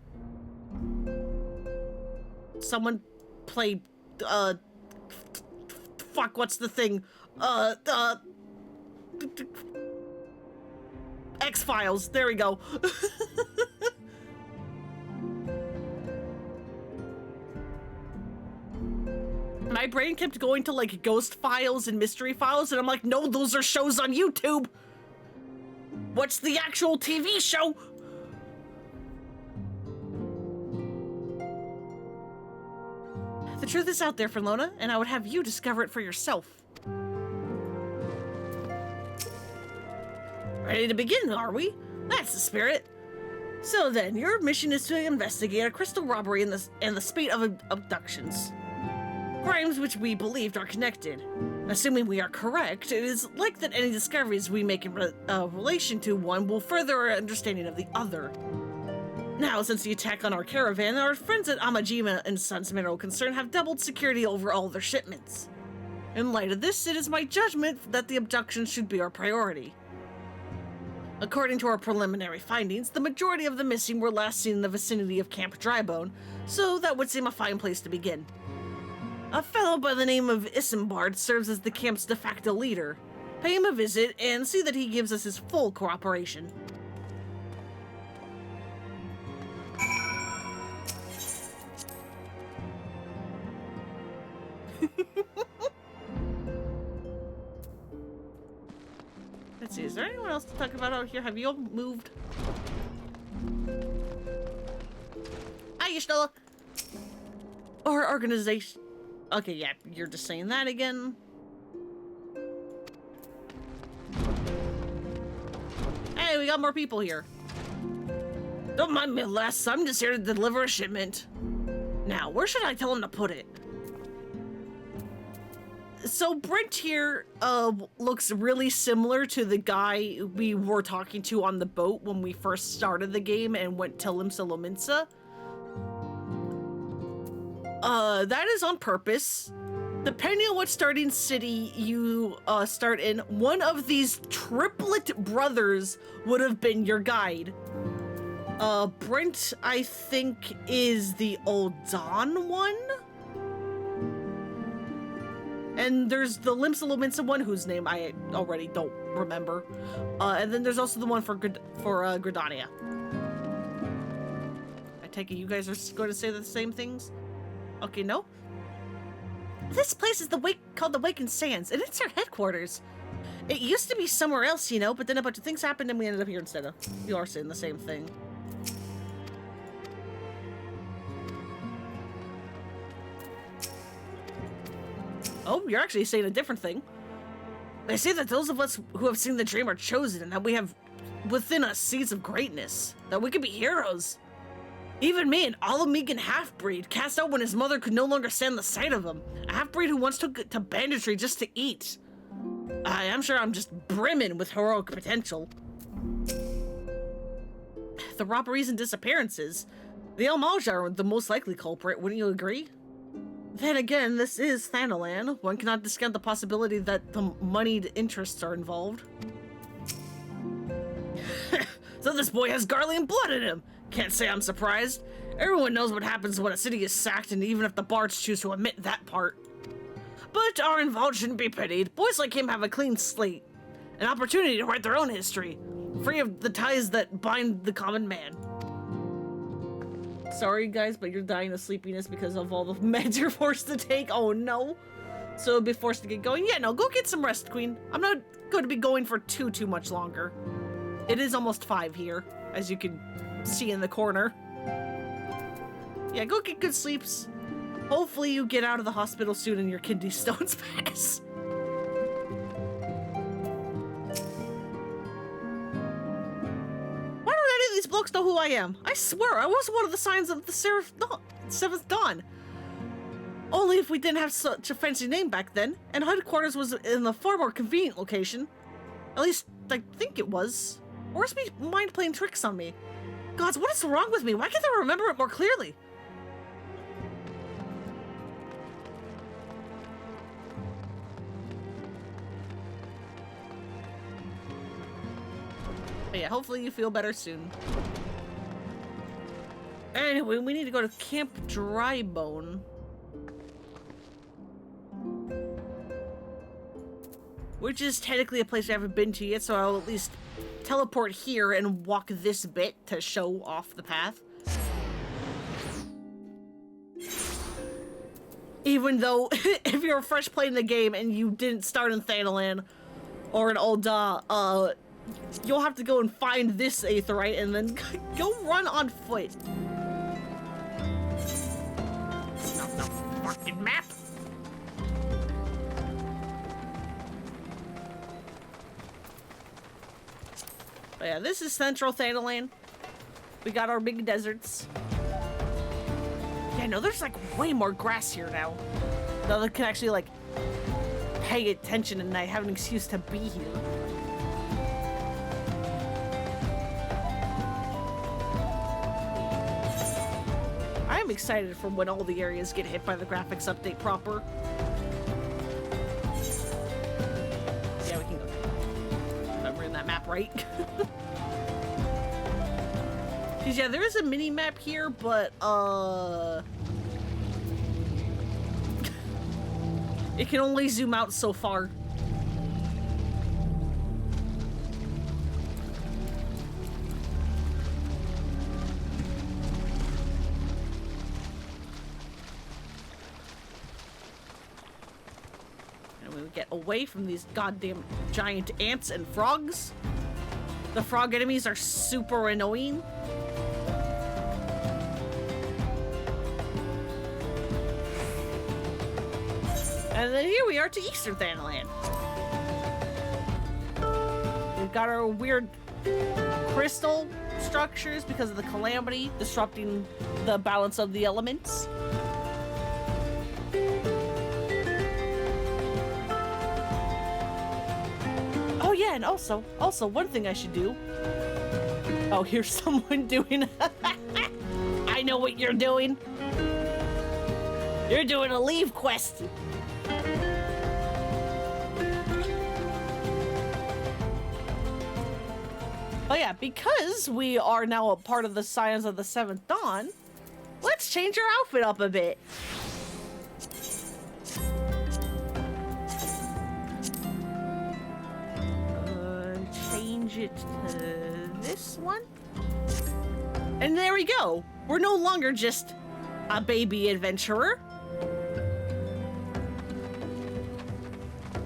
Someone play, fuck, what's the thing? X-Files, there we go. My brain kept going to like Ghost Files and Mystery Files, and I'm like, no, those are shows on YouTube. What's the actual TV show? The truth is out there, Finlona, and I would have you discover it for yourself. Ready to begin, are we? That's the spirit. So then, your mission is to investigate a crystal robbery and the spate of abductions. Crimes which we believed are connected. Assuming we are correct, it is like that any discoveries we make in relation to one will further our understanding of the other. Now, since the attack on our caravan, our friends at Amajima and Sons Mineral Concern have doubled security over all their shipments. In light of this, it is my judgment that the abduction should be our priority. According to our preliminary findings, the majority of the missing were last seen in the vicinity of Camp Drybone, so that would seem a fine place to begin. A fellow by the name of Isambard serves as the camp's de facto leader. Pay him a visit and see that he gives us his full cooperation. Let's see, is there anyone else to talk about out here? Have you all moved? Hi, Stella. Our organization. Okay, yeah, you're just saying that again. Hey, we got more people here. Don't mind me, Les. I'm just here to deliver a shipment. Now, where should I tell him to put it? So Brent here looks really similar to the guy we were talking to on the boat when we first started the game and went to Limsa Lominsa. That is on purpose. Depending on what starting city you start in, one of these triplet brothers would have been your guide. Brent, I think, is the Old Dawn one. And there's the Limsa Lominsa one, whose name I already don't remember. And then there's also the one for Gridania. I take it you guys are going to say the same things? Okay, no? This place is called the Wakened Sands, and it's our headquarters. It used to be somewhere else, you know, but then a bunch of things happened and we ended up here instead of. You are saying the same thing. Oh, you're actually saying a different thing. They say that those of us who have seen the dream are chosen and that we have within us seeds of greatness, that we could be heroes. Even me, an Alamegan half-breed, cast out when his mother could no longer stand the sight of him. A half-breed who once took to banditry just to eat. I'm sure I'm just brimming with heroic potential. The robberies and disappearances. The Almaj are the most likely culprit, wouldn't you agree? Then again, this is Thanalan. One cannot discount the possibility that the moneyed interests are involved. So this boy has Garlean blood in him. Can't say I'm surprised. Everyone knows what happens when a city is sacked, and even if the bards choose to omit that part. But our involved shouldn't be pitied. Boys like him have a clean slate. An opportunity to write their own history, free of the ties that bind the common man. Sorry guys, but you're dying of sleepiness because of all the meds you're forced to take. Oh no. so it'll be forced to get going. Yeah, no, go get some rest, Queen. I'm not going to be going for too much longer. It is almost 5 here, as you can see in the corner. Yeah, go get good sleeps. Hopefully you get out of the hospital soon and your kidney stones pass. Why don't any of these blokes know who I am? I swear, I was one of the Scions of the Seventh Dawn. Only if we didn't have such a fancy name back then, and headquarters was in a far more convenient location. At least, I think it was. Or is my mind playing tricks on me? Gods, what is wrong with me? Why can't I remember it more clearly? But yeah, hopefully you feel better soon. Anyway, we need to go to Camp Drybone. Which is technically a place I haven't been to yet, so I'll at least teleport here and walk this bit to show off the path. Even though, if you're fresh playing the game and you didn't start in Thanalan or in Ul'dah, you'll have to go and find this Aetheryte and then go run on foot. It's not the fucking map. But yeah, this is Central Thanalan. We got our big deserts. Yeah, no, there's like way more grass here now. Now they can actually like pay attention and I have an excuse to be here. I'm excited for when all the areas get hit by the graphics update proper. Yeah, we can go. Remember in that map, right? Because yeah, there is a mini map here, but it can only zoom out so far. Get away from these goddamn giant ants and frogs. The frog enemies are super annoying. And then here we are to Eastern Thanalan. We've got our weird crystal structures because of the calamity disrupting the balance of the elements. Oh yeah, and also one thing I should do. Oh, here's someone doing. I know what you're doing. You're doing a leave quest. Oh yeah, because we are now a part of the Scions of the Seventh Dawn, let's change our outfit up a bit. Change it to this one. And there we go. We're no longer just a baby adventurer.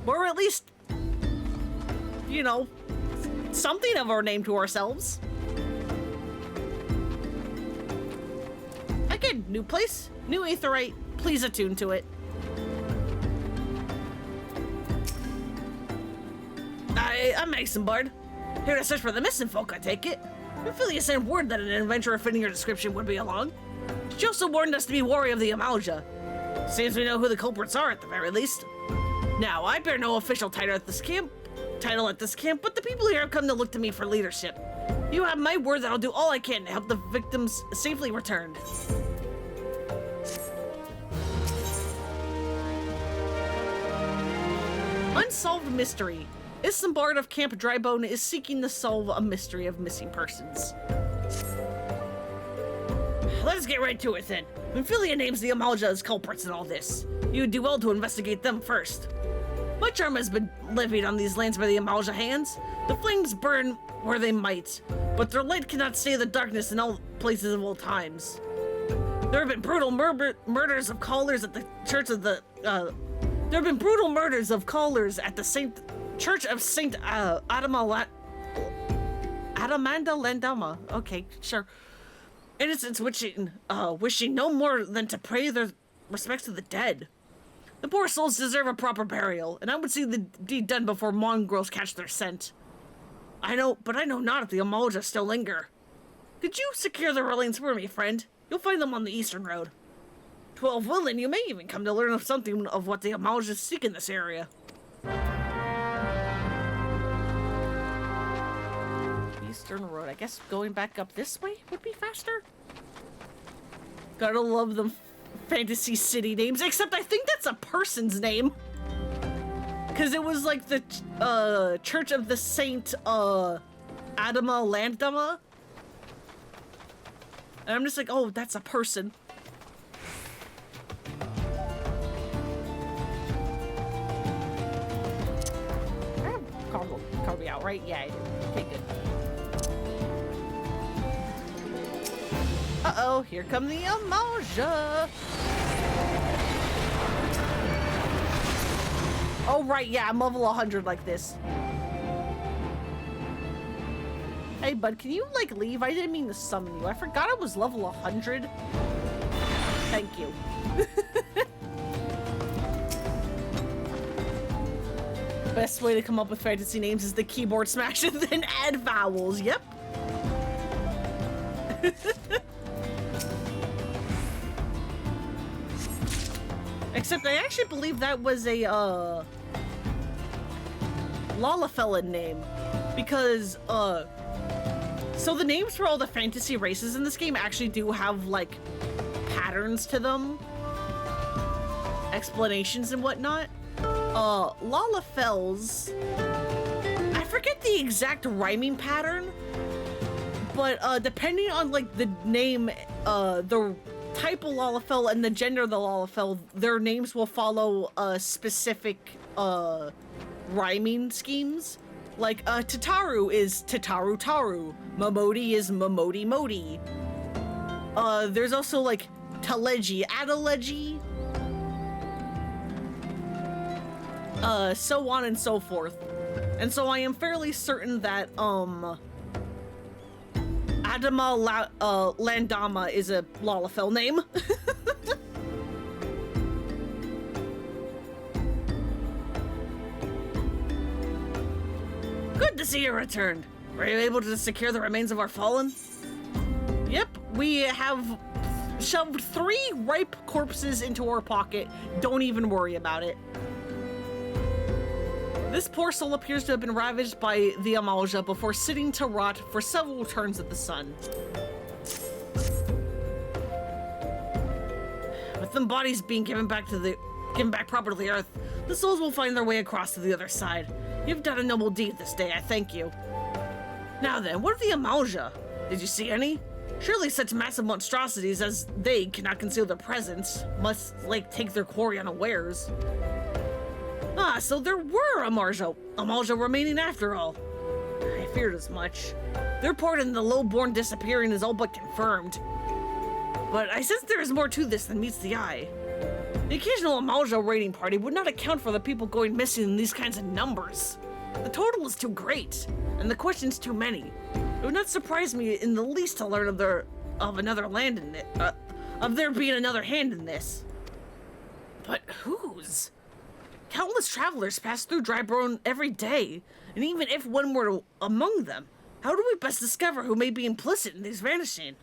We're at least, you know, something of our name to ourselves. Again, new place, new Aetheryte. Please attune to it. I'm Mason Bard. Here to search for the missing folk, I take it. Ophelia sent word that an adventurer fitting your description would be along. She also warned us to be wary of the Amalja. Seems we know who the culprits are at the very least. Now, I bear no official title at this camp, but the people here have come to look to me for leadership. You have my word that I'll do all I can to help the victims safely return. Unsolved mystery. Isambard of Camp Drybone is seeking to solve a mystery of missing persons. Let's get right to it then. Ophelia names the Amalja as culprits in all this. You would do well to investigate them first. Much harm has been levied on these lands by the Amalja hands. The flames burn where they might, but their light cannot stay the darkness in all places of all times. There have been brutal murders of callers at the Church of the There have been brutal murders of callers at the Church of Saint Adamanda Landama. Okay, sure. Innocents wishing no more than to pay their respects to the dead. The poor souls deserve a proper burial, and I would see the deed done before mongrels catch their scent. I know not if the Amalja still linger. Could you secure the railings for me, friend? You'll find them on the eastern road. 12 willing, you may even come to learn of something of what the Amalja seek in this area. Eastern road. I guess going back up this way would be faster. Gotta love them fantasy city names, except I think that's a person's name. Because it was like the Church of the Saint Adama Landama. And I'm just like, oh, that's a person. Call me out, right? Yeah, I did. Okay, good. Uh-oh, here come the Amalja. Oh, right, yeah, I'm level 100 like this. Hey, bud, can you, like, leave? I didn't mean to summon you. I forgot I was level 100. Thank you. Best way to come up with fantasy names is the keyboard smash and then add vowels. Yep. Except I actually believe that was a Lalafella name, because so the names for all the fantasy races in this game actually do have like patterns to them, explanations and whatnot. Lalafels, I forget the exact rhyming pattern, but depending on like the name, the type of Lalafell and the gender of the Lalafell, their names will follow specific rhyming schemes. Like Tataru is Tataru Taru, Momodi is Momodi Modi. There's also like Taleji, Adaleji, so on and so forth. And so I am fairly certain that Adama Landama is a Lalafell name. Good to see you returned. Were you able to secure the remains of our fallen? Yep, we have shoved 3 ripe corpses into our pocket. Don't even worry about it. This poor soul appears to have been ravaged by the Amalja before sitting to rot for several turns of the sun. With them bodies being given back proper to the earth, the souls will find their way across to the other side. You've done a noble deed this day, I thank you. Now then, what of the Amalja? Did you see any? Surely such massive monstrosities as they cannot conceal their presence must, like, take their quarry unawares. Ah, so there were Amalja remaining after all. I feared as much. Their part in the lowborn disappearing is all but confirmed. But I sense there is more to this than meets the eye. The occasional Amalja raiding party would not account for the people going missing in these kinds of numbers. The total is too great, and the questions too many. It would not surprise me in the least to learn of there being another hand in this. But whose? Countless travelers pass through Reborn every day, and even if one were among them, how do we best discover who may be implicit in these vanishing?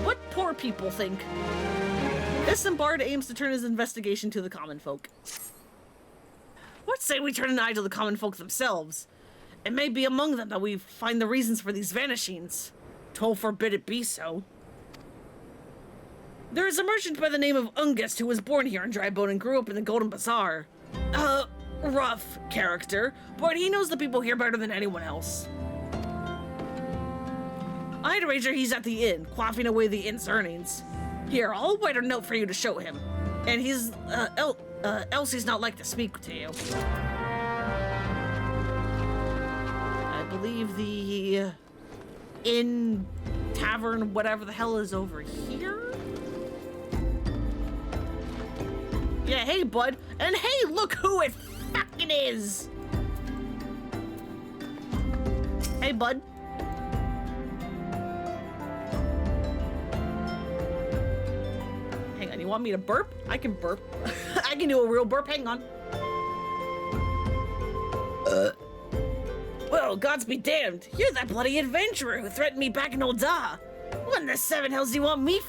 What poor people think? Isambard aims to turn his investigation to the common folk. What say we turn an eye to the common folk themselves? It may be among them that we find the reasons for these vanishings. Toll forbid it be so. There is a merchant by the name of Ungest who was born here in Reborn and grew up in the Golden Bazaar. Rough character, but he knows the people here better than anyone else. I'd wager he's at the inn, quaffing away the inn's earnings. Here, I'll write a note for you to show him. And he's, Elsie's not like to speak to you. I believe the inn, tavern, whatever the hell is over here? Yeah, hey, bud. And hey, look who it fucking is! Hey, bud. Hang on, you want me to burp? I can burp. I can do a real burp, hang on. Well, gods be damned. You're that bloody adventurer who threatened me back in Ul'dah. What in the seven hells do you want me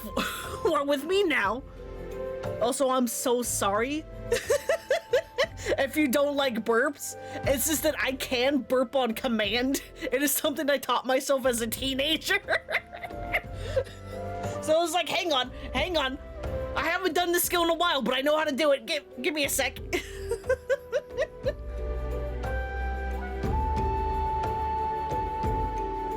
for with me now? Also, I'm so sorry. If you don't like burps, it's just that I can burp on command. It is something I taught myself as a teenager. So I was like, hang on. I haven't done this skill in a while, but I know how to do it. Give me a sec.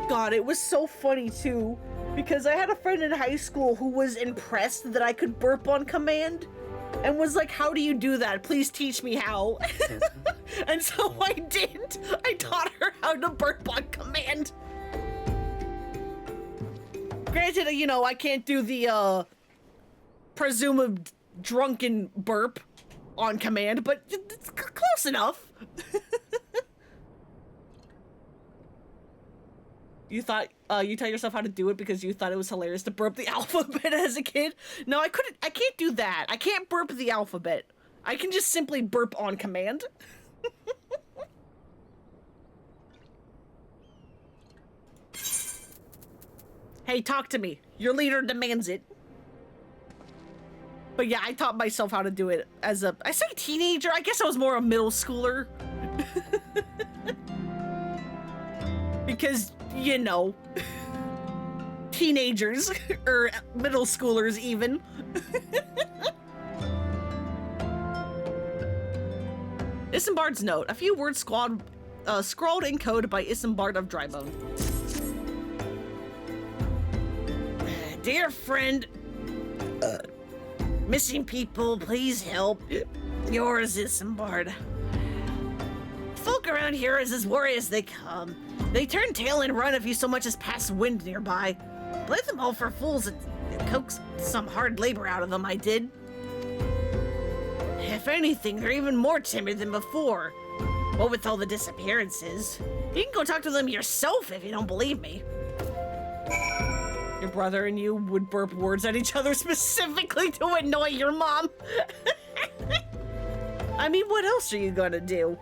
God, it was so funny too, because I had a friend in high school who was impressed that I could burp on command and was like, how do you do that? Please teach me how. And so I did. I taught her how to burp on command. Granted, you know, I can't do the presumed drunken burp on command, but it's close enough. You thought you taught yourself how to do it because you thought it was hilarious to burp the alphabet as a kid? No, I can't do that. I can't burp the alphabet. I can just simply burp on command. Hey, talk to me. Your leader demands it. But yeah, I taught myself how to do it as I say teenager, I guess I was more a middle schooler. Because, you know, teenagers, or middle schoolers even. Isambard's note, a few words scrawled in code by Isambard of Drybone. Dear friend, missing people, please help. Yours, Isambard. Folk around here is as wary as they come. They turn tail and run if you so much as pass wind nearby. Play them all for fools and coax some hard labor out of them, I did. If anything, they're even more timid than before. What with all the disappearances. You can go talk to them yourself if you don't believe me. Your brother and you would burp words at each other specifically to annoy your mom. I mean, what else are you gonna do?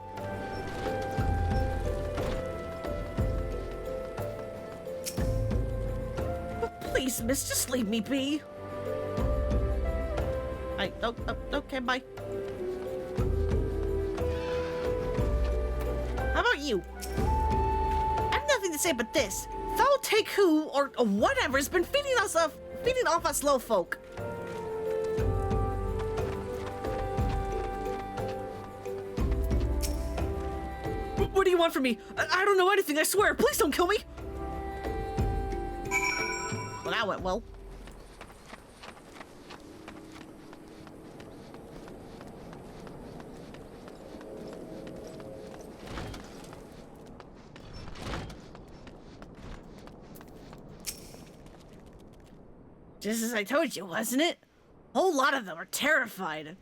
Please, miss, just leave me be. Okay, bye. How about you? I have nothing to say but this. Foul take who, or whatever, has been feeding off us low folk. What do you want from me? I don't know anything, I swear. Please don't kill me. Well, that went well. Just as I told you, wasn't it? A whole lot of them are terrified.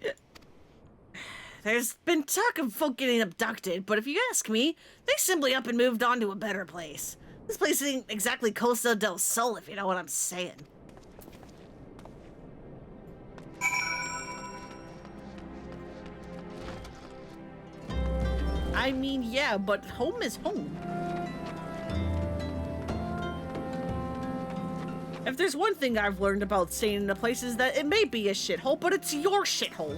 There's been talk of folk getting abducted, but if you ask me, they simply up and moved on to a better place. This place ain't exactly Costa del Sol, if you know what I'm saying. I mean, yeah, but home is home. If there's one thing I've learned about staying in a place is that it may be a shithole, but it's your shithole.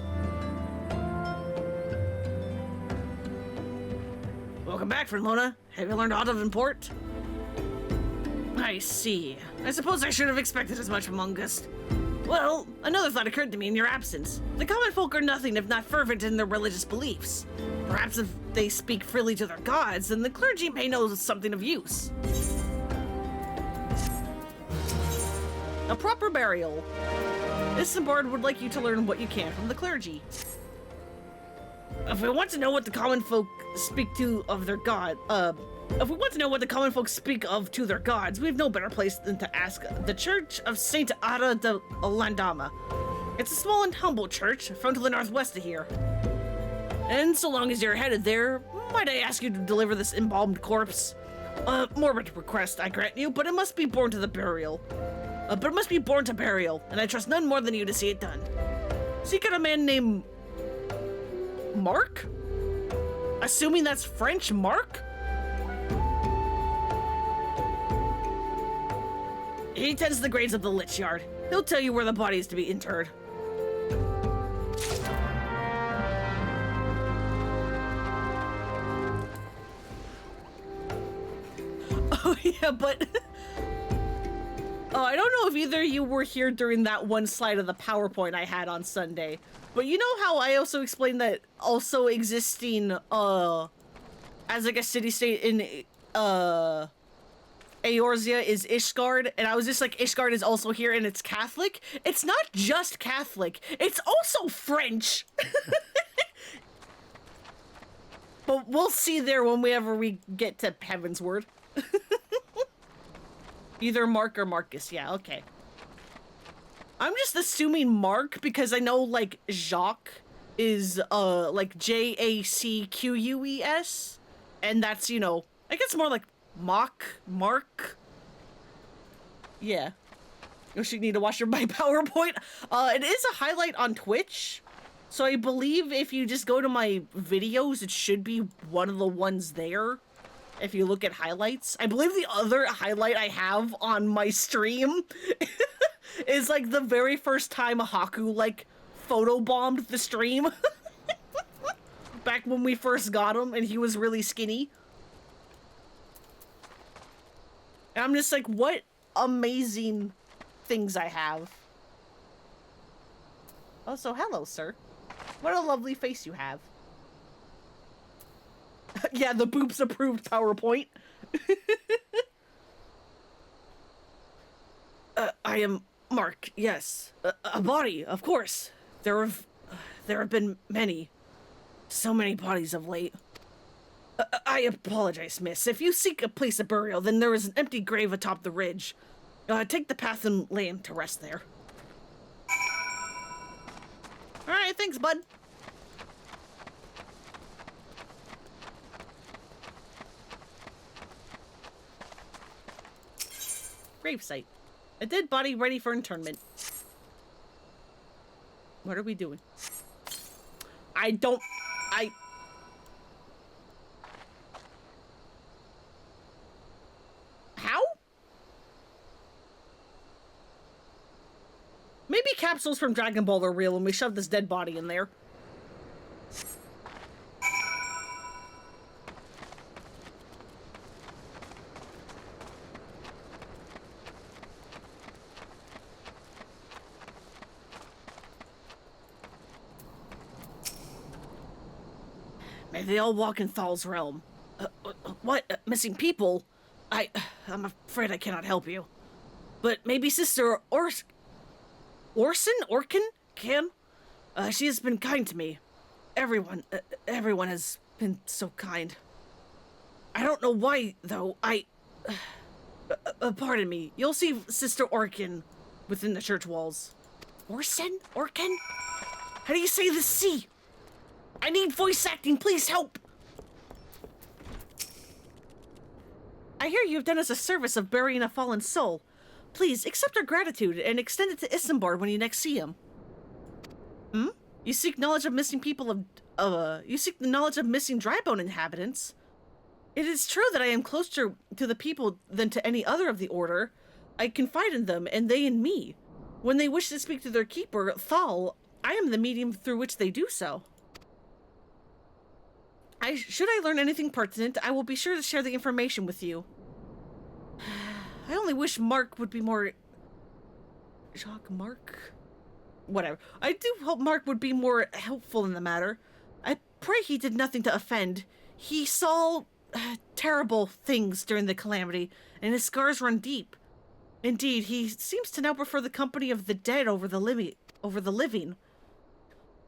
Welcome back, friend Lona. Have you learned aught of import? I see. I suppose I should have expected as much from Ungust. Well, another thought occurred to me in your absence. The common folk are nothing if not fervent in their religious beliefs. Perhaps if they speak freely to their gods, then the clergy may know something of use. A proper burial. Isambard would like you to learn what you can from the clergy. If we want to know what the common folk speak to of their god, if we want to know what the common folk speak of to their gods, we have no better place than to ask the Church of Saint Ada de Landama. It's a small and humble church, found to the northwest of here. And so long as you're headed there, might I ask you to deliver this embalmed corpse? Morbid request, I grant you, but it must be born to the burial. And I trust none more than you to see it done. Seek out a man named... Mark? Assuming that's French, Mark? He tends the graves of the Lich Yard. He'll tell you where the body is to be interred. Oh yeah, but... I don't know if either of you were here during that one slide of the PowerPoint I had on Sunday, but you know how I also explained that also existing, as like a city-state in, Eorzea is Ishgard, and I was just like, Ishgard is also here and it's Catholic? It's not just Catholic, it's also French! But we'll see there whenever we get to Heaven's Word. Either Mark or Marcus, yeah, okay. I'm just assuming Mark because I know, like, Jacques is, like, Jacqueus, and that's, you know, I guess more like Mark. Yeah. You need to watch my PowerPoint. It is a highlight on Twitch, so I believe if you just go to my videos, it should be one of the ones there. If you look at highlights, I believe the other highlight I have on my stream is like the very first time Haku like photobombed the stream. Back when we first got him and he was really skinny. And I'm just like, what amazing things I have. Oh, so hello, sir. What a lovely face you have. Yeah, the boobs approved PowerPoint. I am Mark, yes. A body, of course. There have been many. So many bodies of late. I apologize, miss. If you seek a place of burial, then there is an empty grave atop the ridge. Take the path and lay him to rest there. Alright, thanks, bud. Gravesite. A dead body ready for interment. What are we doing? How? Maybe capsules from Dragon Ball are real and we shoved this dead body in there. May they all walk in Thal's realm. What? Missing people? I'm afraid I cannot help you. But maybe Sister Orkin can? She has been kind to me. Everyone has been so kind. I don't know why, though. Pardon me. You'll see Sister Orkin within the church walls. Orkin? How do you say the C? I need voice acting, please help! I hear you have done us a service of burying a fallen soul. Please, accept our gratitude and extend it to Isambard when you next see him. You seek knowledge of missing people you seek the knowledge of missing Drybone inhabitants? It is true that I am closer to the people than to any other of the Order. I confide in them, and they in me. When they wish to speak to their keeper, Thal, I am the medium through which they do so. Should I learn anything pertinent, I will be sure to share the information with you. I only wish Mark would be more... Mark? Whatever. I do hope Mark would be more helpful in the matter. I pray he did nothing to offend. He saw terrible things during the calamity, and his scars run deep. Indeed, he seems to now prefer the company of the dead over the living.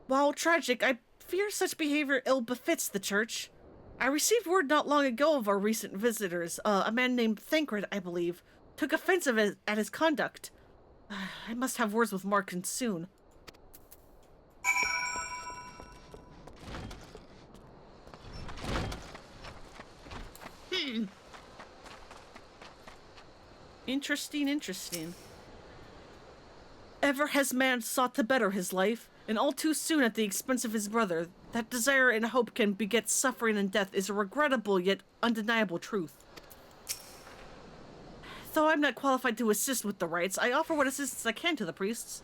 While tragic, I fear such behavior ill befits the church. I received word not long ago of our recent visitors. A man named Thancred, I believe, took offense at his conduct. I must have words with Mark soon. Interesting, interesting. Ever has man sought to better his life, and all too soon at the expense of his brother. That desire and hope can beget suffering and death is a regrettable yet undeniable truth. Though I'm not qualified to assist with the rites, I offer what assistance I can to the priests.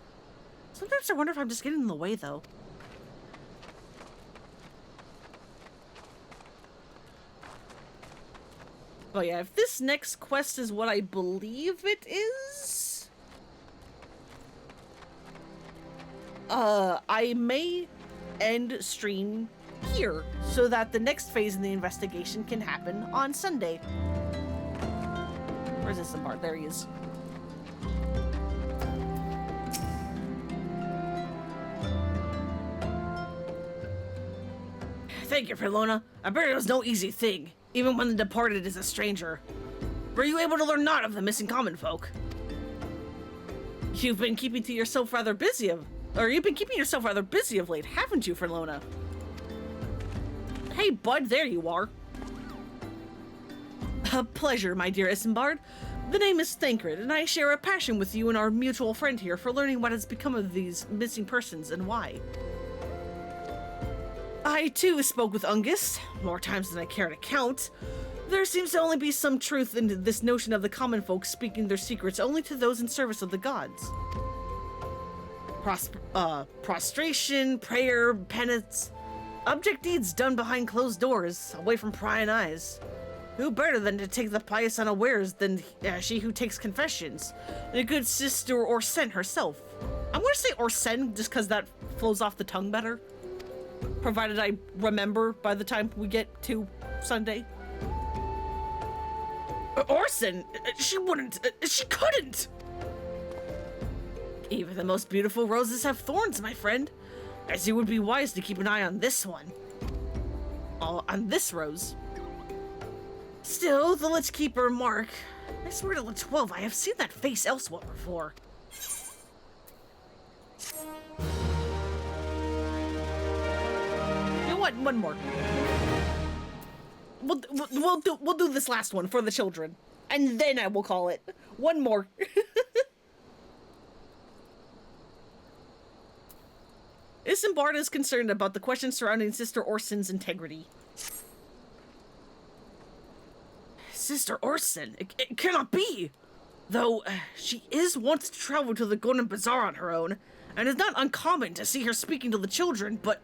Sometimes I wonder if I'm just getting in the way, though. Oh yeah, if this next quest is what I believe it is... I may end stream here, so that the next phase in the investigation can happen on Sunday. Where's this part? There he is. Thank you, Perlona. I bet it was no easy thing, even when the departed is a stranger. Were you able to learn naught of the missing common folk? You've been keeping yourself rather busy of late, haven't you, Perlona? Hey, bud, there you are. A pleasure, my dear Isambard. The name is Thancred, and I share a passion with you and our mutual friend here for learning what has become of these missing persons and why. I, too, spoke with Ungist, more times than I care to count. There seems to only be some truth in this notion of the common folk speaking their secrets only to those in service of the gods. Prostration, prayer, penance, object deeds done behind closed doors, away from prying eyes. Who better than to take the pious unawares than she who takes confessions, and a good sister Orsen herself. I'm gonna say Orsen just because that flows off the tongue better. Provided I remember by the time we get to Sunday. Orsen! She wouldn't! She couldn't! Even the most beautiful roses have thorns, my friend. As you would be wise to keep an eye on this one. On this rose. Still, the Lich Keeper Mark. I swear to the 12, I have seen that face elsewhere before. You know what? One more. We'll do this last one for the children, and then I will call it. One more. Isambard is concerned about the questions surrounding Sister Orsen's integrity. Sister Orsen? It cannot be! Though, she is wont to travel to the Golden Bazaar on her own, and it's not uncommon to see her speaking to the children, but...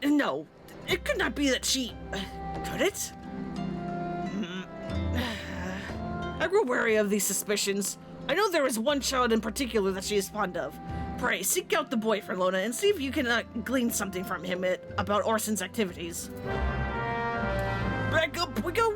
no, it could not be that she... could it? I grew wary of these suspicions. I know there is one child in particular that she is fond of. Pray, seek out the boy, Perlona, and see if you can glean something from him about Orsen's activities. Back up we go!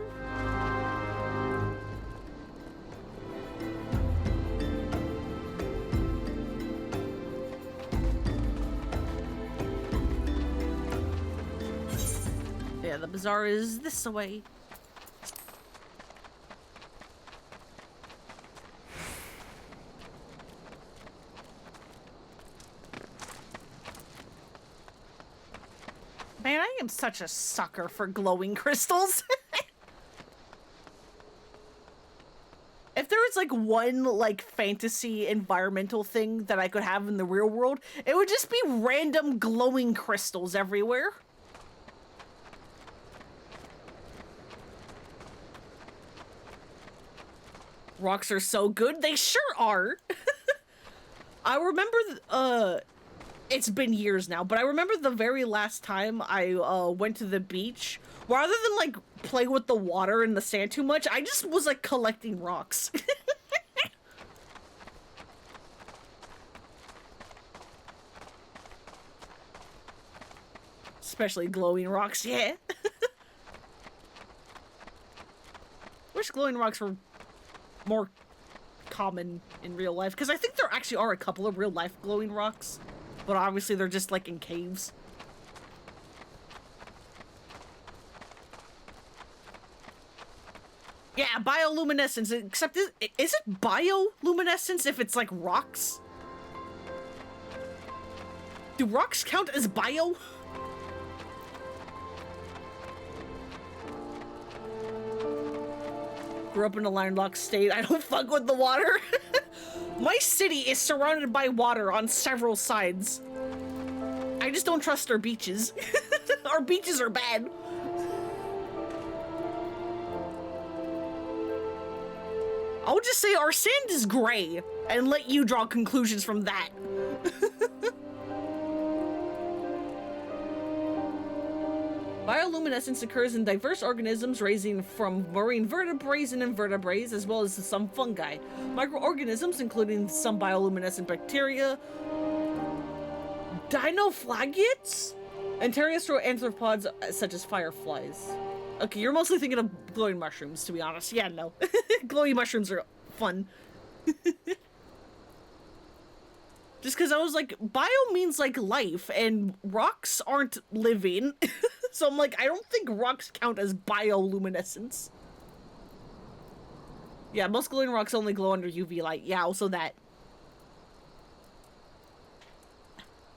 Yeah, the bazaar is this way. Man, I am such a sucker for glowing crystals. If there was like one like fantasy environmental thing that I could have in the real world, it would just be random glowing crystals everywhere. Rocks are so good, they sure are. I remember, it's been years now, but I remember the very last time I went to the beach, rather than like play with the water and the sand too much, I just was like collecting rocks. Especially glowing rocks, yeah. Wish glowing rocks were more common in real life, because I think there actually are a couple of real life glowing rocks, but obviously they're just like in caves. Yeah, bioluminescence, except is it bioluminescence if it's like rocks? Do rocks count as bio? Grew up in a landlocked state. I don't fuck with the water. My city is surrounded by water on several sides. I just don't trust our beaches. Our beaches are bad. I'll just say our sand is gray and let you draw conclusions from that. Bioluminescence occurs in diverse organisms ranging from marine vertebrates and invertebrates, as well as some fungi. Microorganisms, including some bioluminescent bacteria, dinoflagellates, and terrestrial arthropods such as fireflies. Okay, you're mostly thinking of glowing mushrooms, to be honest. Yeah, no. Glowing mushrooms are fun. Just because I was like, bio means like life, and rocks aren't living. So I'm like, I don't think rocks count as bioluminescence. Yeah, most glowing rocks only glow under UV light. Yeah, also that.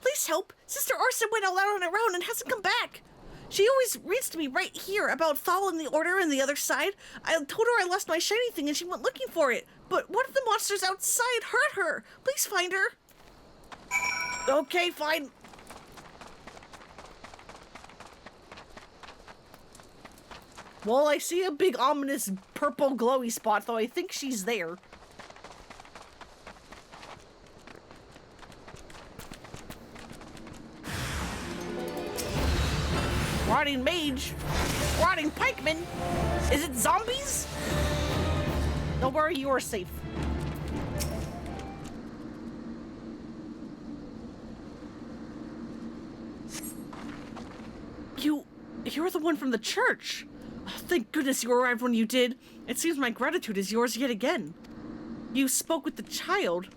Please help! Sister Orson went all out on her own and hasn't come back! She always reads to me right here about following the order and the other side. I told her I lost my shiny thing and she went looking for it. But what if the monsters outside hurt her? Please find her. Okay, fine. Well, I see a big ominous purple glowy spot, though I think she's there. Rotting mage. Rotting pikeman. Is it zombies? Don't worry, you are safe. You're the one from the church. Oh, thank goodness you arrived when you did. It seems my gratitude is yours yet again. You spoke with the child.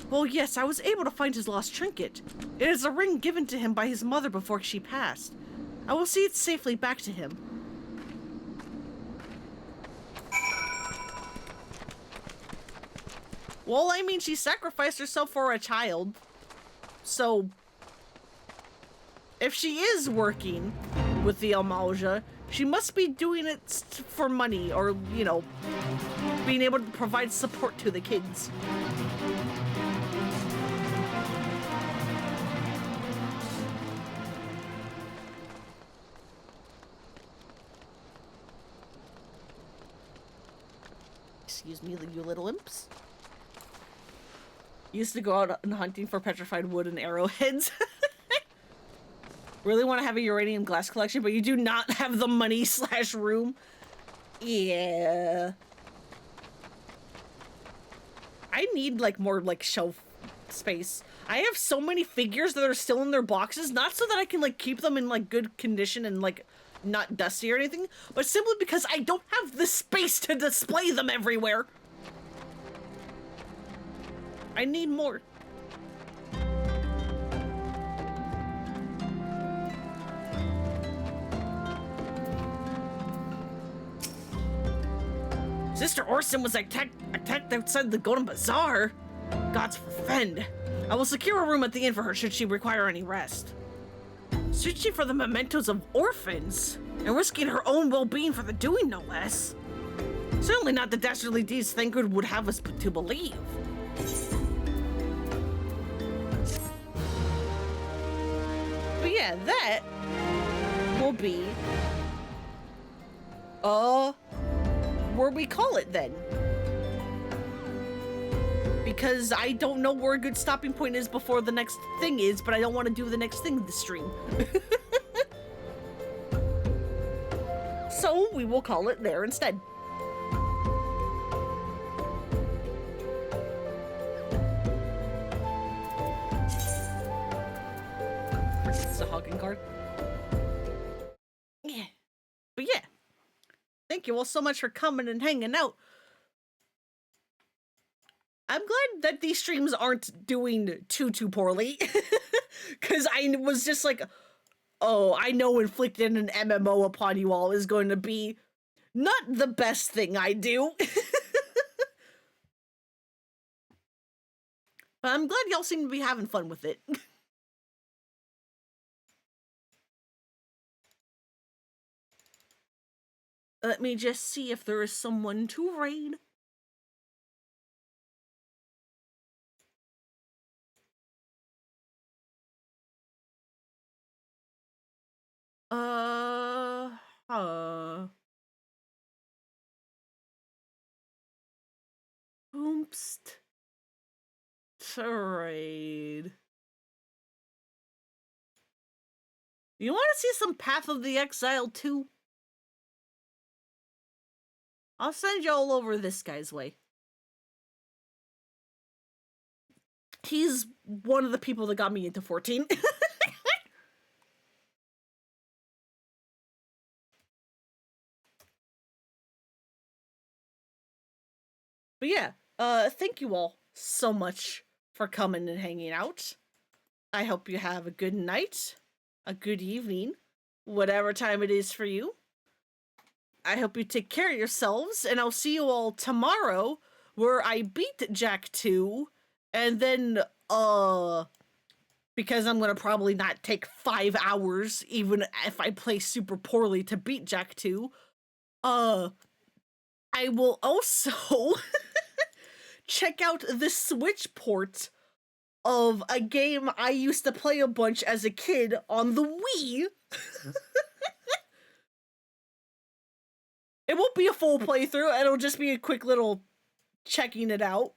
Well, yes, I was able to find his lost trinket. It is a ring given to him by his mother before she passed. I will see it safely back to him. Well, I mean, she sacrificed herself for a child. So, if she is working with the Almalja, she must be doing it for money or, you know, being able to provide support to the kids. Excuse me, you little imps. Used to go out and hunting for petrified wood and arrowheads. Really want to have a uranium glass collection, but you do not have the money / room. Yeah. I need like more like shelf space. I have so many figures that are still in their boxes, not so that I can like keep them in like good condition and like not dusty or anything, but simply because I don't have the space to display them everywhere. I need more. Sister Orson was attacked outside the Golden Bazaar. God's friend. I will secure a room at the inn for her should she require any rest. Searching for the mementos of orphans and risking her own well-being for the doing, no less. Certainly not the dastardly deeds Thancred would have us to believe. But yeah, that will be where we call it then. Because I don't know where a good stopping point is before the next thing is, but I don't want to do the next thing this stream. So we will call it there instead. It's a Hawking card. Yeah. But yeah. Thank you all so much for coming and hanging out. I'm glad that these streams aren't doing too poorly. Because I was just like, oh, I know inflicting an MMO upon you all is going to be not the best thing I do. But I'm glad y'all seem to be having fun with it. Let me just see if there is someone to raid. Oops. Trade. You want to see some Path of the Exile too? I'll send you all over this guy's way. He's one of the people that got me into 14. But yeah, thank you all so much for coming and hanging out. I hope you have a good night, a good evening, whatever time it is for you. I hope you take care of yourselves, and I'll see you all tomorrow, where I beat Jack 2, and then, because I'm gonna probably not take 5 hours, even if I play super poorly to beat Jack 2, I will also check out the Switch port of a game I used to play a bunch as a kid on the Wii. It won't be a full playthrough, it'll just be a quick little checking it out.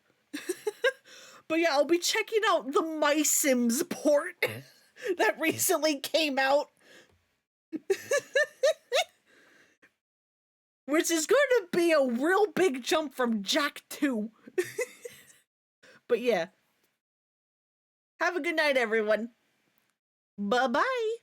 But yeah, I'll be checking out the My Sims port that recently came out. Which is going to be a real big jump from Jack 2. But yeah. Have a good night, everyone. Bye-bye.